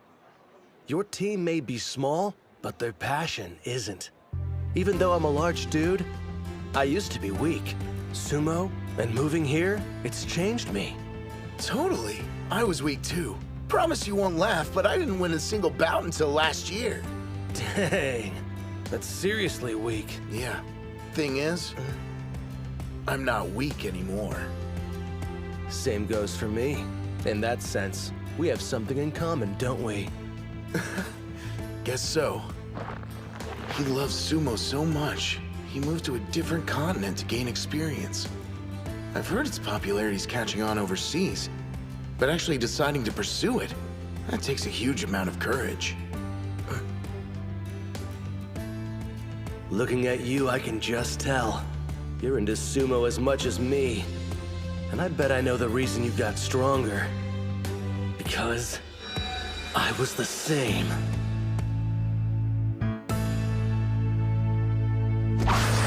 Your team may be small, but their passion isn't. Even though I'm a large dude, I used to be weak. Sumo, and moving here, it's changed me. Totally. I was weak too. Promise you won't laugh, but I didn't win a single bout until last year. Dang. That's seriously weak. Yeah. Thing is, I'm not weak anymore. Same goes for me. In that sense, we have something in common, don't we? Guess so. He loves sumo so much, he moved to a different continent to gain experience. I've heard its popularity's catching on overseas, but actually deciding to pursue it, that takes a huge amount of courage. Looking at you, I can just tell. You're into sumo as much as me. And I bet I know the reason you got stronger. Because I was the same.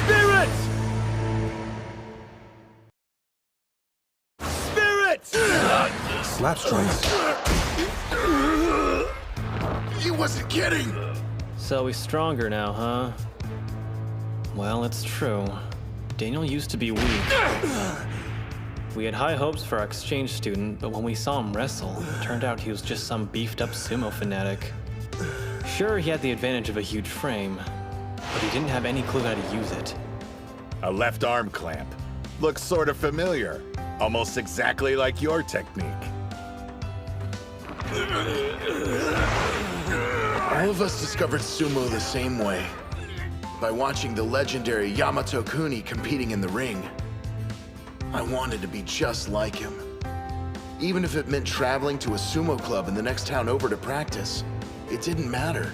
Spirit! Spirit! Slap strikes. He wasn't kidding! So he's stronger now, huh? Well, it's true. Daniel used to be weak. We had high hopes for our exchange student, but when we saw him wrestle, it turned out he was just some beefed-up sumo fanatic. Sure, he had the advantage of a huge frame, but he didn't have any clue how to use it. A left arm clamp. Looks sort of familiar. Almost exactly like your technique. All of us discovered sumo the same way. By watching the legendary Yamato Kuni competing in the ring. I wanted to be just like him. Even if it meant traveling to a sumo club in the next town over to practice, it didn't matter.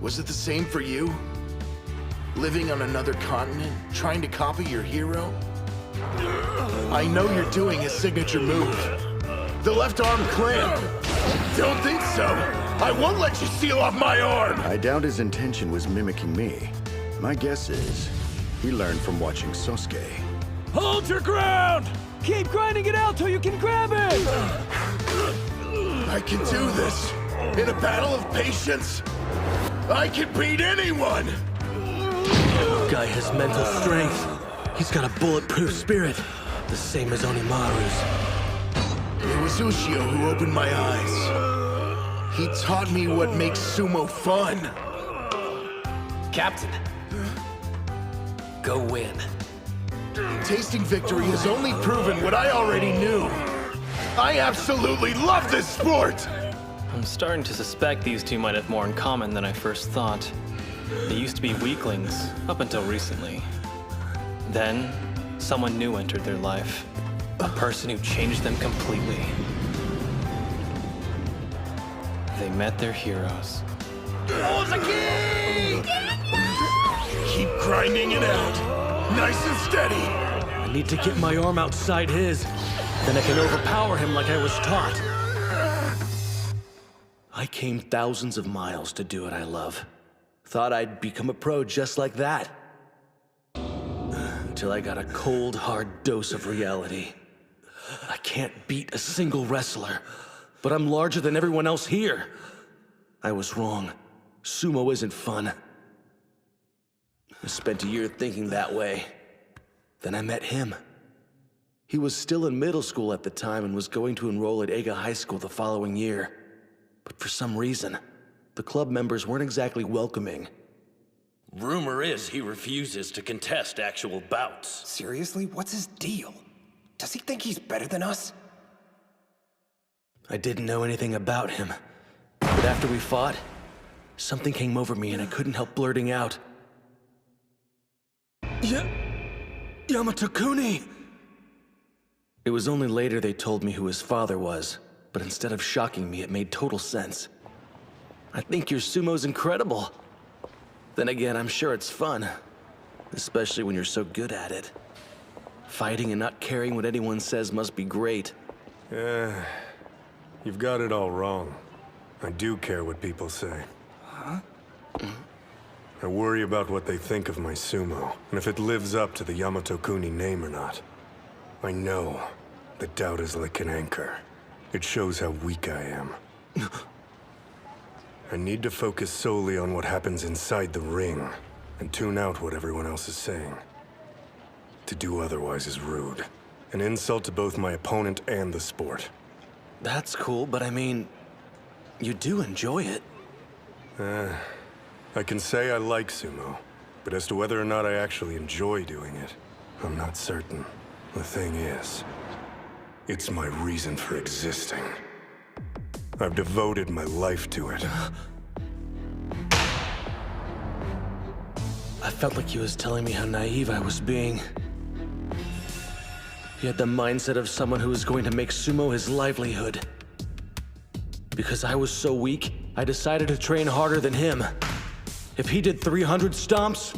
Was it the same for you? Living on another continent, trying to copy your hero? I know you're doing his signature move. The left arm clamp. Don't think so. I won't let you seal off my arm! I doubt his intention was mimicking me. My guess is he learned from watching Sosuke. Hold your ground! Keep grinding it out till you can grab it! I can do this. In a battle of patience, I can beat anyone! Guy has mental strength. He's got a bulletproof spirit, the same as Onimaru's. It was Ushio who opened my eyes. He taught me what makes sumo fun. Captain, go win. Tasting victory has only proven what I already knew. I absolutely love this sport! I'm starting to suspect these two might have more in common than I first thought. They used to be weaklings, up until recently. Then, someone new entered their life. A person who changed them completely. They met their heroes. Ozeki! Keep grinding it out. Nice and steady. I need to get my arm outside his. Then I can overpower him like I was taught. I came thousands of miles to do what I love. Thought I'd become a pro just like that. Until I got a cold, hard dose of reality. I can't beat a single wrestler, but I'm larger than everyone else here. I was wrong. Sumo isn't fun. I spent a year thinking that way. Then I met him. He was still in middle school at the time and was going to enroll at Eiga High School the following year. But for some reason, the club members weren't exactly welcoming. Rumor is he refuses to contest actual bouts. Seriously? What's his deal? Does he think he's better than us? I didn't know anything about him. But after we fought, something came over me and I couldn't help blurting out. Yamato-kuni! It was only later they told me who his father was, but instead of shocking me, it made total sense. I think your sumo's incredible. Then again, I'm sure it's fun. Especially when you're so good at it. Fighting and not caring what anyone says must be great. You've got it all wrong. I do care what people say. Huh? I worry about what they think of my sumo, and if it lives up to the Yamato-kuni name or not. I know that doubt is like an anchor. It shows how weak I am. I need to focus solely on what happens inside the ring, and tune out what everyone else is saying. To do otherwise is rude. An insult to both my opponent and the sport. That's cool, but I mean, you do enjoy it. I can say I like sumo, but as to whether or not I actually enjoy doing it, I'm not certain. The thing is, it's my reason for existing. I've devoted my life to it. I felt like he was telling me how naive I was being. He had the mindset of someone who was going to make sumo his livelihood. Because I was so weak, I decided to train harder than him. If he did 300 stomps,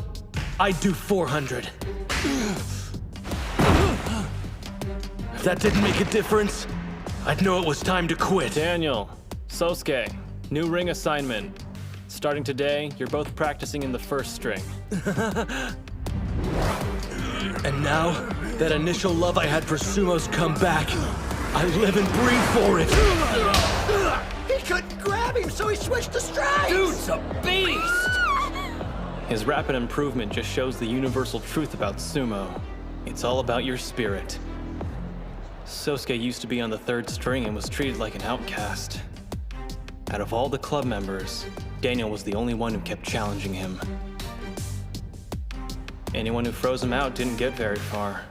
I'd do 400. If that didn't make a difference, I'd know it was time to quit. Daniel, Sosuke, new ring assignment. Starting today, you're both practicing in the first string. And now, that initial love I had for sumo's come back. I live and breathe for it. He couldn't grab him, so he switched to strikes! Dude's a beast! His rapid improvement just shows the universal truth about sumo. It's all about your spirit. Sosuke used to be on the third string and was treated like an outcast. Out of all the club members, Daniel was the only one who kept challenging him. Anyone who froze him out didn't get very far.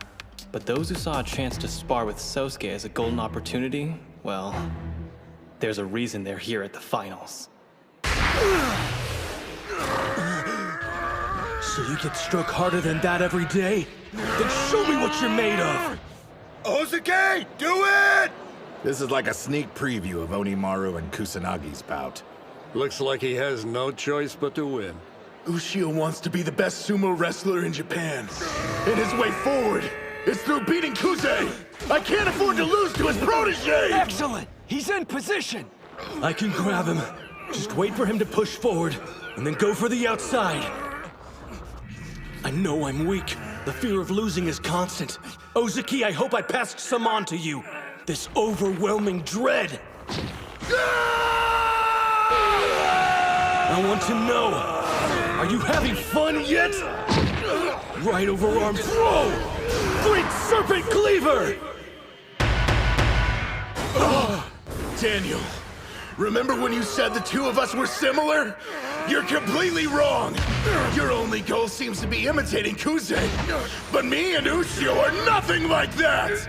But those who saw a chance to spar with Sosuke as a golden opportunity, well, there's a reason they're here at the finals. So you get struck harder than that every day? Then show me what you're made of! Ozuki, do it! This is like a sneak preview of Onimaru and Kusanagi's bout. Looks like he has no choice but to win. Ushio wants to be the best sumo wrestler in Japan. And his way forward is through beating Kuze! I can't afford to lose to his protege! Excellent! He's in position! I can grab him. Just wait for him to push forward, and then go for the outside. I know I'm weak. The fear of losing is constant. Ozuki, I hope I passed some on to you. This overwhelming dread. I want to know, are you having fun yet? Right overarm throw! Great serpent cleaver! Daniel, remember when you said the two of us were similar? You're completely wrong! Your only goal seems to be imitating Kuze, but me and Ushio are nothing like that!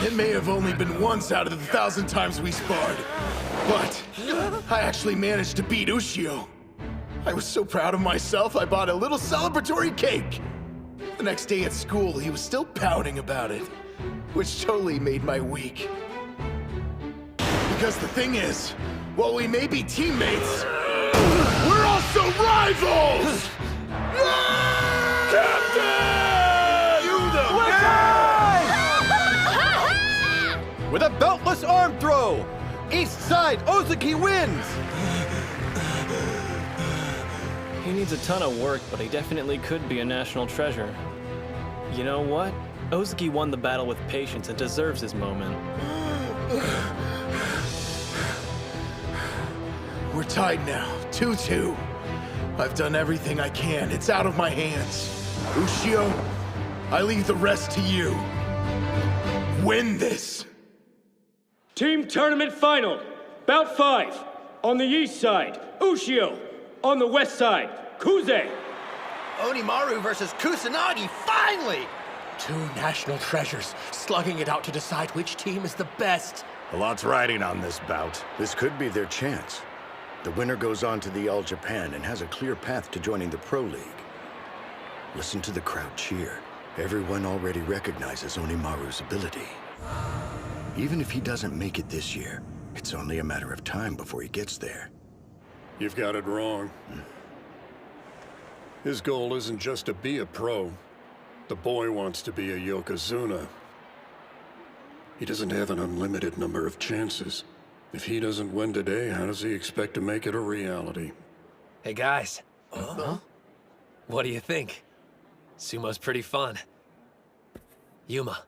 It may have only been once out of the 1,000 times we sparred, but I actually managed to beat Ushio. I was so proud of myself, I bought a little celebratory cake. The next day at school, he was still pouting about it, which totally made my week. Because the thing is, while we may be teammates, we're also rivals! Captain! You the With a beltless arm throw, East Side Ozuki wins! He needs a ton of work, but he definitely could be a national treasure. You know what? Ozuki won the battle with patience and deserves his moment. We're tied now, 2-2. I've done everything I can. It's out of my hands. Ushio, I leave the rest to you. Win this! Team tournament final. Bout 5. On the east side, Ushio. On the west side, Kuze. Onimaru versus Kusanagi, finally! Two national treasures slugging it out to decide which team is the best. A lot's riding on this bout. This could be their chance. The winner goes on to the All Japan and has a clear path to joining the Pro League. Listen to the crowd cheer. Everyone already recognizes Onimaru's ability. Even if he doesn't make it this year, it's only a matter of time before he gets there. You've got it wrong. His goal isn't just to be a pro. The boy wants to be a Yokozuna. He doesn't have an unlimited number of chances. If he doesn't win today, how does he expect to make it a reality? Hey guys. What do you think? Sumo's pretty fun. Yuma.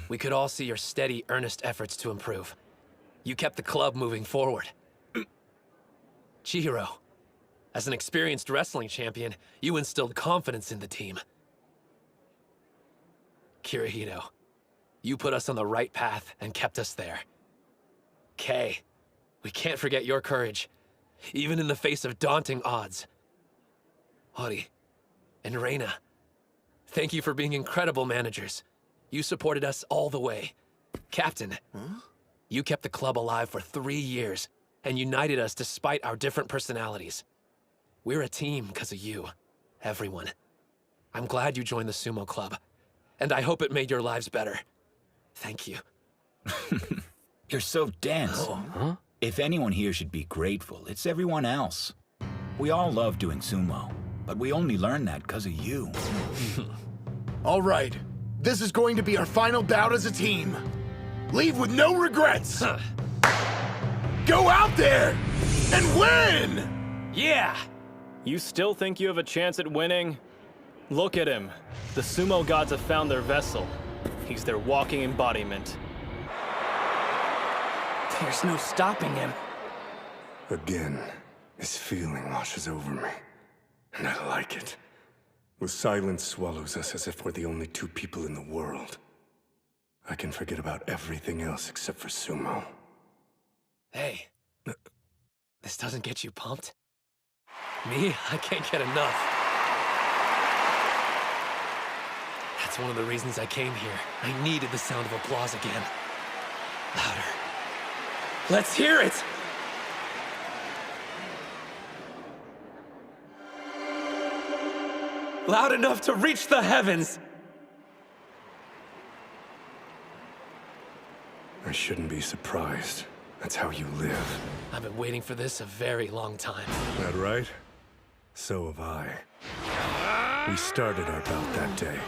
We could all see your steady, earnest efforts to improve. You kept the club moving forward. Chihiro. As an experienced wrestling champion, you instilled confidence in the team. Kirihito. You put us on the right path and kept us there. Kay. We can't forget your courage, even in the face of daunting odds. Hori. And Reina. Thank you for being incredible managers. You supported us all the way. Captain, you kept the club alive for 3 years and united us despite our different personalities. We're a team because of you, everyone. I'm glad you joined the Sumo Club, and I hope it made your lives better. Thank you. You're so dense. If anyone here should be grateful, it's everyone else. We all love doing sumo, but we only learned that because of you. All right. This is going to be our final bout as a team. Leave with no regrets. Go out there and win! Yeah! You still think you have a chance at winning? Look at him. The sumo gods have found their vessel. He's their walking embodiment. There's no stopping him. Again, this feeling washes over me. And I like it. The silence swallows us as if we're the only two people in the world. I can forget about everything else except for sumo. Hey. This doesn't get you pumped? Me? I can't get enough. That's one of the reasons I came here. I needed the sound of applause again. Louder. Let's hear it! Loud enough to reach the heavens! I shouldn't be surprised. That's how you live. I've been waiting for this a very long time. That right? So have I. We started our bout that day.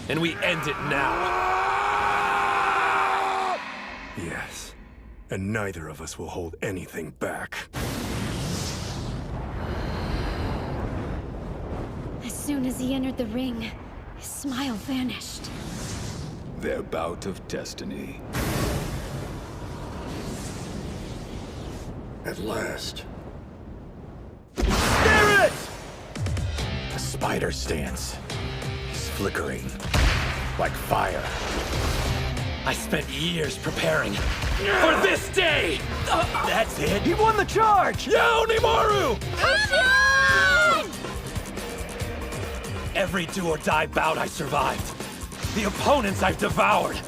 And we end it now. Yes. And neither of us will hold anything back. As soon as he entered the ring, his smile vanished. Their bout of destiny. At last. Spirit! The spider stance is flickering like fire. I spent years preparing for this day! That's it! He won the charge! Yeah, Onimaru! Every do-or-die bout I survived. The opponents I've devoured.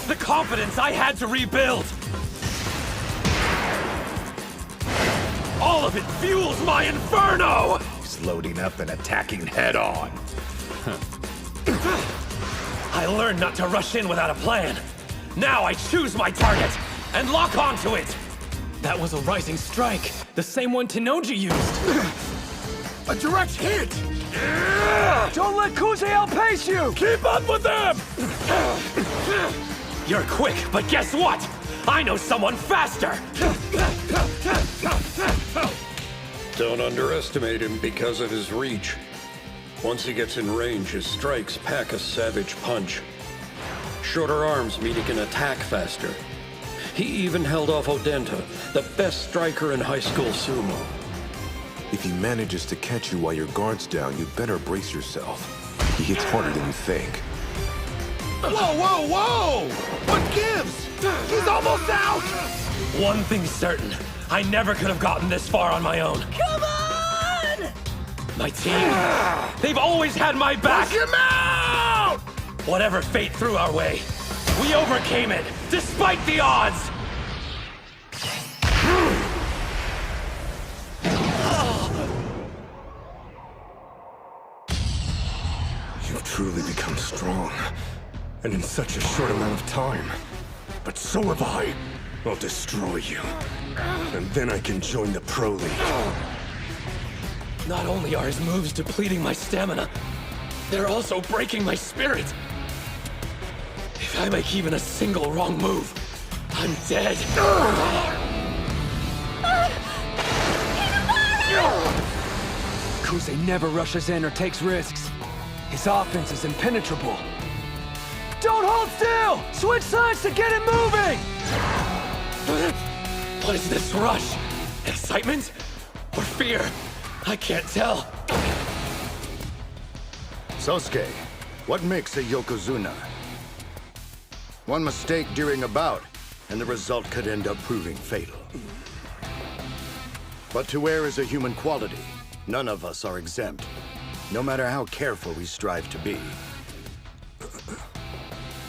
The confidence I had to rebuild. All of it fuels my inferno! He's loading up and attacking head-on. I learned not to rush in without a plan. Now I choose my target and lock onto it! That was a rising strike, the same one Tennoji used. A direct hit! Don't let Kuze outpace you! Keep up with them! You're quick, but guess what? I know someone faster! Don't underestimate him because of his reach. Once he gets in range, his strikes pack a savage punch. Shorter arms mean he can attack faster. He even held off Odenta, the best striker in high school sumo. If he manages to catch you while your guard's down, you better brace yourself. He hits harder than you think. Whoa, whoa, whoa! What gives? He's almost out! One thing's certain. I never could have gotten this far on my own. Come on! My team, they've always had my back! Push him out! Whatever fate threw our way, we overcame it, despite the odds! You've truly become strong, and in such a short amount of time. But so have I. I'll destroy you, and then I can join the Pro League. Not only are his moves depleting my stamina, they're also breaking my spirit. If I make even a single wrong move, I'm dead. Kuze never rushes in or takes risks. His offense is impenetrable. Don't hold still! Switch sides to get it moving! What is this rush? Excitement? Or fear? I can't tell. Sosuke, what makes a Yokozuna? One mistake during a bout, and the result could end up proving fatal. But to err is a human quality. None of us are exempt, no matter how careful we strive to be.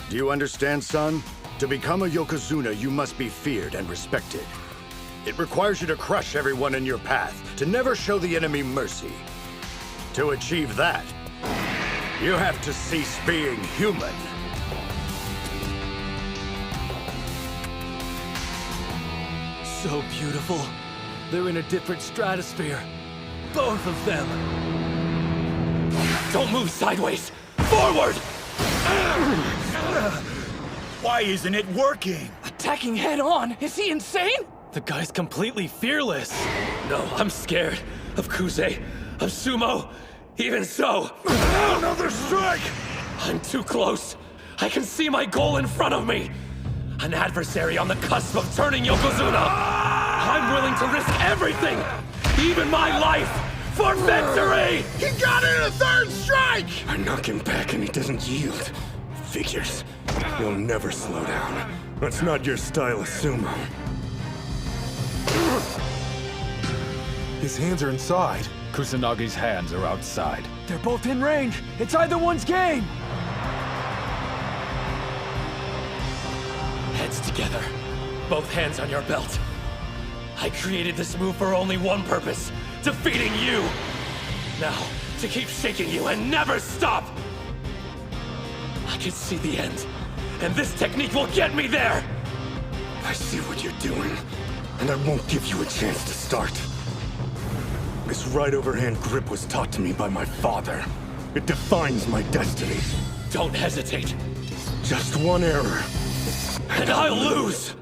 Do you understand, son? To become a Yokozuna, you must be feared and respected. It requires you to crush everyone in your path, to never show the enemy mercy. To achieve that, you have to cease being human. So beautiful. They're in a different stratosphere. Both of them. Don't move sideways! Forward! Why isn't it working? Attacking head on? Is he insane? The guy's completely fearless. No, I'm scared. Of Kuze, of Sumo. Even so. Another strike! I'm too close. I can see my goal in front of me. An adversary on the cusp of turning Yokozuna. I'm willing to risk everything, even my life, for victory! He got in a third strike! I knock him back and he doesn't yield. Figures. You'll never slow down. That's not your style of sumo. His hands are inside. Kusanagi's hands are outside. They're both in range. It's either one's game. Heads together. Both hands on your belt. I created this move for only one purpose. Defeating you. Now, to keep shaking you and never stop. I can see the end. And this technique will get me there. I see what you're doing, and I won't give you a chance to start. This right overhand grip was taught to me by my father. It defines my destiny. Don't hesitate. Just one error. And I'll lose!